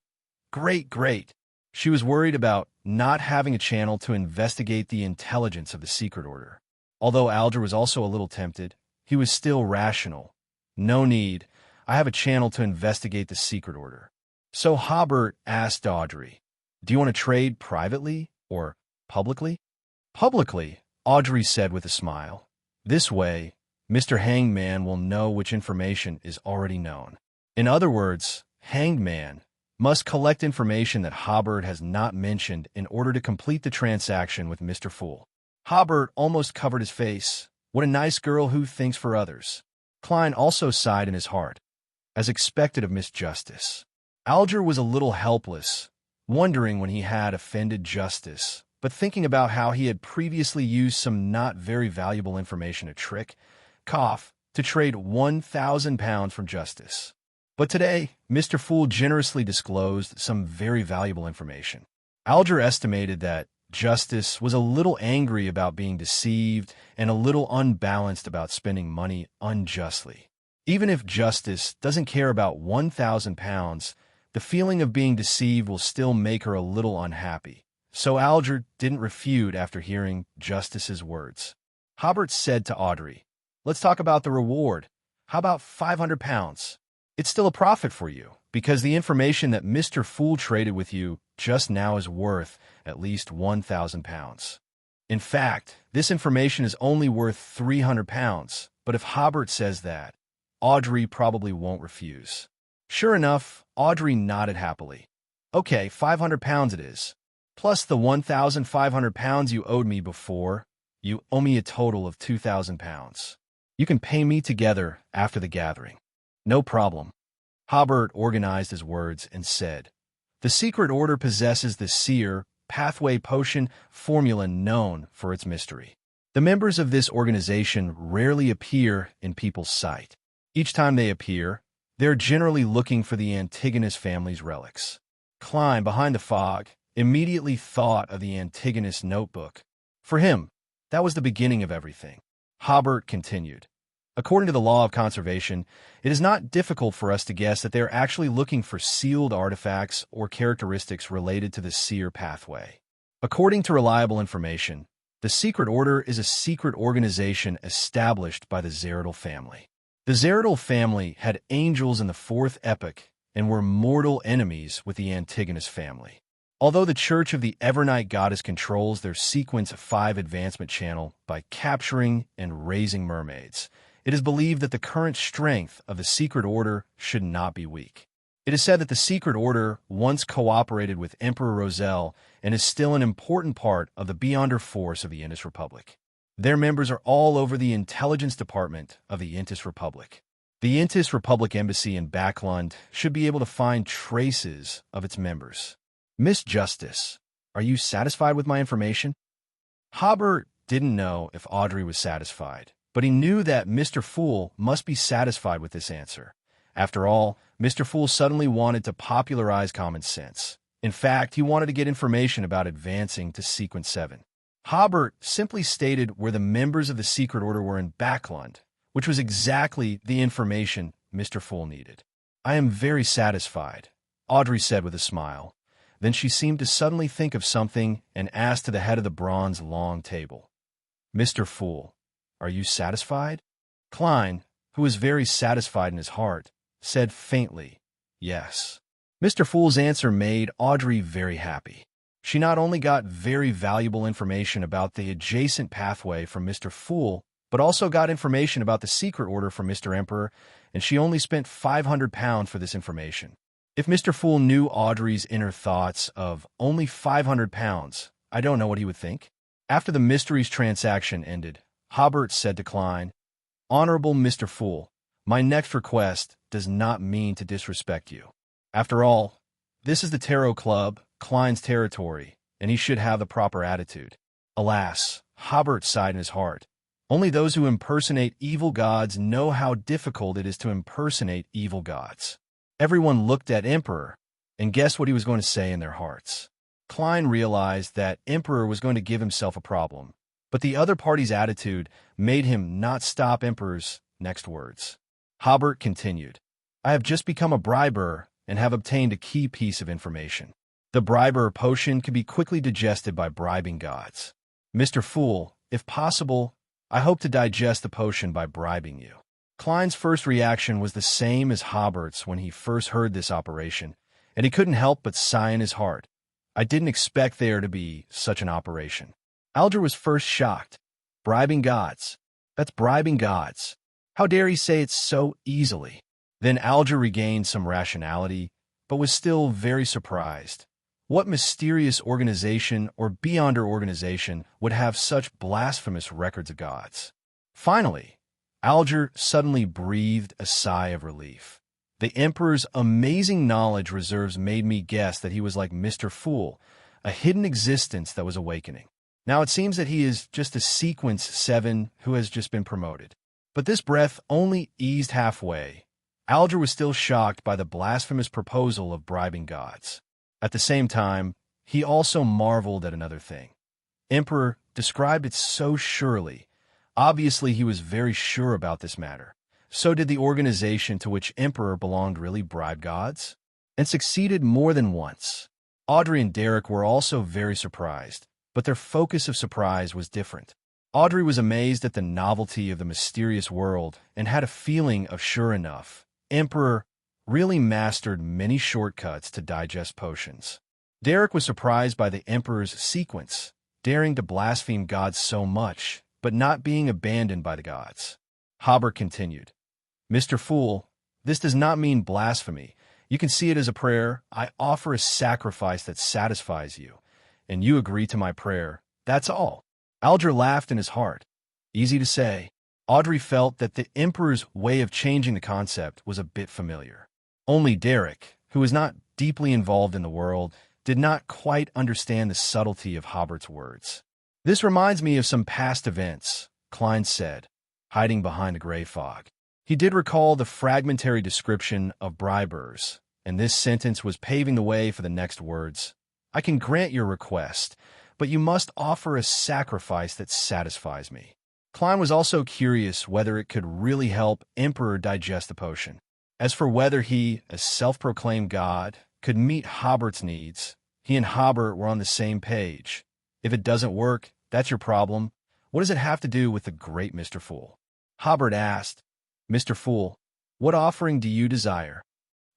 Great, great. She was worried about not having a channel to investigate the intelligence of the secret order. Although Alger was also a little tempted, he was still rational. "No need. I have a channel to investigate the secret order." So Hobert asked Audrey, "Do you want to trade privately or publicly?" "Publicly," Audrey said with a smile. "This way, Mr. Hangman will know which information is already known." In other words, Hangman must collect information that Hobert has not mentioned in order to complete the transaction with Mr. Fool. Hobert almost covered his face. What a nice girl who thinks for others. Klein also sighed in his heart, as expected of Miss Justice. Alger was a little helpless, wondering when he had offended Justice, but thinking about how he had previously used some not very valuable information to trick, to trade £1,000 from Justice. But today, Mr. Fool generously disclosed some very valuable information. Alger estimated that Justice was a little angry about being deceived and a little unbalanced about spending money unjustly. Even if Justice doesn't care about £1,000, the feeling of being deceived will still make her a little unhappy. So Alger didn't refute after hearing Justice's words. Hobert said to Audrey, "Let's talk about the reward. How about £500? It's still a profit for you, because the information that Mr. Fool traded with you just now is worth at least £1,000. In fact, this information is only worth £300, but if Hobert says that, Audrey probably won't refuse." Sure enough, Audrey nodded happily. "Okay, £500 it is. Plus the 1,500 pounds you owed me before. You owe me a total of 2,000 pounds. You can pay me together after the gathering. No problem. Hobert organized his words and said, "The secret order possesses the seer pathway potion formula known for its mystery. The members of this organization rarely appear in people's sight. Each time they appear, they're generally looking for the Antigonus family's relics." Klein, behind the fog, immediately thought of the Antigonus notebook. For him, that was the beginning of everything. Hobert continued, "According to the law of conservation, it is not difficult for us to guess that they are actually looking for sealed artifacts or characteristics related to the seer pathway. According to reliable information, the Secret Order is a secret organization established by the Zeradal family. The Zeradal family had angels in the fourth epoch and were mortal enemies with the Antigonus family. Although the Church of the Evernight Goddess controls their Sequence 5 advancement channel by capturing and raising mermaids, it is believed that the current strength of the Secret Order should not be weak. It is said that the Secret Order once cooperated with Emperor Roselle and is still an important part of the Beyonder force of the Intis Republic. Their members are all over the intelligence department of the Intis Republic. The Intis Republic Embassy in Backland should be able to find traces of its members. Miss Justice, are you satisfied with my information?" Hobert didn't know if Audrey was satisfied, but he knew that Mr. Fool must be satisfied with this answer. After all, Mr. Fool suddenly wanted to popularize common sense. In fact, he wanted to get information about advancing to Sequence 7. Hobert simply stated where the members of the Secret Order were in Backland, which was exactly the information Mr. Fool needed. "I am very satisfied," Audrey said with a smile. Then she seemed to suddenly think of something and asked to the head of the bronze long table, "Mr. Fool, are you satisfied?" Klein, who was very satisfied in his heart, said faintly, "Yes." Mr. Fool's answer made Audrey very happy. She not only got very valuable information about the adjacent pathway from Mr. Fool, but also got information about the Secret Order from Mr. Emperor, and she only spent 500 pounds for this information. If Mr. Fool knew Audrey's inner thoughts of only 500 pounds, I don't know what he would think. After the mysteries transaction ended, Hobert said to Klein, "Honorable Mr. Fool, my next request does not mean to disrespect you. After all, this is the Tarot Club, Klein's territory, and he should have the proper attitude." Alas, Hobert sighed in his heart. Only those who impersonate evil gods know how difficult it is to impersonate evil gods. Everyone looked at Emperor and guessed what he was going to say in their hearts. Klein realized that Emperor was going to give himself a problem, but the other party's attitude made him not stop Emperor's next words. Hobert continued, "I have just become a briber and have obtained a key piece of information. The briber potion can be quickly digested by bribing gods. Mr. Fool, if possible, I hope to digest the potion by bribing you." Klein's first reaction was the same as Hobert's when he first heard this operation, and he couldn't help but sigh in his heart. I didn't expect there to be such an operation. Alger was first shocked. Bribing gods. That's bribing gods. How dare he say it so easily? Then Alger regained some rationality, but was still very surprised. What mysterious organization or Beyonder organization would have such blasphemous records of gods? Finally, Alger suddenly breathed a sigh of relief. The Emperor's amazing knowledge reserves made me guess that he was like Mr. Fool, a hidden existence that was awakening. Now it seems that he is just a Sequence 7 who has just been promoted. But this breath only eased halfway. Alger was still shocked by the blasphemous proposal of bribing gods. At the same time, he also marveled at another thing. Emperor described it so surely. Obviously, he was very sure about this matter. So did the organization to which Emperor belonged really bribe gods? And succeeded more than once. Audrey and Derek were also very surprised, but their focus of surprise was different. Audrey was amazed at the novelty of the mysterious world and had a feeling of sure enough, Emperor really mastered many shortcuts to digest potions. Derek was surprised by the Emperor's sequence, daring to blaspheme gods so much, but not being abandoned by the gods. Hobert continued, "Mr. Fool, this does not mean blasphemy. You can see it as a prayer. I offer a sacrifice that satisfies you. and you agree to my prayer. That's all. Alger laughed in his heart. Easy to say. Audrey felt that the Emperor's way of changing the concept was a bit familiar. Only Derek, who was not deeply involved in the world, did not quite understand the subtlety of Hobert's words. This reminds me of some past events, Klein said, hiding behind the gray fog. He did recall the fragmentary description of bribers, and this sentence was paving the way for the next words. I can grant your request, but you must offer a sacrifice that satisfies me. Klein was also curious whether it could really help Emperor digest the potion. As for whether he, a self-proclaimed god, could meet Hobert's needs, he and Hobert were on the same page. If it doesn't work, that's your problem. What does it have to do with the great Mr. Fool? Hobert asked, Mr. Fool, what offering do you desire?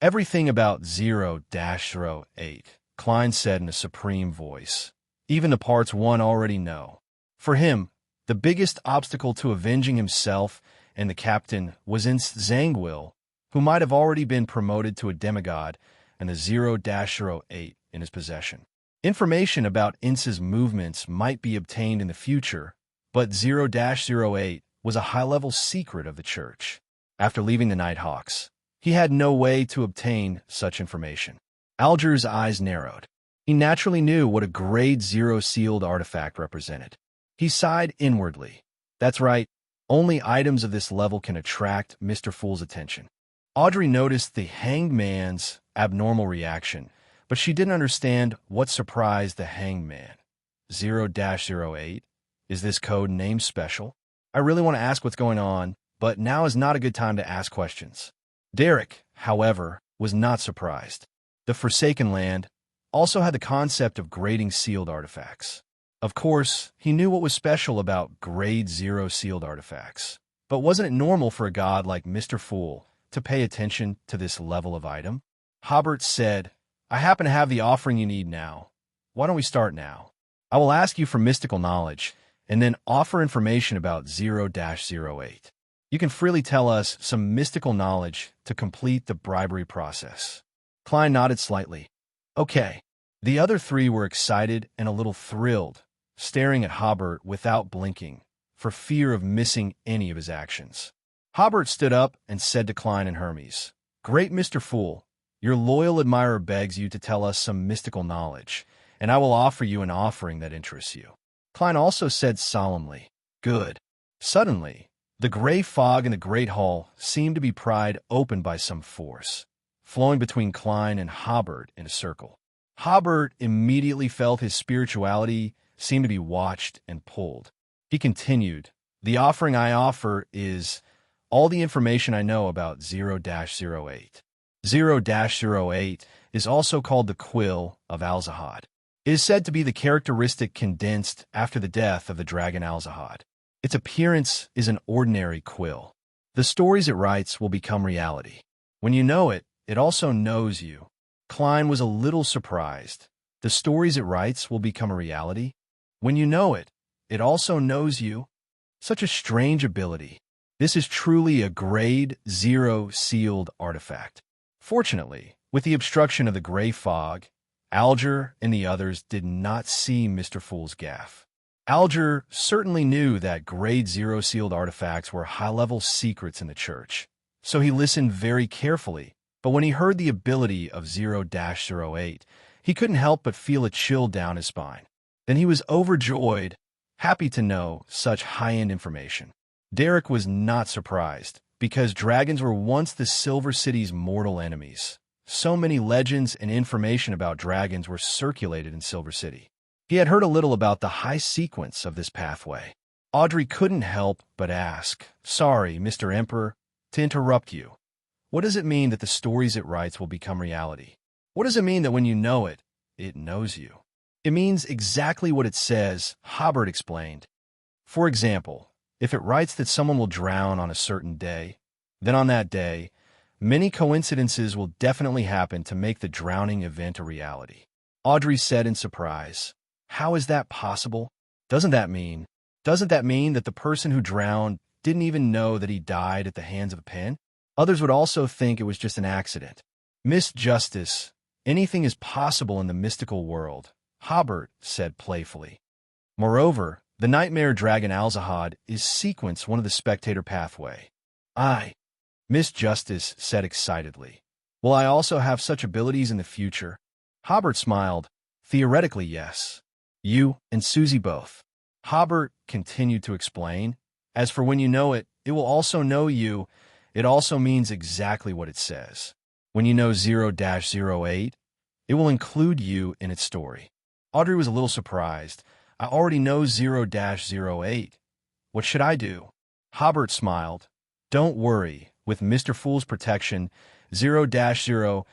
Everything about 0-08, Klein said in a supreme voice. Even the parts one already know. For him, the biggest obstacle to avenging himself and the captain was Ince Zangwill, who might have already been promoted to a demigod, and the 0-08 in his possession. Information about Ince's movements might be obtained in the future, but 0-08 was a high-level secret of the Church. After leaving the Nighthawks, he had no way to obtain such information. Alger's eyes narrowed. He naturally knew what a Grade 0 sealed artifact represented. He sighed inwardly. That's right, only items of this level can attract Mr. Fool's attention. Audrey noticed the hanged man's abnormal reaction, but she didn't understand what surprised the hanged man. 0-08? Is this code name special? I really want to ask what's going on, but now is not a good time to ask questions. Derek, however, was not surprised. The Forsaken Land also had the concept of grading sealed artifacts. Of course, he knew what was special about Grade 0 sealed artifacts. But wasn't it normal for a god like Mr. Fool to pay attention to this level of item? Hobert said, I happen to have the offering you need now. Why don't we start now? I will ask you for mystical knowledge, and then offer information about 0-08. You can freely tell us some mystical knowledge to complete the bribery process. Klein nodded slightly. Okay. The other three were excited and a little thrilled, staring at Hobert without blinking, for fear of missing any of his actions. Hobert stood up and said to Klein and Hermes, Great Mr. Fool, your loyal admirer begs you to tell us some mystical knowledge, and I will offer you an offering that interests you. Klein also said solemnly, Good. Suddenly, the gray fog in the great hall seemed to be pried open by some force, flowing between Klein and Hobert in a circle. Hobert immediately felt his spirituality seemed to be watched and pulled. He continued, The offering I offer is all the information I know about 0-08. 0-08 is also called the Quill of Alzahad. It is said to be the characteristic condensed after the death of the dragon Alzahad. Its appearance is an ordinary quill. The stories it writes will become reality. When you know it, it also knows you. Klein was a little surprised. The stories it writes will become a reality? When you know it, it also knows you? Such a strange ability. This is truly a Grade 0 sealed artifact. Fortunately, with the obstruction of the gray fog, Alger and the others did not see Mr. Fool's gaffe. Alger certainly knew that Grade 0 sealed artifacts were high-level secrets in the Church, so he listened very carefully. But when he heard the ability of 0-08, he couldn't help but feel a chill down his spine. Then he was overjoyed, happy to know such high-end information. Derek was not surprised, because dragons were once the Silver City's mortal enemies. So many legends and information about dragons were circulated in Silver City. He had heard a little about the high sequence of this pathway. Audrey couldn't help but ask, Sorry, Mr. Emperor, to interrupt you. What does it mean that the stories it writes will become reality? What does it mean that when you know it, it knows you? It means exactly what it says, Hobert explained. For example, if it writes that someone will drown on a certain day, then on that day, many coincidences will definitely happen to make the drowning event a reality. Audrey said in surprise, How is that possible? Doesn't that mean that the person who drowned didn't even know that he died at the hands of a pen? Others would also think it was just an accident. Miss Justice, anything is possible in the mystical world, Hobert said playfully. Moreover, the nightmare dragon Alzahad is sequence one of the spectator pathway. Miss Justice said excitedly. Will I also have such abilities in the future? Hobert smiled. Theoretically, yes. You and Susie both. Hobert continued to explain. As for when you know it, it will also know you. It also means exactly what it says. When you know 0-08, it will include you in its story. Audrey was a little surprised. I already know 0-08. What should I do? Hobert smiled. Don't worry. With Mr. Fool's protection, 0-08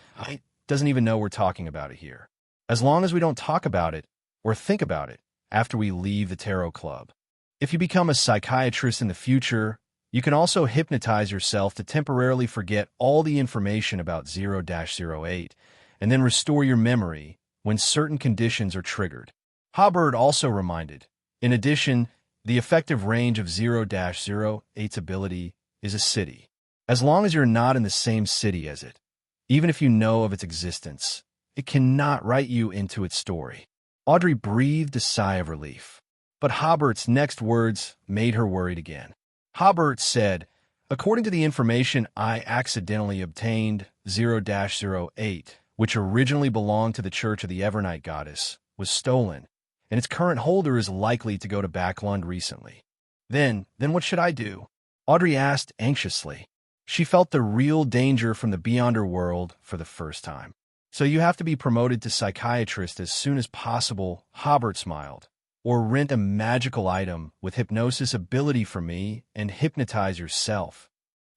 doesn't even know we're talking about it here. As long as we don't talk about it or think about it after we leave the tarot club. If you become a psychiatrist in the future, you can also hypnotize yourself to temporarily forget all the information about 0-08 and then restore your memory when certain conditions are triggered. Hobert also reminded, in addition, the effective range of 0-08's ability is a city. As long as you're not in the same city as it, even if you know of its existence, it cannot write you into its story. Audrey breathed a sigh of relief, but Hobert's next words made her worried again. Hobert said, according to the information I accidentally obtained, 0-08, which originally belonged to the Church of the Evernight Goddess, was stolen, and its current holder is likely to go to Backland recently. Then what should I do? Audrey asked anxiously. She felt the real danger from the Beyonder world for the first time. So you have to be promoted to psychiatrist as soon as possible, Hobert smiled. Or rent a magical item with hypnosis ability for me and hypnotize yourself.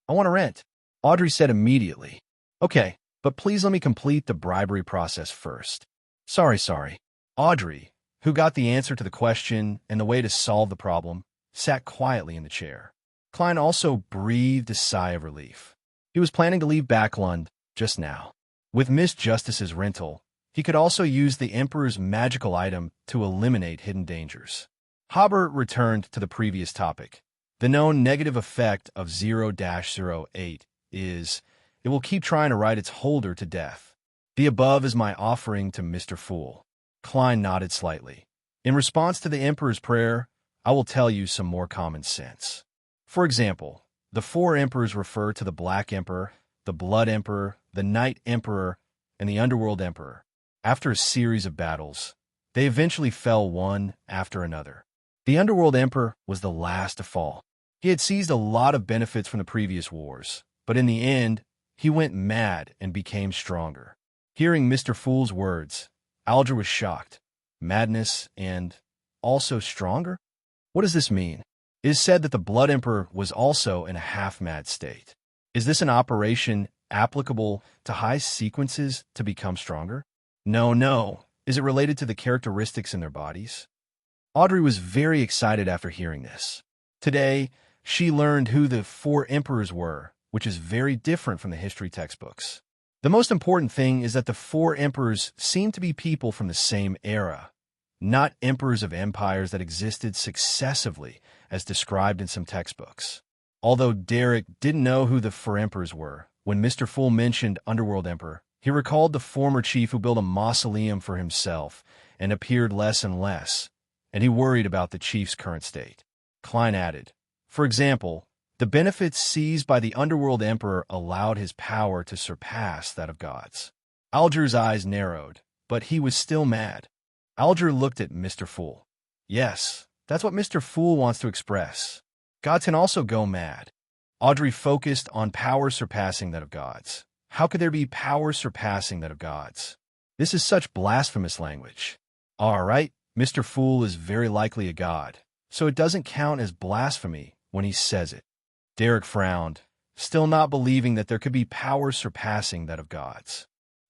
I want to rent, Audrey said immediately. Okay, but please let me complete the bribery process first. Sorry. Audrey, who got the answer to the question and the way to solve the problem, sat quietly in the chair. Klein also breathed a sigh of relief. He was planning to leave Backland just now. With Miss Justice's rental, he could also use the Emperor's magical item to eliminate hidden dangers. Hobert returned to the previous topic. The known negative effect of 0-08 is, it will keep trying to write its holder to death. The above is my offering to Mr. Fool. Klein nodded slightly. In response to the Emperor's prayer, I will tell you some more common sense. For example, the 4 emperors refer to the Black Emperor, the Blood Emperor, the Night Emperor, and the Underworld Emperor. After a series of battles, they eventually fell one after another. The Underworld Emperor was the last to fall. He had seized a lot of benefits from the previous wars, but in the end, he went mad and became stronger. Hearing Mr. Fool's words, Alger was shocked. Madness and also stronger? What does this mean? It is said that the Blood Emperor was also in a half-mad state. Is this an operation applicable to heist sequences to become stronger? No. Is it related to the characteristics in their bodies? Audrey was very excited after hearing this. Today, she learned who the 4 emperors were, which is very different from the history textbooks. The most important thing is that the 4 emperors seem to be people from the same era, not emperors of empires that existed successively as described in some textbooks. Although Derek didn't know who the 4 emperors were, when Mr. Fool mentioned Underworld Emperor, he recalled the former chief who built a mausoleum for himself and appeared less and less, and he worried about the chief's current state. Klein added, for example, the benefits seized by the Underworld Emperor allowed his power to surpass that of gods. Alger's eyes narrowed, but he was still mad. Alger looked at Mr. Fool. Yes, that's what Mr. Fool wants to express. Gods can also go mad. Audrey focused on power surpassing that of gods. How could there be power surpassing that of gods? This is such blasphemous language. All right, Mr. Fool is very likely a god, so it doesn't count as blasphemy when he says it. Derek frowned, still not believing that there could be power surpassing that of gods.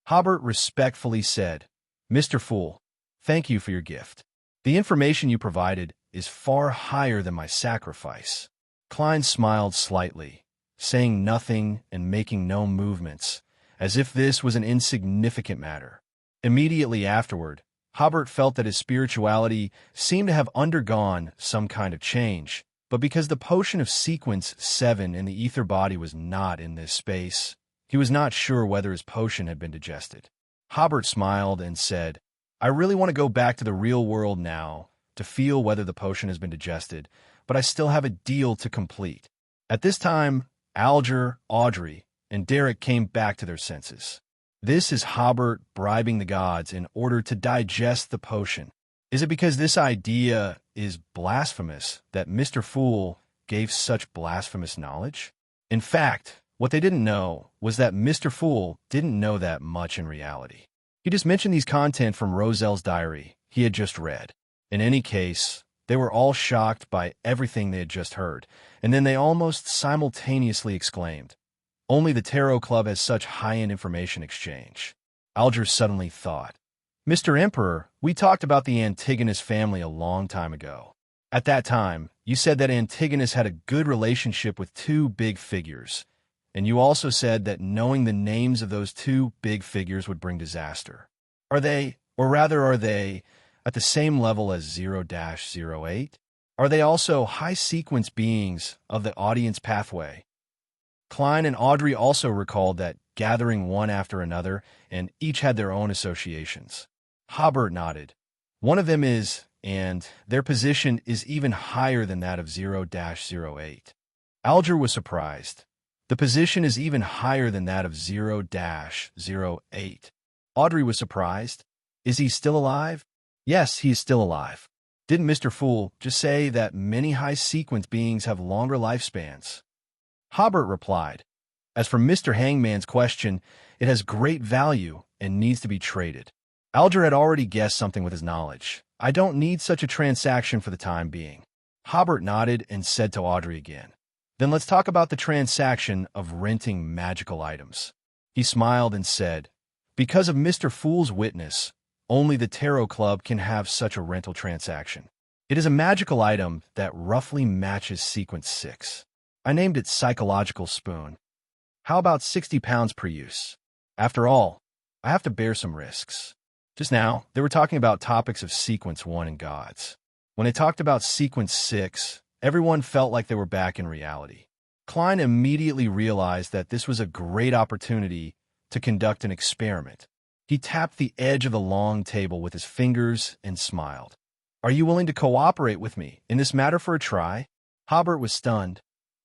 Hobert respectfully said, Mr. Fool, thank you for your gift. The information you provided is far higher than my sacrifice. Klein smiled slightly, saying nothing and making no movements, as if this was an insignificant matter. Immediately afterward, Hobert felt that his spirituality seemed to have undergone some kind of change, but because the potion of sequence 7 in the ether body was not in this space, he was not sure whether his potion had been digested. Hobert smiled and said, I really want to go back to the real world now to feel whether the potion has been digested, but I still have a deal to complete. At this time, Alger, Audrey, and Derek came back to their senses. This is Hobert bribing the gods in order to digest the potion. Is it because this idea is blasphemous that Mr. Fool gave such blasphemous knowledge? In fact, what they didn't know was that Mr. Fool didn't know that much in reality. He just mentioned these content from Roselle's diary he had just read. In any case, they were all shocked by everything they had just heard, and then they almost simultaneously exclaimed, "Only the Tarot Club has such high-end information exchange." Alger suddenly thought, "Mr. Emperor, we talked about the Antigonus family a long time ago. At that time, you said that Antigonus had a good relationship with two big figures, and you also said that knowing the names of those two big figures would bring disaster. Are they, or rather are they, at the same level as 0-08? Are they also high-sequence beings of the audience pathway?" Klein and Audrey also recalled that gathering one after another, and each had their own associations. Hobert nodded. "One of them is, and their position is even higher than that of 0-08. Alger was surprised. The position is even higher than that of 0-08. Audrey was surprised. Is he still alive? Yes, he is still alive. Didn't Mr. Fool just say that many high-sequence beings have longer lifespans? Hobert replied, "As for Mr. Hangman's question, it has great value and needs to be traded." Alger had already guessed something with his knowledge. "I don't need such a transaction for the time being." Hobert nodded and said to Audrey again, "Then let's talk about the transaction of renting magical items." He smiled and said, "Because of Mr. Fool's witness, only the Tarot Club can have such a rental transaction. It is a magical item that roughly matches Sequence 6. I named it Psychological Spoon. How about 60 pounds per use? After all, I have to bear some risks." Just now, they were talking about topics of Sequence 1 and gods. When they talked about Sequence 6, everyone felt like they were back in reality. Klein immediately realized that this was a great opportunity to conduct an experiment. He tapped the edge of the long table with his fingers and smiled. "Are you willing to cooperate with me in this matter for a try?" Hobert was stunned.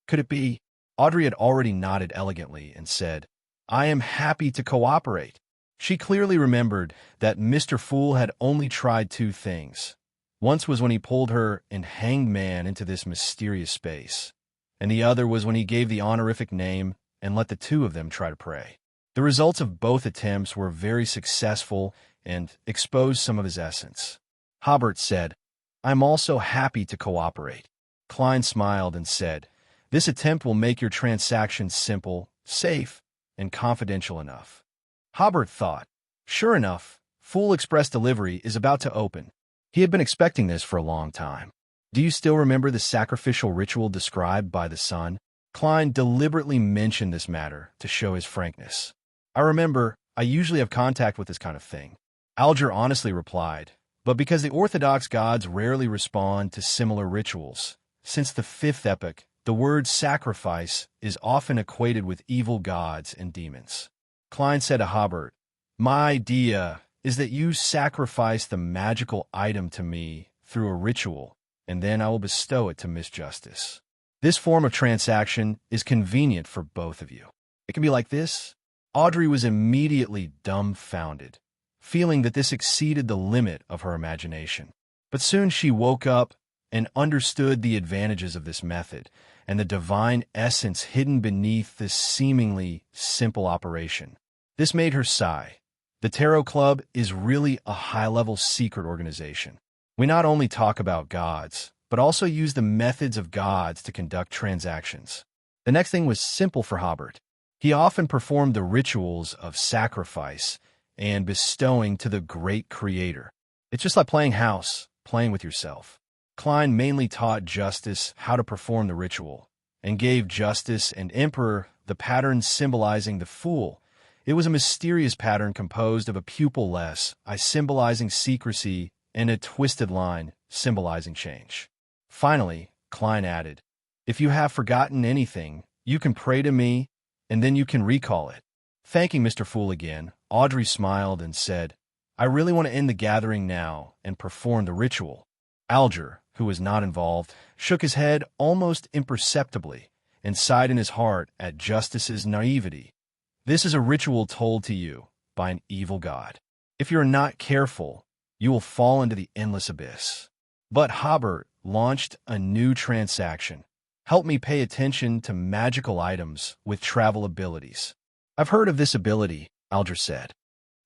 Could it be? Audrey had already nodded elegantly and said, "I am happy to cooperate." She clearly remembered that Mr. Fool had only tried two things. Once was when he pulled her and Hanged Man into this mysterious space, and the other was when he gave the honorific name and let the two of them try to pray. The results of both attempts were very successful and exposed some of his essence. Hobert said, "I'm also happy to cooperate." Klein smiled and said, "This attempt will make your transaction simple, safe, and confidential enough." Hobert thought. Sure enough, Fool Express Delivery is about to open. He had been expecting this for a long time. Do you still remember the sacrificial ritual described by the sun? Klein deliberately mentioned this matter to show his frankness. "I remember. I usually have contact with this kind of thing." Alger honestly replied, "But because the Orthodox gods rarely respond to similar rituals. Since the 5th epoch, the word sacrifice is often equated with evil gods and demons." Klein said to Hobert, "My idea is that you sacrifice the magical item to me through a ritual, and then I will bestow it to Miss Justice. This form of transaction is convenient for both of you. It can be like this." Audrey was immediately dumbfounded, feeling that this exceeded the limit of her imagination. But soon she woke up and understood the advantages of this method and the divine essence hidden beneath this seemingly simple operation. This made her sigh. The Tarot Club is really a high-level secret organization. We not only talk about gods, but also use the methods of gods to conduct transactions. The next thing was simple for Hobert. He often performed the rituals of sacrifice and bestowing to the great creator. It's just like playing house, playing with yourself. Klein mainly taught Justice how to perform the ritual, and gave Justice and Emperor the pattern symbolizing the Fool. It was a mysterious pattern composed of a pupil less, I symbolizing secrecy, and a twisted line symbolizing change. Finally, Klein added, "If you have forgotten anything, you can pray to me, and then you can recall it." Thanking Mr. Fool again, Audrey smiled and said, I really want to end the gathering now and perform the ritual. Alger, who was not involved, shook his head almost imperceptibly and sighed in his heart at Justice's naivety. This is a ritual told to you by an evil god. If you're not careful, you will fall into the endless abyss. But Hobert launched a new transaction. Help me pay attention to magical items with travel abilities. I've heard of this ability, Alger said.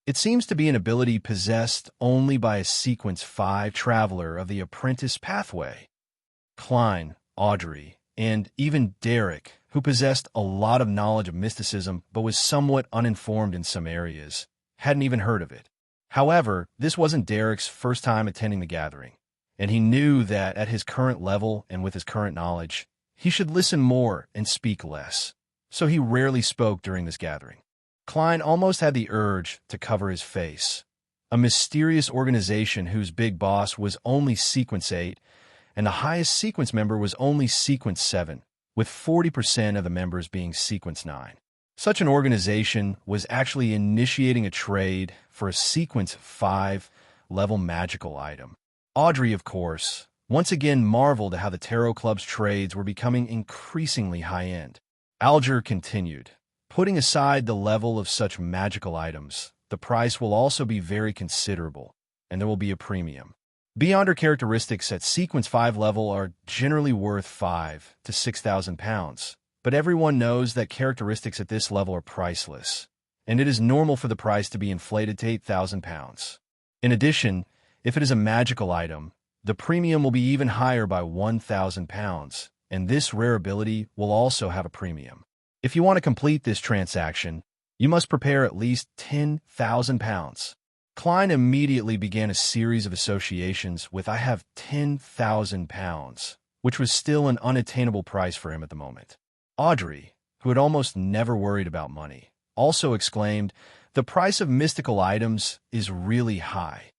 It seems to be an ability possessed only by a Sequence 5 traveler of the apprentice pathway. Klein, Audrey, and even Derek, who possessed a lot of knowledge of mysticism but was somewhat uninformed in some areas, hadn't even heard of it. However, this wasn't Derek's first time attending the gathering, and he knew that at his current level and with his current knowledge, he should listen more and speak less, so he rarely spoke during this gathering. Klein almost had the urge to cover his face. A mysterious organization whose big boss was only Sequence 8, and the highest Sequence member was only Sequence 7, with 40% of the members being Sequence 9. Such an organization was actually initiating a trade for a Sequence 5 level magical item. Audrey, of course, once again marveled at how the Tarot Club's trades were becoming increasingly high-end. Alger continued, putting aside the level of such magical items, the price will also be very considerable, and there will be a premium. Beyond her characteristics at Sequence 5 level are generally worth 5 to 6,000 pounds, but everyone knows that characteristics at this level are priceless, and it is normal for the price to be inflated to 8,000 pounds. In addition, if it is a magical item, the premium will be even higher by 1,000 pounds, and this rare ability will also have a premium. If you want to complete this transaction, you must prepare at least 10,000 pounds. Klein immediately began a series of associations with I have 10,000 pounds, which was still an unattainable price for him at the moment. Audrey, who had almost never worried about money, also exclaimed, the price of mystical items is really high.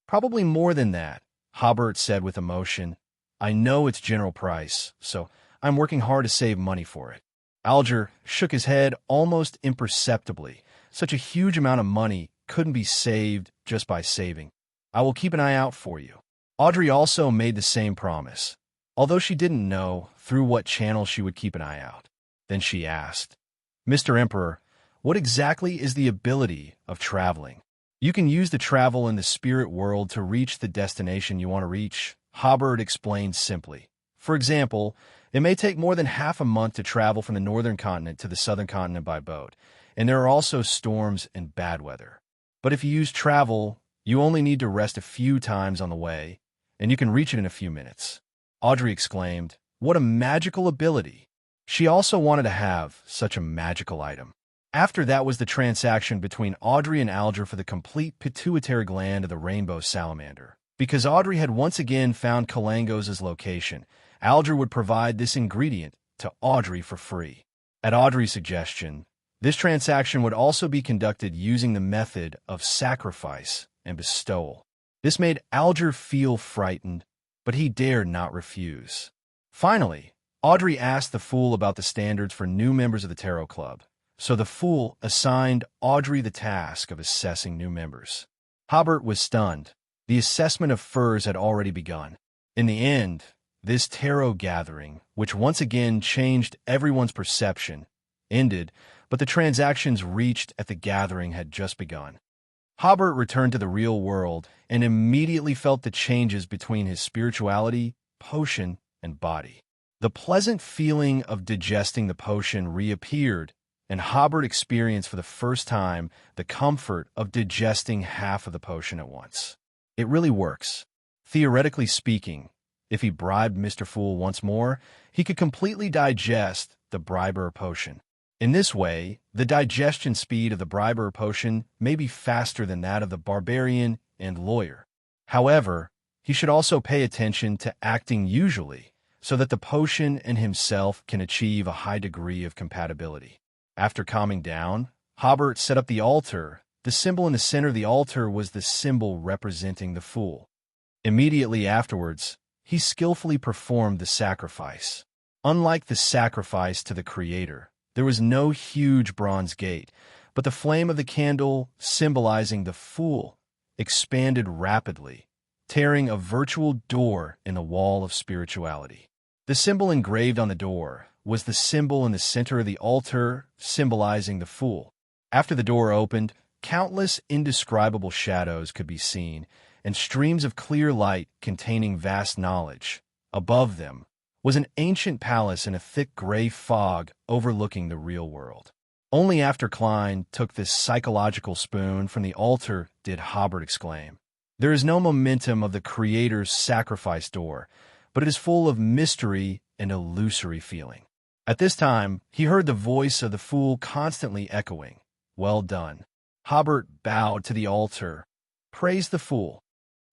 Probably more than that, Hobert said with emotion. I know its general price, so I'm working hard to save money for it. Alger shook his head almost imperceptibly. Such a huge amount of money couldn't be saved just by saving. I will keep an eye out for you. Audrey also made the same promise, although she didn't know through what channel she would keep an eye out. Then she asked, Mr. Emperor, what exactly is the ability of traveling? You can use the travel in the spirit world to reach the destination you want to reach, Hobert explained simply. For example, it may take more than half a month to travel from the northern continent to the southern continent by boat, and there are also storms and bad weather. But if you use travel, you only need to rest a few times on the way, and you can reach it in a few minutes. Audrey exclaimed, what a magical ability! She also wanted to have such a magical item. After that was the transaction between Audrey and Alger for the complete pituitary gland of the rainbow salamander. Because Audrey had once again found Kalangos' location, Alger would provide this ingredient to Audrey for free. At Audrey's suggestion, this transaction would also be conducted using the method of sacrifice and bestowal. This made Alger feel frightened, but he dared not refuse. Finally, Audrey asked the Fool about the standards for new members of the Tarot Club, so the Fool assigned Audrey the task of assessing new members. Hobert was stunned. The assessment of furs had already begun. In the end, this tarot gathering, which once again changed everyone's perception, ended, but the transactions reached at the gathering had just begun. Hobert returned to the real world and immediately felt the changes between his spirituality, potion, and body. The pleasant feeling of digesting the potion reappeared, and Hobert experienced for the first time the comfort of digesting half of the potion at once. It really works. Theoretically speaking, if he bribed Mr. Fool once more, he could completely digest the briber potion. In this way, the digestion speed of the briber potion may be faster than that of the barbarian and lawyer. However, he should also pay attention to acting usually, so that the potion and himself can achieve a high degree of compatibility. After calming down, Hobert set up the altar. The symbol in the center of the altar was the symbol representing the Fool. Immediately afterwards, he skillfully performed the sacrifice. Unlike the sacrifice to the Creator, there was no huge bronze gate, but the flame of the candle, symbolizing the Fool, expanded rapidly, tearing a virtual door in the wall of spirituality. The symbol engraved on the door was the symbol in the center of the altar, symbolizing the Fool. After the door opened, countless indescribable shadows could be seen, and streams of clear light containing vast knowledge. Above them was an ancient palace in a thick gray fog overlooking the real world. Only after Klein took this psychological spoon from the altar did Hobert exclaim, "There is no momentum of the Creator's sacrifice door, but it is full of mystery and illusory feeling." At this time, he heard the voice of the Fool constantly echoing, "Well done." Hobert bowed to the altar, praised the Fool.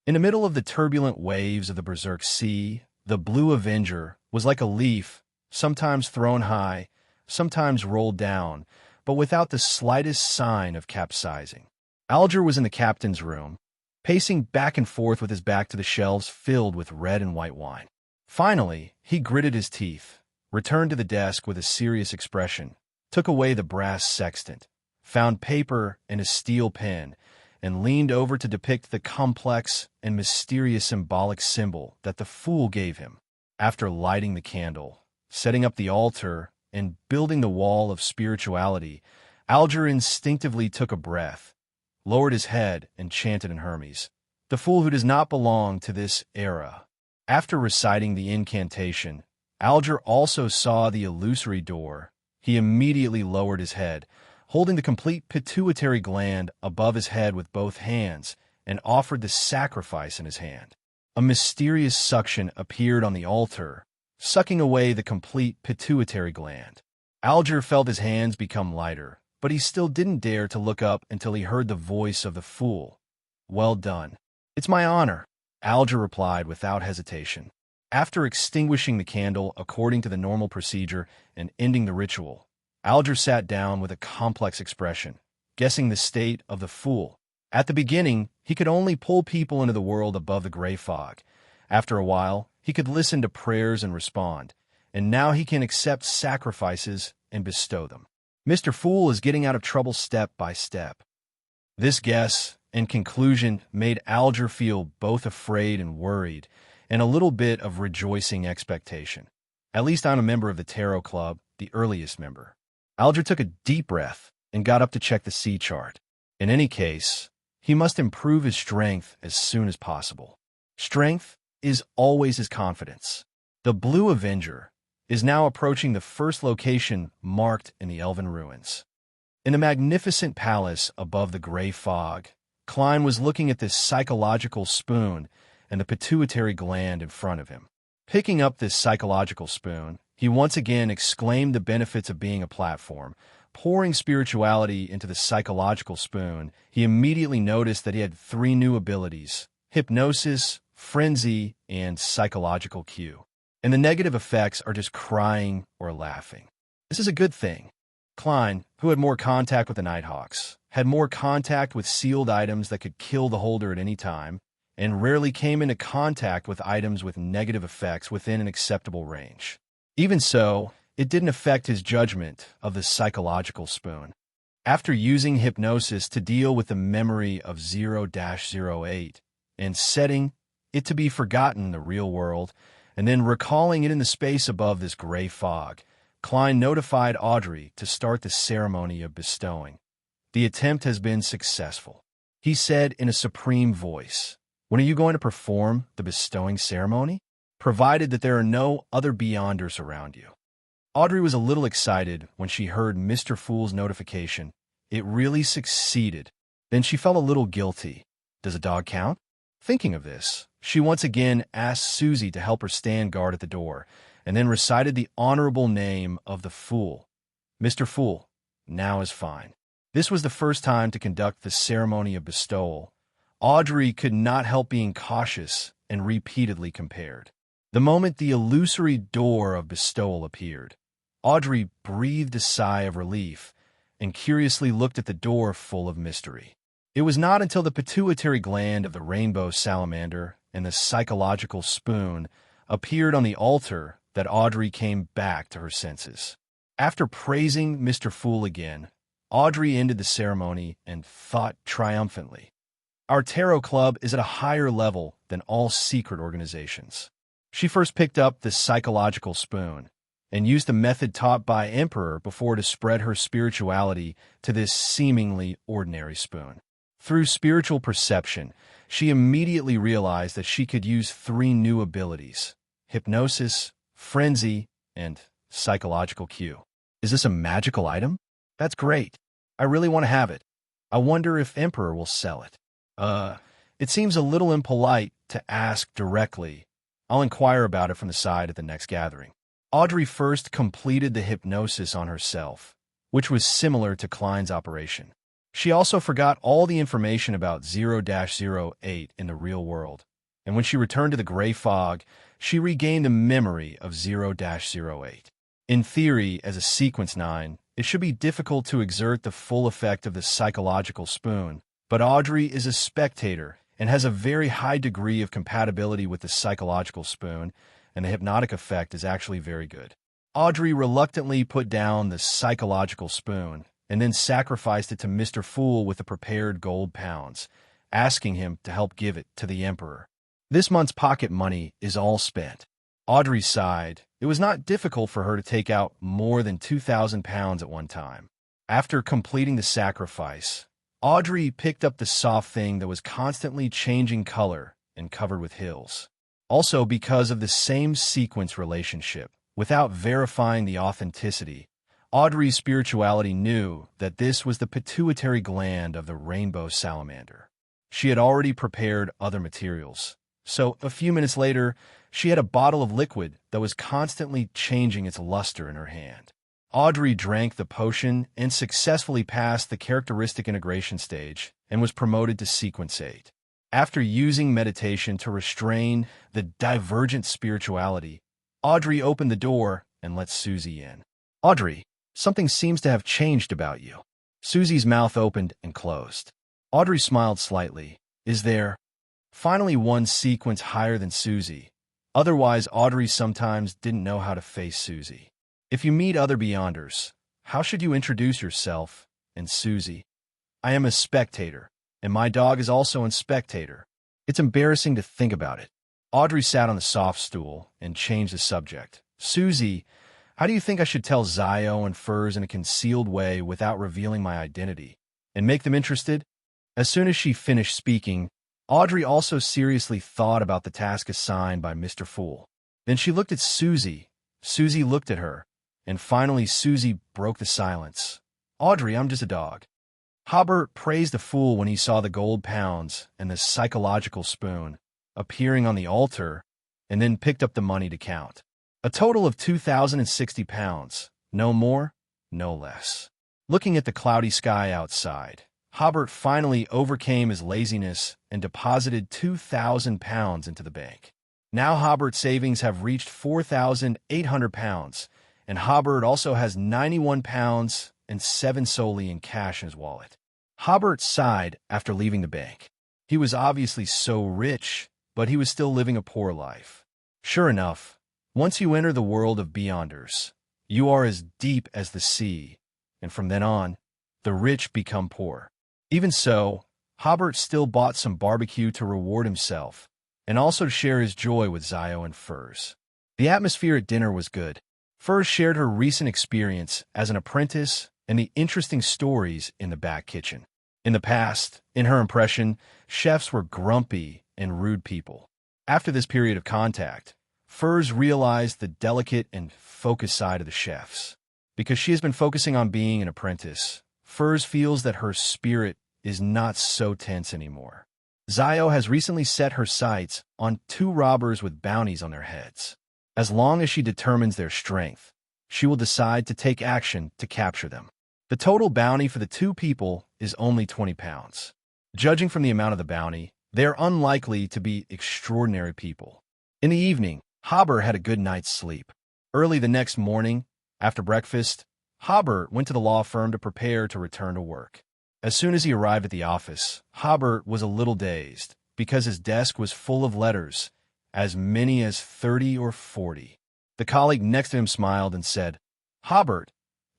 In the middle of the turbulent waves of the Berserk Sea, the Blue Avenger was like a leaf, sometimes thrown high, sometimes rolled down, but without the slightest sign of capsizing. Alger was in the captain's room, pacing back and forth with his back to the shelves filled with red and white wine. Finally, he gritted his teeth, returned to the desk with a serious expression, took away the brass sextant, found paper and a steel pen, and leaned over to depict the complex and mysterious symbolic symbol that the Fool gave him. After lighting the candle, setting up the altar, and building the wall of spirituality, Alger instinctively took a breath, lowered his head, and chanted in Hermes, "The Fool who does not belong to this era." After reciting the incantation, Alger also saw the illusory door. He immediately lowered his head, holding the complete pituitary gland above his head with both hands, and offered the sacrifice in his hand. A mysterious suction appeared on the altar, sucking away the complete pituitary gland. Alger felt his hands become lighter, but he still didn't dare to look up until he heard the voice of the Fool. "Well done." "It's my honor," Alger replied without hesitation. After extinguishing the candle according to the normal procedure and ending the ritual, Alger sat down with a complex expression, guessing the state of the Fool. At the beginning, he could only pull people into the world above the gray fog. After a while, he could listen to prayers and respond, and now he can accept sacrifices and bestow them. Mr. Fool is getting out of trouble step by step. This guess and conclusion made Alger feel both afraid and worried, and a little bit of rejoicing expectation. At least I'm a member of the Tarot Club, the earliest member. Alger took a deep breath and got up to check the sea chart. In any case, he must improve his strength as soon as possible. Strength is always his confidence. The Blue Avenger is now approaching the first location marked in the Elven ruins. In the magnificent palace above the gray fog, Klein was looking at this psychological spoon and the pituitary gland in front of him. Picking up this psychological spoon, he once again exclaimed the benefits of being a platform. Pouring spirituality into the psychological spoon, he immediately noticed that he had 3 new abilities: hypnosis, frenzy, and psychological cue. And the negative effects are just crying or laughing. This is a good thing. Klein, who had more contact with the Nighthawks, had more contact with sealed items that could kill the holder at any time, and rarely came into contact with items with negative effects within an acceptable range. Even so, it didn't affect his judgment of the psychological spoon. After using hypnosis to deal with the memory of 0-08 and setting it to be forgotten in the real world, and then recalling it in the space above this gray fog, Klein notified Audrey to start the ceremony of bestowing. "The attempt has been successful," he said in a supreme voice. "When are you going to perform the bestowing ceremony? Provided that there are no other Beyonders around you." Audrey was a little excited when she heard Mr. Fool's notification. It really succeeded. Then she felt a little guilty. Does a dog count? Thinking of this, she once again asked Susie to help her stand guard at the door, and then recited the honorable name of the Fool. "Mr. Fool, now is fine." This was the first time to conduct the ceremony of bestowal. Audrey could not help being cautious and repeatedly compared. The moment the illusory door of bestowal appeared, Audrey breathed a sigh of relief and curiously looked at the door full of mystery. It was not until the pituitary gland of the rainbow salamander and the psychological spoon appeared on the altar that Audrey came back to her senses. After praising Mr. Fool again, Audrey ended the ceremony and thought triumphantly, Our tarot club is at a higher level than all secret organizations. She first picked up the psychological spoon and used the method taught by Emperor before to spread her spirituality to this seemingly ordinary spoon. Through spiritual perception, she immediately realized that she could use 3 new abilities: hypnosis, frenzy, and psychological cue. Is this a magical item? That's great. I really want to have it. I wonder if Emperor will sell it. It seems a little impolite to ask directly. I'll inquire about it from the side at the next gathering. Audrey first completed the hypnosis on herself, which was similar to Klein's operation. She also forgot all the information about 0-08 in the real world, and when she returned to the gray fog, she regained the memory of 0-08. In theory, as a sequence 9, it should be difficult to exert the full effect of the psychological spoon, but Audrey is a spectator and has a very high degree of compatibility with the psychological spoon, and the hypnotic effect is actually very good. Audrey reluctantly put down the psychological spoon and then sacrificed it to Mr. Fool with the prepared gold pounds, asking him to help give it to the Emperor. This month's pocket money is all spent. Audrey sighed. It was not difficult for her to take out more than 2,000 pounds at one time. After completing the sacrifice, Audrey picked up the soft thing that was constantly changing color and covered with hills. Also, because of the same sequence relationship, without verifying the authenticity, Audrey's spirituality knew that this was the pituitary gland of the rainbow salamander. She had already prepared other materials, so a few minutes later, she had a bottle of liquid that was constantly changing its luster in her hand. Audrey drank the potion and successfully passed the characteristic integration stage and was promoted to Sequence 8. After using meditation to restrain the divergent spirituality, Audrey opened the door and let Susie in. "Audrey, something seems to have changed about you." Susie's mouth opened and closed. Audrey smiled slightly. "Is there finally one sequence higher than Susie?" Otherwise, Audrey sometimes didn't know how to face Susie. "If you meet other Beyonders, how should you introduce yourself?" And Susie, "I am a spectator, and my dog is also a spectator." It's embarrassing to think about it. Audrey sat on the soft stool and changed the subject. "Susie, how do you think I should tell Zio and Furs in a concealed way without revealing my identity, and make them interested?" As soon as she finished speaking, Audrey also seriously thought about the task assigned by Mr. Fool. Then she looked at Susie. Susie looked at her, and finally Susie broke the silence. "Audrey, I'm just a dog." Hobert praised the fool when he saw the gold pounds and the psychological spoon appearing on the altar, and then picked up the money to count. A total of 2,060 pounds, no more, no less. Looking at the cloudy sky outside, Hobert finally overcame his laziness and deposited 2,000 pounds into the bank. Now Hobert's savings have reached 4,800 pounds, and Hobert also has 91 pounds and 7 solely in cash in his wallet. Hobert sighed after leaving the bank. He was obviously so rich, but he was still living a poor life. Sure enough, once you enter the world of Beyonders, you are as deep as the sea, and from then on, the rich become poor. Even so, Hobert still bought some barbecue to reward himself, and also to share his joy with Zio and Furs. The atmosphere at dinner was good. Furs shared her recent experience as an apprentice and the interesting stories in the back kitchen. In the past, in her impression, chefs were grumpy and rude people. After this period of contact, Furs realized the delicate and focused side of the chefs. Because she has been focusing on being an apprentice, Furs feels that her spirit is not so tense anymore. Zio has recently set her sights on 2 robbers with bounties on their heads. As long as she determines their strength, she will decide to take action to capture them. The total bounty for the 2 people is only 20 pounds. Judging from the amount of the bounty, they are unlikely to be extraordinary people. In the evening, Hobert had a good night's sleep. Early the next morning, after breakfast, Hobert went to the law firm to prepare to return to work. As soon as he arrived at the office, Hobert was a little dazed because his desk was full of letters, as many as 30 or 40. The colleague next to him smiled and said, "Hobert,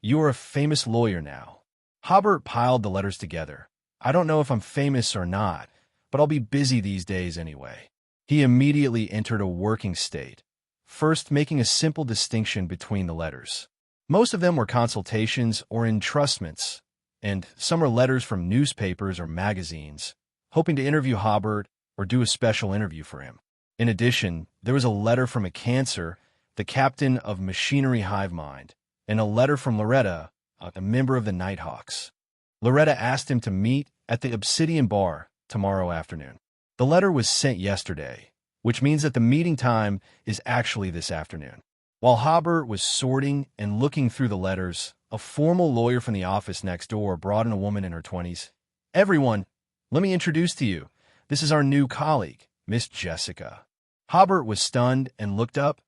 you are a famous lawyer now." Hobert piled the letters together. "I don't know if I'm famous or not, but I'll be busy these days anyway. He immediately entered a working state, first making a simple distinction between the letters. Most of them were consultations or entrustments, and some are letters from newspapers or magazines, hoping to interview Hobert or do a special interview for him. In addition, there was a letter from a Cancer, the captain of Machinery Hive Mind, and a letter from Loretta, a member of the Nighthawks. Loretta asked him to meet at the Obsidian Bar tomorrow afternoon. The letter was sent yesterday, which means that the meeting time is actually this afternoon. While Hobert was sorting and looking through the letters, a formal lawyer from the office next door brought in a woman in her 20s. "Everyone, let me introduce to you. This is our new colleague, Miss Jessica." Hobert was stunned and looked up,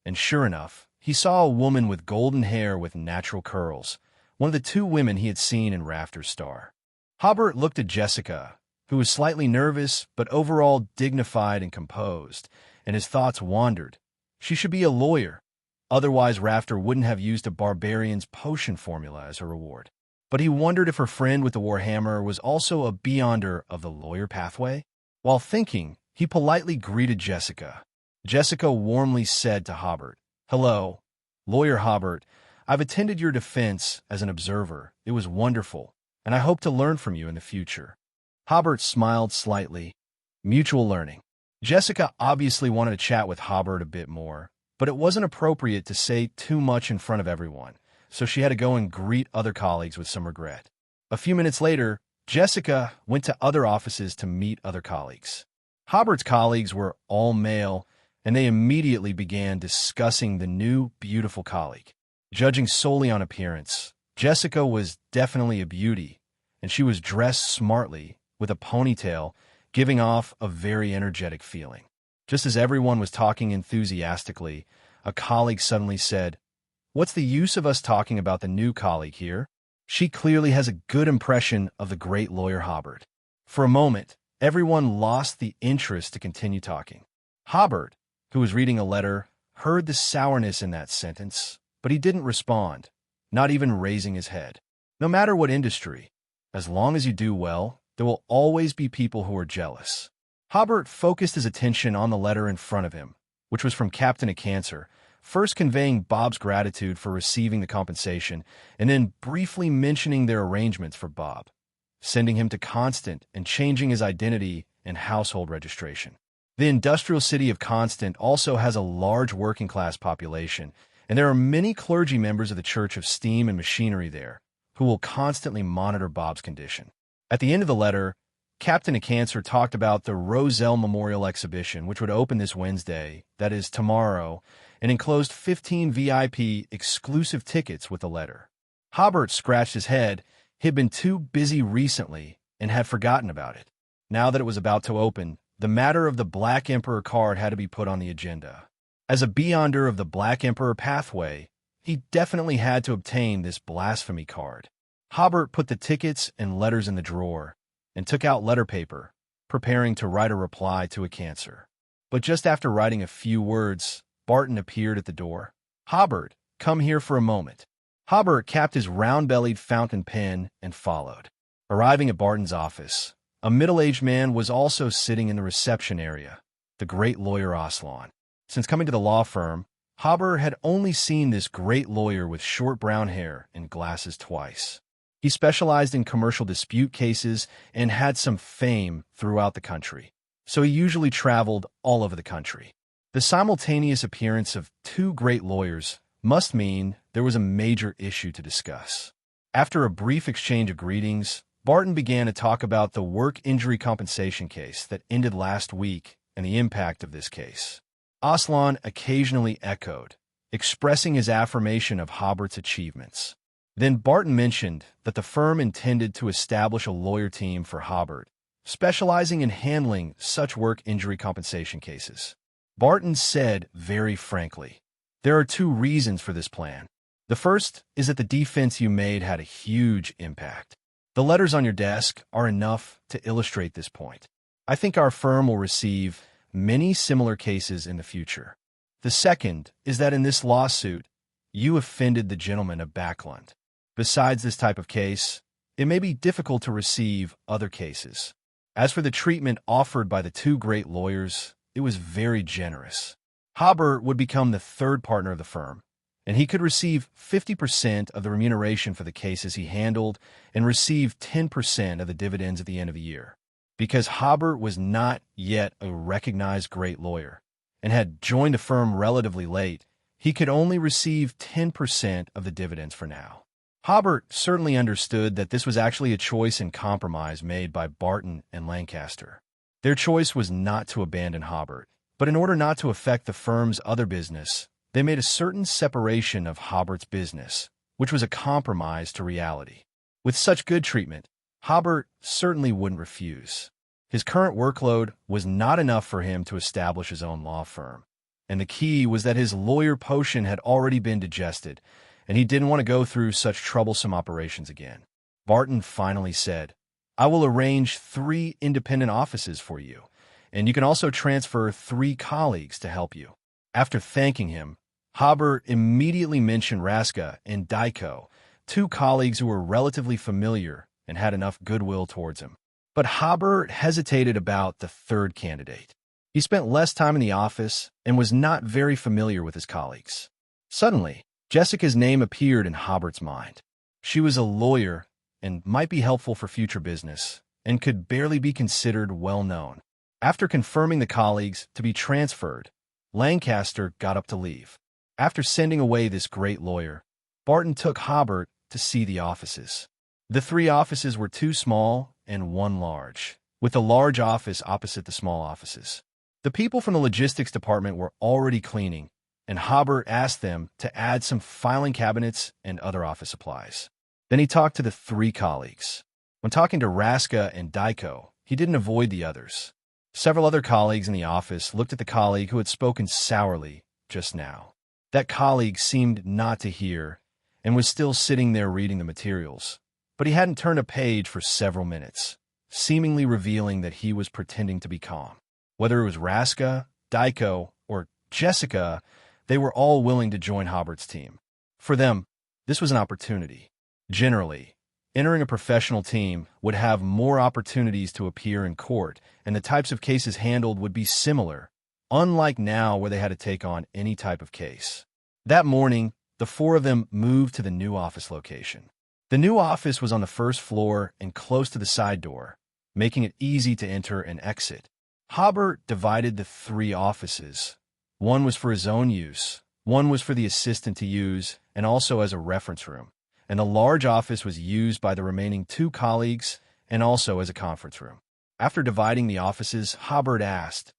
and sure enough, he saw a woman with golden hair with natural curls, one of the two women he had seen in Rafter's Star. Hobert looked at Jessica, who was slightly nervous but overall dignified and composed, and his thoughts wandered. She should be a lawyer. Otherwise, Rafter wouldn't have used a barbarian's potion formula as a reward. But he wondered if her friend with the warhammer was also a beyonder of the lawyer pathway. While thinking, he politely greeted Jessica. Jessica warmly said to Hobert, "Hello, Lawyer Hobert. I've attended your defense as an observer. It was wonderful, and I hope to learn from you in the future." Hobert smiled slightly. Mutual learning. Jessica obviously wanted to chat with Hobert a bit more, but it wasn't appropriate to say too much in front of everyone, so she had to go and greet other colleagues with some regret. A few minutes later, Jessica went to other offices to meet other colleagues. Hobert's colleagues were all male, and they immediately began discussing the new, beautiful colleague. Judging solely on appearance, Jessica was definitely a beauty, and she was dressed smartly, with a ponytail, giving off a very energetic feeling. Just as everyone was talking enthusiastically, a colleague suddenly said, "What's the use of us talking about the new colleague here? She clearly has a good impression of the great lawyer Hobert." For a moment, everyone lost the interest to continue talking. Hobert, who was reading a letter, heard the sourness in that sentence, but he didn't respond, not even raising his head. No matter what industry, as long as you do well, there will always be people who are jealous. Hobert focused his attention on the letter in front of him, which was from Captain of Cancer, first conveying Bob's gratitude for receiving the compensation, and then briefly mentioning their arrangements for Bob, sending him to Constant and changing his identity and household registration. The industrial city of Constant also has a large working-class population, and there are many clergy members of the Church of Steam and Machinery there, who will constantly monitor Bob's condition. At the end of the letter, Captain of Cancer talked about the Roselle Memorial Exhibition, which would open this Wednesday, that is tomorrow, and enclosed 15 VIP exclusive tickets with the letter. Hobert scratched his head. He had been too busy recently and had forgotten about it. Now that it was about to open, the matter of the Black Emperor card had to be put on the agenda. As a beyonder of the Black Emperor pathway, he definitely had to obtain this blasphemy card. Hobert put the tickets and letters in the drawer and took out letter paper, preparing to write a reply to a Cancer. But just after writing a few words, Barton appeared at the door. "Hobert, come here for a moment." Hobert capped his round-bellied fountain pen and followed. Arriving at Barton's office, a middle-aged man was also sitting in the reception area, the great lawyer Aslan. Since coming to the law firm, Hobert had only seen this great lawyer with short brown hair and glasses twice. He specialized in commercial dispute cases and had some fame throughout the country, so he usually traveled all over the country. The simultaneous appearance of two great lawyers must mean there was a major issue to discuss. After a brief exchange of greetings, Barton began to talk about the work injury compensation case that ended last week and the impact of this case. Aslan occasionally echoed, expressing his affirmation of Hobert's achievements. Then Barton mentioned that the firm intended to establish a lawyer team for Hobert, specializing in handling such work injury compensation cases. Barton said very frankly, "There are two reasons for this plan. The first is that the defense you made had a huge impact. The letters on your desk are enough to illustrate this point. I think our firm will receive many similar cases in the future. The second is that in this lawsuit, you offended the gentleman of Backland. Besides this type of case, it may be difficult to receive other cases. As for the treatment offered by the two great lawyers, it was very generous. Hobert would become the third partner of the firm, and he could receive 50% of the remuneration for the cases he handled and receive 10% of the dividends at the end of the year. Because Hobert was not yet a recognized great lawyer and had joined the firm relatively late, he could only receive 10% of the dividends for now. Hobert certainly understood that this was actually a choice and compromise made by Barton and Lancaster. Their choice was not to abandon Hobert, but in order not to affect the firm's other business, they made a certain separation of Hobert's business, which was a compromise to reality. With such good treatment, Hobert certainly wouldn't refuse. His current workload was not enough for him to establish his own law firm, and the key was that his lawyer potion had already been digested, and he didn't want to go through such troublesome operations again. Barton finally said, "I will arrange 3 independent offices for you, and you can also transfer 3 colleagues to help you." After thanking him, Hobert immediately mentioned Raska and Daiko, 2 colleagues who were relatively familiar and had enough goodwill towards him. But Hobert hesitated about the third candidate. He spent less time in the office and was not very familiar with his colleagues. Suddenly, Jessica's name appeared in Hobert's mind. She was a lawyer and might be helpful for future business, and could barely be considered well-known. After confirming the colleagues to be transferred, Lancaster got up to leave. After sending away this great lawyer, Barton took Hobert to see the offices. The 3 offices were 2 small and 1 large, with a large office opposite the small offices. The people from the logistics department were already cleaning, and Hobert asked them to add some filing cabinets and other office supplies. Then he talked to the 3 colleagues. When talking to Raska and Daiko, he didn't avoid the others. Several other colleagues in the office looked at the colleague who had spoken sourly just now. That colleague seemed not to hear and was still sitting there reading the materials, but he hadn't turned a page for several minutes, seemingly revealing that he was pretending to be calm. Whether it was Raska, Daiko, or Jessica, they were all willing to join Hobert's team. For them, this was an opportunity. Generally, entering a professional team would have more opportunities to appear in court, and the types of cases handled would be similar, unlike now where they had to take on any type of case. That morning, the 4 of them moved to the new office location. The new office was on the first floor and close to the side door, making it easy to enter and exit. Hobert divided the 3 offices. One was for his own use, one was for the assistant to use, and also as a reference room, and the large office was used by the remaining 2 colleagues and also as a conference room. After dividing the offices, Hobert asked,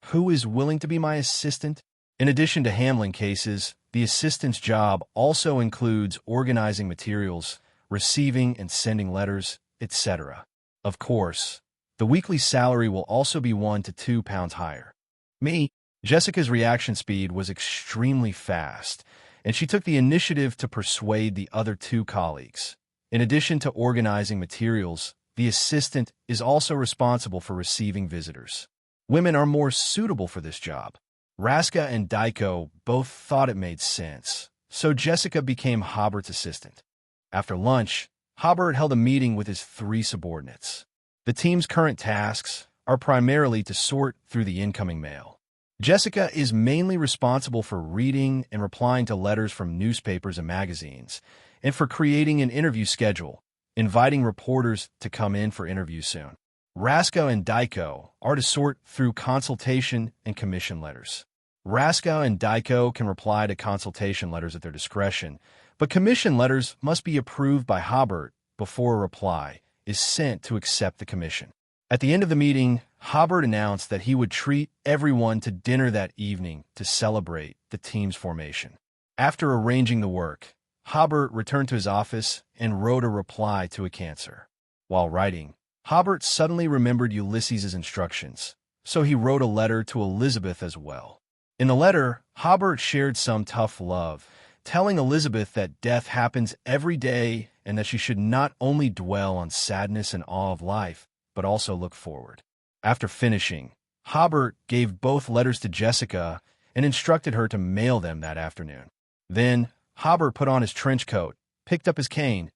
"Who is willing to be my assistant?" In addition to handling cases, the assistant's job also includes organizing materials, receiving and sending letters, etc. Of course, the weekly salary will also be £1 to £2 higher. Me. Jessica's reaction speed was extremely fast, and she took the initiative to persuade the other 2 colleagues. In addition to organizing materials, the assistant is also responsible for receiving visitors. Women are more suitable for this job. Raska and Daiko both thought it made sense, so Jessica became Hobert's assistant. After lunch, Hobert held a meeting with his 3 subordinates. The team's current tasks are primarily to sort through the incoming mail. Jessica is mainly responsible for reading and replying to letters from newspapers and magazines, and for creating an interview schedule, inviting reporters to come in for interviews soon. Raska and Daiko are to sort through consultation and commission letters. Raska and Daiko can reply to consultation letters at their discretion, but commission letters must be approved by Hobert before a reply is sent to accept the commission. At the end of the meeting, Hobert announced that he would treat everyone to dinner that evening to celebrate the team's formation. After arranging the work, Hobert returned to his office and wrote a reply to a cancer. While writing, Hobert suddenly remembered Ulysses' instructions, so he wrote a letter to Elizabeth as well. In the letter, Hobert shared some tough love, telling Elizabeth that death happens every day and that she should not only dwell on sadness and awe of life, but also look forward. After finishing, Hobert gave both letters to Jessica and instructed her to mail them that afternoon. Then, Hobert put on his trench coat, picked up his cane,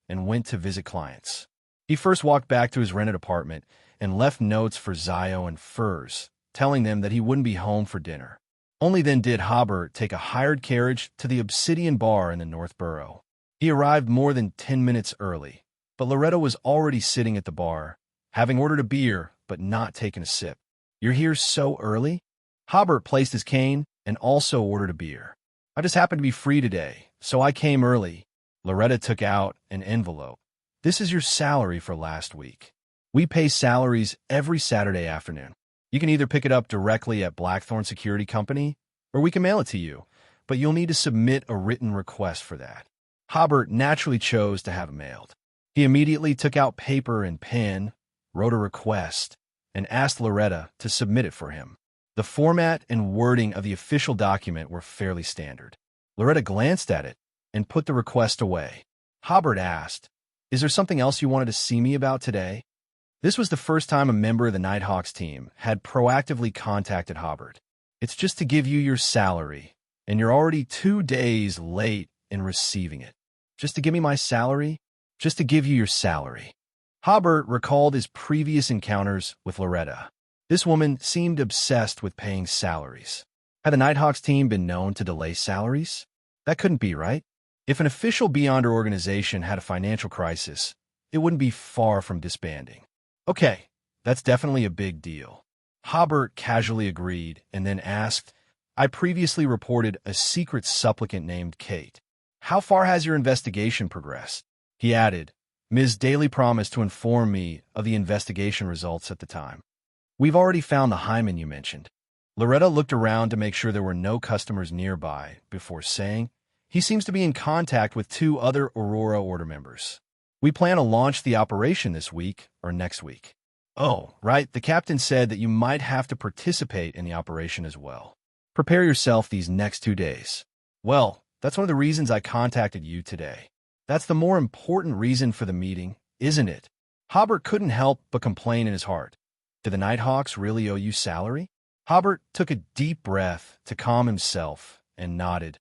and went to visit clients. He first walked back to his rented apartment and left notes for Zio and Furs, telling them that he wouldn't be home for dinner. Only then did Hobert take a hired carriage to the Obsidian Bar in the North Borough. He arrived more than 10 minutes early, but Loretta was already sitting at the bar, having ordered a beer but not taken a sip. "You're here so early?" Hobert placed his cane and also ordered a beer. "I just happened to be free today, so I came early." Loretta took out an envelope. "This is your salary for last week. We pay salaries every Saturday afternoon. You can either pick it up directly at Blackthorn Security Company, or we can mail it to you, but you'll need to submit a written request for that." Hobert naturally chose to have it mailed. He immediately took out paper and pen, wrote a request, and asked Loretta to submit it for him. The format and wording of the official document were fairly standard. Loretta glanced at it and put the request away. Hobert asked, "Is there something else you wanted to see me about today?" This was the first time a member of the Nighthawks team had proactively contacted Hobert. "It's just to give you your salary, and you're already 2 days late in receiving it." "Just to give me my salary?" "Just to give you your salary." Hobert recalled his previous encounters with Loretta. This woman seemed obsessed with paying salaries. Had the Nighthawks team been known to delay salaries? That couldn't be right. If an official beyond her organization had a financial crisis, it wouldn't be far from disbanding. "Okay, that's definitely a big deal." Hobert casually agreed and then asked, "I previously reported a secret supplicant named Kate. How far has your investigation progressed?" He added, "Ms. Daly promised to inform me of the investigation results at the time." "We've already found the hymen you mentioned." Loretta looked around to make sure there were no customers nearby before saying, "He seems to be in contact with 2 other Aurora Order members. We plan to launch the operation this week or next week." "Oh, right, the captain said that you might have to participate in the operation as well. Prepare yourself these next 2 days." "Well, that's one of the reasons I contacted you today." "That's the more important reason for the meeting, isn't it?" Hobert couldn't help but complain in his heart. "Do the Nighthawks really owe you salary?" Hobert took a deep breath to calm himself and nodded.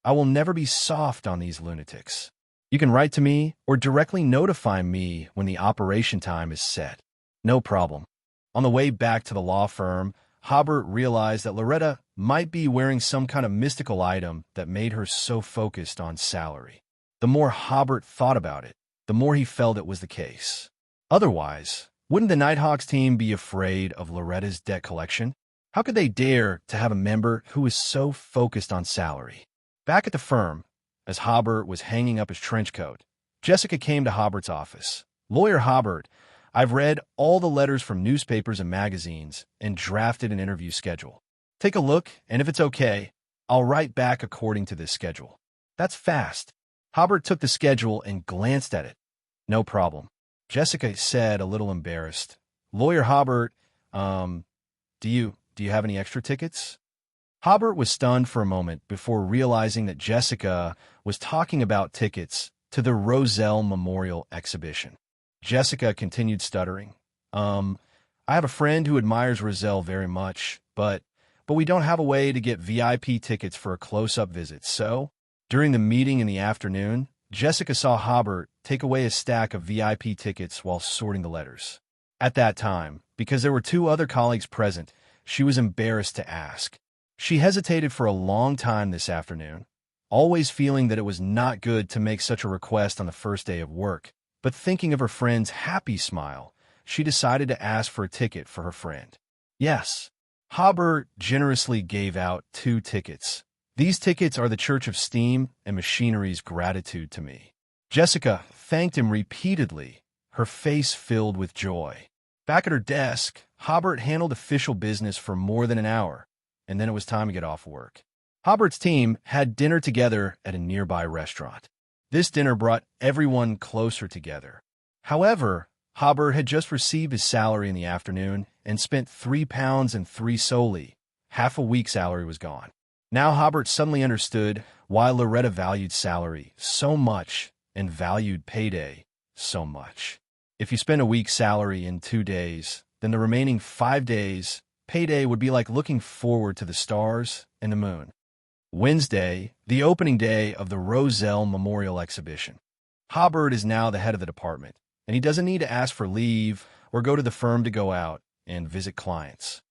"I will never be soft on these lunatics. You can write to me or directly notify me when the operation time is set." "No problem." On the way back to the law firm, Hobert realized that Loretta might be wearing some kind of mystical item that made her so focused on salary. The more Hobert thought about it, the more he felt it was the case. Otherwise, wouldn't the Nighthawks team be afraid of Loretta's debt collection? How could they dare to have a member who was so focused on salary? Back at the firm, as Hobert was hanging up his trench coat, Jessica came to Hobert's office. "Lawyer Hobert, I've read all the letters from newspapers and magazines and drafted an interview schedule. Take a look, and if it's okay, I'll write back according to this schedule." "That's fast." Hobert took the schedule and glanced at it. "No problem." Jessica said, a little embarrassed, "Lawyer Hobert, do you have any extra tickets?" Hobert was stunned for a moment before realizing that Jessica was talking about tickets to the Roselle Memorial Exhibition. Jessica continued stuttering. I have a friend who admires Roselle very much, but we don't have a way to get VIP tickets for a close-up visit, so..." During the meeting in the afternoon, Jessica saw Hobert take away a stack of VIP tickets while sorting the letters. At that time, because there were 2 other colleagues present, she was embarrassed to ask. She hesitated for a long time this afternoon, always feeling that it was not good to make such a request on the first day of work, but thinking of her friend's happy smile, she decided to ask for a ticket for her friend. "Yes." Hobert generously gave out 2 tickets. "These tickets are the Church of Steam and Machinery's gratitude to me." Jessica thanked him repeatedly, her face filled with joy. Back at her desk, Hobert handled official business for more than an hour, and then it was time to get off work. Hobert's team had dinner together at a nearby restaurant. This dinner brought everyone closer together. However, Hobert had just received his salary in the afternoon and spent £3 and 3 soldi. Half a week's salary was gone. Now Hobert suddenly understood why Loretta valued salary so much and valued payday so much. If you spend a week's salary in 2 days, then the remaining 5 days, payday would be like looking forward to the stars and the moon. Wednesday, the opening day of the Roselle Memorial Exhibition. Hobert is now the head of the department, and he doesn't need to ask for leave or go to the firm to go out and visit clients.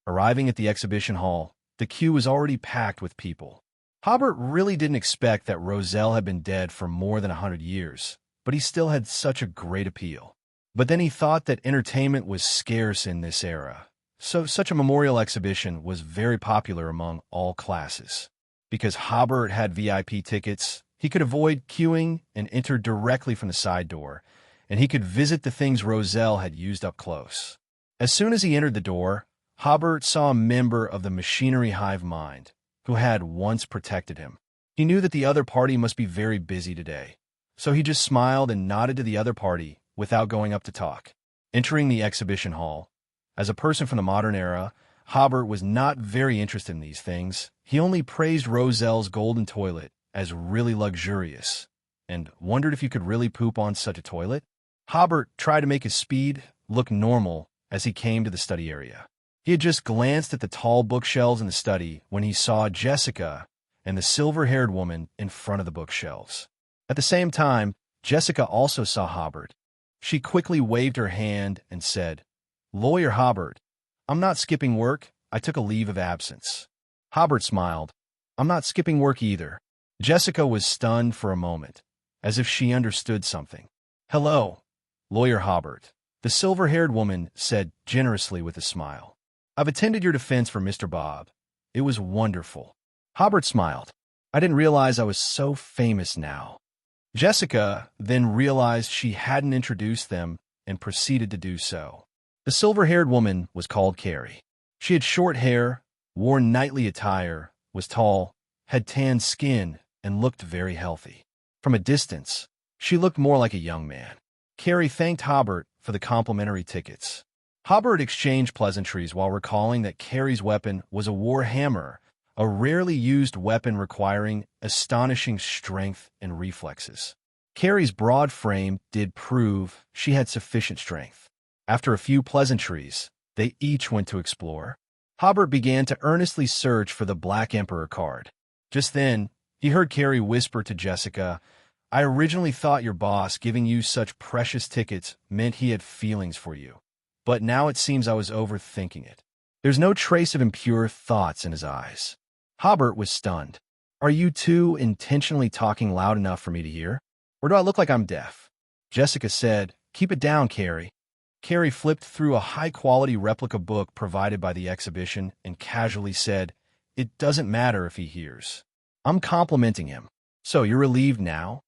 Arriving at the exhibition hall, the queue was already packed with people. Hobert really didn't expect that Roselle had been dead for more than 100 years, but he still had such a great appeal. But then he thought that entertainment was scarce in this era, so such a memorial exhibition was very popular among all classes. Because Hobert had VIP tickets, he could avoid queuing and enter directly from the side door, and he could visit the things Roselle had used up close. As soon as he entered the door, Hobert saw a member of the machinery hive mind, who had once protected him. He knew that the other party must be very busy today, so he just smiled and nodded to the other party without going up to talk. Entering the exhibition hall, as a person from the modern era, Hobert was not very interested in these things. He only praised Roselle's golden toilet as really luxurious, and wondered if you could really poop on such a toilet. Hobert tried to make his speed look normal as he came to the study area. He had just glanced at the tall bookshelves in the study when he saw Jessica and the silver-haired woman in front of the bookshelves. At the same time, Jessica also saw Hobert. She quickly waved her hand and said, "Lawyer Hobert, I'm not skipping work. I took a leave of absence." Hobert smiled. "I'm not skipping work either." Jessica was stunned for a moment, as if she understood something. "Hello, Lawyer Hobert," the silver-haired woman said generously with a smile. "I've attended your defense for Mr. Bob. It was wonderful." Hobert smiled. "I didn't realize I was so famous now." Jessica then realized she hadn't introduced them and proceeded to do so. The silver-haired woman was called Carrie. She had short hair, wore knightly attire, was tall, had tanned skin, and looked very healthy. From a distance, she looked more like a young man. Carrie thanked Hobert for the complimentary tickets. Hobert exchanged pleasantries while recalling that Carrie's weapon was a war hammer, a rarely used weapon requiring astonishing strength and reflexes. Carrie's broad frame did prove she had sufficient strength. After a few pleasantries, they each went to explore. Hobert began to earnestly search for the Black Emperor card. Just then, he heard Carrie whisper to Jessica, "I originally thought your boss giving you such precious tickets meant he had feelings for you, but now it seems I was overthinking it." There's no trace of impure thoughts in his eyes. Hobert was stunned. "Are you two intentionally talking loud enough for me to hear? Or do I look like I'm deaf?" Jessica said, "Keep it down, Carrie." Carrie flipped through a high-quality replica book provided by the exhibition and casually said, "It doesn't matter if he hears. I'm complimenting him. So you're relieved now?"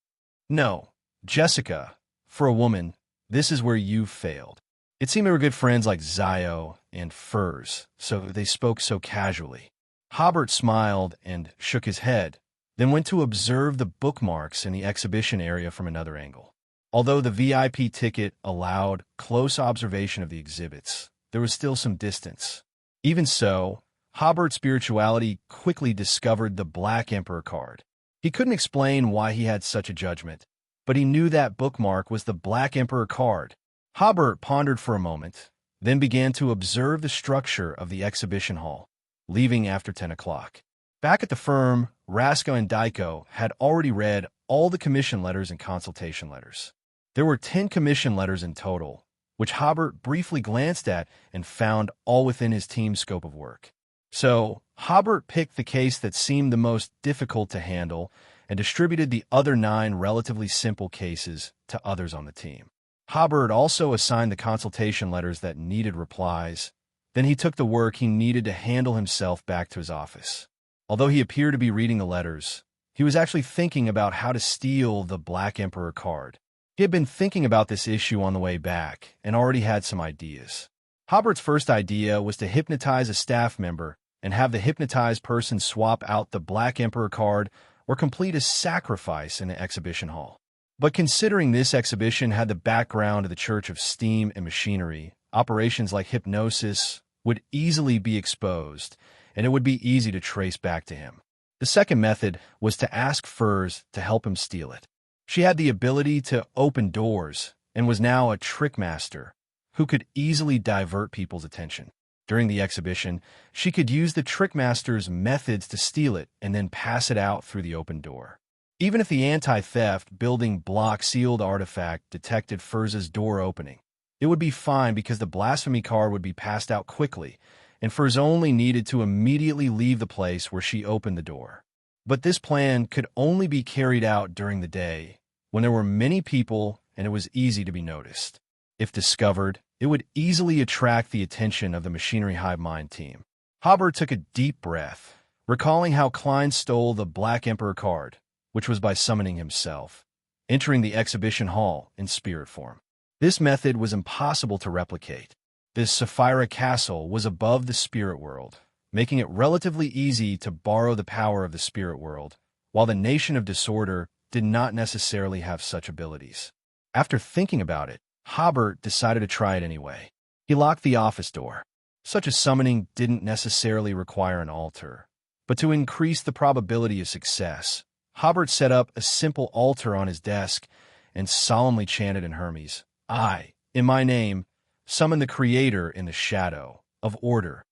"No, Jessica, for a woman, this is where you've failed." It seemed they were good friends like Zio and Furs, so they spoke so casually. Hobert smiled and shook his head, then went to observe the bookmarks in the exhibition area from another angle. Although the VIP ticket allowed close observation of the exhibits, there was still some distance. Even so, Hobert's spirituality quickly discovered the Black Emperor card. He couldn't explain why he had such a judgment, but he knew that bookmark was the Black Emperor card. Hobert pondered for a moment, then began to observe the structure of the exhibition hall, leaving after 10 o'clock. Back at the firm, Rasko and Daiko had already read all the commission letters and consultation letters. There were 10 commission letters in total, which Hobert briefly glanced at and found all within his team's scope of work. So, Hobert picked the case that seemed the most difficult to handle and distributed the other 9 relatively simple cases to others on the team. Hobert also assigned the consultation letters that needed replies. Then he took the work he needed to handle himself back to his office. Although he appeared to be reading the letters, he was actually thinking about how to steal the Black Emperor card. He had been thinking about this issue on the way back and already had some ideas. Hobert's first idea was to hypnotize a staff member and have the hypnotized person swap out the Black Emperor card or complete a sacrifice in an exhibition hall. But considering this exhibition had the background of the Church of Steam and Machinery, operations like hypnosis would easily be exposed, and it would be easy to trace back to him. The second method was to ask Furs to help him steal it. She had the ability to open doors and was now a trick master who could easily divert people's attention. During the exhibition, she could use the trick master's methods to steal it and then pass it out through the open door. Even if the anti-theft building block sealed artifact detected Furza's door opening, it would be fine because the blasphemy card would be passed out quickly, and Furza only needed to immediately leave the place where she opened the door. But this plan could only be carried out during the day, when there were many people and it was easy to be noticed. If discovered, it would easily attract the attention of the Machinery Hive Mind team. Hobert took a deep breath, recalling how Klein stole the Black Emperor card, which was by summoning himself, entering the exhibition hall in spirit form. This method was impossible to replicate. This Sefirah castle was above the spirit world, making it relatively easy to borrow the power of the spirit world, while the Nation of Disorder did not necessarily have such abilities. After thinking about it, Hobert decided to try it anyway. He locked the office door. Such a summoning didn't necessarily require an altar, but to increase the probability of success, Hobert set up a simple altar on his desk and solemnly chanted in Hermes, "I, in my name, summon the Creator in the shadow of order."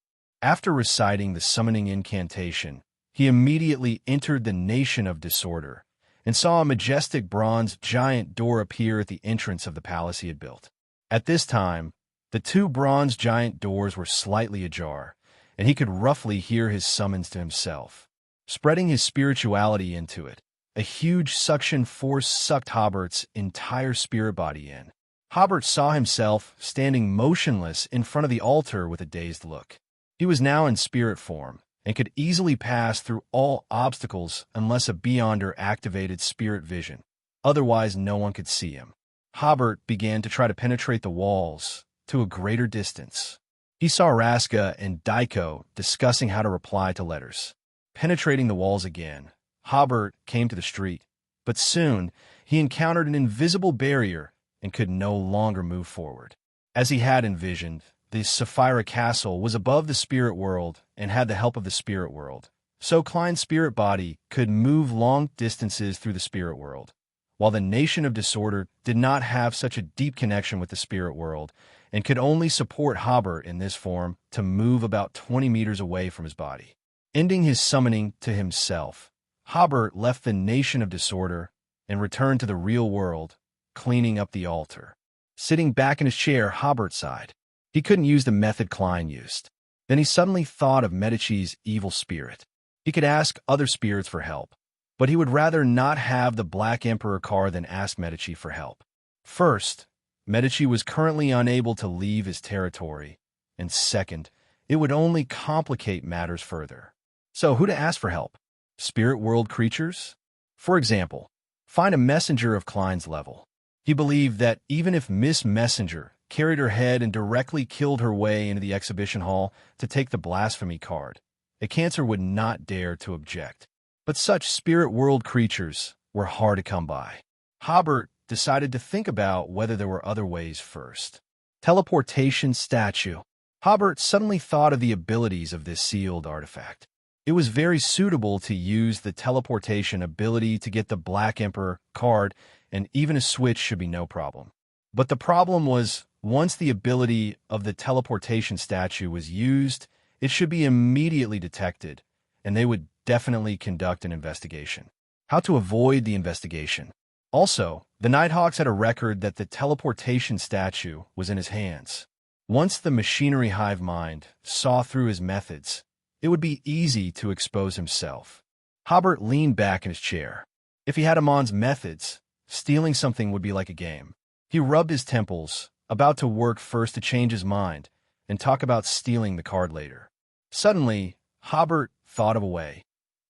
After reciting the summoning incantation, he immediately entered the Nation of Disorder and saw a majestic bronze giant door appear at the entrance of the palace he had built. At this time, the two bronze giant doors were slightly ajar, and he could roughly hear his summons to himself. Spreading his spirituality into it, a huge suction force sucked Hobert's entire spirit body in. Hobert saw himself standing motionless in front of the altar with a dazed look. He was now in spirit form and could easily pass through all obstacles unless a Beyonder activated spirit vision. Otherwise, no one could see him. Hobert began to try to penetrate the walls to a greater distance. He saw Raska and Daiko discussing how to reply to letters. Penetrating the walls again, Hobert came to the street, but soon he encountered an invisible barrier and could no longer move forward. As he had envisioned, the Sefirah castle was above the spirit world and had the help of the spirit world, so Klein's spirit body could move long distances through the spirit world, while the Nation of Disorder did not have such a deep connection with the spirit world and could only support Hobert in this form to move about 20 meters away from his body. Ending his summoning to himself, Hobert left the Nation of Disorder and returned to the real world, cleaning up the altar. Sitting back in his chair, Hobert sighed. He couldn't use the method Klein used. Then he suddenly thought of Medici's evil spirit. He could ask other spirits for help, but he would rather not have the Black Emperor card than ask Medici for help. First, Medici was currently unable to leave his territory, and second, it would only complicate matters further. So who to ask for help? Spirit world creatures? For example, find a messenger of Klein's level. He believed that even if Miss Messenger carried her head and directly killed her way into the exhibition hall to take the blasphemy card, a cancer would not dare to object. But such spirit world creatures were hard to come by. Hobert decided to think about whether there were other ways first. Teleportation statue. Hobert suddenly thought of the abilities of this sealed artifact. It was very suitable to use the teleportation ability to get the Black Emperor card, and even a switch should be no problem. But the problem was, once the ability of the teleportation statue was used, it should be immediately detected, and they would definitely conduct an investigation. How to avoid the investigation? Also, the Nighthawks had a record that the teleportation statue was in his hands. Once the Machinery Hive Mind saw through his methods, it would be easy to expose himself. Hobert leaned back in his chair. If he had Amon's methods, stealing something would be like a game. He rubbed his temples, about to work first to change his mind and talk about stealing the card later. Suddenly, Hobert thought of a way.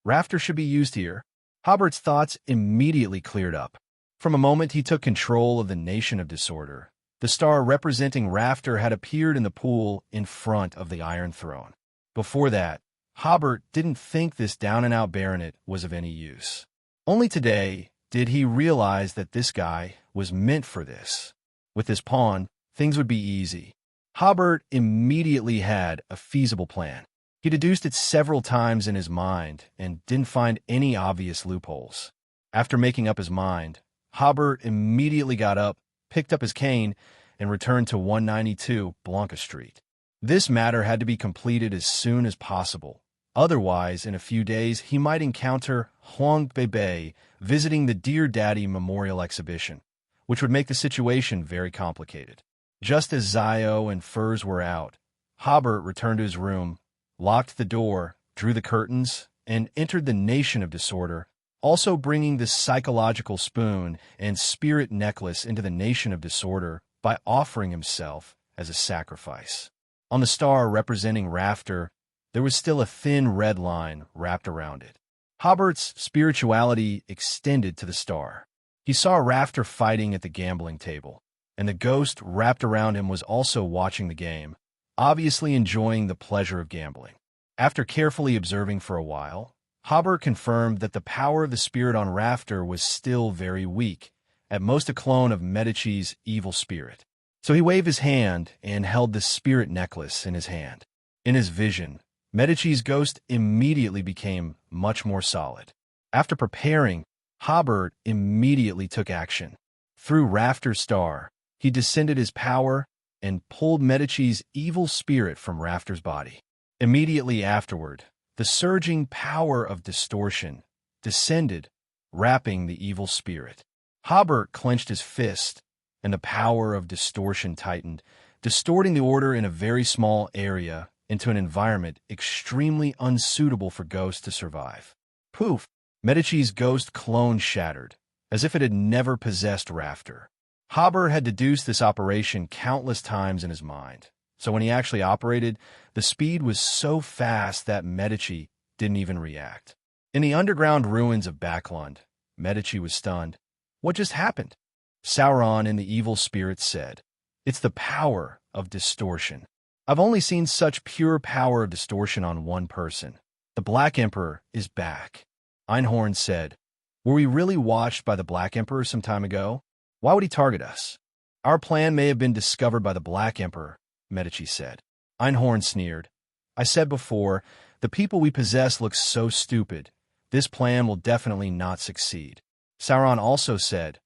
Rafter should be used here. Hobert's thoughts immediately cleared up. From a moment he took control of the Nation of Disorder, the star representing Rafter had appeared in the pool in front of the Iron Throne. Before that, Hobert didn't think this down-and-out baronet was of any use. Only today did he realize that this guy was meant for this. With this pawn, things would be easy. Hobert immediately had a feasible plan. He deduced it several times in his mind and didn't find any obvious loopholes. After making up his mind, Hobert immediately got up, picked up his cane, and returned to 192 Blanca Street. This matter had to be completed as soon as possible. Otherwise, in a few days, he might encounter Huang Bebe visiting the Dear Daddy Memorial Exhibition, which would make the situation very complicated. Just as Zio and Furs were out, Hobert returned to his room, locked the door, drew the curtains, and entered the Nation of Disorder, also bringing the psychological spoon and spirit necklace into the Nation of Disorder by offering himself as a sacrifice. On the star representing Rafter, there was still a thin red line wrapped around it. Hobert's spirituality extended to the star. He saw Rafter fighting at the gambling table, and the ghost wrapped around him was also watching the game, obviously enjoying the pleasure of gambling. After carefully observing for a while, Hobert confirmed that the power of the spirit on Rafter was still very weak, at most a clone of Medici's evil spirit. So he waved his hand and held the spirit necklace in his hand. In his vision, Medici's ghost immediately became much more solid. After preparing, Hobert immediately took action. Through Rafter's star, he descended his power and pulled Medici's evil spirit from Rafter's body. Immediately afterward, the surging power of distortion descended, wrapping the evil spirit. Hobert clenched his fist, and the power of distortion tightened, distorting the order in a very small area into an environment extremely unsuitable for ghosts to survive. Poof! Medici's ghost clone shattered, as if it had never possessed Rafter. Hobert had deduced this operation countless times in his mind, so when he actually operated, the speed was so fast that Medici didn't even react. In the underground ruins of Backland, Medici was stunned. What just happened? Sauron and the evil spirit said, "It's the power of distortion. I've only seen such pure power of distortion on one person. The Black Emperor is back." Einhorn said, "Were we really watched by the Black Emperor some time ago? Why would he target us?" "Our plan may have been discovered by the Black Emperor," Medici said. Einhorn sneered, "I said before, the people we possess look so stupid. This plan will definitely not succeed." Sauron also said,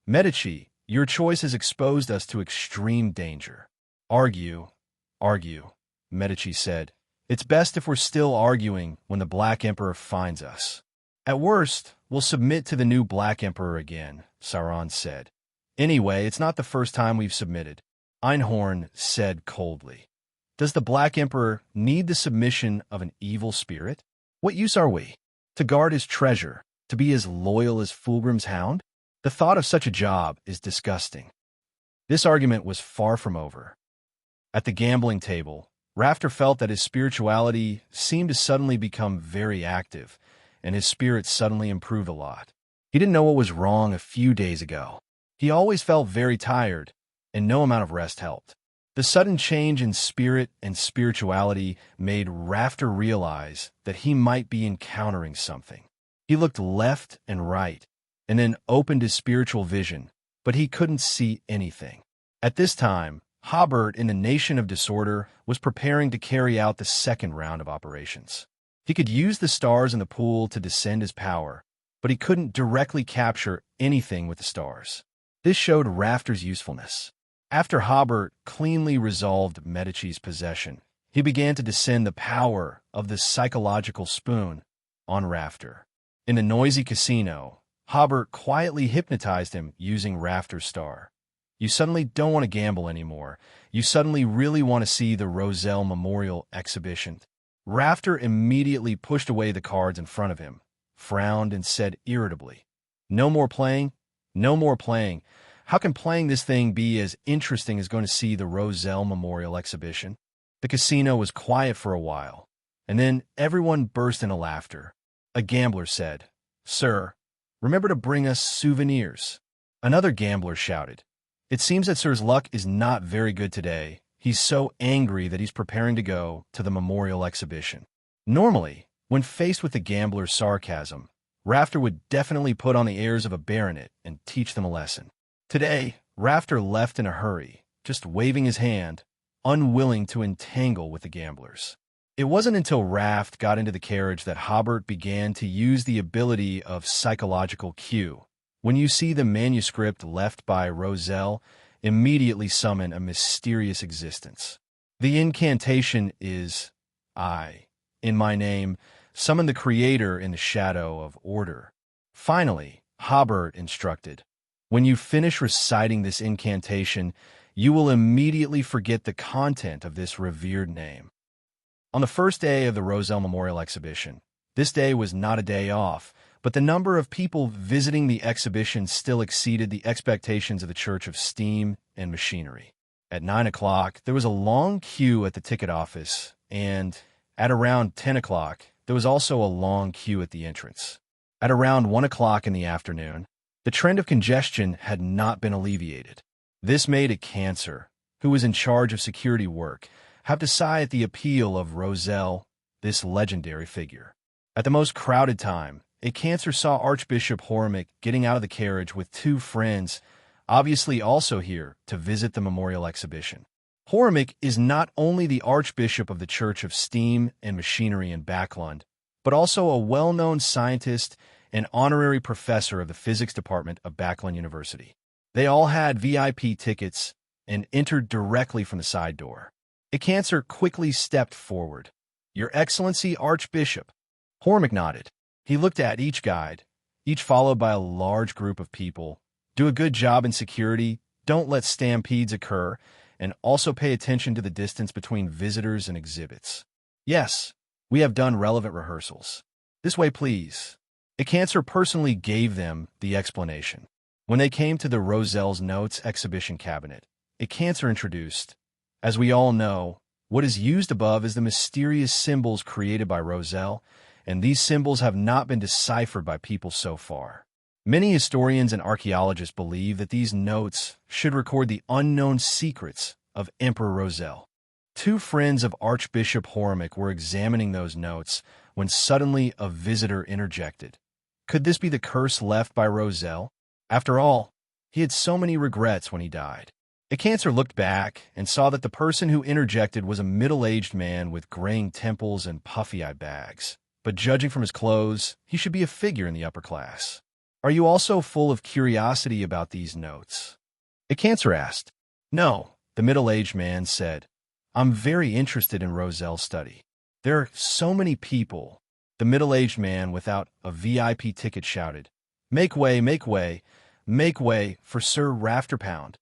"Medici, your choice has exposed us to extreme danger." Argue, Medici said. "It's best if we're still arguing when the Black Emperor finds us." "At worst, we'll submit to the new Black Emperor again," Sauron said. "Anyway, it's not the first time we've submitted," Einhorn said coldly. "Does the Black Emperor need the submission of an evil spirit? What use are we? To guard his treasure, to be as loyal as Fulgrim's hound? The thought of such a job is disgusting." This argument was far from over. At the gambling table, Rafter felt that his spirituality seemed to suddenly become very active, and his spirit suddenly improved a lot. He didn't know what was wrong a few days ago. He always felt very tired, and no amount of rest helped. The sudden change in spirit and spirituality made Rafter realize that he might be encountering something. He looked left and right, and then opened his spiritual vision, but he couldn't see anything. At this time, Hobert in the Nation of Disorder was preparing to carry out the second round of operations. He could use the stars in the pool to descend his power, but he couldn't directly capture anything with the stars. This showed Rafter's usefulness. After Hobert cleanly resolved Medici's possession, he began to descend the power of the psychological spoon on Rafter. In the noisy casino, Hobert quietly hypnotized him using Rafter's star. "You suddenly don't want to gamble anymore. You suddenly really want to see the Roselle Memorial Exhibition." Rafter immediately pushed away the cards in front of him, frowned, and said irritably, "No more playing? No more playing. How can playing this thing be as interesting as going to see the Roselle Memorial Exhibition?" The casino was quiet for a while, and then everyone burst into laughter. A gambler said, "Sir, remember to bring us souvenirs." Another gambler shouted, "It seems that Sir's luck is not very good today. He's so angry that he's preparing to go to the memorial exhibition." Normally, when faced with the gambler's sarcasm, Rafter would definitely put on the airs of a baronet and teach them a lesson. Today, Rafter left in a hurry, just waving his hand, unwilling to entangle with the gamblers. It wasn't until Raft got into the carriage that Hobert began to use the ability of psychological cue. When you see the manuscript left by Roselle, immediately summon a mysterious existence. The incantation is I in my name, summon the Creator in the shadow of order. Finally, Hobert instructed, when you finish reciting this incantation, you will immediately forget the content of this revered name. On the first day of the Roselle Memorial Exhibition, this day was not a day off, but the number of people visiting the exhibition still exceeded the expectations of the Church of Steam and Machinery. At 9 o'clock, there was a long queue at the ticket office, and at around 10 o'clock, there was also a long queue at the entrance. At around 1 o'clock in the afternoon, the trend of congestion had not been alleviated. This made a cancer, who was in charge of security work, have to sigh at the appeal of Roselle, this legendary figure. At the most crowded time, a cancer saw Archbishop Hobert getting out of the carriage with two friends, obviously also here to visit the memorial exhibition. Hobert is not only the Archbishop of the Church of Steam and Machinery in Backland, but also a well-known scientist and honorary professor of the physics department of Backland University. They all had VIP tickets and entered directly from the side door. A cancer quickly stepped forward. "Your Excellency Archbishop." Hobert nodded. He looked at each guide, each followed by a large group of people. "Do a good job in security, don't let stampedes occur, and also pay attention to the distance between visitors and exhibits." "Yes, we have done relevant rehearsals. This way, please." A cancer personally gave them the explanation. When they came to the Roselle's Notes exhibition cabinet, a cancer introduced, as we all know, what is used above is the mysterious symbols created by Roselle, and these symbols have not been deciphered by people so far. Many historians and archaeologists believe that these notes should record the unknown secrets of Emperor Roselle. Two friends of Archbishop Hobert were examining those notes when suddenly a visitor interjected. Could this be the curse left by Roselle? After all, he had so many regrets when he died. A cancer looked back and saw that the person who interjected was a middle-aged man with graying temples and puffy eye bags. But judging from his clothes, he should be a figure in the upper class. "Are you also full of curiosity about these notes?" A cancer asked. "No," the middle-aged man said. "I'm very interested in Roselle's study. There are so many people." The middle-aged man without a VIP ticket shouted, "Make way, make way, make way for Sir Rafterpound."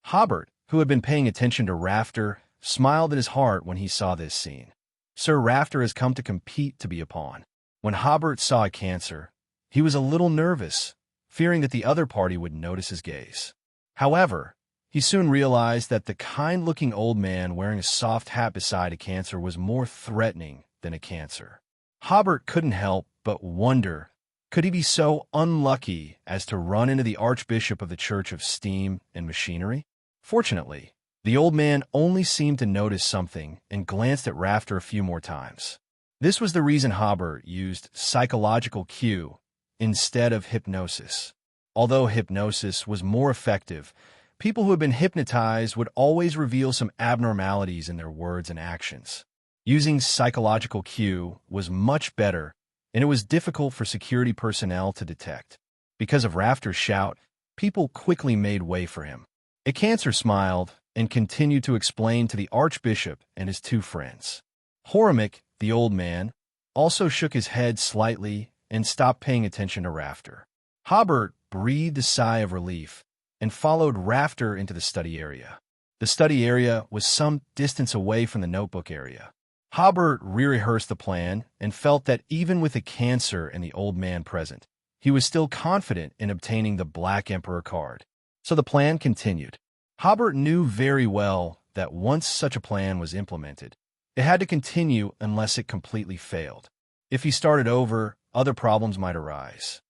Hobert, who had been paying attention to Rafter, smiled in his heart when he saw this scene. Sir Rafter has come to compete to be a pawn. When Hobert saw a cancer, he was a little nervous, fearing that the other party would notice his gaze. However, he soon realized that the kind-looking old man wearing a soft hat beside a cancer was more threatening than a cancer. Hobert couldn't help but wonder, could he be so unlucky as to run into the Archbishop of the Church of Steam and Machinery? Fortunately, the old man only seemed to notice something and glanced at Rafter a few more times. This was the reason Hobert used psychological cue instead of hypnosis. Although hypnosis was more effective, people who had been hypnotized would always reveal some abnormalities in their words and actions. Using psychological cue was much better, and it was difficult for security personnel to detect. Because of Rafter's shout, people quickly made way for him. A cancer smiled and continued to explain to the Archbishop and his two friends. Hobert, the old man, also shook his head slightly and stopped paying attention to Rafter. Hobert breathed a sigh of relief and followed Rafter into the study area. The study area was some distance away from the notebook area. Hobert re-rehearsed the plan and felt that even with the cancer and the old man present, he was still confident in obtaining the Black Emperor card. So the plan continued. Hobert knew very well that once such a plan was implemented, it had to continue unless it completely failed. If he started over, other problems might arise.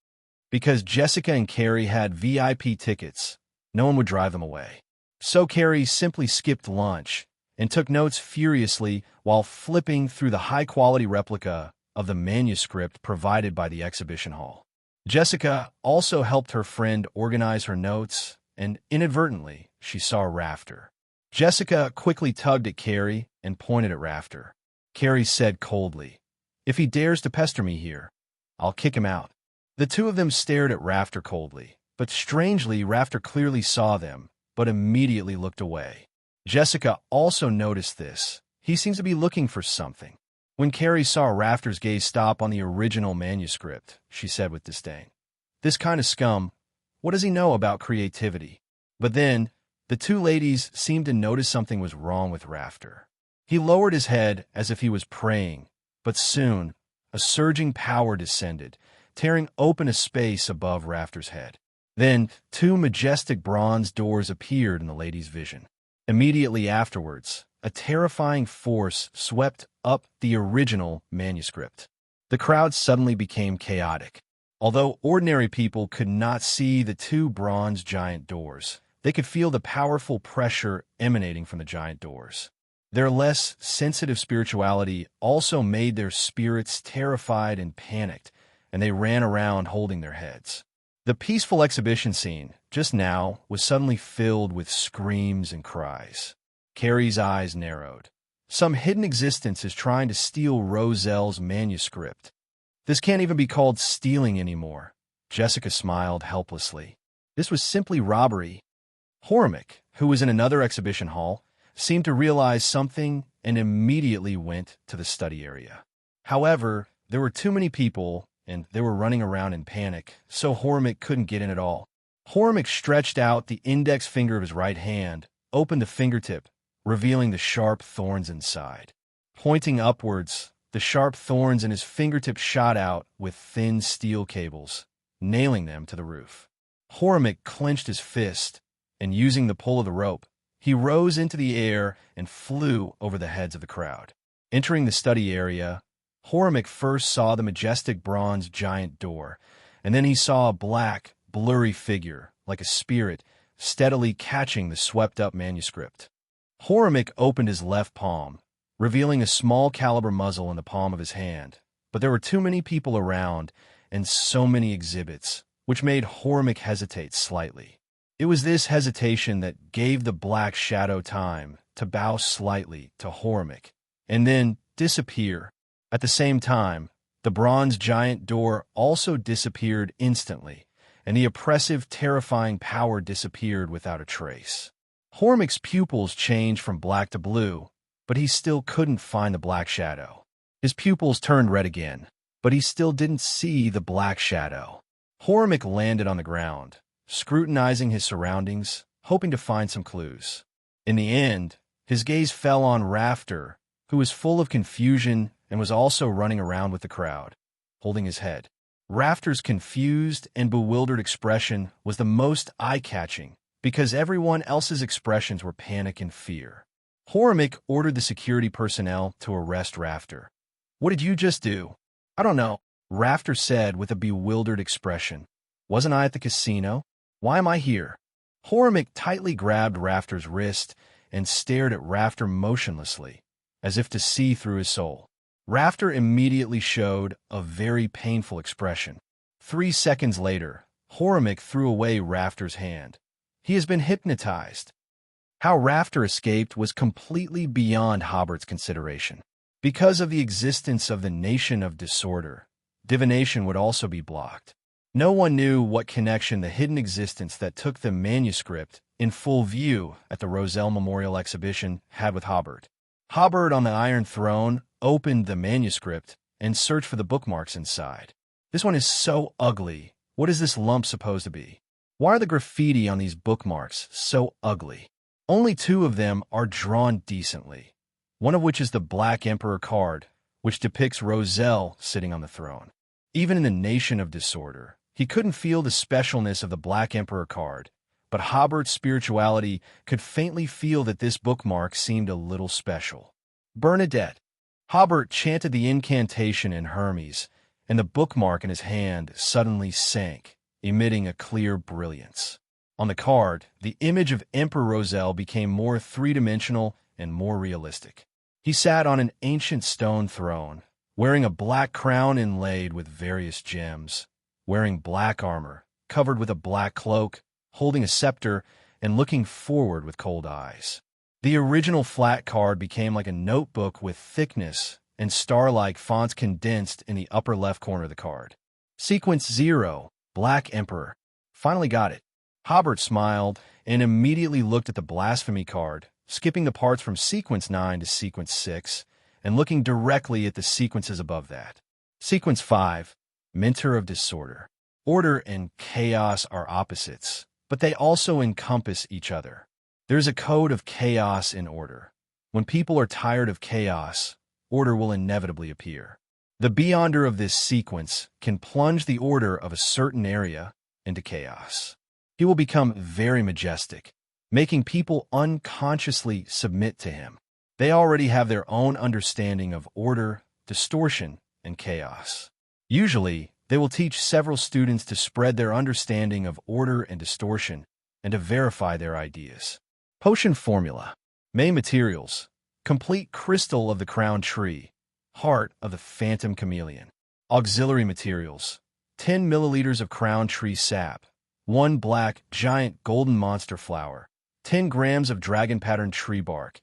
Because Jessica and Carrie had VIP tickets, no one would drive them away. So Carrie simply skipped lunch and took notes furiously while flipping through the high-quality replica of the manuscript provided by the exhibition hall. Jessica also helped her friend organize her notes, and inadvertently, she saw Rafter. Jessica quickly tugged at Carrie and pointed at Rafter. Carrie said coldly, "If he dares to pester me here, I'll kick him out." The two of them stared at Rafter coldly, but strangely, Rafter clearly saw them, but immediately looked away. Jessica also noticed this. He seems to be looking for something. When Carrie saw Rafter's gaze stop on the original manuscript, she said with disdain, "This kind of scum, what does he know about creativity?" But then, the two ladies seemed to notice something was wrong with Rafter. He lowered his head as if he was praying, but soon, a surging power descended, tearing open a space above Rafter's head. Then, two majestic bronze doors appeared in the lady's vision. Immediately afterwards, a terrifying force swept up the original manuscript. The crowd suddenly became chaotic. Although ordinary people could not see the two bronze giant doors, they could feel the powerful pressure emanating from the giant doors. Their less sensitive spirituality also made their spirits terrified and panicked, and they ran around holding their heads. The peaceful exhibition scene, just now, was suddenly filled with screams and cries. Carrie's eyes narrowed. Some hidden existence is trying to steal Roselle's manuscript. This can't even be called stealing anymore. Jessica smiled helplessly. This was simply robbery. Hobert, who was in another exhibition hall, seemed to realize something and immediately went to the study area. However, there were too many people, and they were running around in panic, so Hobert couldn't get in at all. Hobert stretched out the index finger of his right hand, opened the fingertip, revealing the sharp thorns inside. Pointing upwards, the sharp thorns in his fingertip shot out with thin steel cables, nailing them to the roof. Hobert clenched his fist, and using the pull of the rope, he rose into the air and flew over the heads of the crowd. Entering the study area, Hobert first saw the majestic bronze giant door, and then he saw a black, blurry figure, like a spirit, steadily catching the swept-up manuscript. Hobert opened his left palm, revealing a small caliber muzzle in the palm of his hand, but there were too many people around and so many exhibits, which made Hobert hesitate slightly. It was this hesitation that gave the black shadow time to bow slightly to Hobert, and then disappear. At the same time, the bronze giant door also disappeared instantly, and the oppressive, terrifying power disappeared without a trace. Hormick's pupils changed from black to blue, but he still couldn't find the black shadow. His pupils turned red again, but he still didn't see the black shadow. Hobert landed on the ground, scrutinizing his surroundings, hoping to find some clues. In the end, his gaze fell on Rafter, who was full of confusion and was also running around with the crowd, holding his head. Rafter's confused and bewildered expression was the most eye-catching because everyone else's expressions were panic and fear. Hobert ordered the security personnel to arrest Rafter. "What did you just do?" "I don't know," Rafter said with a bewildered expression. "Wasn't I at the casino? Why am I here?" Hobert tightly grabbed Rafter's wrist and stared at Rafter motionlessly, as if to see through his soul. Rafter immediately showed a very painful expression. 3 seconds later, Hobert threw away Rafter's hand. He has been hypnotized. How Rafter escaped was completely beyond Hobert's consideration. Because of the existence of the Nation of Disorder, divination would also be blocked. No one knew what connection the hidden existence that took the manuscript in full view at the Roselle Memorial Exhibition had with Hobert. Hobert on the Iron Throne opened the manuscript and searched for the bookmarks inside. "This one is so ugly. What is this lump supposed to be? Why are the graffiti on these bookmarks so ugly? Only 2 of them are drawn decently, one of which is the Black Emperor card, which depicts Roselle sitting on the throne. Even in the Nation of Disorder, he couldn't feel the specialness of the Black Emperor card, but Hobert's spirituality could faintly feel that this bookmark seemed a little special. Bernadette. Hobert chanted the incantation in Hermes, and the bookmark in his hand suddenly sank, emitting a clear brilliance. On the card, the image of Emperor Roselle became more three-dimensional and more realistic. He sat on an ancient stone throne, wearing a black crown inlaid with various gems, wearing black armor, covered with a black cloak, holding a scepter, and looking forward with cold eyes. The original flat card became like a notebook with thickness and star-like fonts condensed in the upper left corner of the card. Sequence 0, Black Emperor. Finally got it. Hobert smiled and immediately looked at the blasphemy card, skipping the parts from Sequence 9 to Sequence 6, and looking directly at the sequences above that. Sequence 5, Mentor of Disorder. Order and chaos are opposites, but they also encompass each other. There's a code of chaos in order. When people are tired of chaos, order will inevitably appear. The beyonder of this sequence can plunge the order of a certain area into chaos. He will become very majestic, making people unconsciously submit to him. They already have their own understanding of order, distortion, and chaos. Usually, they will teach several students to spread their understanding of order and distortion and to verify their ideas. Potion formula. Main materials: complete crystal of the crown tree, heart of the phantom chameleon. Auxiliary materials: 10 milliliters of crown tree sap, 1 black giant golden monster flower, 10 grams of dragon pattern tree bark,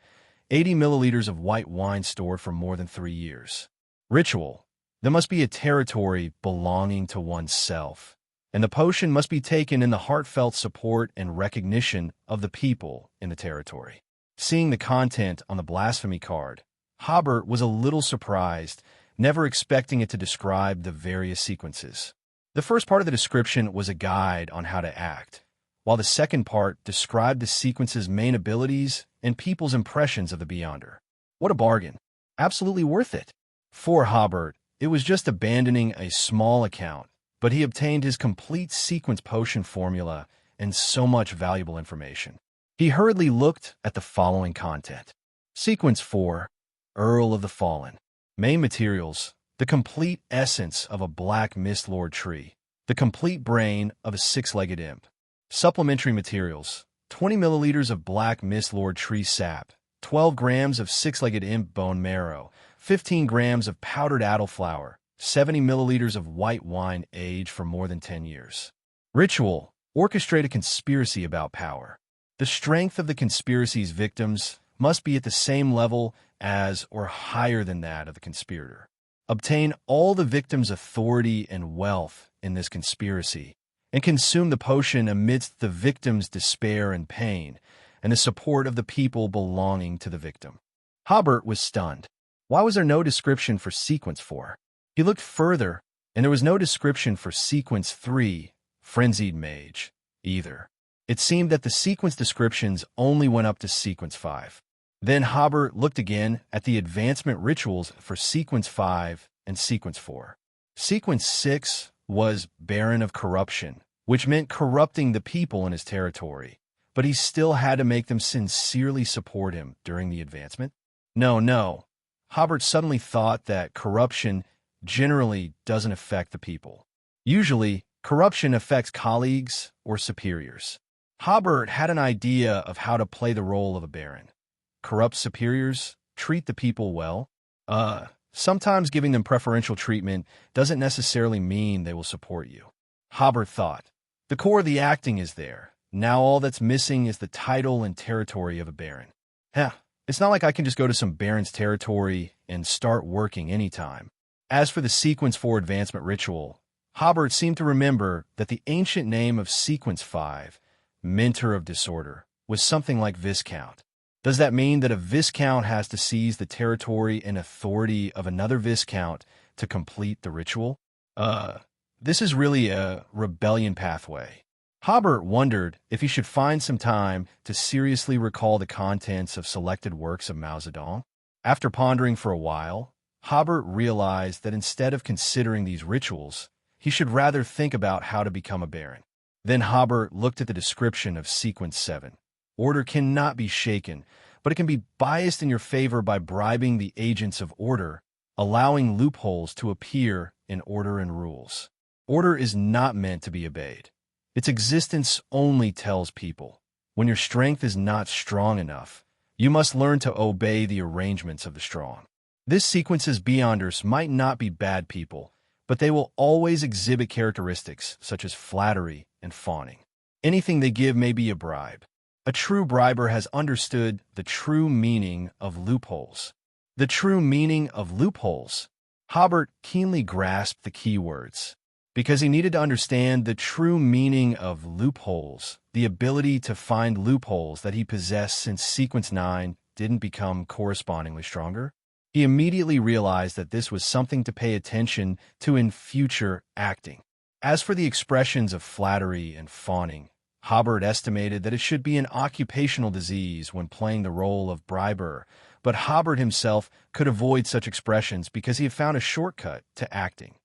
80 milliliters of white wine stored for more than 3 years. Ritual: there must be a territory belonging to oneself, and the potion must be taken in the heartfelt support and recognition of the people in the territory. Seeing the content on the blasphemy card, Hobert was a little surprised, never expecting it to describe the various sequences. The first part of the description was a guide on how to act, while the second part described the sequence's main abilities and people's impressions of the Beyonder. What a bargain. Absolutely worth it. For Hobert, it was just abandoning a small account, but he obtained his complete sequence potion formula and so much valuable information. He hurriedly looked at the following content. Sequence 4, Earl of the Fallen. Main materials: the complete essence of a black mist lord tree, the complete brain of a 6-legged imp. Supplementary materials: 20 milliliters of black mist lord tree sap, 12 grams of 6-legged imp bone marrow, 15 grams of powdered addle flour, 70 milliliters of white wine aged for more than 10 years. Ritual: orchestrate a conspiracy about power. The strength of the conspiracy's victims must be at the same level as or higher than that of the conspirator. Obtain all the victims' authority and wealth in this conspiracy, and consume the potion amidst the victim's despair and pain, and the support of the people belonging to the victim. Hobert was stunned. Why was there no description for Sequence 4? He looked further, and there was no description for Sequence 3, Frenzied Mage, either. It seemed that the sequence descriptions only went up to Sequence 5. Then Hobert looked again at the advancement rituals for Sequence 5 and Sequence 4. Sequence 6 was Baron of Corruption, which meant corrupting the people in his territory, but he still had to make them sincerely support him during the advancement. No. Hobert suddenly thought that corruption generally doesn't affect the people. Usually, corruption affects colleagues or superiors. Hobert had an idea of how to play the role of a baron. Corrupt superiors treat the people well. Sometimes giving them preferential treatment doesn't necessarily mean they will support you. Hobert thought. The core of the acting is there. Now all that's missing is the title and territory of a baron. It's not like I can just go to some baron's territory and start working anytime. As for the Sequence 4 advancement ritual, Hobert seemed to remember that the ancient name of Sequence 5, Mentor of Disorder, was something like Viscount. Does that mean that a Viscount has to seize the territory and authority of another Viscount to complete the ritual? This is really a rebellion pathway. Hobert wondered if he should find some time to seriously recall the contents of selected works of Mao Zedong. After pondering for a while, Hobert realized that instead of considering these rituals, he should rather think about how to become a baron. Then Hobert looked at the description of Sequence 7. Order cannot be shaken, but it can be biased in your favor by bribing the agents of order, allowing loopholes to appear in order and rules. Order is not meant to be obeyed. Its existence only tells people, when your strength is not strong enough, you must learn to obey the arrangements of the strong. This sequence's beyonders might not be bad people, but they will always exhibit characteristics such as flattery and fawning. Anything they give may be a bribe. A true briber has understood the true meaning of loopholes. The true meaning of loopholes. Hobert keenly grasped the key words. Because he needed to understand the true meaning of loopholes, the ability to find loopholes that he possessed since Sequence 9 didn't become correspondingly stronger. He immediately realized that this was something to pay attention to in future acting. As for the expressions of flattery and fawning, Hobert estimated that it should be an occupational disease when playing the role of briber, but Hobert himself could avoid such expressions because he had found a shortcut to acting: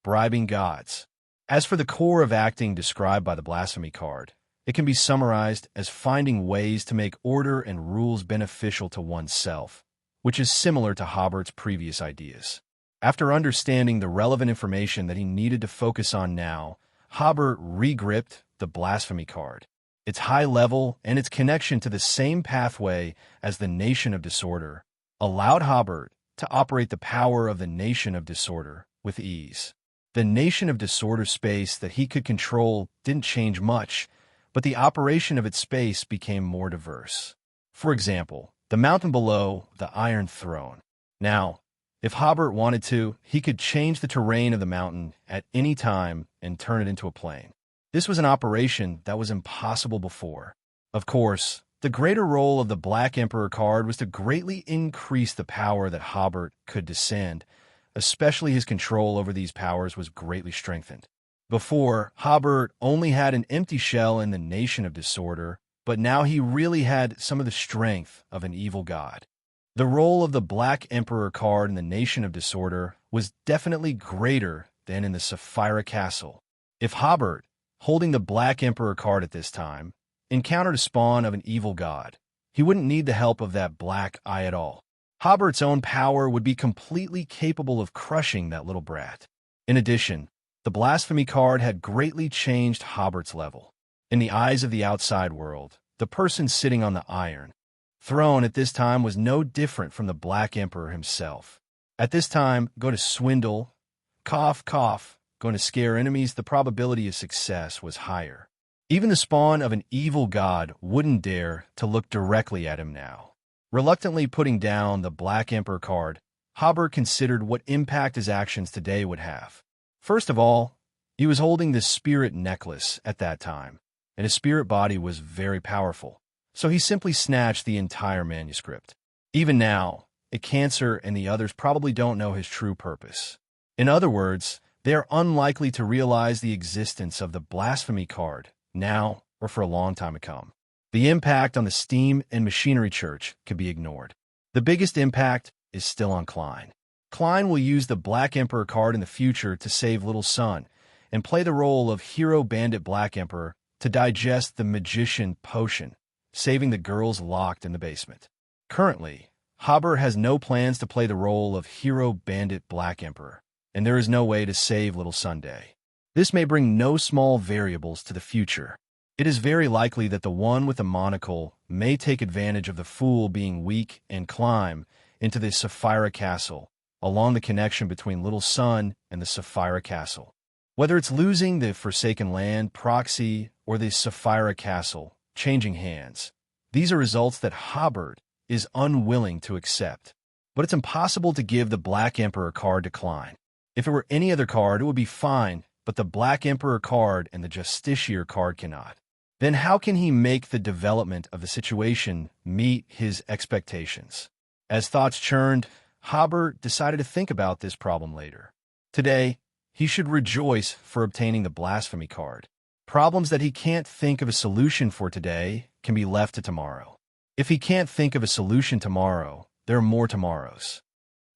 bribing gods. As for the core of acting described by the blasphemy card, it can be summarized as finding ways to make order and rules beneficial to oneself, which is similar to Hobert's previous ideas. After understanding the relevant information that he needed to focus on now, Hobert re-gripped the blasphemy card. Its high level and its connection to the same pathway as the Nation of Disorder allowed Hobert to operate the power of the Nation of Disorder with ease. The Nation of Disorder space that he could control didn't change much, but the operation of its space became more diverse. For example, the mountain below the Iron Throne. Now, if Hobert wanted to, he could change the terrain of the mountain at any time and turn it into a plain. This was an operation that was impossible before. Of course, the greater role of the Black Emperor card was to greatly increase the power that Hobert could descend, especially his control over these powers was greatly strengthened. Before, Hobert only had an empty shell in the Nation of Disorder, but now he really had some of the strength of an evil god. The role of the Black Emperor card in the Nation of Disorder was definitely greater than in the Sefirah Castle. If Hobert, holding the Black Emperor card at this time, encountered a spawn of an evil god, he wouldn't need the help of that black eye at all. Hobert's own power would be completely capable of crushing that little brat. In addition, the blasphemy card had greatly changed Hobert's level. In the eyes of the outside world, the person sitting on the Iron Throne at this time was no different from the Black Emperor himself. At this time, go to swindle, cough, going to scare enemies, the probability of success was higher. Even the spawn of an evil god wouldn't dare to look directly at him now. Reluctantly putting down the Black Emperor card, Hobert considered what impact his actions today would have. First of all, he was holding the spirit necklace at that time, and his spirit body was very powerful, so he simply snatched the entire manuscript. Even now, a Cancer and the others probably don't know his true purpose. In other words, they are unlikely to realize the existence of the blasphemy card, now or for a long time to come. The impact on the Steam and Machinery Church could be ignored. The biggest impact is still on Klein. Klein will use the Black Emperor card in the future to save Little Son, and play the role of Hero Bandit Black Emperor to digest the Magician Potion, saving the girls locked in the basement. Currently, Hobert has no plans to play the role of Hero Bandit Black Emperor, and there is no way to save Little Sunday. This may bring no small variables to the future. It is very likely that the one with the monocle may take advantage of the fool being weak and climb into the Sefirah Castle, along the connection between Little Sun and the Sefirah Castle. Whether it's losing the Forsaken Land proxy or the Sefirah Castle changing hands, these are results that Hobert is unwilling to accept. But it's impossible to give the Black Emperor card to Klein. If it were any other card, it would be fine, but the Black Emperor card and the Justiciar card cannot. Then how can he make the development of the situation meet his expectations? As thoughts churned, Hobert decided to think about this problem later. Today, he should rejoice for obtaining the blasphemy card. Problems that he can't think of a solution for today can be left to tomorrow. If he can't think of a solution tomorrow, there are more tomorrows.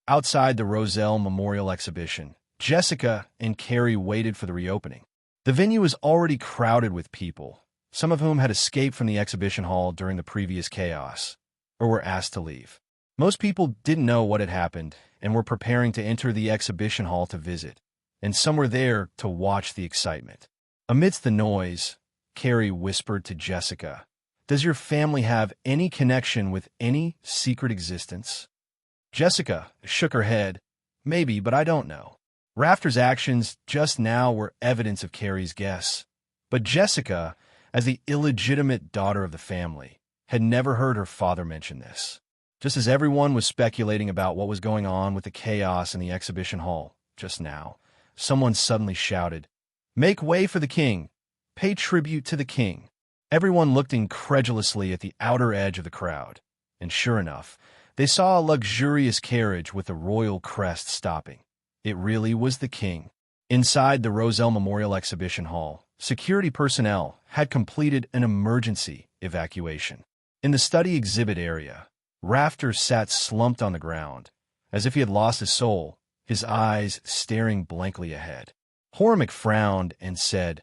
Outside the Roselle Memorial Exhibition, Jessica and Carrie waited for the reopening. The venue was already crowded with people, some of whom had escaped from the exhibition hall during the previous chaos, or were asked to leave. Most people didn't know what had happened and were preparing to enter the exhibition hall to visit, and some were there to watch the excitement. Amidst the noise, Carrie whispered to Jessica, "Does your family have any connection with any secret existence?" Jessica shook her head. "Maybe, but I don't know." Rafter's actions just now were evidence of Carrie's guess, but Jessica, as the illegitimate daughter of the family, had never heard her father mention this. Just as everyone was speculating about what was going on with the chaos in the exhibition hall just now, someone suddenly shouted, "Make way for the king! Pay tribute to the king!" Everyone looked incredulously at the outer edge of the crowd, and sure enough, they saw a luxurious carriage with a royal crest stopping. It really was the king. Inside the Roselle Memorial Exhibition Hall, security personnel had completed an emergency evacuation. In the study exhibit area, Rafter sat slumped on the ground, as if he had lost his soul, his eyes staring blankly ahead. Hormick frowned and said,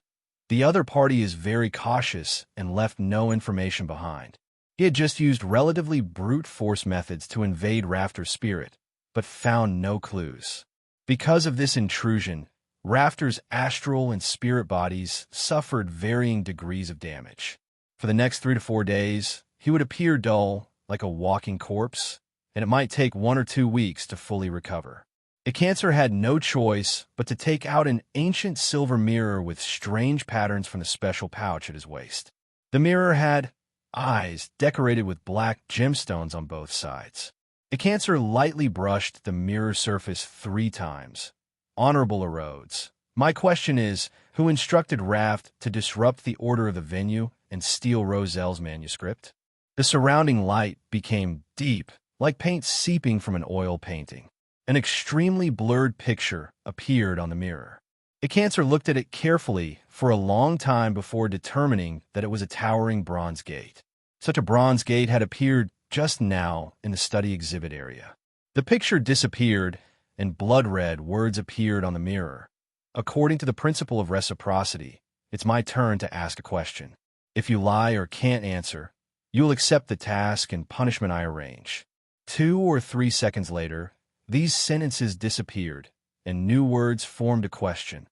"The other party is very cautious and left no information behind." He had just used relatively brute force methods to invade Rafter's spirit, but found no clues. Because of this intrusion, Rafter's astral and spirit bodies suffered varying degrees of damage. For the next 3 to 4 days, he would appear dull, like a walking corpse, and it might take 1 or 2 weeks to fully recover. The cancer had no choice but to take out an ancient silver mirror with strange patterns from the special pouch at his waist. The mirror had eyes decorated with black gemstones on both sides. The cancer lightly brushed the mirror surface 3 times. "Honorable Erodes, my question is, who instructed Raft to disrupt the order of the venue and steal Roselle's manuscript?" The surrounding light became deep, like paint seeping from an oil painting. An extremely blurred picture appeared on the mirror. The cancer looked at it carefully for a long time before determining that it was a towering bronze gate. Such a bronze gate had appeared just now in the study exhibit area. The picture disappeared, and blood-red words appeared on the mirror. "According to the principle of reciprocity, it's my turn to ask a question. If you lie or can't answer, you'll accept the task and punishment I arrange." 2 or 3 seconds later, these sentences disappeared, and new words formed a question.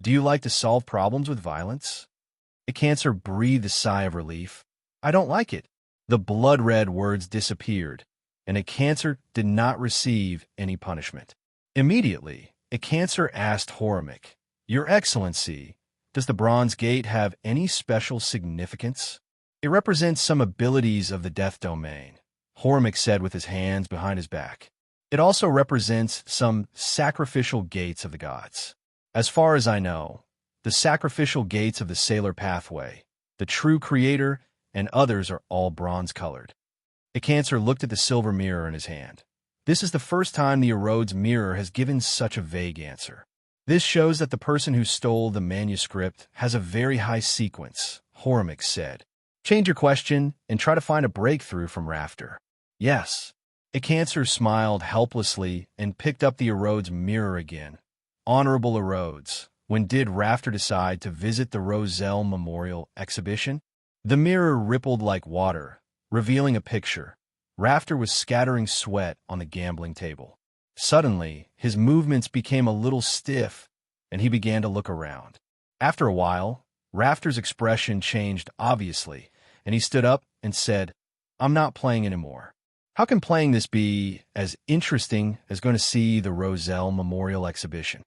"Do you like to solve problems with violence?" The cancer breathed a sigh of relief. "I don't like it." The blood-red words disappeared, and a cancer did not receive any punishment. Immediately, a cancer asked Hormick, "Your Excellency, does the Bronze Gate have any special significance?" "It represents some abilities of the death domain," Hormick said with his hands behind his back. "It also represents some sacrificial gates of the gods. As far as I know, the sacrificial gates of the Sailor Pathway, the True Creator, and others are all bronze-colored." The cancer looked at the silver mirror in his hand. This is the first time the Erodes mirror has given such a vague answer. "This shows that the person who stole the manuscript has a very high sequence," Hormick said. "Change your question and try to find a breakthrough from Rafter." "Yes." The cancer smiled helplessly and picked up the Erodes mirror again. "Honorable Erodes, when did Rafter decide to visit the Roselle Memorial Exhibition?" The mirror rippled like water, revealing a picture. Rafter was scattering sweat on the gambling table. Suddenly, his movements became a little stiff, and he began to look around. After a while, Rafter's expression changed obviously, and he stood up and said, "I'm not playing anymore. How can playing this be as interesting as going to see the Roselle Memorial Exhibition?"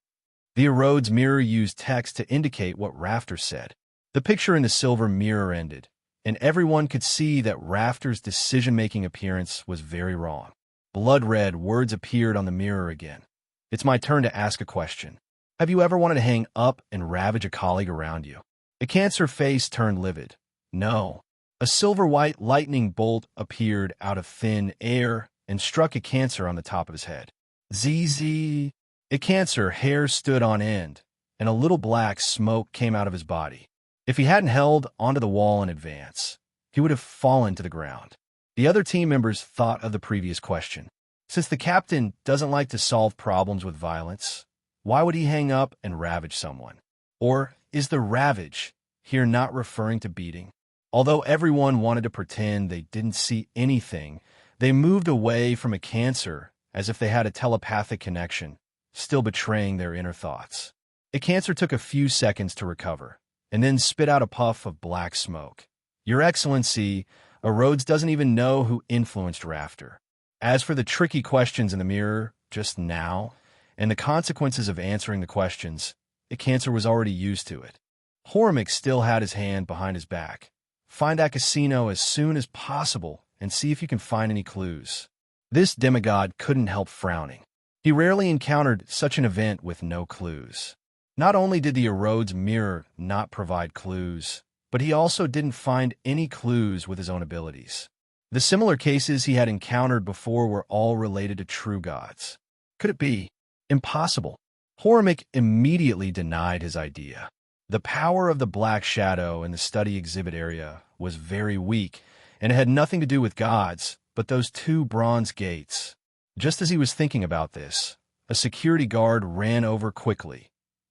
The Erodes mirror used text to indicate what Rafter said. The picture in the silver mirror ended, and everyone could see that Rafter's decision-making appearance was very wrong. Blood-red words appeared on the mirror again. "It's my turn to ask a question. Have you ever wanted to hang up and ravage a colleague around you?" The cancer face turned livid. "No." A silver-white lightning bolt appeared out of thin air and struck a cancer on the top of his head. "ZZ." A cancer hair stood on end, and a little black smoke came out of his body. If he hadn't held onto the wall in advance, he would have fallen to the ground. The other team members thought of the previous question. Since the captain doesn't like to solve problems with violence, why would he hang up and ravage someone? Or is the ravage here not referring to beating? Although everyone wanted to pretend they didn't see anything, they moved away from a cancer as if they had a telepathic connection, still betraying their inner thoughts. A cancer took a few seconds to recover, and then spit out a puff of black smoke. "Your Excellency, Erodes doesn't even know who influenced Rafter. As for the tricky questions in the mirror just now, and the consequences of answering the questions, the cancer was already used to it." Hormick still had his hand behind his back. "Find that casino as soon as possible and see if you can find any clues." This demigod couldn't help frowning. He rarely encountered such an event with no clues. Not only did the Erodes mirror not provide clues, but he also didn't find any clues with his own abilities. The similar cases he had encountered before were all related to true gods. Could it be? Impossible. Hobert immediately denied his idea. The power of the Black Shadow in the study exhibit area was very weak, and it had nothing to do with gods, but those two bronze gates. Just as he was thinking about this, a security guard ran over quickly.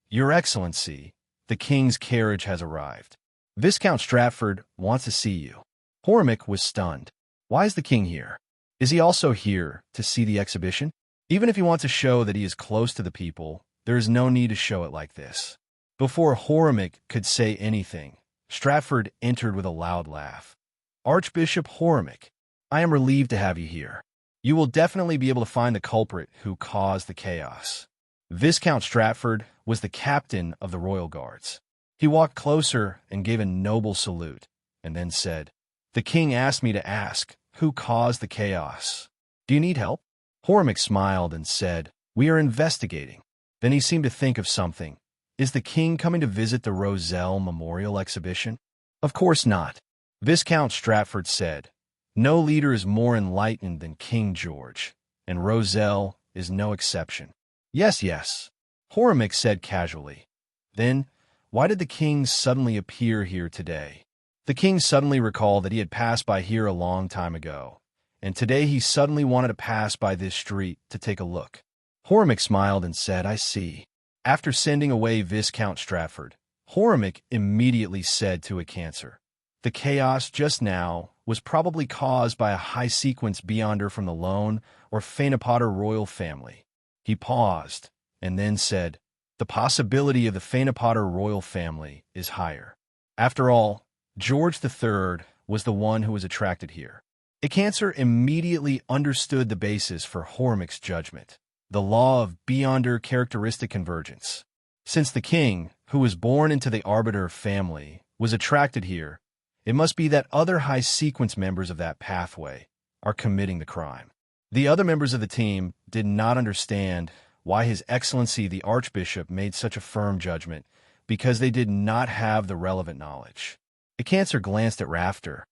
"Your Excellency, the king's carriage has arrived. Viscount Stratford wants to see you." Hobert was stunned. Why is the king here? Is he also here to see the exhibition? Even if he wants to show that he is close to the people, there is no need to show it like this. Before Hobert could say anything, Stratford entered with a loud laugh. "Archbishop Hobert, I am relieved to have you here. You will definitely be able to find the culprit who caused the chaos." Viscount Stratford was the captain of the Royal Guards. He walked closer and gave a noble salute, and then said, "The king asked me to ask, who caused the chaos? Do you need help?" Hobert smiled and said, "We are investigating." Then he seemed to think of something. "Is the king coming to visit the Roselle Memorial Exhibition?" "Of course not," Viscount Stratford said. "No leader is more enlightened than King George, and Roselle is no exception." Yes, Hobert said casually. Then, why did the king suddenly appear here today? The king suddenly recalled that he had passed by here a long time ago, and today he suddenly wanted to pass by this street to take a look. Hobert smiled and said, "I see." After sending away Viscount Stratford, Hobert immediately said to a cancer, "The chaos just now was probably caused by a high-sequence beyonder from the Lone or Fanapotter royal family." He paused, and then said, "The possibility of the Fanapotter royal family is higher. After all, George III was the one who was attracted here." A cancer immediately understood the basis for Hobert's judgment, the law of beyonder characteristic convergence. Since the king, who was born into the Arbiter family, was attracted here, it must be that other high-sequence members of that pathway are committing the crime. The other members of the team did not understand why His Excellency the Archbishop made such a firm judgment, because they did not have the relevant knowledge. A cancer glanced at Rafter.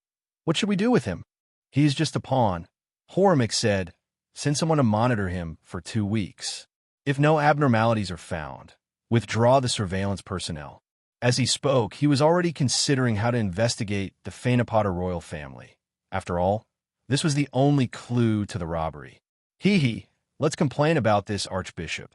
"What should we do with him?" "He is just a pawn," Hobert said. "Send someone to monitor him for 2 weeks. If no abnormalities are found, withdraw the surveillance personnel." As he spoke, he was already considering how to investigate the Fanapotter royal family. After all, this was the only clue to the robbery. Hee, let's complain about this, Archbishop.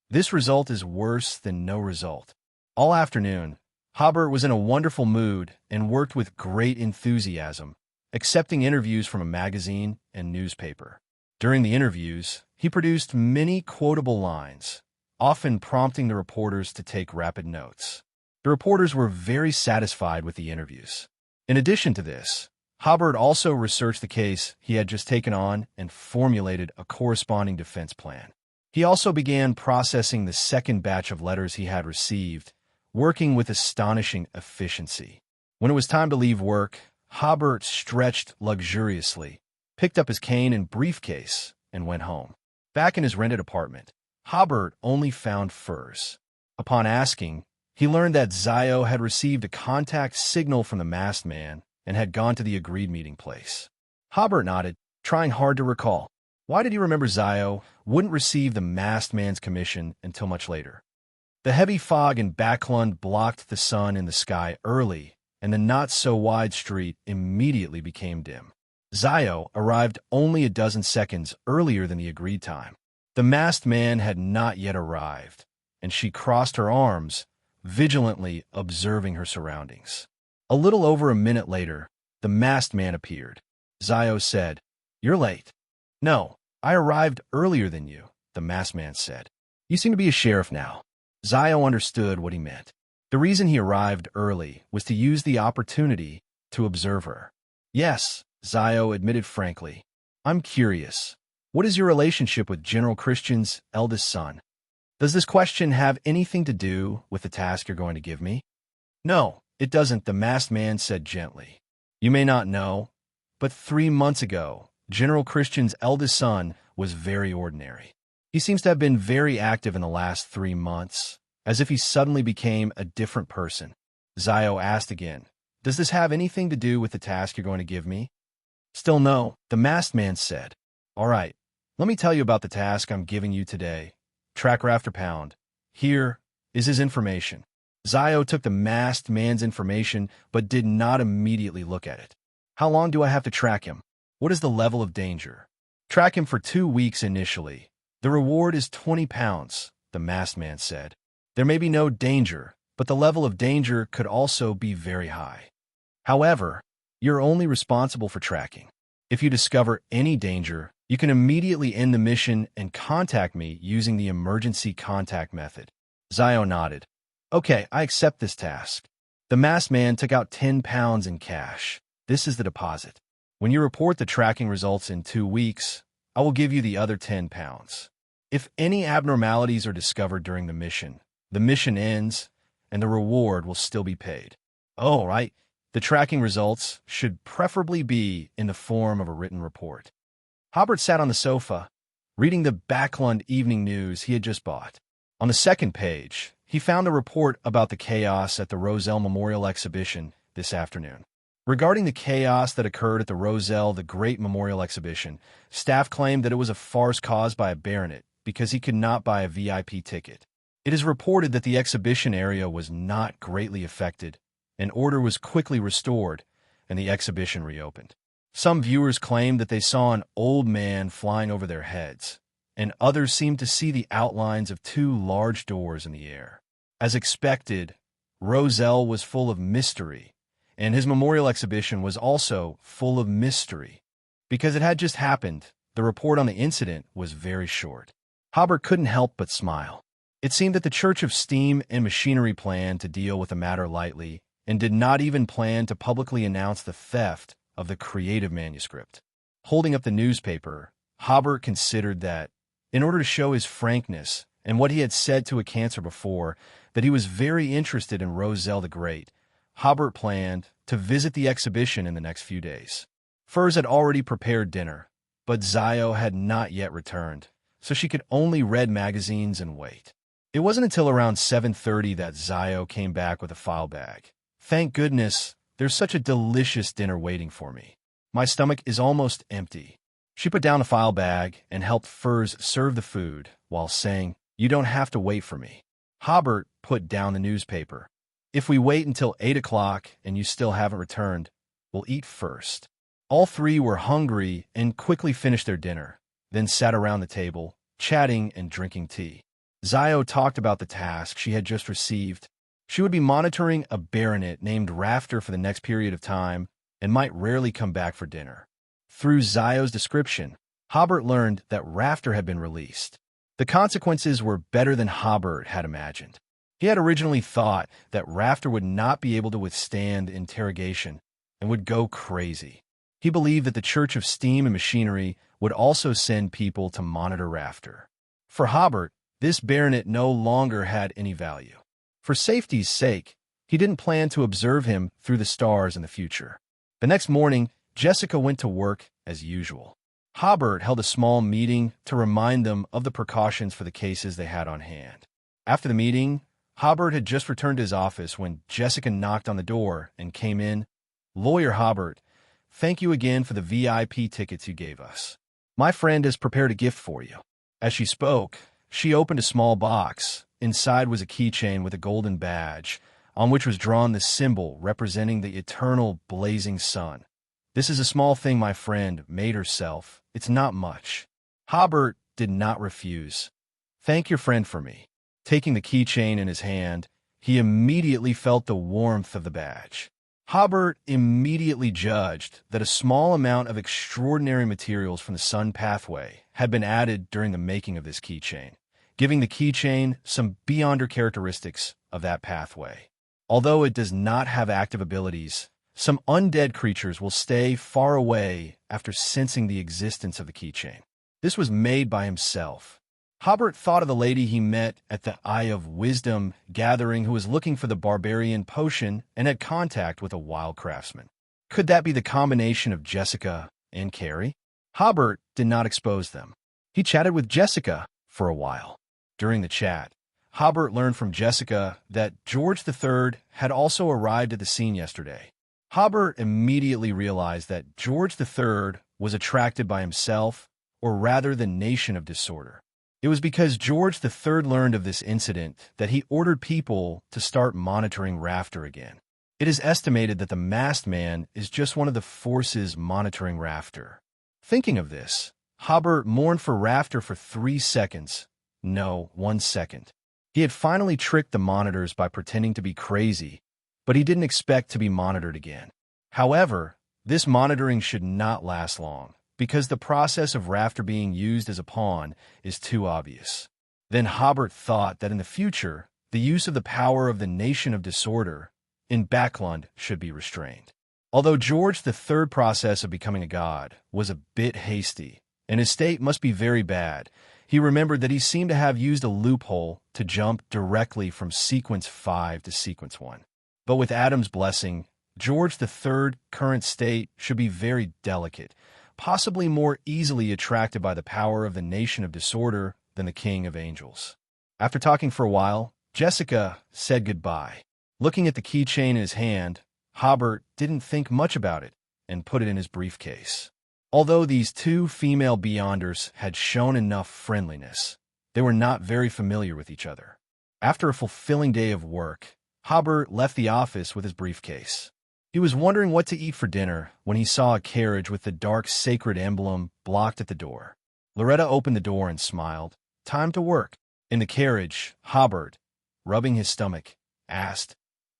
This result is worse than no result. All afternoon, Hobert was in a wonderful mood and worked with great enthusiasm, accepting interviews from a magazine and newspaper. During the interviews, he produced many quotable lines, often prompting the reporters to take rapid notes. The reporters were very satisfied with the interviews. In addition to this, Hobert also researched the case he had just taken on and formulated a corresponding defense plan. He also began processing the second batch of letters he had received, working with astonishing efficiency. When it was time to leave work, Hobert stretched luxuriously, picked up his cane and briefcase, and went home. Back in his rented apartment, Hobert only found furs. Upon asking, he learned that Zio had received a contact signal from the masked man and had gone to the agreed meeting place. Hobert nodded, trying hard to recall. Why did he remember Zio wouldn't receive the masked man's commission until much later? The heavy fog in Backland blocked the sun in the sky early, and the not-so-wide street immediately became dim. Zio arrived only a dozen seconds earlier than the agreed time. The masked man had not yet arrived, and she crossed her arms, vigilantly observing her surroundings. A little over a minute later, the masked man appeared. Zio said, "You're late." "No, I arrived earlier than you," the masked man said. "You seem to be a sheriff now." Zio understood what he meant. The reason he arrived early was to use the opportunity to observe her. "Yes," Zio admitted frankly. "I'm curious. What is your relationship with General Christian's eldest son? Does this question have anything to do with the task you're going to give me?" "No, it doesn't," the masked man said gently. "You may not know, but 3 months ago, General Christian's eldest son was very ordinary. He seems to have been very active in the last 3 months, as if he suddenly became a different person." Zio asked again, "Does this have anything to do with the task you're going to give me?" Still no, the masked man said. All right, let me tell you about the task I'm giving you today. Track Rafter Pound. Here is his information. Zio took the masked man's information but did not immediately look at it. How long do I have to track him? What is the level of danger? Track him for 2 weeks initially. The reward is 20 pounds, the masked man said. There may be no danger, but the level of danger could also be very high. However, you're only responsible for tracking. If you discover any danger, you can immediately end the mission and contact me using the emergency contact method. Zio nodded. Okay, I accept this task. The masked man took out 10 pounds in cash. This is the deposit. When you report the tracking results in 2 weeks, I will give you the other 10 pounds. If any abnormalities are discovered during the mission ends, and the reward will still be paid. Oh, right. The tracking results should preferably be in the form of a written report. Hobert sat on the sofa, reading the Backland evening news he had just bought. On the second page, he found a report about the chaos at the Roselle Memorial Exhibition this afternoon. Regarding the chaos that occurred at the Roselle the Great Memorial Exhibition, staff claimed that it was a farce caused by a baronet because he could not buy a VIP ticket. It is reported that the exhibition area was not greatly affected, and order was quickly restored, and the exhibition reopened. Some viewers claimed that they saw an old man flying over their heads, and others seemed to see the outlines of 2 large doors in the air. As expected, Roselle was full of mystery, and his memorial exhibition was also full of mystery. Because it had just happened, the report on the incident was very short. Hobert couldn't help but smile. It seemed that the Church of Steam and Machinery planned to deal with the matter lightly and did not even plan to publicly announce the theft of the creative manuscript. Holding up the newspaper, Hobert considered that, in order to show his frankness and what he had said to a cancer before, that he was very interested in Roselle the Great, Hobert planned to visit the exhibition in the next few days. Furs had already prepared dinner, but Zio had not yet returned, so she could only read magazines and wait. It wasn't until around 7:30 that Zio came back with a file bag. Thank goodness, there's such a delicious dinner waiting for me. My stomach is almost empty. She put down the file bag and helped Furs serve the food while saying, You don't have to wait for me. Hobert put down the newspaper. If we wait until 8 o'clock and you still haven't returned, we'll eat first. All 3 were hungry and quickly finished their dinner, then sat around the table, chatting and drinking tea. Zio talked about the task she had just received. She would be monitoring a baronet named Rafter for the next period of time and might rarely come back for dinner. Through Zio's description, Hobert learned that Rafter had been released. The consequences were better than Hobert had imagined. He had originally thought that Rafter would not be able to withstand interrogation and would go crazy. He believed that the Church of Steam and Machinery would also send people to monitor Rafter. For Hobert, this baronet no longer had any value. For safety's sake, he didn't plan to observe him through the stars in the future. The next morning, Jessica went to work as usual. Hobert held a small meeting to remind them of the precautions for the cases they had on hand. After the meeting, Hobert had just returned to his office when Jessica knocked on the door and came in. Lawyer Hobert, thank you again for the VIP tickets you gave us. My friend has prepared a gift for you. As she spoke, she opened a small box. Inside was a keychain with a golden badge, on which was drawn the symbol representing the eternal blazing sun. This is a small thing my friend made herself. It's not much. Hobert did not refuse. Thank your friend for me. Taking the keychain in his hand, he immediately felt the warmth of the badge. Hobert immediately judged that a small amount of extraordinary materials from the sun pathway had been added during the making of this keychain, giving the keychain some beyonder characteristics of that pathway. Although it does not have active abilities, some undead creatures will stay far away after sensing the existence of the keychain. This was made by himself. Hobert thought of the lady he met at the Eye of Wisdom gathering who was looking for the barbarian potion and had contact with a wild craftsman. Could that be the combination of Jessica and Carrie? Hobert did not expose them. He chatted with Jessica for a while. During the chat, Hobert learned from Jessica that George III had also arrived at the scene yesterday. Hobert immediately realized that George III was attracted by himself, or rather the nation of disorder. It was because George III learned of this incident that he ordered people to start monitoring Rafter again. It is estimated that the masked man is just one of the forces monitoring Rafter. Thinking of this, Hobert mourned for Rafter for 3 seconds. No, 1 second. He had finally tricked the monitors by pretending to be crazy, but he didn't expect to be monitored again. However, this monitoring should not last long, because the process of Rafter being used as a pawn is too obvious. Then Hobert thought that in the future, the use of the power of the nation of disorder in Backland should be restrained. Although George III's process of becoming a god was a bit hasty, and his state must be very bad, he remembered that he seemed to have used a loophole to jump directly from sequence 5 to sequence 1. But with Adam's blessing, George III's current state should be very delicate, possibly more easily attracted by the power of the nation of disorder than the king of angels. After talking for a while, Jessica said goodbye. Looking at the keychain in his hand, Hobert didn't think much about it and put it in his briefcase. Although these two female Beyonders had shown enough friendliness, they were not very familiar with each other. After a fulfilling day of work, Hobert left the office with his briefcase. He was wondering what to eat for dinner when he saw a carriage with the dark sacred emblem blocked at the door. Loretta opened the door and smiled. Time to work. In the carriage, Hobert, rubbing his stomach, asked,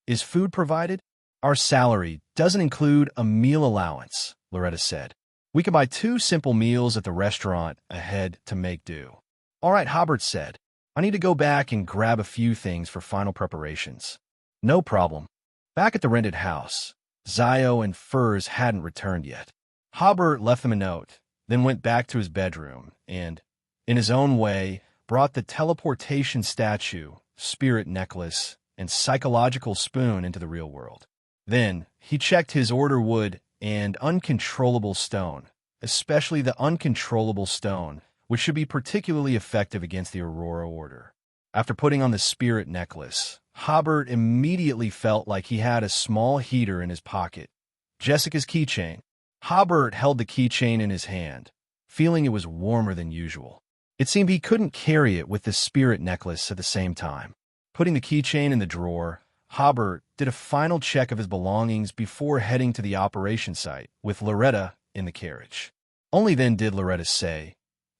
"Is food provided?" "Our salary doesn't include a meal allowance," Loretta said. "We can buy 2 simple meals at the restaurant ahead to make do." "All right," Hobert said. "I need to go back and grab a few things for final preparations." "No problem." Back at the rented house, Zio and Furs hadn't returned yet. Hobert left them a note, then went back to his bedroom and, in his own way, brought the teleportation statue, spirit necklace, and psychological spoon into the real world. Then, he checked his order wood and uncontrollable stone, especially the uncontrollable stone, which should be particularly effective against the Aurora Order. After putting on the spirit necklace, Hobert immediately felt like he had a small heater in his pocket. Jessica's keychain. Hobert held the keychain in his hand, feeling it was warmer than usual. It seemed he couldn't carry it with the spirit necklace at the same time. Putting the keychain in the drawer, Hobert did a final check of his belongings before heading to the operation site, with Loretta in the carriage. Only then did Loretta say,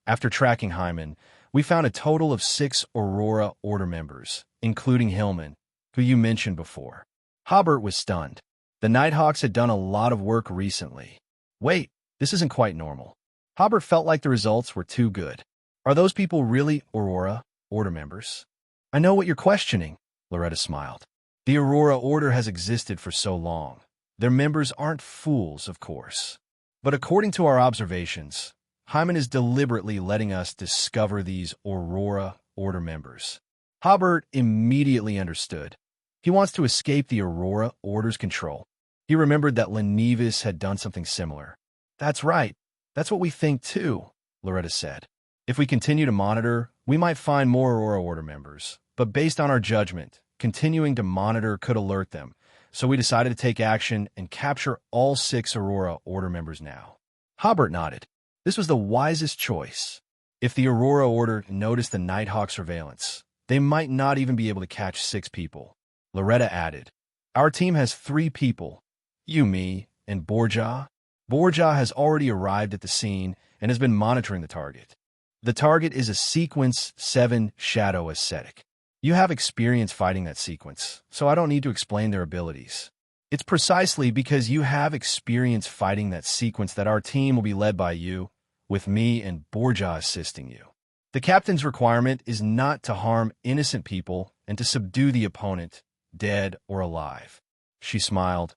"After tracking Hyman, we found a total of 6 Aurora Order members, including Hillman, who you mentioned before." Hobert was stunned. The Nighthawks had done a lot of work recently. Wait, this isn't quite normal. Hobert felt like the results were too good. Are those people really Aurora Order members? "I know what you're questioning," Loretta smiled. "The Aurora Order has existed for so long. Their members aren't fools, of course. But according to our observations, Hyman is deliberately letting us discover these Aurora Order members." Hobert immediately understood. He wants to escape the Aurora Order's control. He remembered that Lenevis had done something similar. "That's right. That's what we think too," Loretta said. "If we continue to monitor, we might find more Aurora Order members. But based on our judgment, continuing to monitor could alert them. So we decided to take action and capture all 6 Aurora Order members now." Hobert nodded. This was the wisest choice. If the Aurora Order noticed the Nighthawk surveillance, they might not even be able to catch 6 people. Loretta added, "Our team has 3 people. You, me, and Borja." Borja has already arrived at the scene and has been monitoring the target. The target is a Sequence 7 Shadow Ascetic. You have experience fighting that sequence, so I don't need to explain their abilities. It's precisely because you have experience fighting that sequence that our team will be led by you, with me and Borja assisting you. The captain's requirement is not to harm innocent people and to subdue the opponent, dead or alive. She smiled.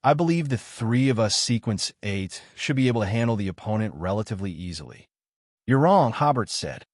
"I believe the 3 of us Sequence 8 should be able to handle the opponent relatively easily." "You're wrong," Hobert said.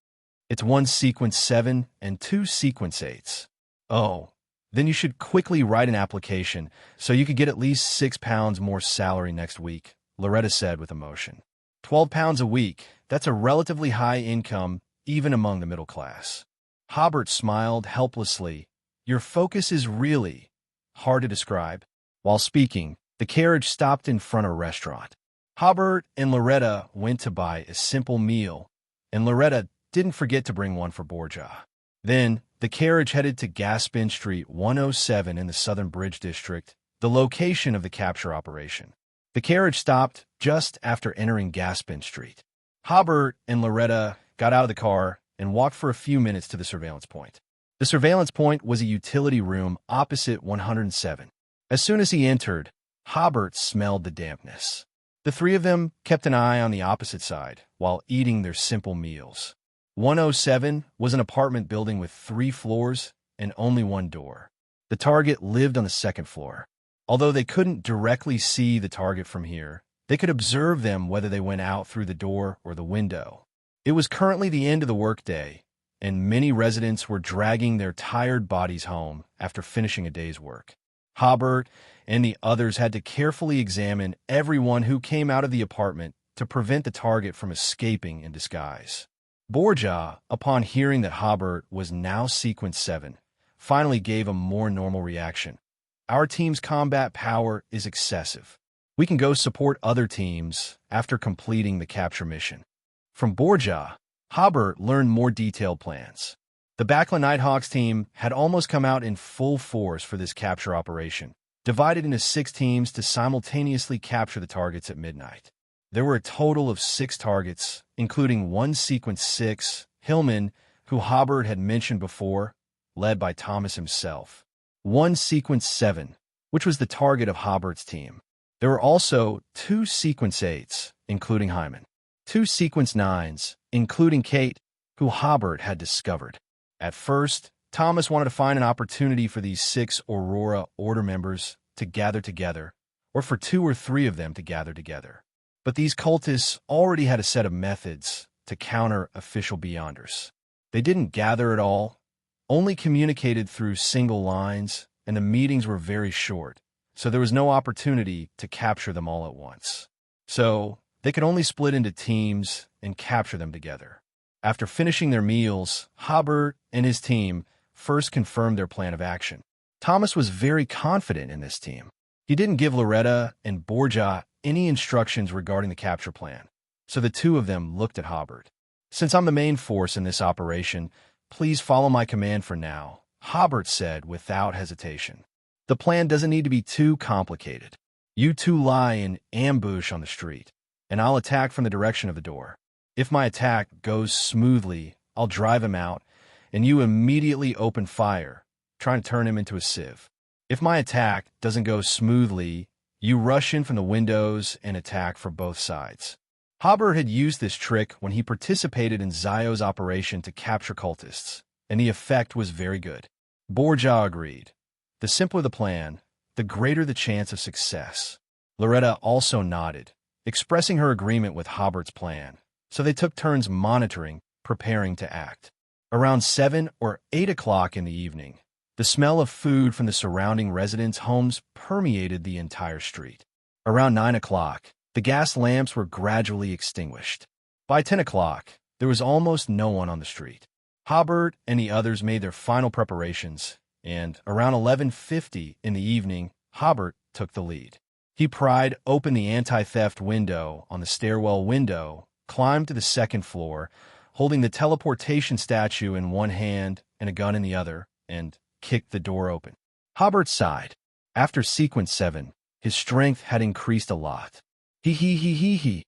"It's 1 Sequence 7 and 2 Sequence 8s. "Oh, then you should quickly write an application so you could get at least £6 more salary next week," Loretta said with emotion. £12 a week, that's a relatively high income, even among the middle class. Hobert smiled helplessly. "Your focus is really hard to describe." While speaking, The carriage stopped in front of a restaurant. Hobert and Loretta went to buy a simple meal, and Loretta didn't forget to bring one for Borgia. Then, the carriage headed to Gaspin Street 107 in the Southern Bridge District, the location of the capture operation. The carriage stopped just after entering Gaspin Street. Hobert and Loretta got out of the car and walked for a few minutes to the surveillance point. The surveillance point was a utility room opposite 107. As soon as he entered, Hobert smelled the dampness. The three of them kept an eye on the opposite side while eating their simple meals. 107 was an apartment building with 3 floors and only one door. The target lived on the 2nd floor. Although they couldn't directly see the target from here, they could observe them whether they went out through the door or the window. It was currently the end of the workday, and many residents were dragging their tired bodies home after finishing a day's work. Hobert and the others had to carefully examine everyone who came out of the apartment to prevent the target from escaping in disguise. Borgia, upon hearing that Hobert was now Sequence 7, finally gave a more normal reaction. Our team's combat power is excessive. We can go support other teams after completing the capture mission. From Borgia, Hobert learned more detailed plans. The Backland Nighthawks team had almost come out in full force for this capture operation, divided into 6 teams to simultaneously capture the targets at midnight. There were a total of 6 targets, including one Sequence 6, Hillman, who Hobert had mentioned before, led by Thomas himself. One Sequence 7, which was the target of Hobert's team. There were also 2 Sequence 8s, including Hyman. 2 Sequence 9s, including Kate, who Hobert had discovered. At first, Thomas wanted to find an opportunity for these 6 Aurora Order members to gather together, or for 2 or 3 of them to gather together. But these cultists already had a set of methods to counter official Beyonders. They didn't gather at all, only communicated through single lines, and the meetings were very short, so there was no opportunity to capture them all at once. So, they could only split into teams and capture them together. After finishing their meals, Hobert and his team first confirmed their plan of action. Thomas was very confident in this team. He didn't give Loretta and Borgia any instructions regarding the capture plan, so the 2 of them looked at Hobert. "Since I'm the main force in this operation, please follow my command for now," Hobert said without hesitation. "The plan doesn't need to be too complicated. You 2 lie in ambush on the street, and I'll attack from the direction of the door. If my attack goes smoothly, I'll drive him out, and you immediately open fire, trying to turn him into a sieve. If my attack doesn't go smoothly, you rush in from the windows and attack from both sides." Hobert had used this trick when he participated in Zio's operation to capture cultists, and the effect was very good. Borgia agreed. The simpler the plan, the greater the chance of success. Loretta also nodded, expressing her agreement with Hobert's plan, so they took turns monitoring, preparing to act. Around 7 or 8 o'clock in the evening, the smell of food from the surrounding residents' homes permeated the entire street. Around 9 o'clock, the gas lamps were gradually extinguished. By 10 o'clock, there was almost no one on the street. Hobert and the others made their final preparations, and around 11:50 in the evening, Hobert took the lead. He pried open the anti-theft window on the stairwell window, climbed to the 2nd floor, holding the teleportation statue in one hand and a gun in the other, and kicked the door open. Hobert sighed. After Sequence 7, his strength had increased a lot. He.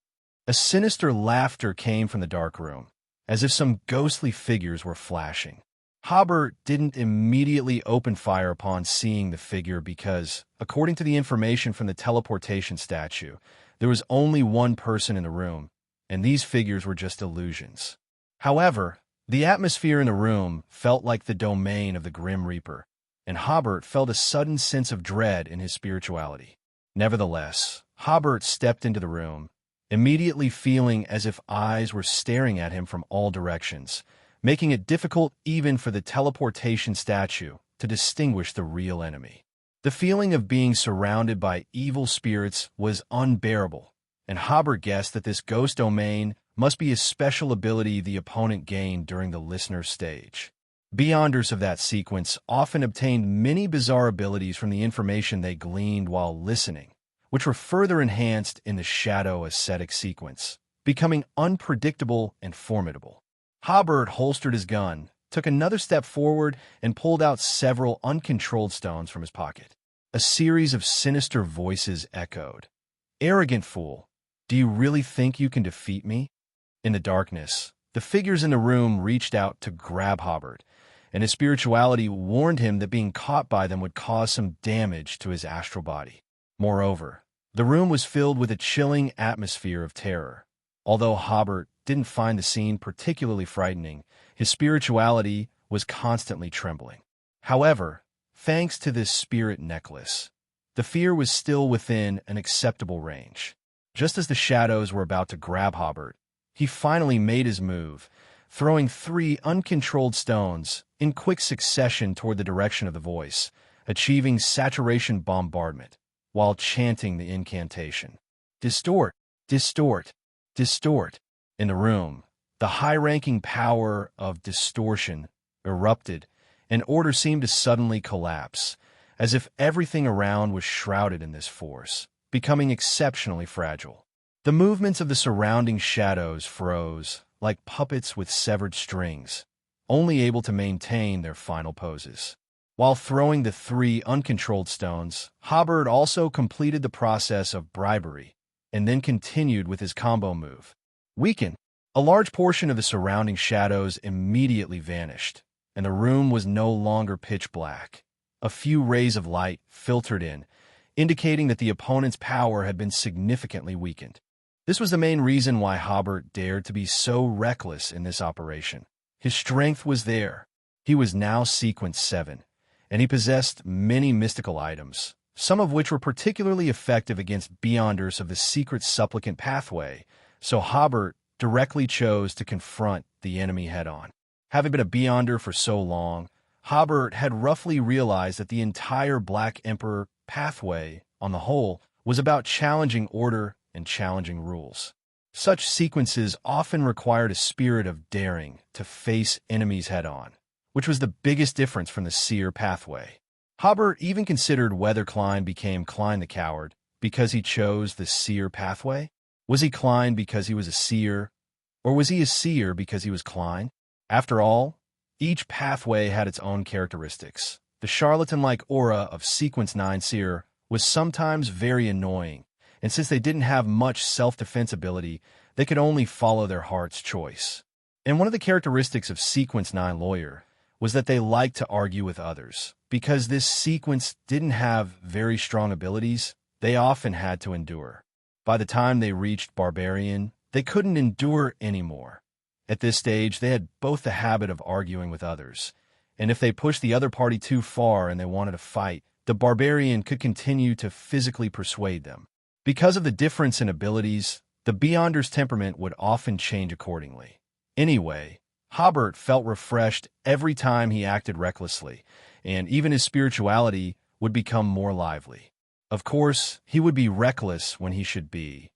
A sinister laughter came from the dark room, as if some ghostly figures were flashing. Hobert didn't immediately open fire upon seeing the figure because, according to the information from the teleportation statue, there was only one person in the room, and these figures were just illusions. However, the atmosphere in the room felt like the domain of the Grim Reaper, and Hobert felt a sudden sense of dread in his spirituality. Nevertheless, Hobert stepped into the room, immediately feeling as if eyes were staring at him from all directions, making it difficult even for the teleportation statue to distinguish the real enemy. The feeling of being surrounded by evil spirits was unbearable, and Hobert guessed that this ghost domain must be a special ability the opponent gained during the listener's stage. Beyonders of that sequence often obtained many bizarre abilities from the information they gleaned while listening, which were further enhanced in the shadow ascetic sequence, becoming unpredictable and formidable. Hobert holstered his gun, took another step forward, and pulled out several uncontrolled stones from his pocket. A series of sinister voices echoed. "Arrogant fool, do you really think you can defeat me?" In the darkness, the figures in the room reached out to grab Hobert, and his spirituality warned him that being caught by them would cause some damage to his astral body. Moreover, the room was filled with a chilling atmosphere of terror. Although Hobert didn't find the scene particularly frightening, his spirituality was constantly trembling. However, thanks to this spirit necklace, the fear was still within an acceptable range. Just as the shadows were about to grab Hobert, he finally made his move, throwing 3 uncontrolled stones in quick succession toward the direction of the voice, achieving saturation bombardment, while chanting the incantation. "Distort, distort, distort." In the room, the high-ranking power of distortion erupted, and order seemed to suddenly collapse, as if everything around was shrouded in this force, becoming exceptionally fragile. The movements of the surrounding shadows froze, like puppets with severed strings, only able to maintain their final poses. While throwing the 3 uncontrolled stones, Hobert also completed the process of bribery, and then continued with his combo move. Weaken. A large portion of the surrounding shadows immediately vanished, and the room was no longer pitch black. A few rays of light filtered in, indicating that the opponent's power had been significantly weakened. This was the main reason why Hobert dared to be so reckless in this operation. His strength was there. He was now sequence 7, and he possessed many mystical items, some of which were particularly effective against Beyonders of the secret supplicant pathway, so Hobert directly chose to confront the enemy head-on. Having been a Beyonder for so long, Hobert had roughly realized that the entire Black Emperor pathway, on the whole, was about challenging order and challenging rules. Such sequences often required a spirit of daring to face enemies head-on, which was the biggest difference from the seer pathway. Hobert even considered whether Klein became Klein the Coward because he chose the seer pathway. Was he Klein because he was a seer, or was he a seer because he was Klein? After all, each pathway had its own characteristics. The charlatan-like aura of Sequence 9 Seer was sometimes very annoying, and since they didn't have much self-defense ability, they could only follow their heart's choice. And one of the characteristics of Sequence 9 Lawyer was that they liked to argue with others. Because this sequence didn't have very strong abilities, they often had to endure. By the time they reached Barbarian, they couldn't endure anymore. At this stage, they had both the habit of arguing with others, and if they pushed the other party too far and they wanted to fight, the Barbarian could continue to physically persuade them. Because of the difference in abilities, the Beyonder's temperament would often change accordingly. Anyway, Hobert felt refreshed every time he acted recklessly, and even his spirituality would become more lively. Of course, he would be reckless when he should be.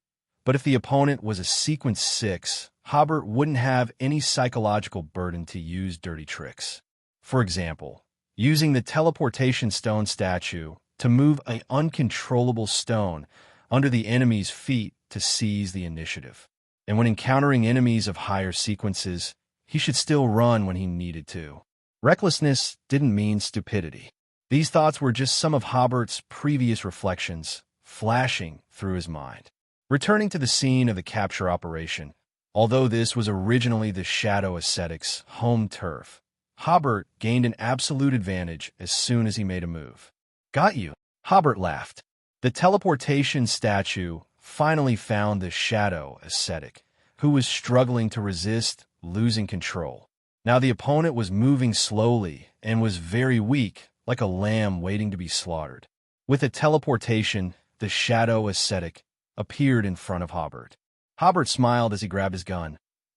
But if the opponent was a Sequence 6, Hobert wouldn't have any psychological burden to use dirty tricks. For example, using the teleportation stone statue to move an uncontrollable stone under the enemy's feet to seize the initiative. And when encountering enemies of higher sequences, he should still run when he needed to. Recklessness didn't mean stupidity. These thoughts were just some of Hobert's previous reflections, flashing through his mind. Returning to the scene of the capture operation, although this was originally the Shadow Ascetics' home turf, Hobert gained an absolute advantage as soon as he made a move. "Got you," Hobert laughed. The teleportation statue finally found the Shadow Ascetic, who was struggling to resist losing control. Now the opponent was moving slowly and was very weak, like a lamb waiting to be slaughtered. With a teleportation, the Shadow Ascetic appeared in front of Hobert. Hobert smiled as he grabbed his gun.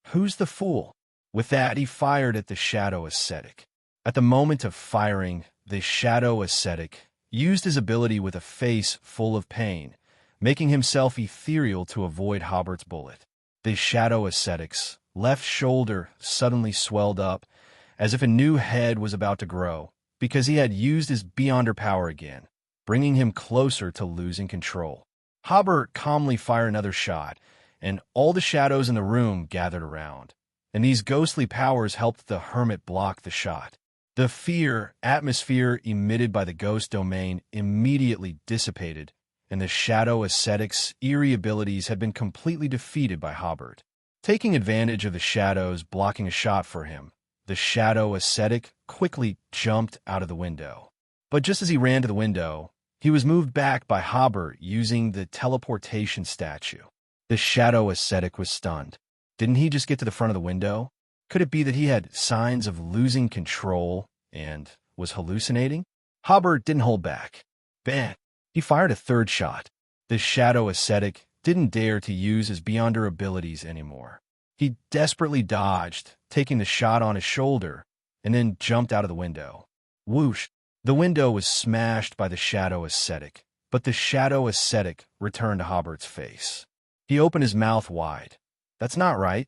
"Who's the fool?" With that, he fired at the Shadow Ascetic. At the moment of firing, the Shadow Ascetic used his ability with a face full of pain, making himself ethereal to avoid Hobert's bullet. The Shadow Ascetic's left shoulder suddenly swelled up, as if a new head was about to grow, because he had used his Beyonder power again, bringing him closer to losing control. Hobert calmly fired another shot, and all the shadows in the room gathered around, and these ghostly powers helped the hermit block the shot. The fear atmosphere emitted by the ghost domain immediately dissipated, and the shadow ascetic's eerie abilities had been completely defeated by Hobert. Taking advantage of the shadows blocking a shot for him, the shadow ascetic quickly jumped out of the window. But just as he ran to the window, he was moved back by Hobert using the teleportation statue. The shadow ascetic was stunned. Didn't he just get to the front of the window? Could it be that he had signs of losing control and was hallucinating? Hobert didn't hold back. Bang! He fired a third shot. The shadow ascetic didn't dare to use his beyonder abilities anymore. He desperately dodged, taking the shot on his shoulder, and then jumped out of the window. Whoosh! The window was smashed by the shadow ascetic, but the shadow ascetic returned to Hobert's face. He opened his mouth wide. That's not right.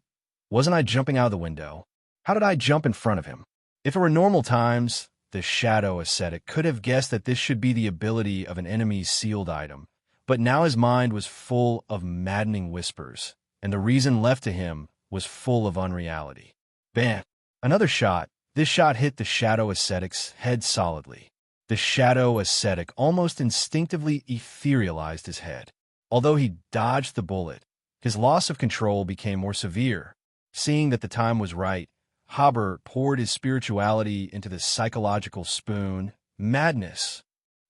Wasn't I jumping out of the window? How did I jump in front of him? If it were normal times, the shadow ascetic could have guessed that this should be the ability of an enemy's sealed item, but now his mind was full of maddening whispers, and the reason left to him was full of unreality. Bam! Another shot. This shot hit the shadow ascetic's head solidly. The shadow ascetic almost instinctively etherealized his head. Although he dodged the bullet, his loss of control became more severe. Seeing that the time was right, Hobert poured his spirituality into the psychological spoon. Madness.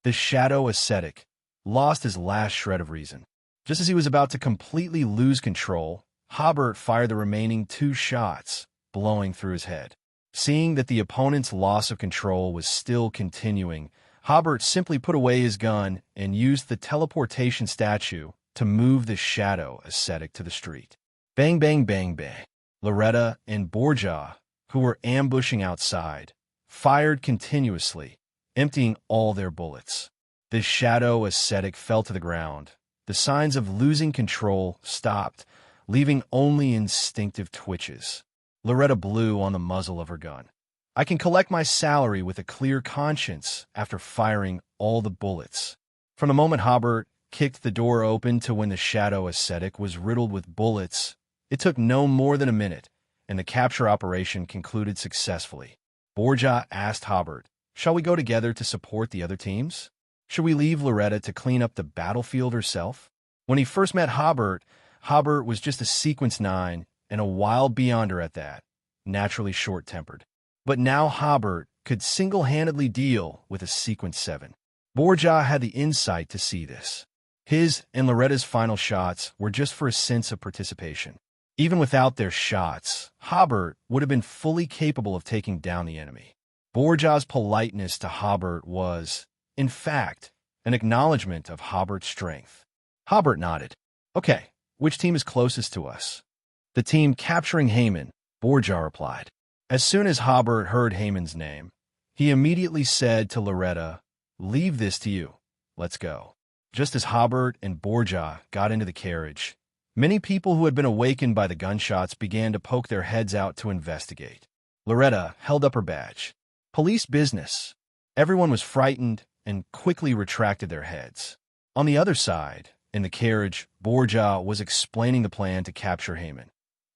The shadow ascetic lost his last shred of reason. Just as he was about to completely lose control, Hobert fired the remaining 2 shots, blowing through his head. Seeing that the opponent's loss of control was still continuing, Hobert simply put away his gun and used the teleportation statue to move the shadow ascetic to the street. Bang, bang, bang, bang. Loretta and Borgia, who were ambushing outside, fired continuously, emptying all their bullets. The shadow ascetic fell to the ground. The signs of losing control stopped, leaving only instinctive twitches. Loretta blew on the muzzle of her gun. I can collect my salary with a clear conscience after firing all the bullets. From the moment Hobert kicked the door open to when the shadow ascetic was riddled with bullets, it took no more than a minute, and the capture operation concluded successfully. Borgia asked Hobert, "Shall we go together to support the other teams? Should we leave Loretta to clean up the battlefield herself?" When he first met Hobert, Hobert was just a Sequence 9 and a wild beyonder at that, naturally short-tempered. But now Hobert could single-handedly deal with a Sequence 7. Borgia had the insight to see this. His and Loretta's final shots were just for a sense of participation. Even without their shots, Hobert would have been fully capable of taking down the enemy. Borgia's politeness to Hobert was, in fact, an acknowledgement of Hobert's strength. Hobert nodded. "Okay, which team is closest to us?" "The team capturing Haman," Borgia replied. As soon as Hobert heard Haman's name, he immediately said to Loretta, "Leave this to you. Let's go." Just as Hobert and Borgia got into the carriage, many people who had been awakened by the gunshots began to poke their heads out to investigate. Loretta held up her badge. "Police business." Everyone was frightened and quickly retracted their heads. On the other side, in the carriage, Borgia was explaining the plan to capture Haman.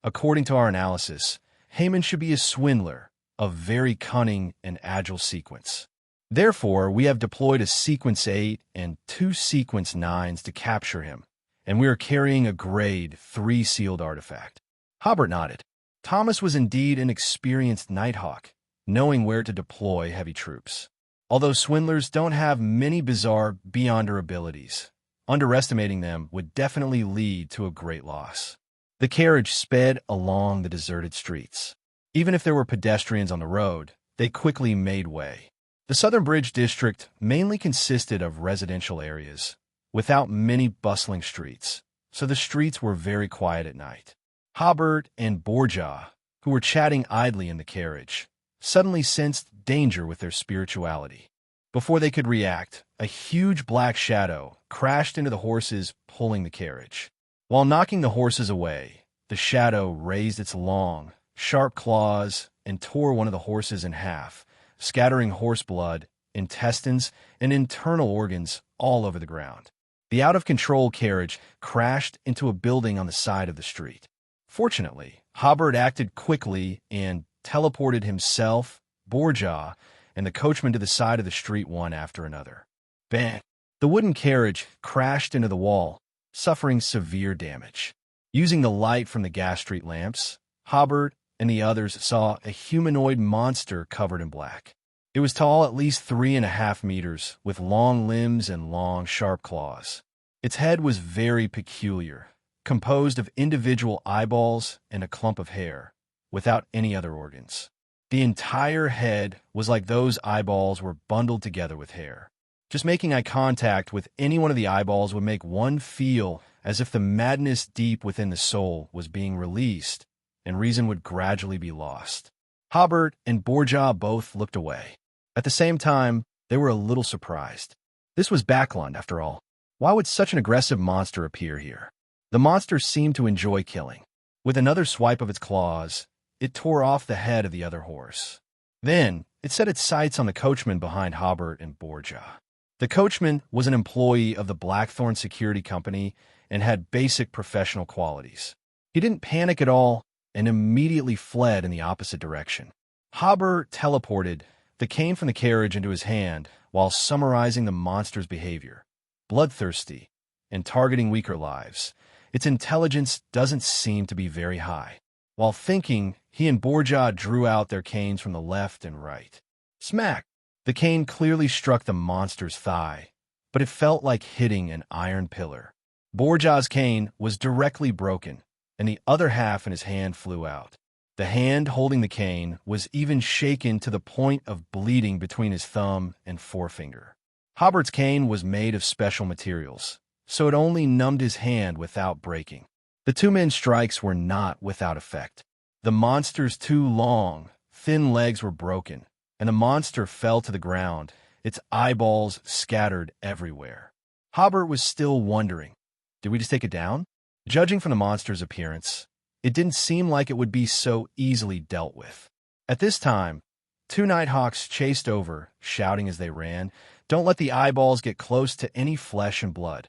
According to our analysis, Haman should be a swindler, a very cunning and agile Sequence. Therefore, we have deployed a Sequence 8 and 2 Sequence 9s to capture him, and we are carrying a Grade 3 sealed artifact. Hobert nodded. Thomas was indeed an experienced Nighthawk, knowing where to deploy heavy troops. Although swindlers don't have many bizarre beyonder abilities, underestimating them would definitely lead to a great loss. The carriage sped along the deserted streets. Even if there were pedestrians on the road, they quickly made way. The Southern Bridge District mainly consisted of residential areas, without many bustling streets, so the streets were very quiet at night. Hobert and Borgia, who were chatting idly in the carriage, suddenly sensed danger with their spirituality. Before they could react, a huge black shadow crashed into the horses pulling the carriage. While knocking the horses away, the shadow raised its long, sharp claws and tore one of the horses in half, scattering horse blood, intestines, and internal organs all over the ground. The out-of-control carriage crashed into a building on the side of the street. Fortunately, Hobert acted quickly and teleported himself, Borja, and the coachman to the side of the street one after another. Bang! The wooden carriage crashed into the wall, suffering severe damage. Using the light from the gas street lamps, Hobert and the others saw a humanoid monster covered in black. It was tall at least 3.5 meters, with long limbs and long, sharp claws. Its head was very peculiar, composed of individual eyeballs and a clump of hair, without any other organs. The entire head was like those eyeballs were bundled together with hair. Just making eye contact with any one of the eyeballs would make one feel as if the madness deep within the soul was being released, and reason would gradually be lost. Hobert and Borja both looked away. At the same time, they were a little surprised. This was Backland, after all. Why would such an aggressive monster appear here? The monster seemed to enjoy killing. With another swipe of its claws, it tore off the head of the other horse. Then, it set its sights on the coachman behind Hobert and Borja. The coachman was an employee of the Blackthorn Security Company and had basic professional qualities. He didn't panic at all and immediately fled in the opposite direction. Hobert teleported the cane from the carriage into his hand while summarizing the monster's behavior. Bloodthirsty and targeting weaker lives. Its intelligence doesn't seem to be very high. While thinking, he and Borja drew out their canes from the left and right. Smack! The cane clearly struck the monster's thigh, but it felt like hitting an iron pillar. Borja's cane was directly broken, and the other half in his hand flew out. The hand holding the cane was even shaken to the point of bleeding between his thumb and forefinger. Hobert's cane was made of special materials, so it only numbed his hand without breaking. The two men's strikes were not without effect. The monster's two long, thin legs were broken, and the monster fell to the ground, its eyeballs scattered everywhere. Hobert was still wondering, did we just take it down? Judging from the monster's appearance, it didn't seem like it would be so easily dealt with. At this time, two Nighthawks chased over, shouting as they ran, "Don't let the eyeballs get close to any flesh and blood."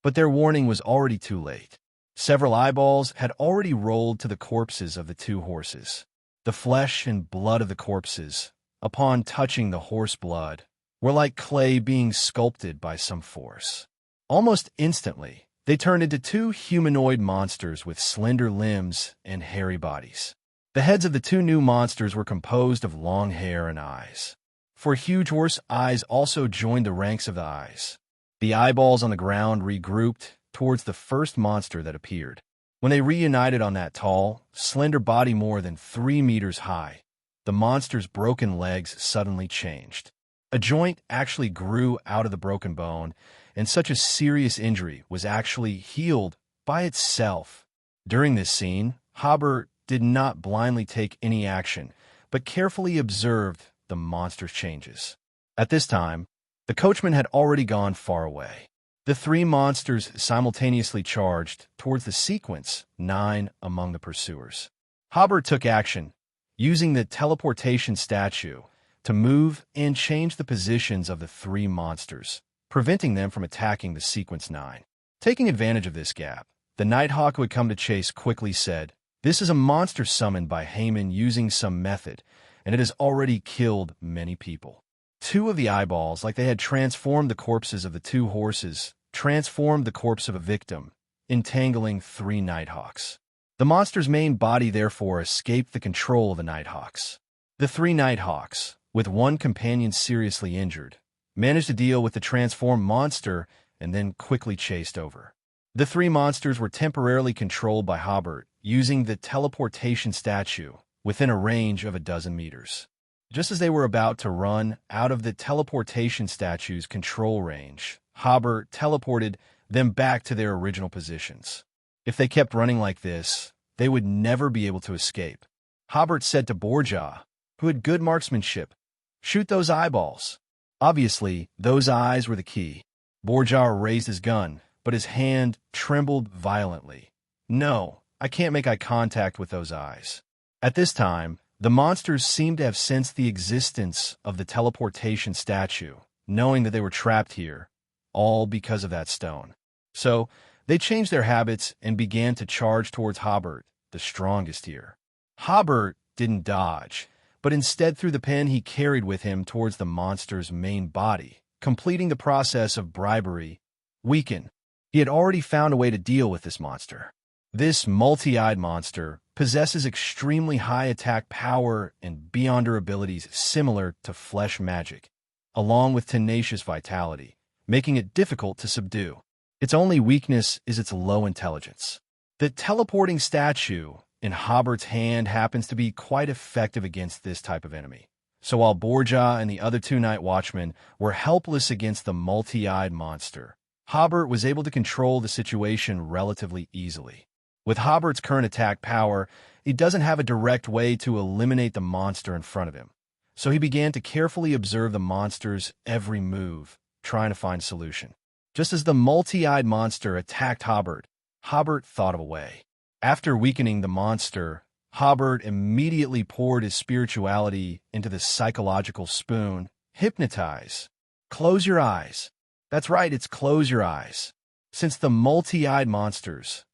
But their warning was already too late. Several eyeballs had already rolled to the corpses of the two horses. The flesh and blood of the corpses, upon touching the horse blood, were like clay being sculpted by some force. Almost instantly, they turned into two humanoid monsters with slender limbs and hairy bodies. The heads of the two new monsters were composed of long hair and eyes. For huge horse, eyes also joined the ranks of the eyes. The eyeballs on the ground regrouped towards the first monster that appeared. When they reunited on that tall, slender body more than 3 meters high, the monster's broken legs suddenly changed. A joint actually grew out of the broken bone, and such a serious injury was actually healed by itself. During this scene, Hobert did not blindly take any action, but carefully observed the monster's changes. At this time, the coachman had already gone far away. The three monsters simultaneously charged towards the sequence 9 among the pursuers. Hobert took action, using the teleportation statue to move and change the positions of the three monsters, preventing them from attacking the sequence 9. Taking advantage of this gap, the Nighthawk who had come to chase quickly said, "This is a monster summoned by Haman using some method, and it has already killed many people." Two of the eyeballs, like they had transformed the corpses of the two horses, transformed the corpse of a victim, entangling 3 Nighthawks. The monster's main body therefore escaped the control of the Nighthawks. The 3 Nighthawks, with one companion seriously injured, managed to deal with the transformed monster and then quickly chased over. The 3 monsters were temporarily controlled by Hobert using the teleportation statue within a range of 12 meters. Just as they were about to run out of the teleportation statue's control range, Hobert teleported them back to their original positions. If they kept running like this, they would never be able to escape. Hobert said to Borja, who had good marksmanship, "Shoot those eyeballs." Obviously, those eyes were the key. Borja raised his gun, but his hand trembled violently. "No, I can't make eye contact with those eyes." At this time, the monsters seemed to have sensed the existence of the teleportation statue, knowing that they were trapped here, all because of that stone. So, they changed their habits and began to charge towards Hobert, the strongest here. Hobert didn't dodge, but instead threw the pen he carried with him towards the monster's main body, completing the process of bribery. Weaken. He had already found a way to deal with this monster. This multi-eyed monster possesses extremely high attack power and beyonder abilities similar to flesh magic, along with tenacious vitality, making it difficult to subdue. Its only weakness is its low intelligence. The teleporting statue in Hobert's hand happens to be quite effective against this type of enemy. So while Borgia and the other two night watchmen were helpless against the multi-eyed monster, Hobert was able to control the situation relatively easily. With Hobert's current attack power, he doesn't have a direct way to eliminate the monster in front of him. So he began to carefully observe the monster's every move, trying to find a solution. Just as the multi-eyed monster attacked Hobert, Hobert thought of a way. After weakening the monster, Hobert immediately poured his spirituality into the psychological spoon. Hypnotize. Close your eyes. That's right, it's close your eyes. Since the multi-eyed monster's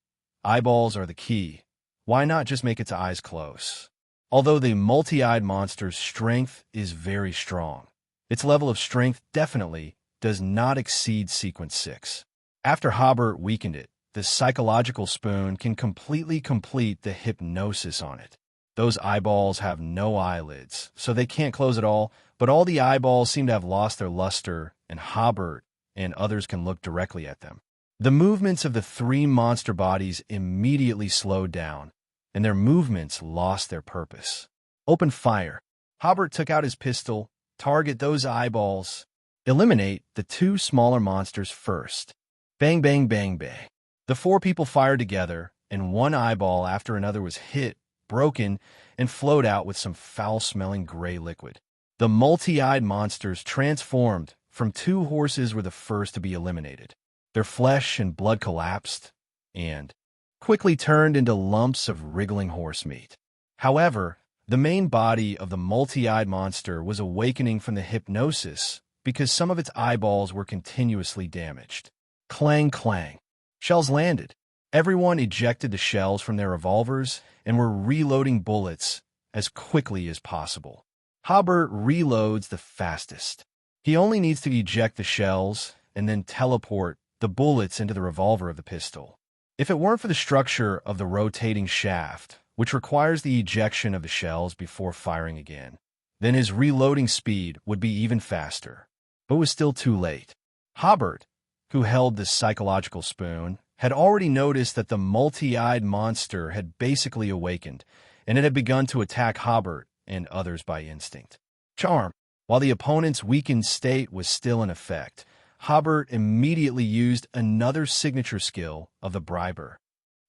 eyeballs are the key, why not just make its eyes close? Although the multi-eyed monster's strength is very strong, its level of strength definitely does not exceed sequence 6. After Hobert weakened it, the psychological spoon can completely complete the hypnosis on it. Those eyeballs have no eyelids, so they can't close at all, but all the eyeballs seem to have lost their luster, and Hobert and others can look directly at them. The movements of the three monster bodies immediately slowed down, and their movements lost their purpose. Open fire. Hobert took out his pistol. Target those eyeballs. Eliminate the two smaller monsters first. Bang, bang, bang, bang. The four people fired together, and one eyeball after another was hit, broken, and flowed out with some foul-smelling gray liquid. The multi-eyed monsters transformed from two horses were the first to be eliminated. Their flesh and blood collapsed, and quickly turned into lumps of wriggling horse meat. However, the main body of the multi-eyed monster was awakening from the hypnosis because some of its eyeballs were continuously damaged. Clang, clang. Shells landed. Everyone ejected the shells from their revolvers and were reloading bullets as quickly as possible. Hobert reloads the fastest. He only needs to eject the shells and then teleport the bullets into the revolver of the pistol. If it weren't for the structure of the rotating shaft, which requires the ejection of the shells before firing again, then his reloading speed would be even faster. But it was still too late. Hobert, who held the psychological spoon, had already noticed that the multi-eyed monster had basically awakened, and it had begun to attack Hobert and others by instinct. Charm. While the opponent's weakened state was still in effect, Hobert immediately used another signature skill of the briber.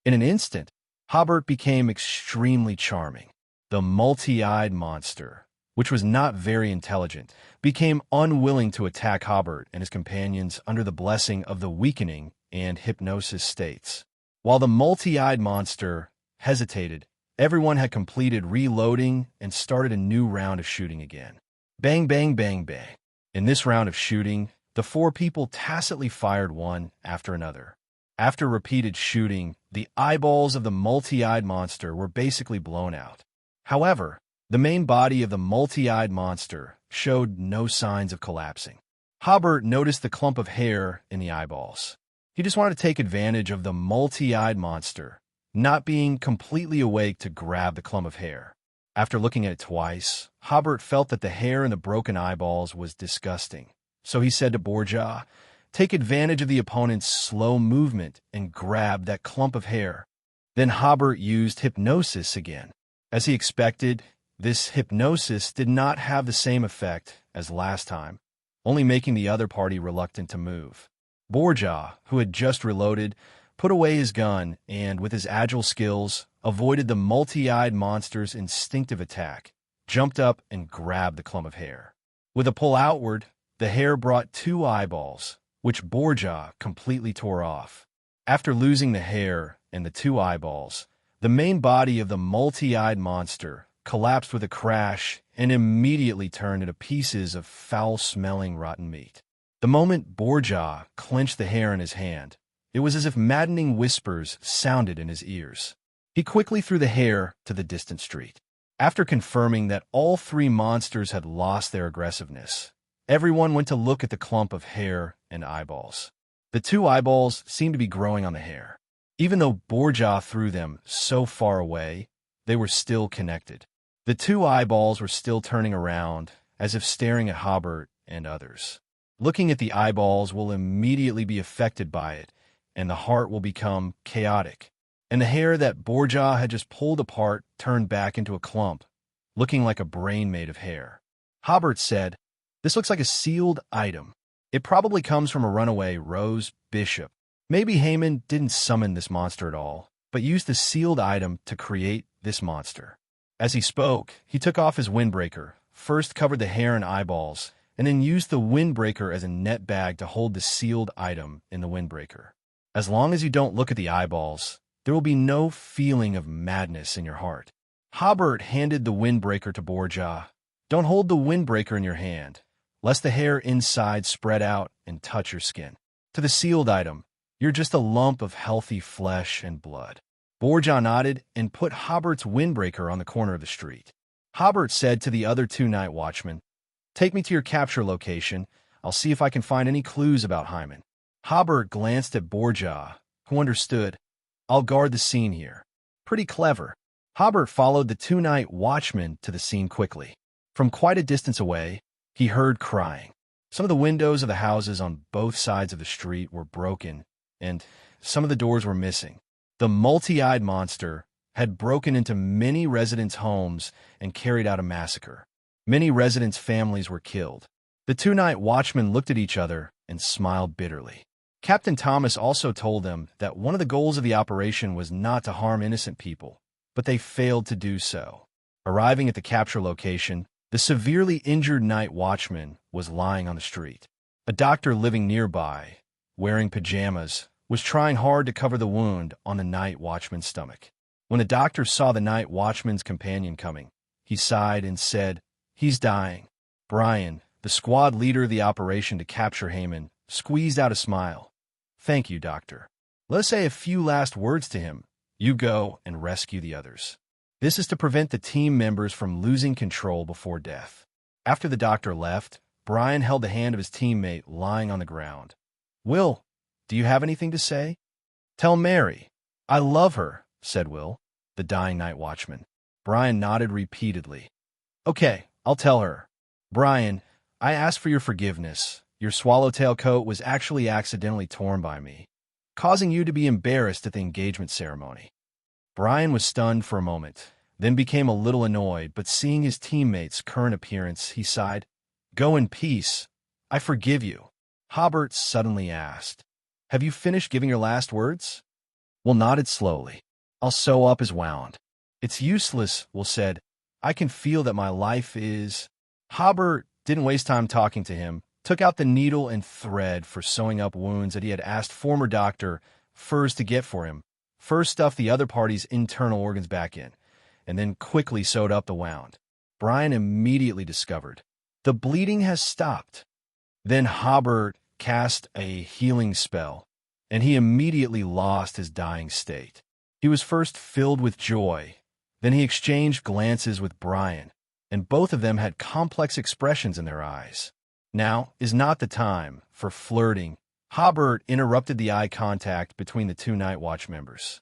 In an instant, Hobert became extremely charming. The multi-eyed monster, which was not very intelligent, became unwilling to attack Hobert and his companions under the blessing of the weakening and hypnosis states. While the multi-eyed monster hesitated, everyone had completed reloading and started a new round of shooting again. Bang, bang, bang, bang. In this round of shooting, the four people tacitly fired one after another. After repeated shooting, the eyeballs of the multi-eyed monster were basically blown out. However, the main body of the multi-eyed monster showed no signs of collapsing. Hobert noticed the clump of hair in the eyeballs. He just wanted to take advantage of the multi-eyed monster not being completely awake to grab the clump of hair. After looking at it twice, Hobert felt that the hair in the broken eyeballs was disgusting. So he said to Borgia, "Take advantage of the opponent's slow movement and grab that clump of hair." Then Hobert used hypnosis again. As he expected, this hypnosis did not have the same effect as last time, only making the other party reluctant to move. Borgia, who had just reloaded, put away his gun and, with his agile skills, avoided the multi-eyed monster's instinctive attack, jumped up and grabbed the clump of hair. With a pull outward, the hair brought two eyeballs, which Borgia completely tore off. After losing the hair and the two eyeballs, the main body of the multi-eyed monster collapsed with a crash and immediately turned into pieces of foul-smelling rotten meat. The moment Borgia clenched the hair in his hand, it was as if maddening whispers sounded in his ears. He quickly threw the hair to the distant street. After confirming that all three monsters had lost their aggressiveness, everyone went to look at the clump of hair and eyeballs. The two eyeballs seemed to be growing on the hair. Even though Borgia threw them so far away, they were still connected. The two eyeballs were still turning around, as if staring at Hobert and others. Looking at the eyeballs will immediately be affected by it, and the heart will become chaotic. And the hair that Borgia had just pulled apart turned back into a clump, looking like a brain made of hair. Hobert said, "This looks like a sealed item. It probably comes from a runaway Rose Bishop. Maybe Haman didn't summon this monster at all, but used the sealed item to create this monster." As he spoke, he took off his windbreaker, first covered the hair and eyeballs, and then used the windbreaker as a net bag to hold the sealed item in the windbreaker. As long as you don't look at the eyeballs, there will be no feeling of madness in your heart. Hobert handed the windbreaker to Borgia. "Don't hold the windbreaker in your hand, lest the hair inside spread out and touch your skin. To the sealed item, you're just a lump of healthy flesh and blood." Borgia nodded and put Hobert's windbreaker on the corner of the street. Hobert said to the other two night watchmen, "Take me to your capture location. I'll see if I can find any clues about Hyman." Hobert glanced at Borgia, who understood. "I'll guard the scene here." Pretty clever. Hobert followed the two night watchmen to the scene quickly. From quite a distance away, he heard crying. Some of the windows of the houses on both sides of the street were broken, and some of the doors were missing. The multi-eyed monster had broken into many residents' homes and carried out a massacre. Many residents' families were killed. The two night watchmen looked at each other and smiled bitterly. Captain Thomas also told them that one of the goals of the operation was not to harm innocent people, but they failed to do so. Arriving at the capture location, the severely injured night watchman was lying on the street. A doctor living nearby, wearing pajamas, was trying hard to cover the wound on the night watchman's stomach. When the doctor saw the night watchman's companion coming, he sighed and said, "He's dying." Brian, the squad leader of the operation to capture Haman, squeezed out a smile. "Thank you, doctor. Let us say a few last words to him. You go and rescue the others. This is to prevent the team members from losing control before death." After the doctor left, Brian held the hand of his teammate lying on the ground. "Will, do you have anything to say?" "Tell Mary. I love her," said Will, the dying night watchman. Brian nodded repeatedly. "Okay, I'll tell her. Brian, I ask for your forgiveness. Your swallowtail coat was actually accidentally torn by me, causing you to be embarrassed at the engagement ceremony." Brian was stunned for a moment, then became a little annoyed, but seeing his teammate's current appearance, he sighed. "Go in peace. I forgive you." Hobert suddenly asked, "Have you finished giving your last words?" Will nodded slowly. "I'll sew up as wound." "It's useless," Will said. "I can feel that my life is—" Hobert didn't waste time talking to him, took out the needle and thread for sewing up wounds that he had asked former Dr. Furs to get for him, first stuffed the other party's internal organs back in, and then quickly sewed up the wound. Brian immediately discovered, "The bleeding has stopped." Then Hobert cast a healing spell, and he immediately lost his dying state. He was first filled with joy, then he exchanged glances with Brian, and both of them had complex expressions in their eyes. Now is not the time for flirting. Hobert interrupted the eye contact between the two Night Watch members.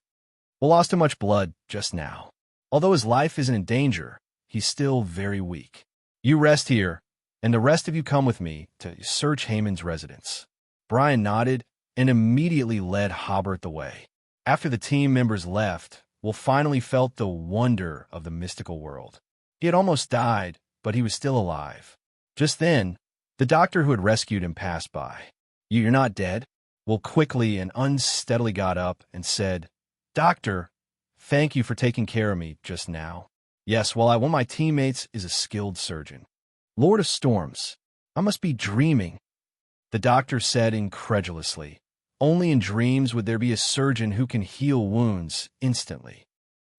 "We lost too much blood just now. Although his life isn't in danger, he's still very weak. You rest here, and the rest of you come with me to search Haman's residence." Brian nodded and immediately led Hobert the way. After the team members left, Will finally felt the wonder of the mystical world. He had almost died, but he was still alive. Just then, the doctor who had rescued him passed by. "You're not dead?" Will quickly and unsteadily got up and said, "Doctor, thank you for taking care of me just now." "Yes, well, one of my teammates is a skilled surgeon." "Lord of Storms, I must be dreaming," the doctor said incredulously. "Only in dreams would there be a surgeon who can heal wounds instantly."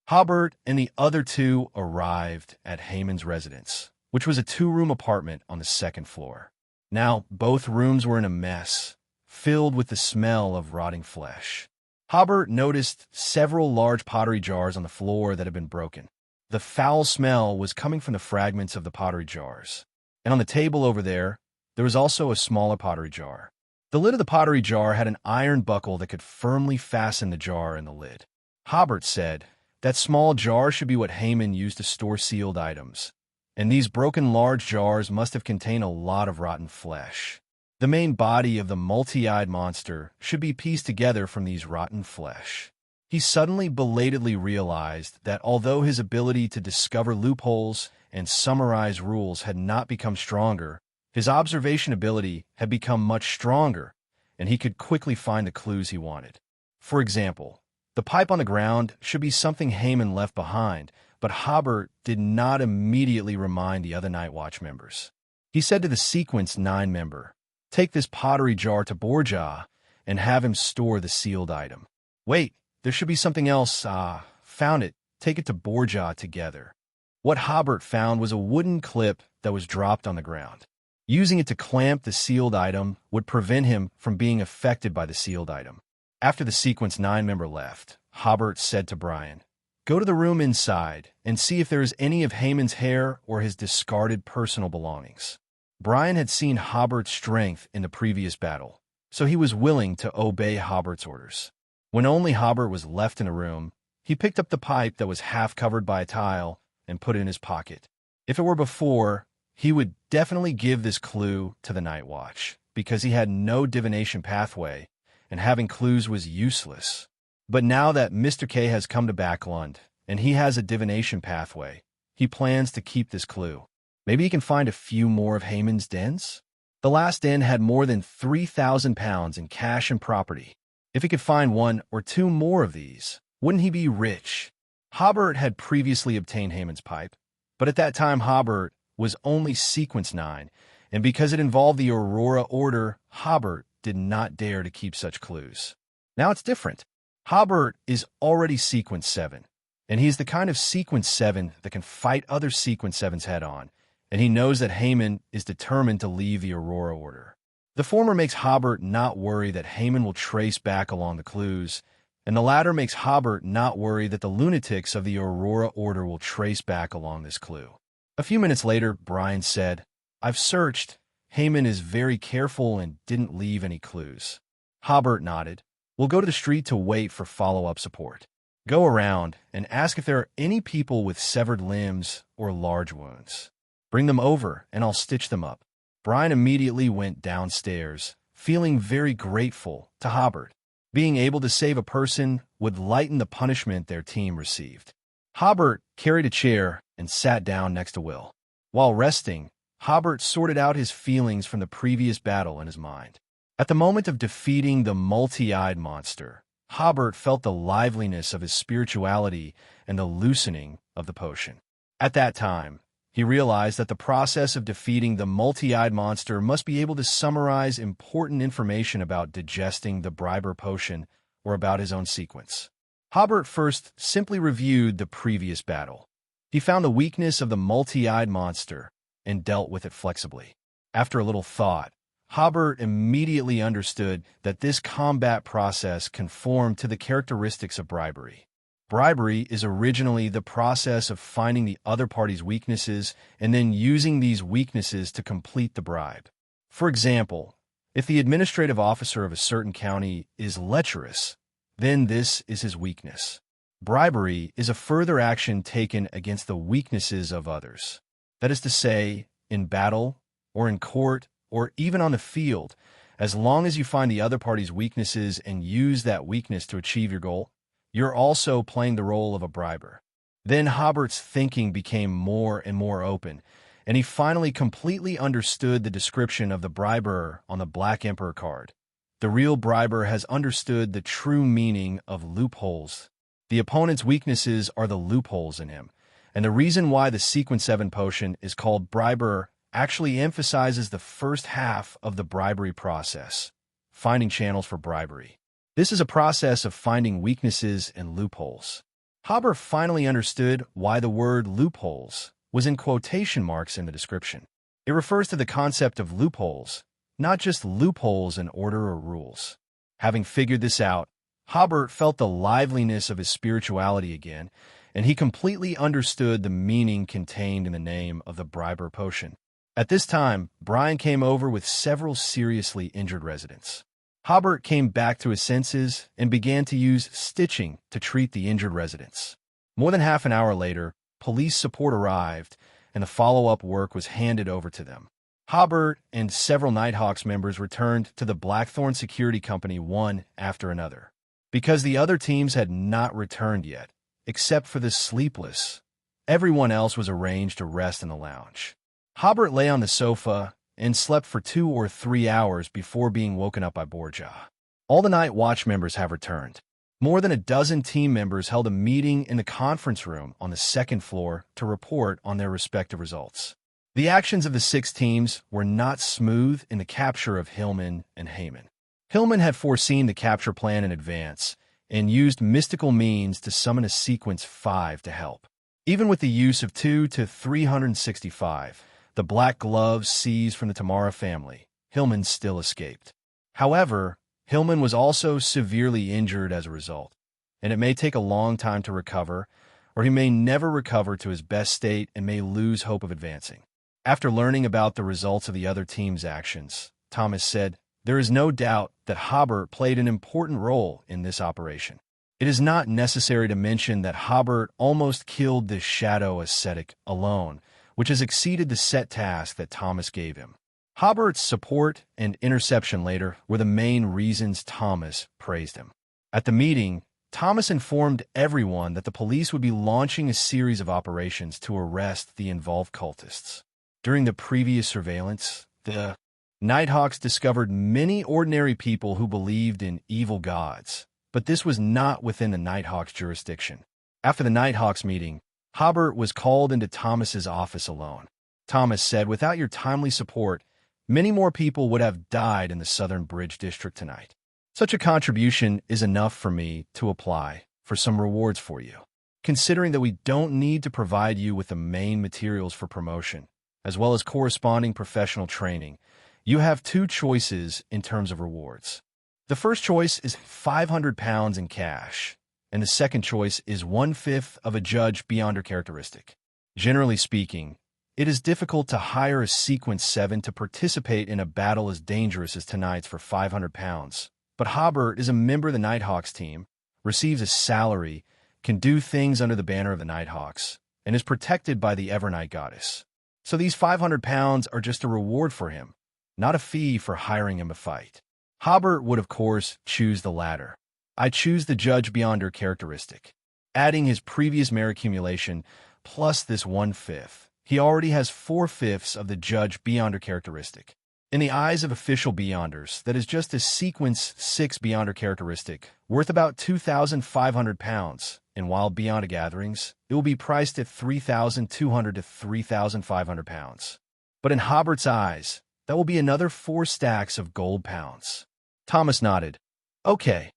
Hobert and the other two arrived at Haman's residence, which was a two-room apartment on the second floor. Now, both rooms were in a mess, filled with the smell of rotting flesh. Hobert noticed several large pottery jars on the floor that had been broken. The foul smell was coming from the fragments of the pottery jars. And on the table over there was also a smaller pottery jar. The lid of the pottery jar had an iron buckle that could firmly fasten the jar in the lid. Hobert said, "That small jar should be what Haman used to store sealed items. And these broken large jars must have contained a lot of rotten flesh. The main body of the multi-eyed monster should be pieced together from these rotten flesh." He suddenly belatedly realized that although his ability to discover loopholes and summarize rules had not become stronger, his observation ability had become much stronger, and he could quickly find the clues he wanted. For example, the pipe on the ground should be something Haman left behind, but Hobert did not immediately remind the other Night Watch members. He said to the Sequence 9 member, "Take this pottery jar to Borgia and have him store the sealed item." "Wait, there should be something else. Found it. Take it to Borgia together." What Hobert found was a wooden clip that was dropped on the ground. Using it to clamp the sealed item would prevent him from being affected by the sealed item. After the Sequence 9 member left, Hobert said to Brian, "Go to the room inside and see if there is any of Haman's hair or his discarded personal belongings." Brian had seen Hobert's strength in the previous battle, so he was willing to obey Hobert's orders. When only Hobert was left in the room, he picked up the pipe that was half covered by a tile and put it in his pocket. If it were before, he would definitely give this clue to the Night Watch, because he had no divination pathway, and having clues was useless. But now that Mr. K has come to Backland, and he has a divination pathway, he plans to keep this clue. Maybe he can find a few more of Haman's dens? The last den had more than 3,000 pounds in cash and property. If he could find one or two more of these, wouldn't he be rich? Hobert had previously obtained Haman's pipe, but at that time Hobert was only Sequence 9, and because it involved the Aurora Order, Hobert did not dare to keep such clues. Now it's different. Hobert is already Sequence 7, and he's the kind of Sequence 7 that can fight other Sequence 7s head-on, and he knows that Haman is determined to leave the Aurora Order. The former makes Hobert not worry that Haman will trace back along the clues, and the latter makes Hobert not worry that the lunatics of the Aurora Order will trace back along this clue. A few minutes later, Brian said, "I've searched. Haman is very careful and didn't leave any clues." Hobert nodded. "We'll go to the street to wait for follow-up support. Go around and ask if there are any people with severed limbs or large wounds. Bring them over and I'll stitch them up." Brian immediately went downstairs, feeling very grateful to Hobert. Being able to save a person would lighten the punishment their team received. Hobert carried a chair and sat down next to Will. While resting, Hobert sorted out his feelings from the previous battle in his mind. At the moment of defeating the multi-eyed monster, Hobert felt the liveliness of his spirituality and the loosening of the potion. At that time, he realized that the process of defeating the multi-eyed monster must be able to summarize important information about digesting the briber potion or about his own sequence. Hobert first simply reviewed the previous battle. He found the weakness of the multi-eyed monster and dealt with it flexibly. After a little thought, Hobert immediately understood that this combat process conformed to the characteristics of bribery. Bribery is originally the process of finding the other party's weaknesses and then using these weaknesses to complete the bribe. For example, if the administrative officer of a certain county is lecherous, then this is his weakness. Bribery is a further action taken against the weaknesses of others. That is to say, in battle, or in court, or even on the field, as long as you find the other party's weaknesses and use that weakness to achieve your goal, you're also playing the role of a briber. Then Hobert's thinking became more and more open, and he finally completely understood the description of the briber on the Black Emperor card. The real briber has understood the true meaning of loopholes. The opponent's weaknesses are the loopholes in him, and the reason why the Sequence 7 potion is called briber actually emphasizes the first half of the bribery process, finding channels for bribery. This is a process of finding weaknesses and loopholes. Hobert finally understood why the word loopholes was in quotation marks in the description. It refers to the concept of loopholes, not just loopholes in order or rules. Having figured this out, Hobert felt the liveliness of his spirituality again, and he completely understood the meaning contained in the name of the Briber potion. At this time, Brian came over with several seriously injured residents. Hobert came back to his senses and began to use stitching to treat the injured residents. More than half an hour later, police support arrived, and the follow-up work was handed over to them. Hobert and several Nighthawks members returned to the Blackthorn Security Company one after another. Because the other teams had not returned yet, except for the sleepless, everyone else was arranged to rest in the lounge. Hobert lay on the sofa and slept for 2 or 3 hours before being woken up by Borja. All the Night Watch members have returned. More than a dozen team members held a meeting in the conference room on the second floor to report on their respective results. The actions of the 6 teams were not smooth in the capture of Hillman and Heyman. Hillman had foreseen the capture plan in advance and used mystical means to summon a sequence 5 to help. Even with the use of 2 to 365, the black gloves seized from the Tamara family, Hillman still escaped. However, Hillman was also severely injured as a result, and it may take a long time to recover, or he may never recover to his best state and may lose hope of advancing. After learning about the results of the other team's actions, Thomas said, "There is no doubt that Hobert played an important role in this operation. It is not necessary to mention that Hobert almost killed this shadow ascetic alone, which has exceeded the set task that Thomas gave him." Hobert's support and interception later were the main reasons Thomas praised him. At the meeting, Thomas informed everyone that the police would be launching a series of operations to arrest the involved cultists. During the previous surveillance, the Nighthawks discovered many ordinary people who believed in evil gods, but this was not within the Nighthawks' jurisdiction. After the Nighthawks meeting, Hobert was called into Thomas's office alone. Thomas said, "Without your timely support, many more people would have died in the Southern Bridge District tonight. Such a contribution is enough for me to apply for some rewards for you. Considering that we don't need to provide you with the main materials for promotion, as well as corresponding professional training, you have 2 choices in terms of rewards. The first choice is £500 in cash, and the second choice is 1/5 of a judge beyond her characteristic. Generally speaking, it is difficult to hire a Sequence 7 to participate in a battle as dangerous as tonight's for £500, but Hobert is a member of the Nighthawks team, receives a salary, can do things under the banner of the Nighthawks, and is protected by the Evernight Goddess. So these £500 are just a reward for him, not a fee for hiring him a fight." Hobert would, of course, choose the latter. "I choose the judge beyond her characteristic." Adding his previous merit accumulation plus this 1/5, he already has 4/5 of the judge beyond her characteristic. In the eyes of official Beyonders, that is just a Sequence 6 Beyonder characteristic, worth about £2,500. In Wild Beyond gatherings, it will be priced at £3,200 to £3,500. But in Hobert's eyes, that will be another 4 stacks of gold pounds. Thomas nodded. "Okay,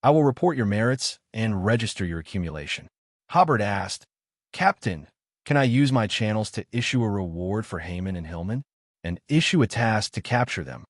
I will report your merits and register your accumulation." Hobert asked, "Captain, can I use my channels to issue a reward for Heyman and Hillman, and issue a task to capture them?"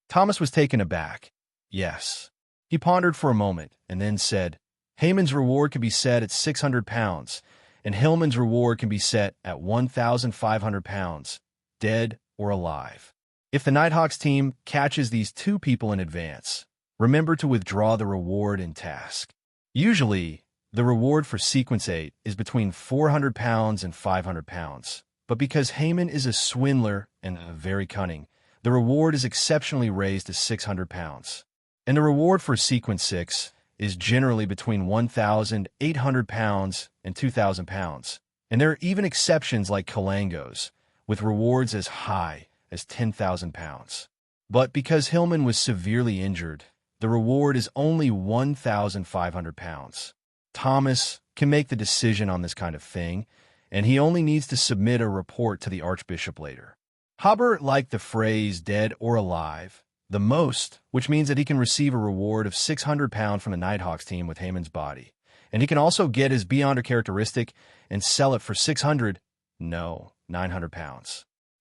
Thomas was taken aback. Yes. He pondered for a moment and then said, "Heyman's reward can be set at £600, and Hillman's reward can be set at £1,500, dead or alive. If the Nighthawks team catches these 2 people in advance, remember to withdraw the reward and task. Usually, the reward for Sequence 8 is between £400 and £500, but because Heyman is a swindler and very cunning, the reward is exceptionally raised to £600. And the reward for Sequence 6 is generally between £1,800 and £2,000, and there are even exceptions like Kalangos, with rewards as high as £10,000. But because Hillman was severely injured, the reward is only £1,500. Thomas can make the decision on this kind of thing, and he only needs to submit a report to the Archbishop later. Hobert liked the phrase dead or alive the most, which means that he can receive a reward of £600 from the Nighthawks team with Heyman's body, and he can also get his Beyonder characteristic and sell it for £900.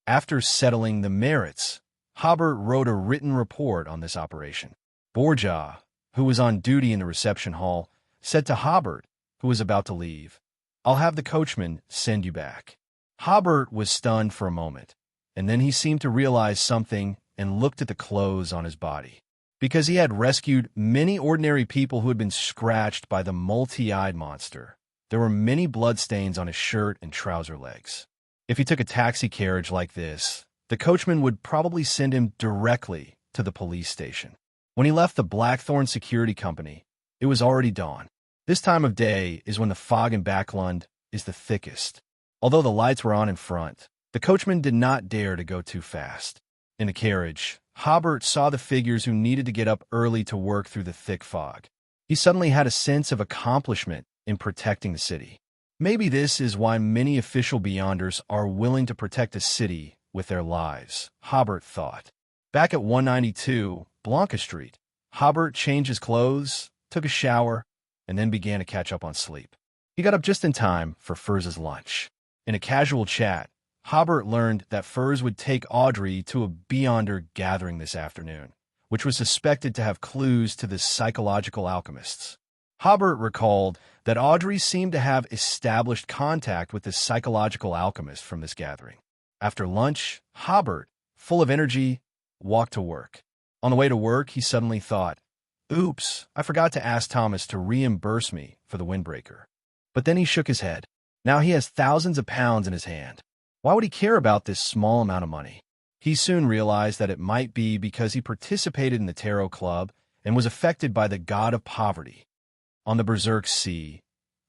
After settling the merits, Hobert wrote a written report on this operation. Borja, who was on duty in the reception hall, said to Hobert, who was about to leave, "I'll have the coachman send you back." Hobert was stunned for a moment, and then he seemed to realize something and looked at the clothes on his body. Because he had rescued many ordinary people who had been scratched by the multi-eyed monster, there were many bloodstains on his shirt and trouser legs. If he took a taxi carriage like this, the coachman would probably send him directly to the police station. When he left the Blackthorn Security Company, it was already dawn. This time of day is when the fog in Backland is the thickest. Although the lights were on in front, the coachman did not dare to go too fast. In the carriage, Hobert saw the figures who needed to get up early to work through the thick fog. He suddenly had a sense of accomplishment in protecting the city. Maybe this is why many official Beyonders are willing to protect a city with their lives, Hobert thought. Back at 192 Blanca Street, Hobert changed his clothes, took a shower, and then began to catch up on sleep. He got up just in time for Furz's lunch. In a casual chat, Hobert learned that Furz would take Audrey to a Beyonder gathering this afternoon, which was suspected to have clues to the psychological alchemists. Hobert recalled that Audrey seemed to have established contact with the psychological alchemist from this gathering. After lunch, Hobert, full of energy, walked to work. On the way to work, he suddenly thought, "Oops, I forgot to ask Thomas to reimburse me for the windbreaker." But then he shook his head. Now he has thousands of pounds in his hand. Why would he care about this small amount of money? He soon realized that it might be because he participated in the Tarot Club and was affected by the god of poverty. On the Berserk Sea,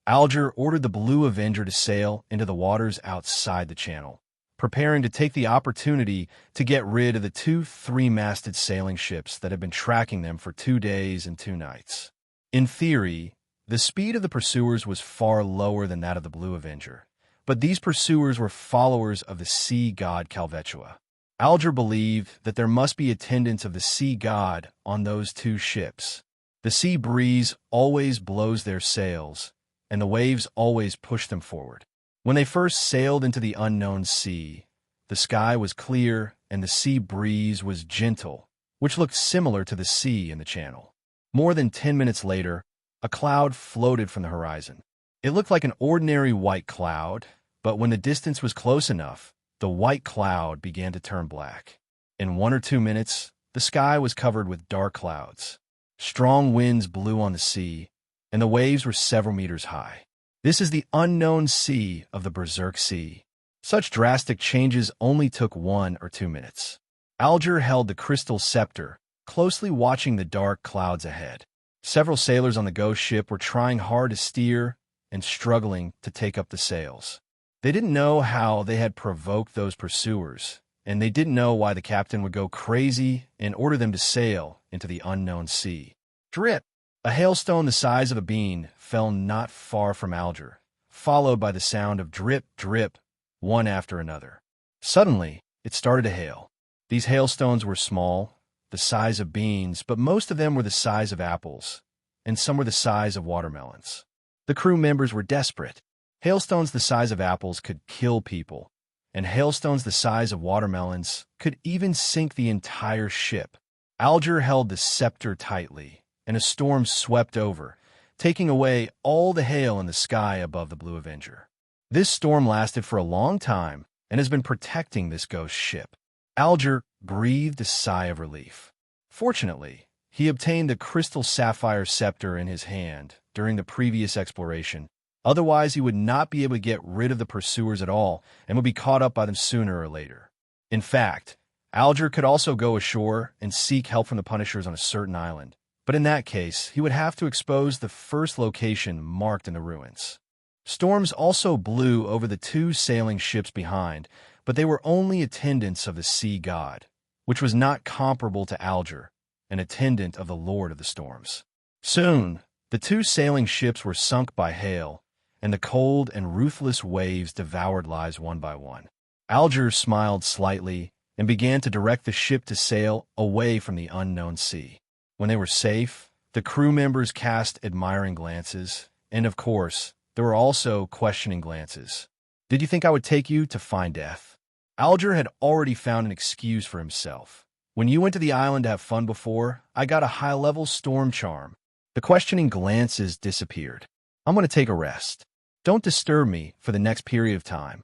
Alger ordered the Blue Avenger to sail into the waters outside the channel, preparing to take the opportunity to get rid of the two three-masted sailing ships that had been tracking them for 2 days and 2 nights. In theory, the speed of the pursuers was far lower than that of the Blue Avenger, but these pursuers were followers of the sea god Calvetua. Alger believed that there must be attendants of the sea god on those 2 ships. The sea breeze always blows their sails, and the waves always push them forward. When they first sailed into the unknown sea, the sky was clear and the sea breeze was gentle, which looked similar to the sea in the channel. More than 10 minutes later, a cloud floated from the horizon. It looked like an ordinary white cloud, but when the distance was close enough, the white cloud began to turn black. In 1 or 2 minutes, the sky was covered with dark clouds. Strong winds blew on the sea, and the waves were several meters high. This is the unknown sea of the Berserk Sea. Such drastic changes only took 1 or 2 minutes. Alger held the crystal scepter, closely watching the dark clouds ahead. Several sailors on the ghost ship were trying hard to steer and struggling to take up the sails. They didn't know how they had provoked those pursuers, and they didn't know why the captain would go crazy and order them to sail into the unknown sea. Drip! A hailstone the size of a bean fell not far from Alger, followed by the sound of drip, drip, one after another. Suddenly, it started to hail. These hailstones were small, the size of beans, but most of them were the size of apples, and some were the size of watermelons. The crew members were desperate. Hailstones the size of apples could kill people, and hailstones the size of watermelons could even sink the entire ship. Alger held the scepter tightly, and a storm swept over, taking away all the hail in the sky above the Blue Avenger. This storm lasted for a long time and has been protecting this ghost ship. Alger breathed a sigh of relief. Fortunately, he obtained the crystal sapphire scepter in his hand during the previous exploration. Otherwise, he would not be able to get rid of the pursuers at all and would be caught up by them sooner or later. In fact, Alger could also go ashore and seek help from the Punishers on a certain island. But in that case, he would have to expose the first location marked in the ruins. Storms also blew over the 2 sailing ships behind, but they were only attendants of the sea god, which was not comparable to Alger, an attendant of the Lord of the Storms. Soon, the 2 sailing ships were sunk by hail, and the cold and ruthless waves devoured lives one by one. Alger smiled slightly and began to direct the ship to sail away from the unknown sea. When they were safe, the crew members cast admiring glances, and of course, there were also questioning glances. "Did you think I would take you to find death?" Alger had already found an excuse for himself. When you went to the island to have fun before, I got a high-level storm charm. The questioning glances disappeared. I'm going to take a rest. Don't disturb me for the next period of time.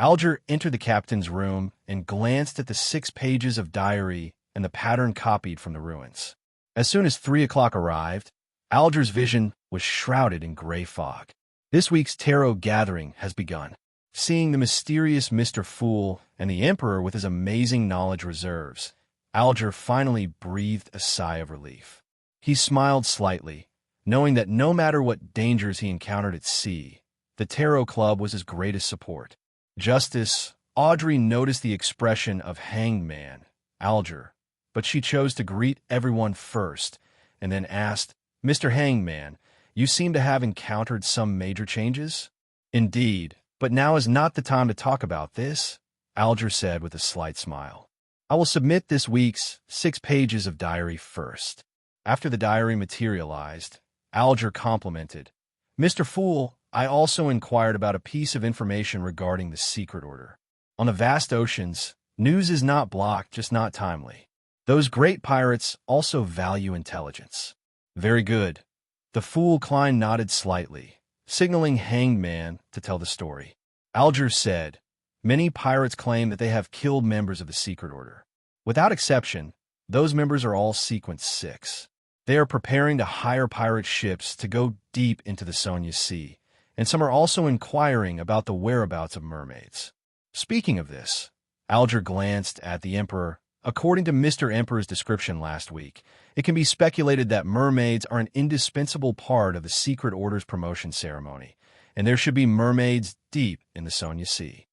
Alger entered the captain's room and glanced at the 6 pages of diary and the pattern copied from the ruins. As soon as 3 o'clock arrived, Alger's vision was shrouded in gray fog. This week's tarot gathering has begun. Seeing the mysterious Mr. Fool and the Emperor with his amazing knowledge reserves, Alger finally breathed a sigh of relief. He smiled slightly, knowing that no matter what dangers he encountered at sea, the Tarot Club was his greatest support. Justice, Audrey noticed the expression of Hanged Man, Alger, but she chose to greet everyone first and then asked, "Mr. Hanged Man, you seem to have encountered some major changes?" "Indeed, but now is not the time to talk about this," Alger said with a slight smile. "I will submit this week's 6 pages of diary first." After the diary materialized, Alger complimented, "Mr. Fool, I also inquired about a piece of information regarding the secret order. On the vast oceans, news is not blocked, just not timely. Those great pirates also value intelligence." "Very good." The fool Klein nodded slightly, signaling Hanged Man to tell the story. Alger said, "Many pirates claim that they have killed members of the secret order. Without exception, those members are all Sequence 6. They are preparing to hire pirate ships to go deep into the Sonia Sea, and some are also inquiring about the whereabouts of mermaids." Speaking of this, Alger glanced at the Emperor. According to Mr. Emperor's description last week, it can be speculated that mermaids are an indispensable part of the secret order's promotion ceremony, and there should be mermaids deep in the Sonia Sea.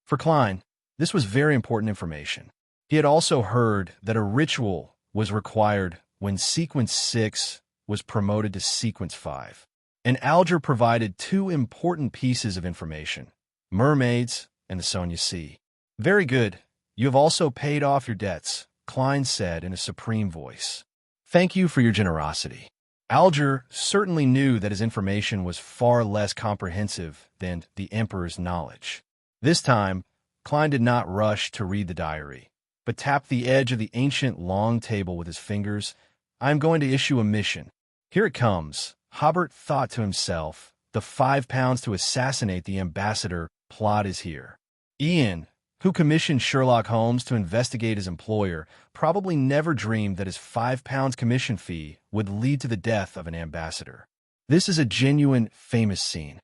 For Klein, this was very important information. He had also heard that a ritual was required when Sequence 6 was promoted to Sequence 5. And Alger provided 2 important pieces of information: mermaids and the Sonia Sea. "Very good. You have also paid off your debts," Klein said in a supreme voice. "Thank you for your generosity." Alger certainly knew that his information was far less comprehensive than the Emperor's knowledge. This time, Klein did not rush to read the diary, but tapped the edge of the ancient long table with his fingers. "I am going to issue a mission. Here it comes." Hobert thought to himself, "The £5 to assassinate the ambassador plot is here." Ian, who commissioned Sherlock Holmes to investigate his employer, probably never dreamed that his £5 commission fee would lead to the death of an ambassador. This is a genuine, famous scene.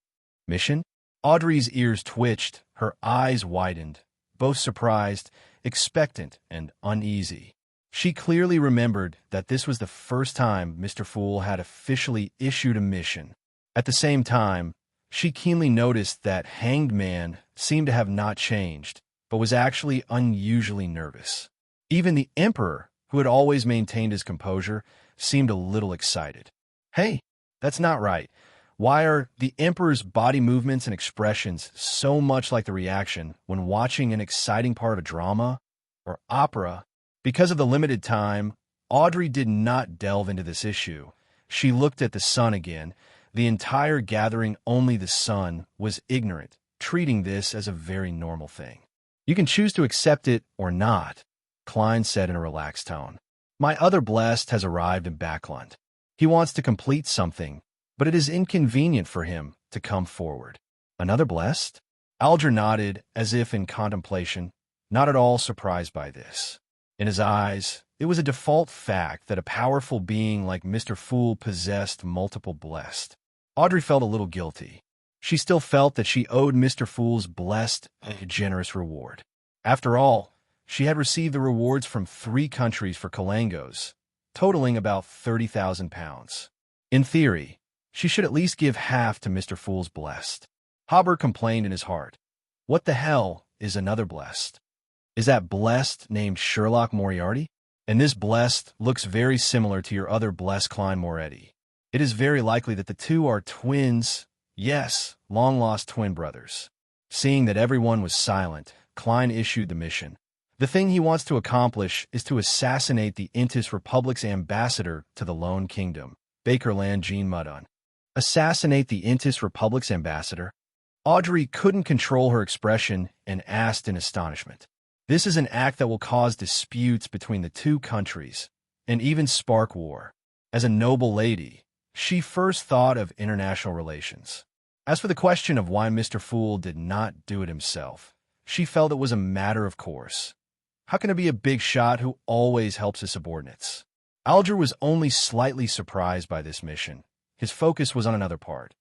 "Mission?" Audrey's ears twitched, her eyes widened, both surprised, expectant, and uneasy. She clearly remembered that this was the first time Mr. Fool had officially issued a mission. At the same time, she keenly noticed that Hanged Man seemed to have not changed, but was actually unusually nervous. Even the Emperor, who had always maintained his composure, seemed a little excited. "Hey, that's not right. Why are the Emperor's body movements and expressions so much like the reaction when watching an exciting part of a drama or opera?" Because of the limited time, Audrey did not delve into this issue. She looked at the sun again. The entire gathering, only the sun, was ignorant, treating this as a very normal thing. "You can choose to accept it or not," Klein said in a relaxed tone. "My other blessed has arrived in Backland. He wants to complete something, but it is inconvenient for him to come forward." "Another blessed?" Alger nodded, as if in contemplation, not at all surprised by this. In his eyes, it was a default fact that a powerful being like Mr. Fool possessed multiple blessed. Audrey felt a little guilty. She still felt that she owed Mr. Fool's blessed a generous reward. After all, she had received the rewards from 3 countries for Kalangos, totaling about £30,000. In theory, she should at least give half to Mr. Fool's blessed. Hobert complained in his heart. "What the hell is another blessed? Is that blessed named Sherlock Moriarty? And this blessed looks very similar to your other blessed Klein Moretti. It is very likely that the 2 are twins. Yes, long-lost twin brothers." Seeing that everyone was silent, Klein issued the mission. The thing he wants to accomplish is to assassinate the Intis Republic's ambassador to the Lone Kingdom, Bakerland Jean Muddon. Assassinate the Intis Republic's ambassador? Audrey couldn't control her expression and asked in astonishment. This is an act that will cause disputes between the two countries and even spark war. As a noble lady, she first thought of international relations. As for the question of why Mr. Fool did not do it himself, she felt it was a matter of course. How can it be a big shot who always helps his subordinates? Alger was only slightly surprised by this mission. His focus was on another part.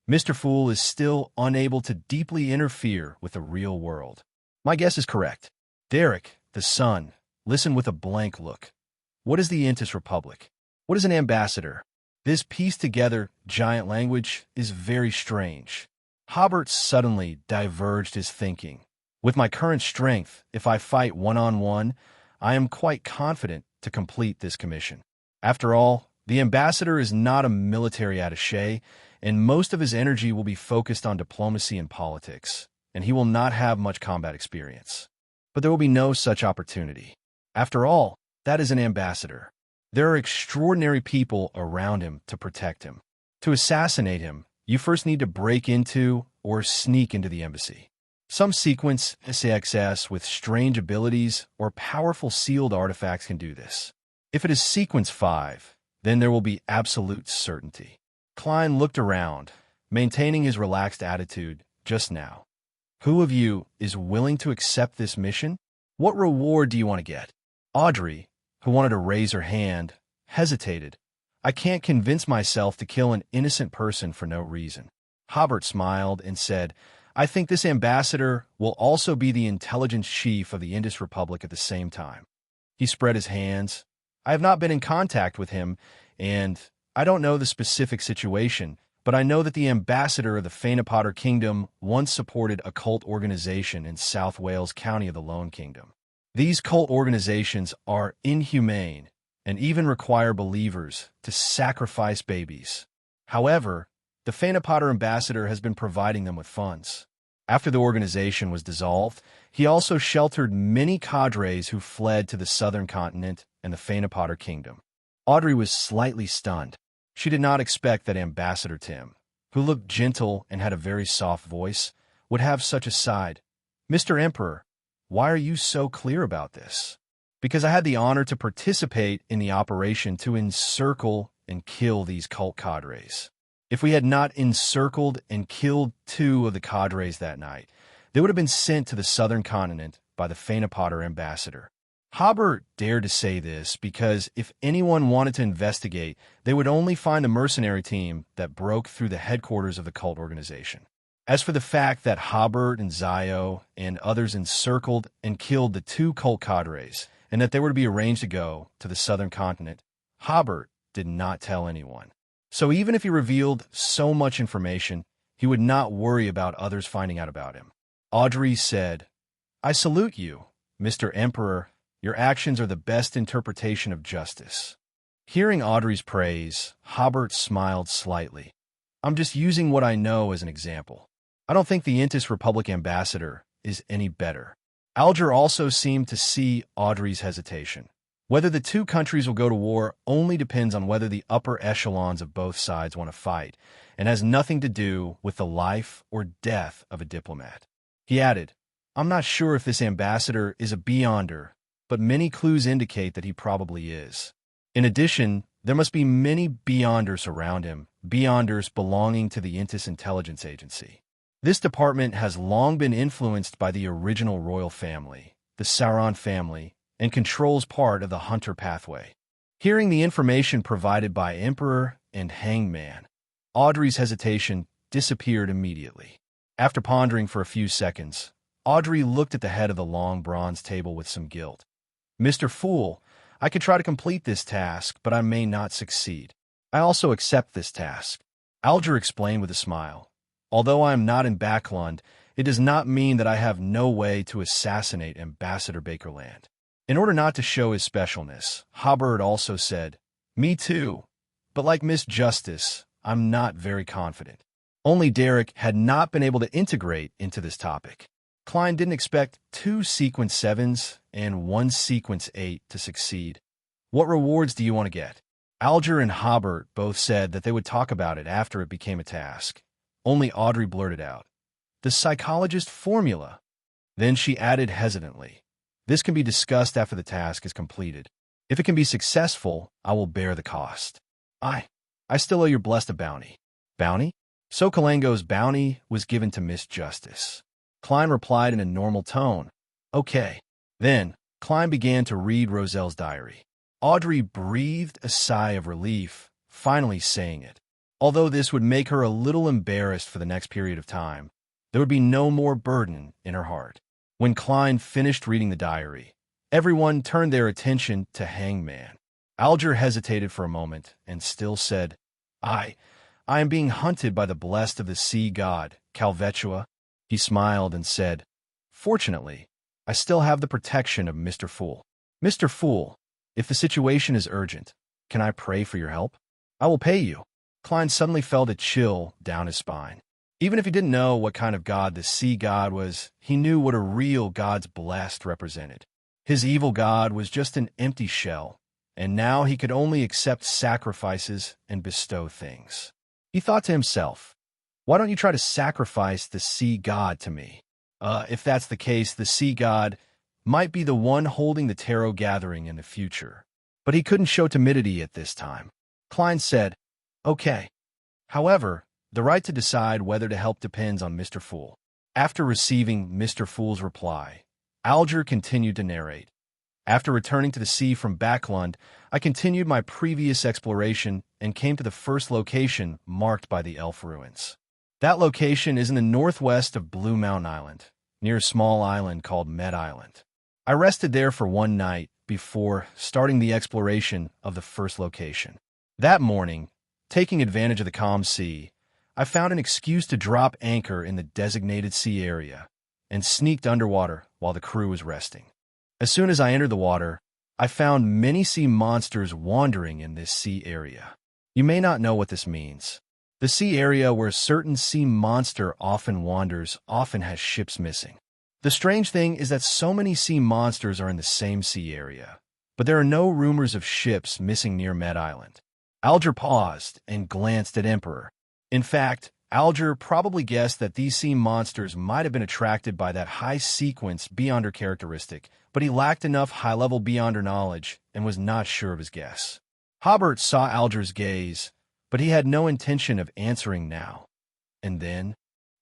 Mr. Fool is still unable to deeply interfere with the real world. My guess is correct. Derek, the son, listened with a blank look. What is the Intis Republic? What is an ambassador? This pieced-together giant language is very strange. Hobert suddenly diverged his thinking. With my current strength, if I fight one-on-one, I am quite confident to complete this commission. After all, the ambassador is not a military attaché, and most of his energy will be focused on diplomacy and politics, and he will not have much combat experience. But there will be no such opportunity. After all, that is an ambassador. There are extraordinary people around him to protect him. To assassinate him, you first need to break into or sneak into the embassy. Some sequence SAXS with strange abilities or powerful sealed artifacts can do this. If it is sequence 5, then there will be absolute certainty. Klein looked around, maintaining his relaxed attitude just now. Who of you is willing to accept this mission? What reward do you want to get? Audrey, who wanted to raise her hand, hesitated. I can't convince myself to kill an innocent person for no reason. Hobert smiled and said, I think this ambassador will also be the intelligence chief of the Indus Republic at the same time. He spread his hands. I have not been in contact with him, and I don't know the specific situation, but I know that the ambassador of the Phaenopotter Kingdom once supported a cult organization in South Wales County of the Lone Kingdom. These cult organizations are inhumane and even require believers to sacrifice babies. However, the Phaenopotter ambassador has been providing them with funds. After the organization was dissolved, he also sheltered many cadres who fled to the southern continent and the Phaenopotter Kingdom. Audrey was slightly stunned. She did not expect that Ambassador Tim, who looked gentle and had a very soft voice, would have such a side. Mr. Emperor, why are you so clear about this? Because I had the honor to participate in the operation to encircle and kill these cult cadres. If we had not encircled and killed 2 of the cadres that night, they would have been sent to the southern continent by the Phaenopotter ambassador. Hobert dared to say this because if anyone wanted to investigate, they would only find the mercenary team that broke through the headquarters of the cult organization. As for the fact that Hobert and Zio and others encircled and killed the 2 cult cadres, and that they were to be arranged to go to the southern continent, Hobert did not tell anyone. So even if he revealed so much information, he would not worry about others finding out about him. Audrey said, I salute you, Mr. Emperor. Your actions are the best interpretation of justice. Hearing Audrey's praise, Hobert smiled slightly. I'm just using what I know as an example. I don't think the Intis Republic ambassador is any better. Alger also seemed to see Audrey's hesitation. Whether the 2 countries will go to war only depends on whether the upper echelons of both sides want to fight, and has nothing to do with the life or death of a diplomat. He added, I'm not sure if this ambassador is a beyonder, but many clues indicate that he probably is. In addition, there must be many beyonders around him, beyonders belonging to the Intis Intelligence Agency. This department has long been influenced by the original royal family, the Sauron family, and controls part of the Hunter pathway. Hearing the information provided by Emperor and Hangman, Audrey's hesitation disappeared immediately. After pondering for a few seconds, Audrey looked at the head of the long bronze table with some guilt. Mr. Fool, I could try to complete this task, but I may not succeed. I also accept this task. Alger explained with a smile. Although I am not in Backland, it does not mean that I have no way to assassinate Ambassador Bakerland. In order not to show his specialness, Hobert also said, Me too, but like Miss Justice, I'm not very confident. Only Derek had not been able to integrate into this topic. Klein didn't expect 2 sequence 7s and 1 sequence 8 to succeed. What rewards do you want to get? Alger and Hobert both said that they would talk about it after it became a task. Only Audrey blurted out, The psychologist formula. Then she added hesitantly, "This can be discussed after the task is completed. If it can be successful, I will bear the cost. I still owe your blessed a bounty." "Bounty?" "So Kalango's bounty was given to Miss Justice." Klein replied in a normal tone. "Okay." Then, Klein began to read Roselle's diary. Audrey breathed a sigh of relief, finally saying it. Although this would make her a little embarrassed for the next period of time, there would be no more burden in her heart. When Klein finished reading the diary, everyone turned their attention to Hangman. Alger hesitated for a moment and still said, I am being hunted by the blessed of the sea god, Calvetua." He smiled and said, "Fortunately, I still have the protection of Mr. Fool. Mr. Fool, if the situation is urgent, can I pray for your help? I will pay you." Klein suddenly felt a chill down his spine. Even if he didn't know what kind of god the sea god was, he knew what a real god's blessed represented. His evil god was just an empty shell, and now he could only accept sacrifices and bestow things. He thought to himself, "Why don't you try to sacrifice the sea god to me? If that's the case, the sea god might be the one holding the tarot gathering in the future." But he couldn't show timidity at this time. Klein said, "Okay. However, the right to decide whether to help depends on Mr. Fool." After receiving Mr. Fool's reply, Alger continued to narrate. "After returning to the sea from Backland, I continued my previous exploration and came to the first location marked by the elf ruins. That location is in the northwest of Blue Mountain Island, near a small island called Med Island. I rested there for one night before starting the exploration of the first location. That morning, taking advantage of the calm sea, I found an excuse to drop anchor in the designated sea area and sneaked underwater while the crew was resting. As soon as I entered the water, I found many sea monsters wandering in this sea area. You may not know what this means. The sea area where a certain sea monster often wanders often has ships missing. The strange thing is that so many sea monsters are in the same sea area, but there are no rumors of ships missing near Med Island." Alger paused and glanced at Emperor. In fact, Alger probably guessed that these sea monsters might have been attracted by that high sequence Beyonder characteristic, but he lacked enough high-level Beyonder knowledge and was not sure of his guess. Hobert saw Alger's gaze, but he had no intention of answering now. And then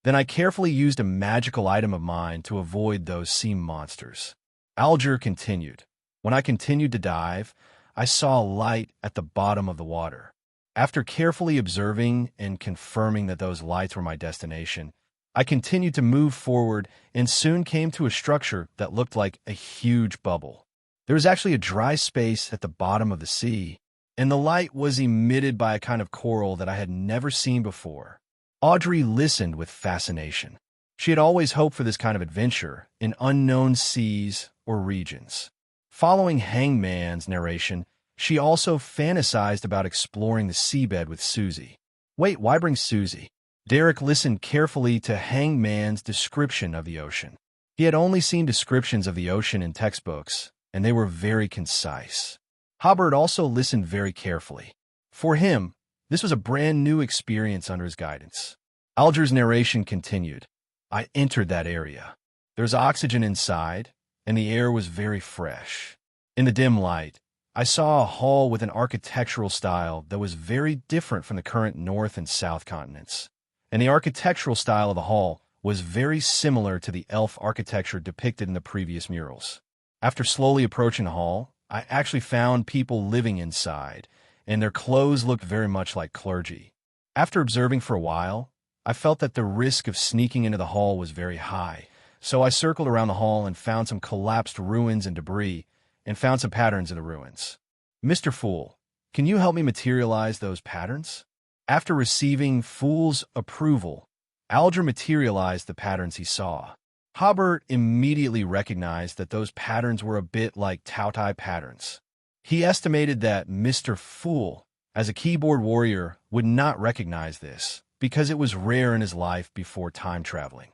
I carefully used a magical item of mine to avoid those sea monsters. Alger continued. When I continued to dive, I saw a light at the bottom of the water. After carefully observing and confirming that those lights were my destination, I continued to move forward and soon came to a structure that looked like a huge bubble. There was actually a dry space at the bottom of the sea, and the light was emitted by a kind of coral that I had never seen before. Audrey listened with fascination. She had always hoped for this kind of adventure in unknown seas or regions. Following Hangman's narration, she also fantasized about exploring the seabed with Susie. Wait, why bring Susie? Derek listened carefully to Hangman's description of the ocean. He had only seen descriptions of the ocean in textbooks, and they were very concise. Hobert also listened very carefully. For him, this was a brand new experience under his guidance. Alger's narration continued. I entered that area. There's oxygen inside, and the air was very fresh. In the dim light, I saw a hall with an architectural style that was very different from the current North and South continents. And the architectural style of the hall was very similar to the elf architecture depicted in the previous murals. After slowly approaching the hall, I actually found people living inside, and their clothes looked very much like clergy. After observing for a while, I felt that the risk of sneaking into the hall was very high, so I circled around the hall and found some collapsed ruins and debris, and found some patterns in the ruins. Mr. Fool, can you help me materialize those patterns? After receiving Fool's approval, Alger materialized the patterns he saw. Hobert immediately recognized that those patterns were a bit like Tautai patterns. He estimated that Mr. Fool, as a keyboard warrior, would not recognize this, because it was rare in his life before time traveling.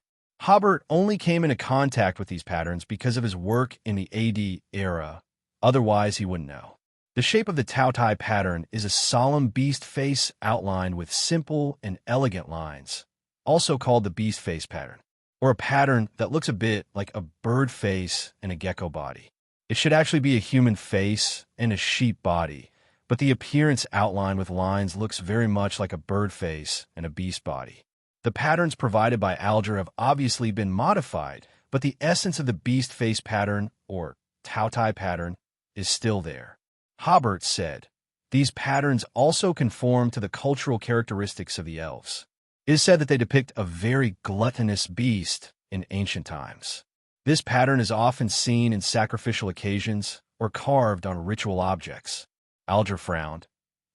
Hobert only came into contact with these patterns because of his work in the AD era, otherwise he wouldn't know. The shape of the Tautai pattern is a solemn beast face outlined with simple and elegant lines, also called the beast face pattern. or a pattern that looks a bit like a bird face and a gecko body. It should actually be a human face and a sheep body, but the appearance outline with lines looks very much like a bird face and a beast body. The patterns provided by Alger have obviously been modified, but the essence of the beast face pattern, or Tautai pattern, is still there. Hobert said, "These patterns also conform to the cultural characteristics of the elves. It is said that they depict a very gluttonous beast in ancient times. This pattern is often seen in sacrificial occasions or carved on ritual objects." Alger frowned.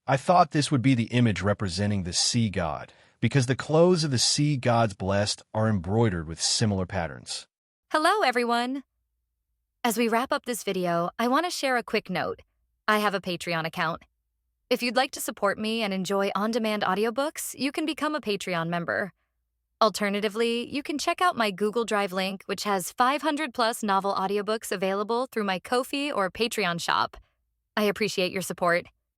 "I thought this would be the image representing the sea god, because the clothes of the sea gods blessed are embroidered with similar patterns." Hello, everyone. As we wrap up this video, I want to share a quick note. I have a Patreon account. If you'd like to support me and enjoy on-demand audiobooks, you can become a Patreon member. Alternatively, you can check out my Google Drive link, which has 500-plus novel audiobooks available through my Ko-fi or Patreon shop. I appreciate your support.